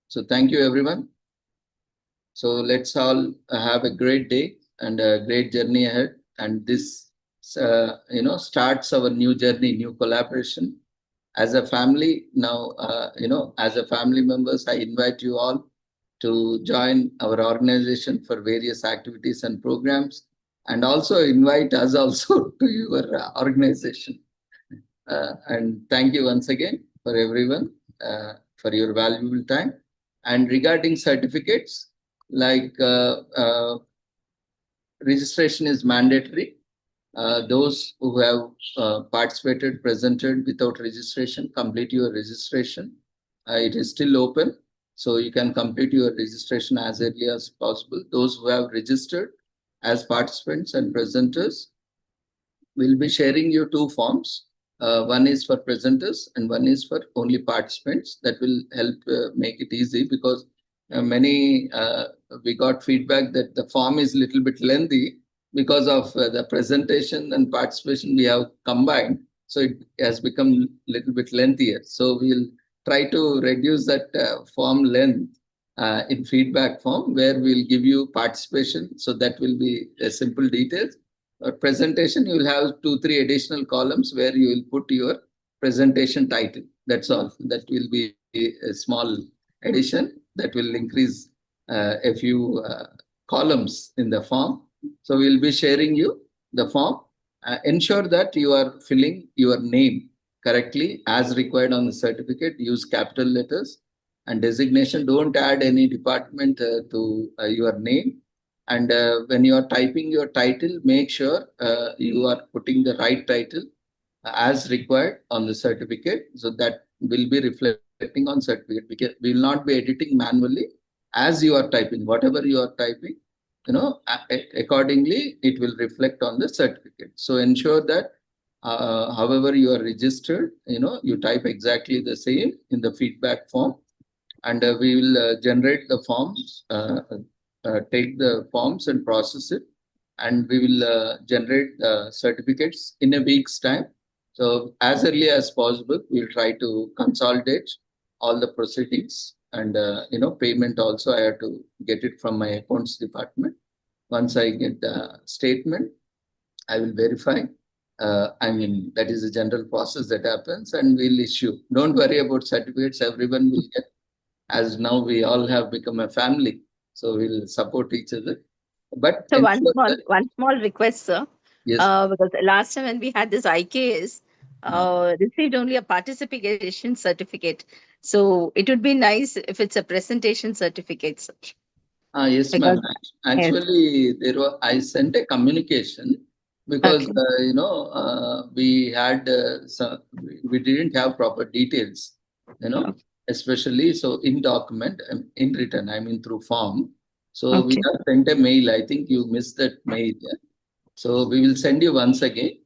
So thank you, everyone. So let's all have a great day and a great journey ahead. And this, starts our new journey, new collaboration. As a family now, as a family members, I invite you all to join our organization for various activities and programs, and also invite us also to your organization. And thank you once again for everyone for your valuable time. And regarding certificates, like registration is mandatory. Those who have participated, presented without registration, complete your registration. It is still open, so you can complete your registration as early as possible. Those who have registered as participants and presenters, will be sharing you 2 forms. One is for presenters and one is for only participants. That will help make it easy, because we got feedback that the form is little bit lengthy because of the presentation and participation we have combined. So it has become little bit lengthier. So we'll try to reduce that form length in feedback form, where we'll give you participation. So that will be a simple details. Presentation, you will have 2-3 additional columns where you will put your presentation title. That's all. That will be a small addition that will increase a few columns in the form. So we'll be sharing you the form. Ensure that you are filling your name correctly as required on the certificate. Use capital letters and designation. Don't add any department to your name. And when you are typing your title, make sure you are putting the right title as required on the certificate. So that will be reflecting on certificate. We will not be editing manually as you are typing. Whatever you are typing, accordingly, it will reflect on the certificate. So ensure that however you are registered, you type exactly the same in the feedback form. And we will generate the forms, take the forms and process it. And we will generate certificates in a week's time. So as early as possible, we'll try to consolidate all the proceedings. And, payment also, I have to get it from my accounts department. Once I get the statement, I will verify. That is a general process that happens, and we'll issue. Don't worry about certificates. Everyone will get, as now we all have become a family. So we'll support each other. But so one small request, sir. Yes. Because last time when we had this IKS, received only a participation certificate. So it would be nice if it's a presentation certificate, sir. Yes, ma'am. Actually, I sent a communication because we had we didn't have proper details, especially so in document, in written, I mean through form. So we have sent a mail. I think you missed that mail. So we will send you once again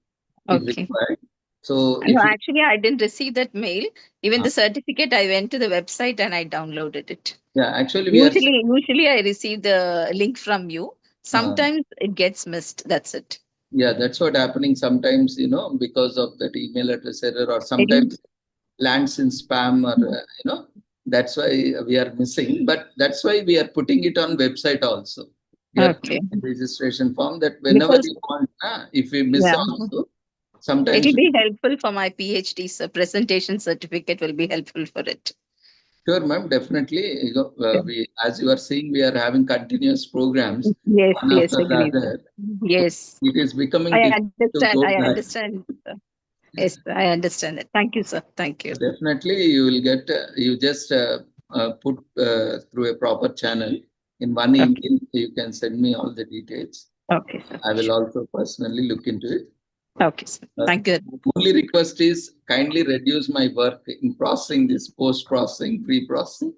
if required. So no, actually, I didn't receive that mail. Even the certificate, I went to the website and I downloaded it. Yeah, actually, usually I receive the link from you. Sometimes it gets missed. That's it. Yeah, that's what happening sometimes, because of that email address error, or sometimes lands in spam, or, that's why we are missing. But that's why we are putting it on website also. We are putting a registration form that whenever you want, if we miss also, sometimes it will be helpful for my PhD. So presentation certificate will be helpful for it. Sure, ma'am. Definitely. We, as you are seeing, we are having continuous programs. Yes, one yes, after the agreed. other. Yes. It is becoming I difficult to go back. understand. Yes, I understand it. Thank you, sir. Thank you. Definitely, you will get, you just put through a proper channel. In one email, you can send me all the details. Okay, sir. I will also personally look into it. Okay, sir. Thank you. Only request is kindly reduce my work in processing this, post-processing, pre-processing,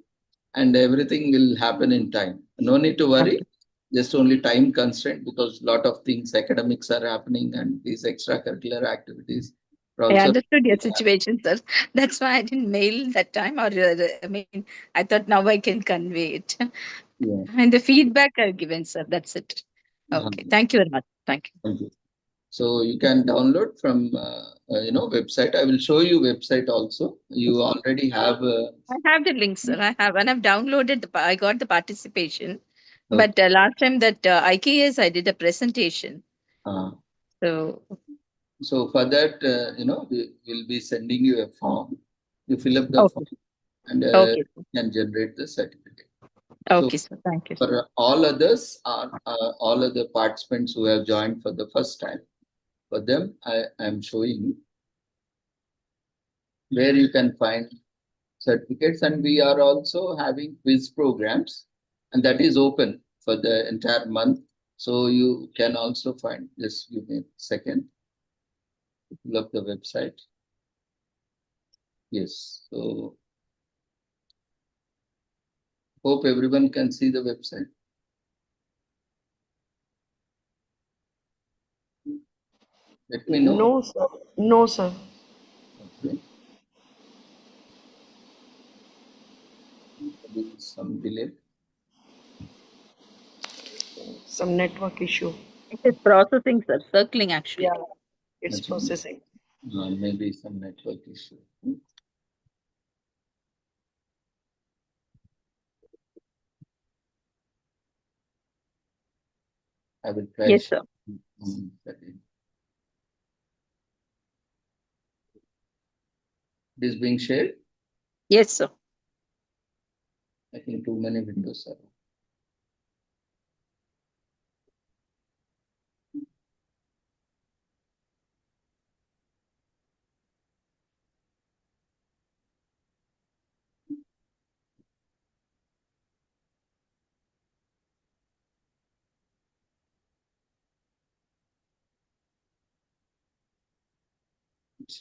and everything will happen in time. No need to worry. just only time constraint because a lot of things, academics are happening and these extracurricular activities are I also. understood your situation, sir. That's why I didn't mail that time, or I mean, I thought now I can convey it. Yeah. And the feedback I've given, sir. That's it. Okay. Thank you very much. Thank you. Thank you. So you can download from website. I will show you website also. You already have. I have the link, sir. I have, and I've downloaded I got the participation. Okay. But last time that IKS, I did a presentation. So for that, we will be sending you a form. You fill up the okay. form and Okay. you can generate the certificate. Okay, sir. Thank you. For all others, all other participants who have joined for the first time, for them, I am showing where you can find certificates, and we are also having quiz programs, and that is open for the entire month. So you can also find, just give me a second, pull up the website. Yes, so hope everyone can see the website. Let me know. No, sir. No, sir. Okay. There is some delay. Some network issue. It is processing, sir. Circling, actually. Yeah, it's processing. Maybe some network issue. I will try. Yes, sir. It is being shared? Yes, sir. I think too many windows are.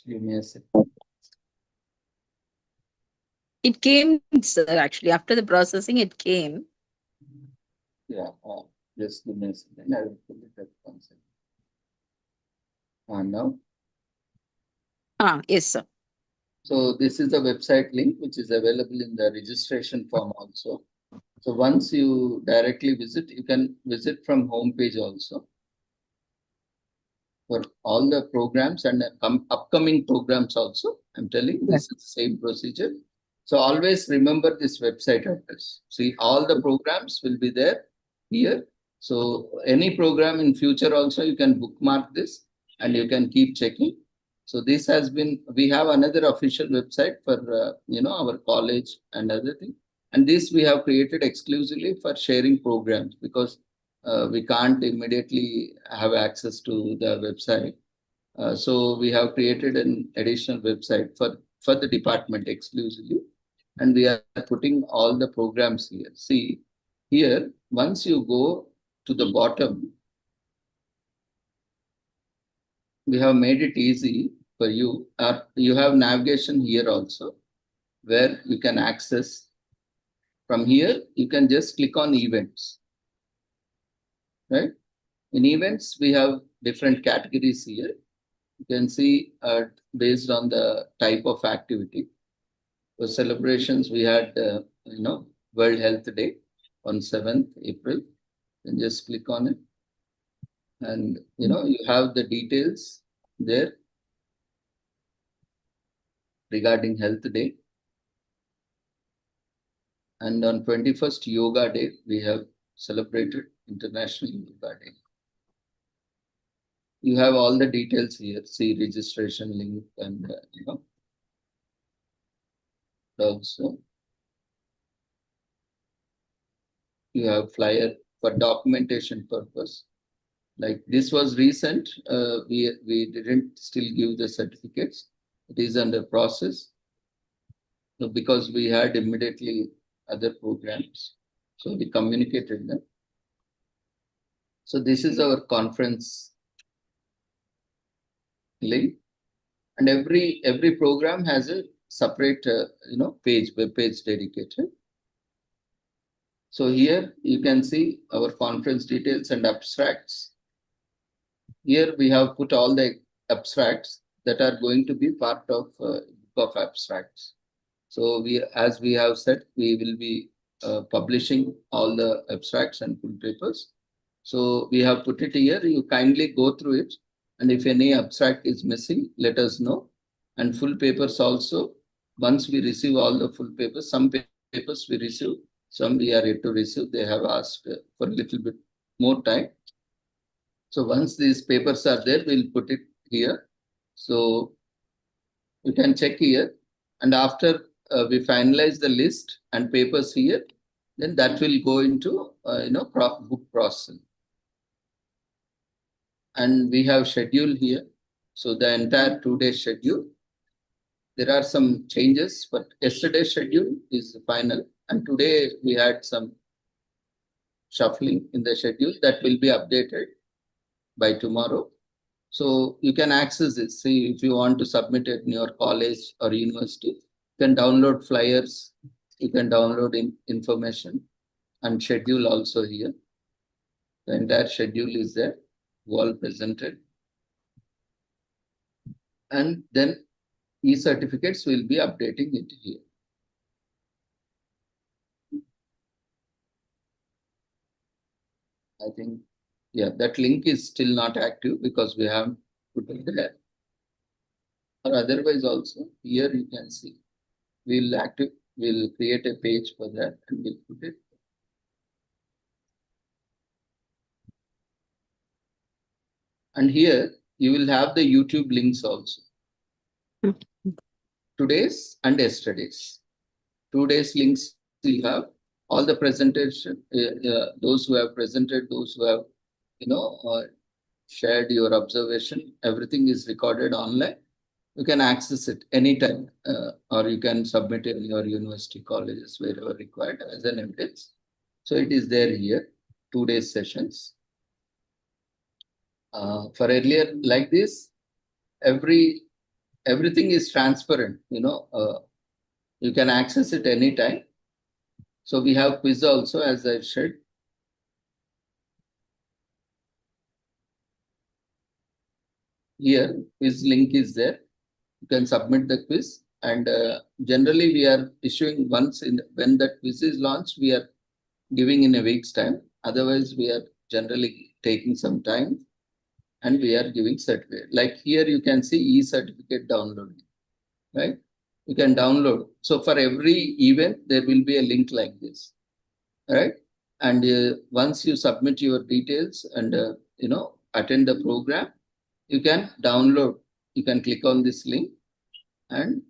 Give me a second. It came, sir, actually. After the processing, it came. Yeah, just give me a second. I will put it at one second. Now? Yes, sir. So this is the website link, which is available in the registration form also. So once you directly visit, you can visit from home page also. For all the programs and upcoming programs also, I'm telling this is the same procedure. So always remember this website address. See, all the programs will be there here. So any program in future also, you can bookmark this and you can keep checking. So this has been, we have another official website for, our college and other thing. And this we have created exclusively for sharing programs because we can't immediately have access to the website. So we have created an additional website for the department exclusively. And we are putting all the programs here. See, here, once you go to the bottom, we have made it easy for you. You have navigation here also, where you can access. From here, you can just click on events. Right? In events, we have different categories here. You can see based on the type of activity. For celebrations, we had, World Health Day on 7th April. And just click on it. And, you have the details there regarding Health Day. And on 21st Yoga Day, we have celebrated International Yoga Day. You have all the details here. See registration link and, also you have flyer for documentation purpose. Like this was recent, we didn't still give the certificates. It is under process. So because we had immediately other programs, so we communicated them. So this is our conference link, and every program has a separate, web page dedicated. So here you can see our conference details and abstracts. Here we have put all the abstracts that are going to be part of book of abstracts. So as we have said, we will be publishing all the abstracts and full papers. So we have put it here. You kindly go through it, and if any abstract is missing, let us know. And full papers also. Once we receive all the full papers, some papers we receive, some we are yet to receive. They have asked for a little bit more time. So once these papers are there, we'll put it here. So you can check here, and after we finalize the list and papers here, then that will go into book processing. And we have schedule here. So the entire 2-day schedule. There are some changes, but yesterday's schedule is final, and today we had some shuffling in the schedule that will be updated by tomorrow. So you can access it. See, if you want to submit it in your college or university, you can download flyers, you can download information and schedule also here. The entire schedule is there, all presented. And then e-certificates will be updating it here. I think, yeah, that link is still not active because we haven't put it there. Or otherwise also, here you can see, we'll create a page for that and we'll put it. And here you will have the YouTube links also. Today's and yesterday's. 2 days links you have all the presentation, those who have presented, those who have, shared your observation, everything is recorded online. You can access it anytime, or you can submit it in your university, colleges, wherever required as an evidence. So it is there here, 2 days sessions. For earlier like this, everything is transparent, you can access it anytime. So we have quiz also, as I said. Here, quiz link is there. You can submit the quiz, and generally we are issuing once when that quiz is launched, we are giving in a week's time. Otherwise, we are generally taking some time, and we are giving certificate. Like here, you can see e-certificate downloading, right? You can download. So for every event, there will be a link like this, right? And once you submit your details and attend the program, you can download. You can click on this link, and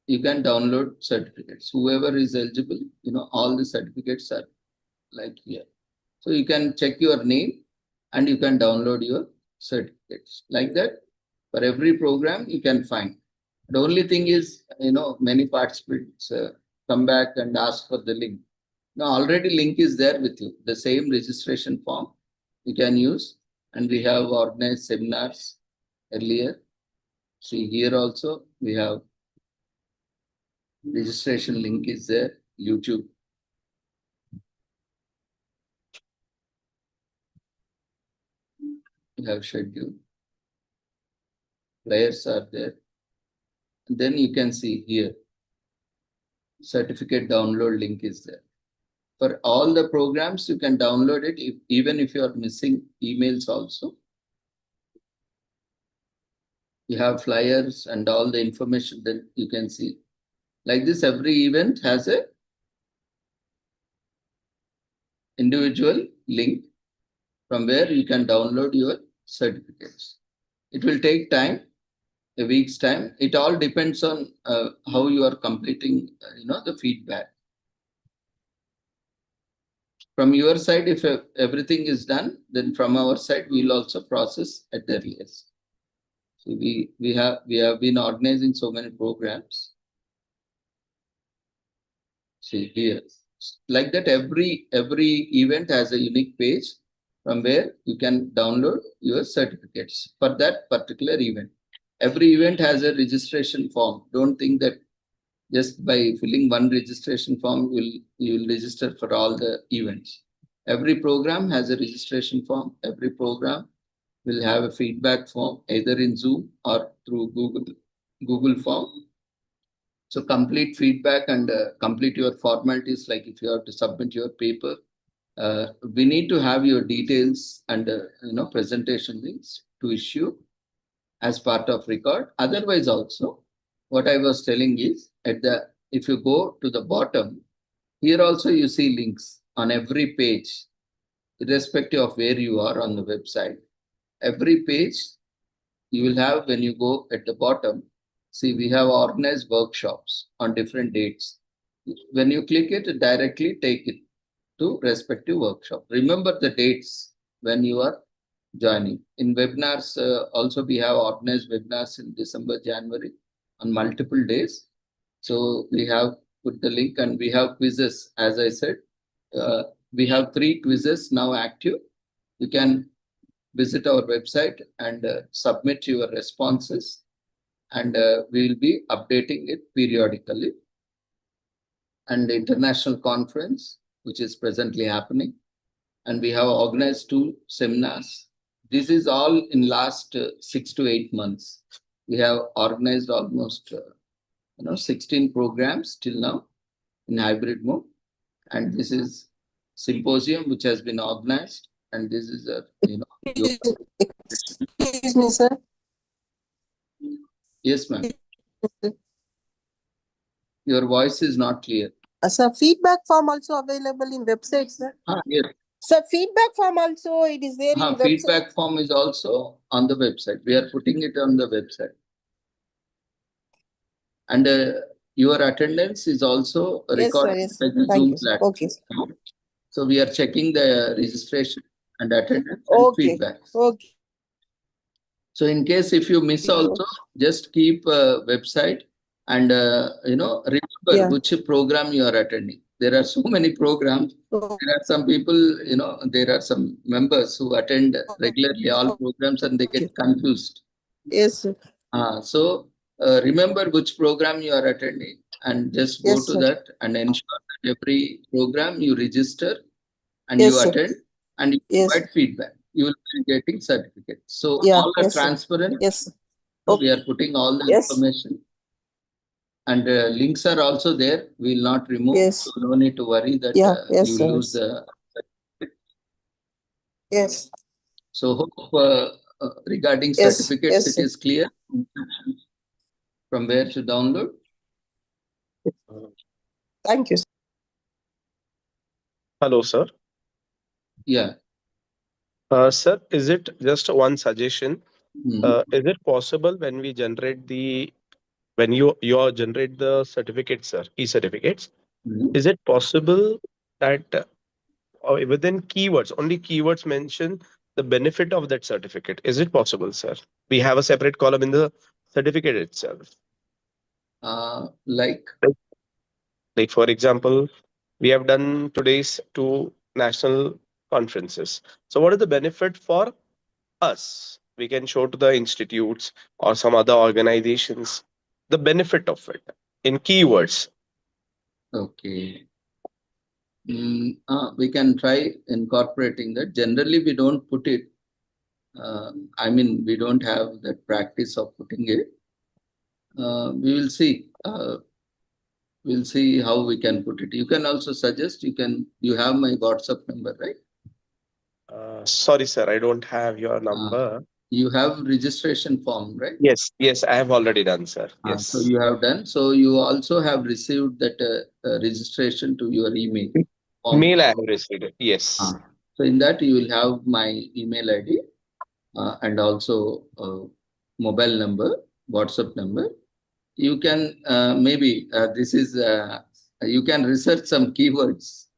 you can download certificates. Whoever is eligible, all the certificates are like here. So you can check your name, and you can download your certificates like that. For every program, you can find. The only thing is, many participants come back and ask for the link. Now, already link is there with you. The same registration form you can use. And we have organized seminars earlier. See, here also we have registration link is there, YouTube. We have schedule. Flyers are there. And then you can see here, certificate download link is there. For all the programs, you can download it even if you are missing emails also. You have flyers and all the information that you can see. Like this, every event has a individual link from where you can download your certificates. It will take time, a week's time. It all depends on how you are completing, the feedback. From your side, if everything is done, then from our side, we will also process at the earliest. So we have been organizing so many programs. See here, like that, every event has a unique page from where you can download your certificates for that particular event. Every event has a registration form. Don't think that Just by filling one registration form, you will register for all the events. Every program has a registration form. Every program will have a feedback form, either in Zoom or through Google form. So complete feedback and complete your formalities, like if you have to submit your paper. We need to have your details and presentation links to issue as part of record. Otherwise also, what I was telling is, if you go to the bottom, here also you see links on every page, irrespective of where you are on the website. Every page you will have, when you go at the bottom, see we have organized workshops on different dates. When you click it, directly take it to respective workshop. Remember the dates when you are joining. In webinars, also we have organized webinars in December, January on multiple days. So we have put the link, and we have quizzes. As I said, we have 3 quizzes now active. You can visit our website and submit your responses, and we will be updating it periodically. And the international conference, which is presently happening, and we have organized 2 seminars. This is all in last 6 to 8 months. We have organized almost 16 programs till now in hybrid mode, and this is symposium which has been organized, and this is a Excuse me, sir. Yes, ma'am. Your voice is not clear. Sir, feedback form also available in website, sir. Yes. Sir, feedback form also, it is there in website. Feedback form is also on the website. We are putting it on the website. And your attendance is also recorded by the Zoom platform. Okay. So we are checking the registration and attendance and feedback. Okay. So in case if you miss also, just keep website and remember which program you are attending. There are so many programs. There are some people, there are some members who attend regularly all programs and they get confused. Yes, sir. So remember which program you are attending and just go to that and ensure that every program you register and you attend and you provide feedback. You will be getting certificates. So all are transparent. Yes. So we are putting all the information. And links are also there. We will not remove. So no need to worry that you will lose the certificate. Yes. So hope regarding certificates, it is clear from where to download. Thank you. Hello, sir. Yeah. Sir, is it just one suggestion? Is it possible when we generate when you generate the certificates, sir, e-certificates, is it possible that within keywords, only keywords mention the benefit of that certificate? Is it possible, sir? We have a separate column in the certificate itself. Like, for example, we have done today's 2 national conferences. So what is the benefit for us? We can show to the institutes or some other organizations the benefit of it in keywords. Okay. We can try incorporating that. Generally, we don't put it. I mean, we don't have that practice of putting it. We will see. We'll see how we can put it. You can also suggest. You have my WhatsApp number, right? Sorry, sir, I don't have your number. You have registration form, right? Yes, I have already done, sir. Yes. So you have done. So you also have received that registration to your email. Mail I have received it. Yes. So in that you will have my email ID and also mobile number, WhatsApp number. You can maybe this is you can research some keywords,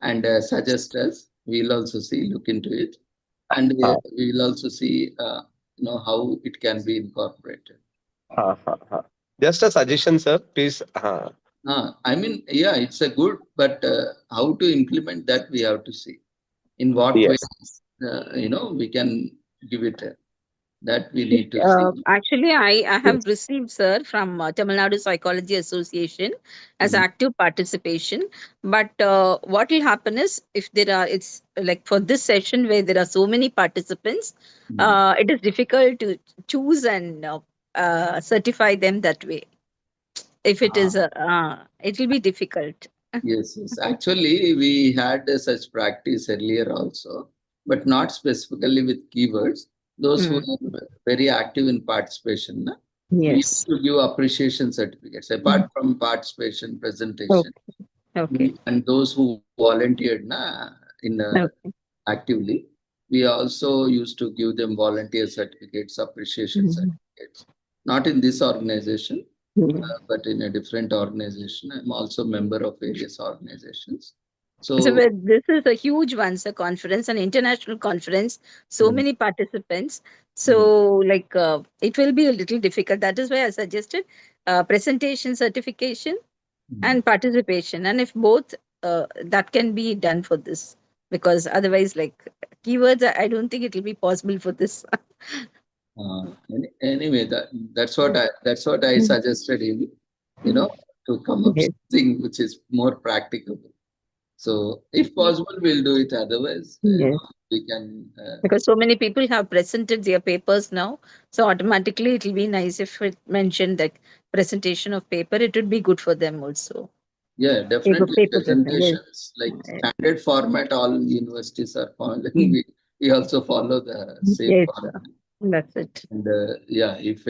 and suggest us. We'll also look into it, and we will also see how it can be incorporated. Just a suggestion, sir, please. I mean, yeah, it's a good, but how to implement that we have to see. In what way, we can give it That we need to see. Actually, I have received, sir, from Tamil Nadu Psychology Association as active participation. But what will happen is, if there are, it's like for this session where there are so many participants, it is difficult to choose and certify them that way. If it is, it will be difficult. Yes, yes. Actually, we had such practice earlier also, but not specifically with keywords. Those who are very active in participation, na, we used to give appreciation certificates apart from participation, presentation. Okay. And those who volunteered na, in actively, we also used to give them volunteer certificates, appreciation certificates. Not in this organization, but in a different organization. I'm also a member of various organizations. So this is a huge one, sir, conference, an international conference, so many participants. So like it will be a little difficult. That is why I suggested presentation, certification and participation. And if both, that can be done for this, because otherwise like keywords, I don't think it will be possible for this. Anyway, that's what I suggested him, to come up with something which is more practicable. So if possible, we'll do it. Otherwise, we can. Because so many people have presented their papers now, so automatically it will be nice if it mentioned that presentation of paper. It would be good for them also. Yeah, definitely. Paper Presentations like standard format, all universities are following. We also follow the same format. That's it. And if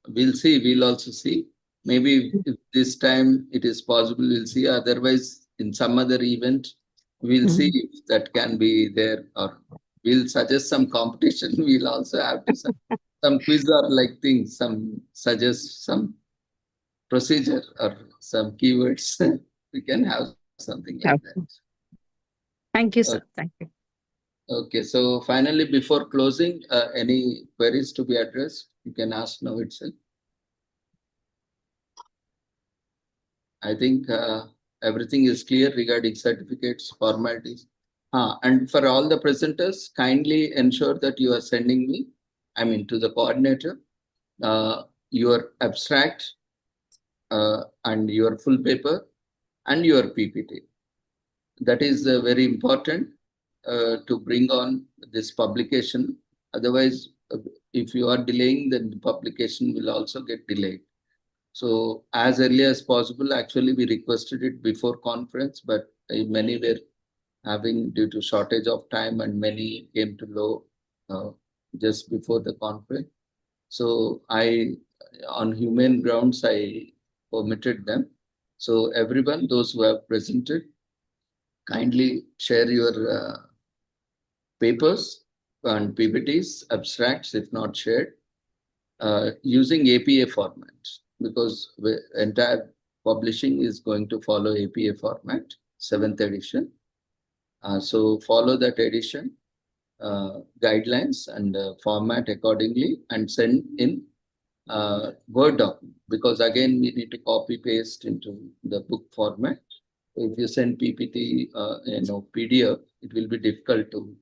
we'll see, we'll also see. Maybe if this time it is possible, we'll see. Otherwise, in some other event, we'll see if that can be there, or we'll suggest some competition. We'll also have to some quiz or like things, suggest some procedure or some keywords. We can have something like that. Thank you, sir. Thank you. Okay, so finally, before closing, any queries to be addressed? You can ask now itself. I think everything is clear regarding certificates, formalities. And for all the presenters, kindly ensure that you are sending me, to the coordinator, your abstract and your full paper and your PPT. That is very important to bring on this publication. Otherwise, if you are delaying, then the publication will also get delayed. So as early as possible, actually we requested it before conference, but many were having, due to shortage of time, and many came to know just before the conference. So on human grounds, I permitted them. So everyone, those who have presented, kindly share your papers and PPTs, abstracts, if not shared, using APA format, because the entire publishing is going to follow APA format, 7th edition. So follow that edition guidelines and format accordingly, and send in Word document, because again we need to copy paste into the book format. If you send PPT, PDF, it will be difficult to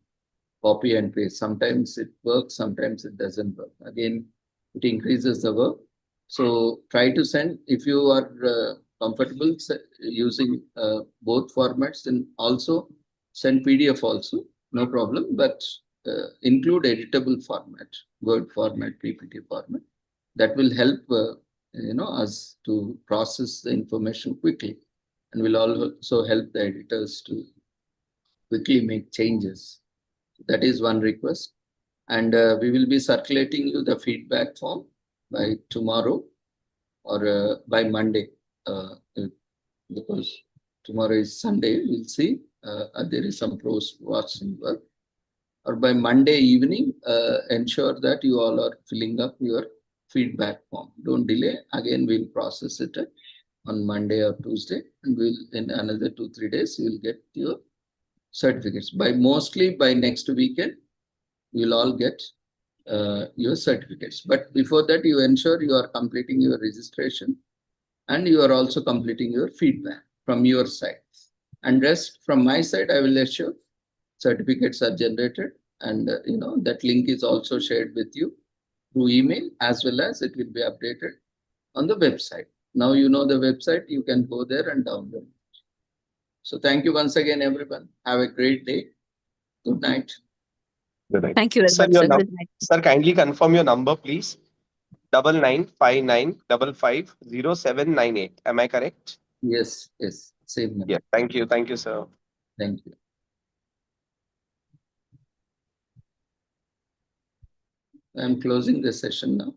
copy and paste. Sometimes it works, sometimes it doesn't work. Again, it increases the work. So try to send, if you are comfortable using both formats, then also send PDF also, no problem, but include editable format, Word format, PPT format. That will help us to process the information quickly, and will also help the editors to quickly make changes. That is one request. And we will be circulating you the feedback form by tomorrow or by Monday, because tomorrow is Sunday. We'll see. There is some post-processing work. Or by Monday evening, ensure that you all are filling up your feedback form. Don't delay. Again, we'll process it on Monday or Tuesday, and we'll, in another 2-3 days, you'll get your certificates. Mostly by next weekend, you'll all get your certificates. But before that, you ensure you are completing your registration, and you are also completing your feedback from your side. And rest from my side, I will assure certificates are generated, and that link is also shared with you. through email, as well as it will be updated on the website. Now you know the website, you can go there and download. So thank you once again, everyone. Have a great day. Good night. Good night. Thank you very Sir, much, sir. Good night. sir, kindly confirm your number, please. 9959550798. Am I correct? Yes, yes. Same number. Yeah. Thank you. Thank you, sir. Thank you. I'm closing the session now.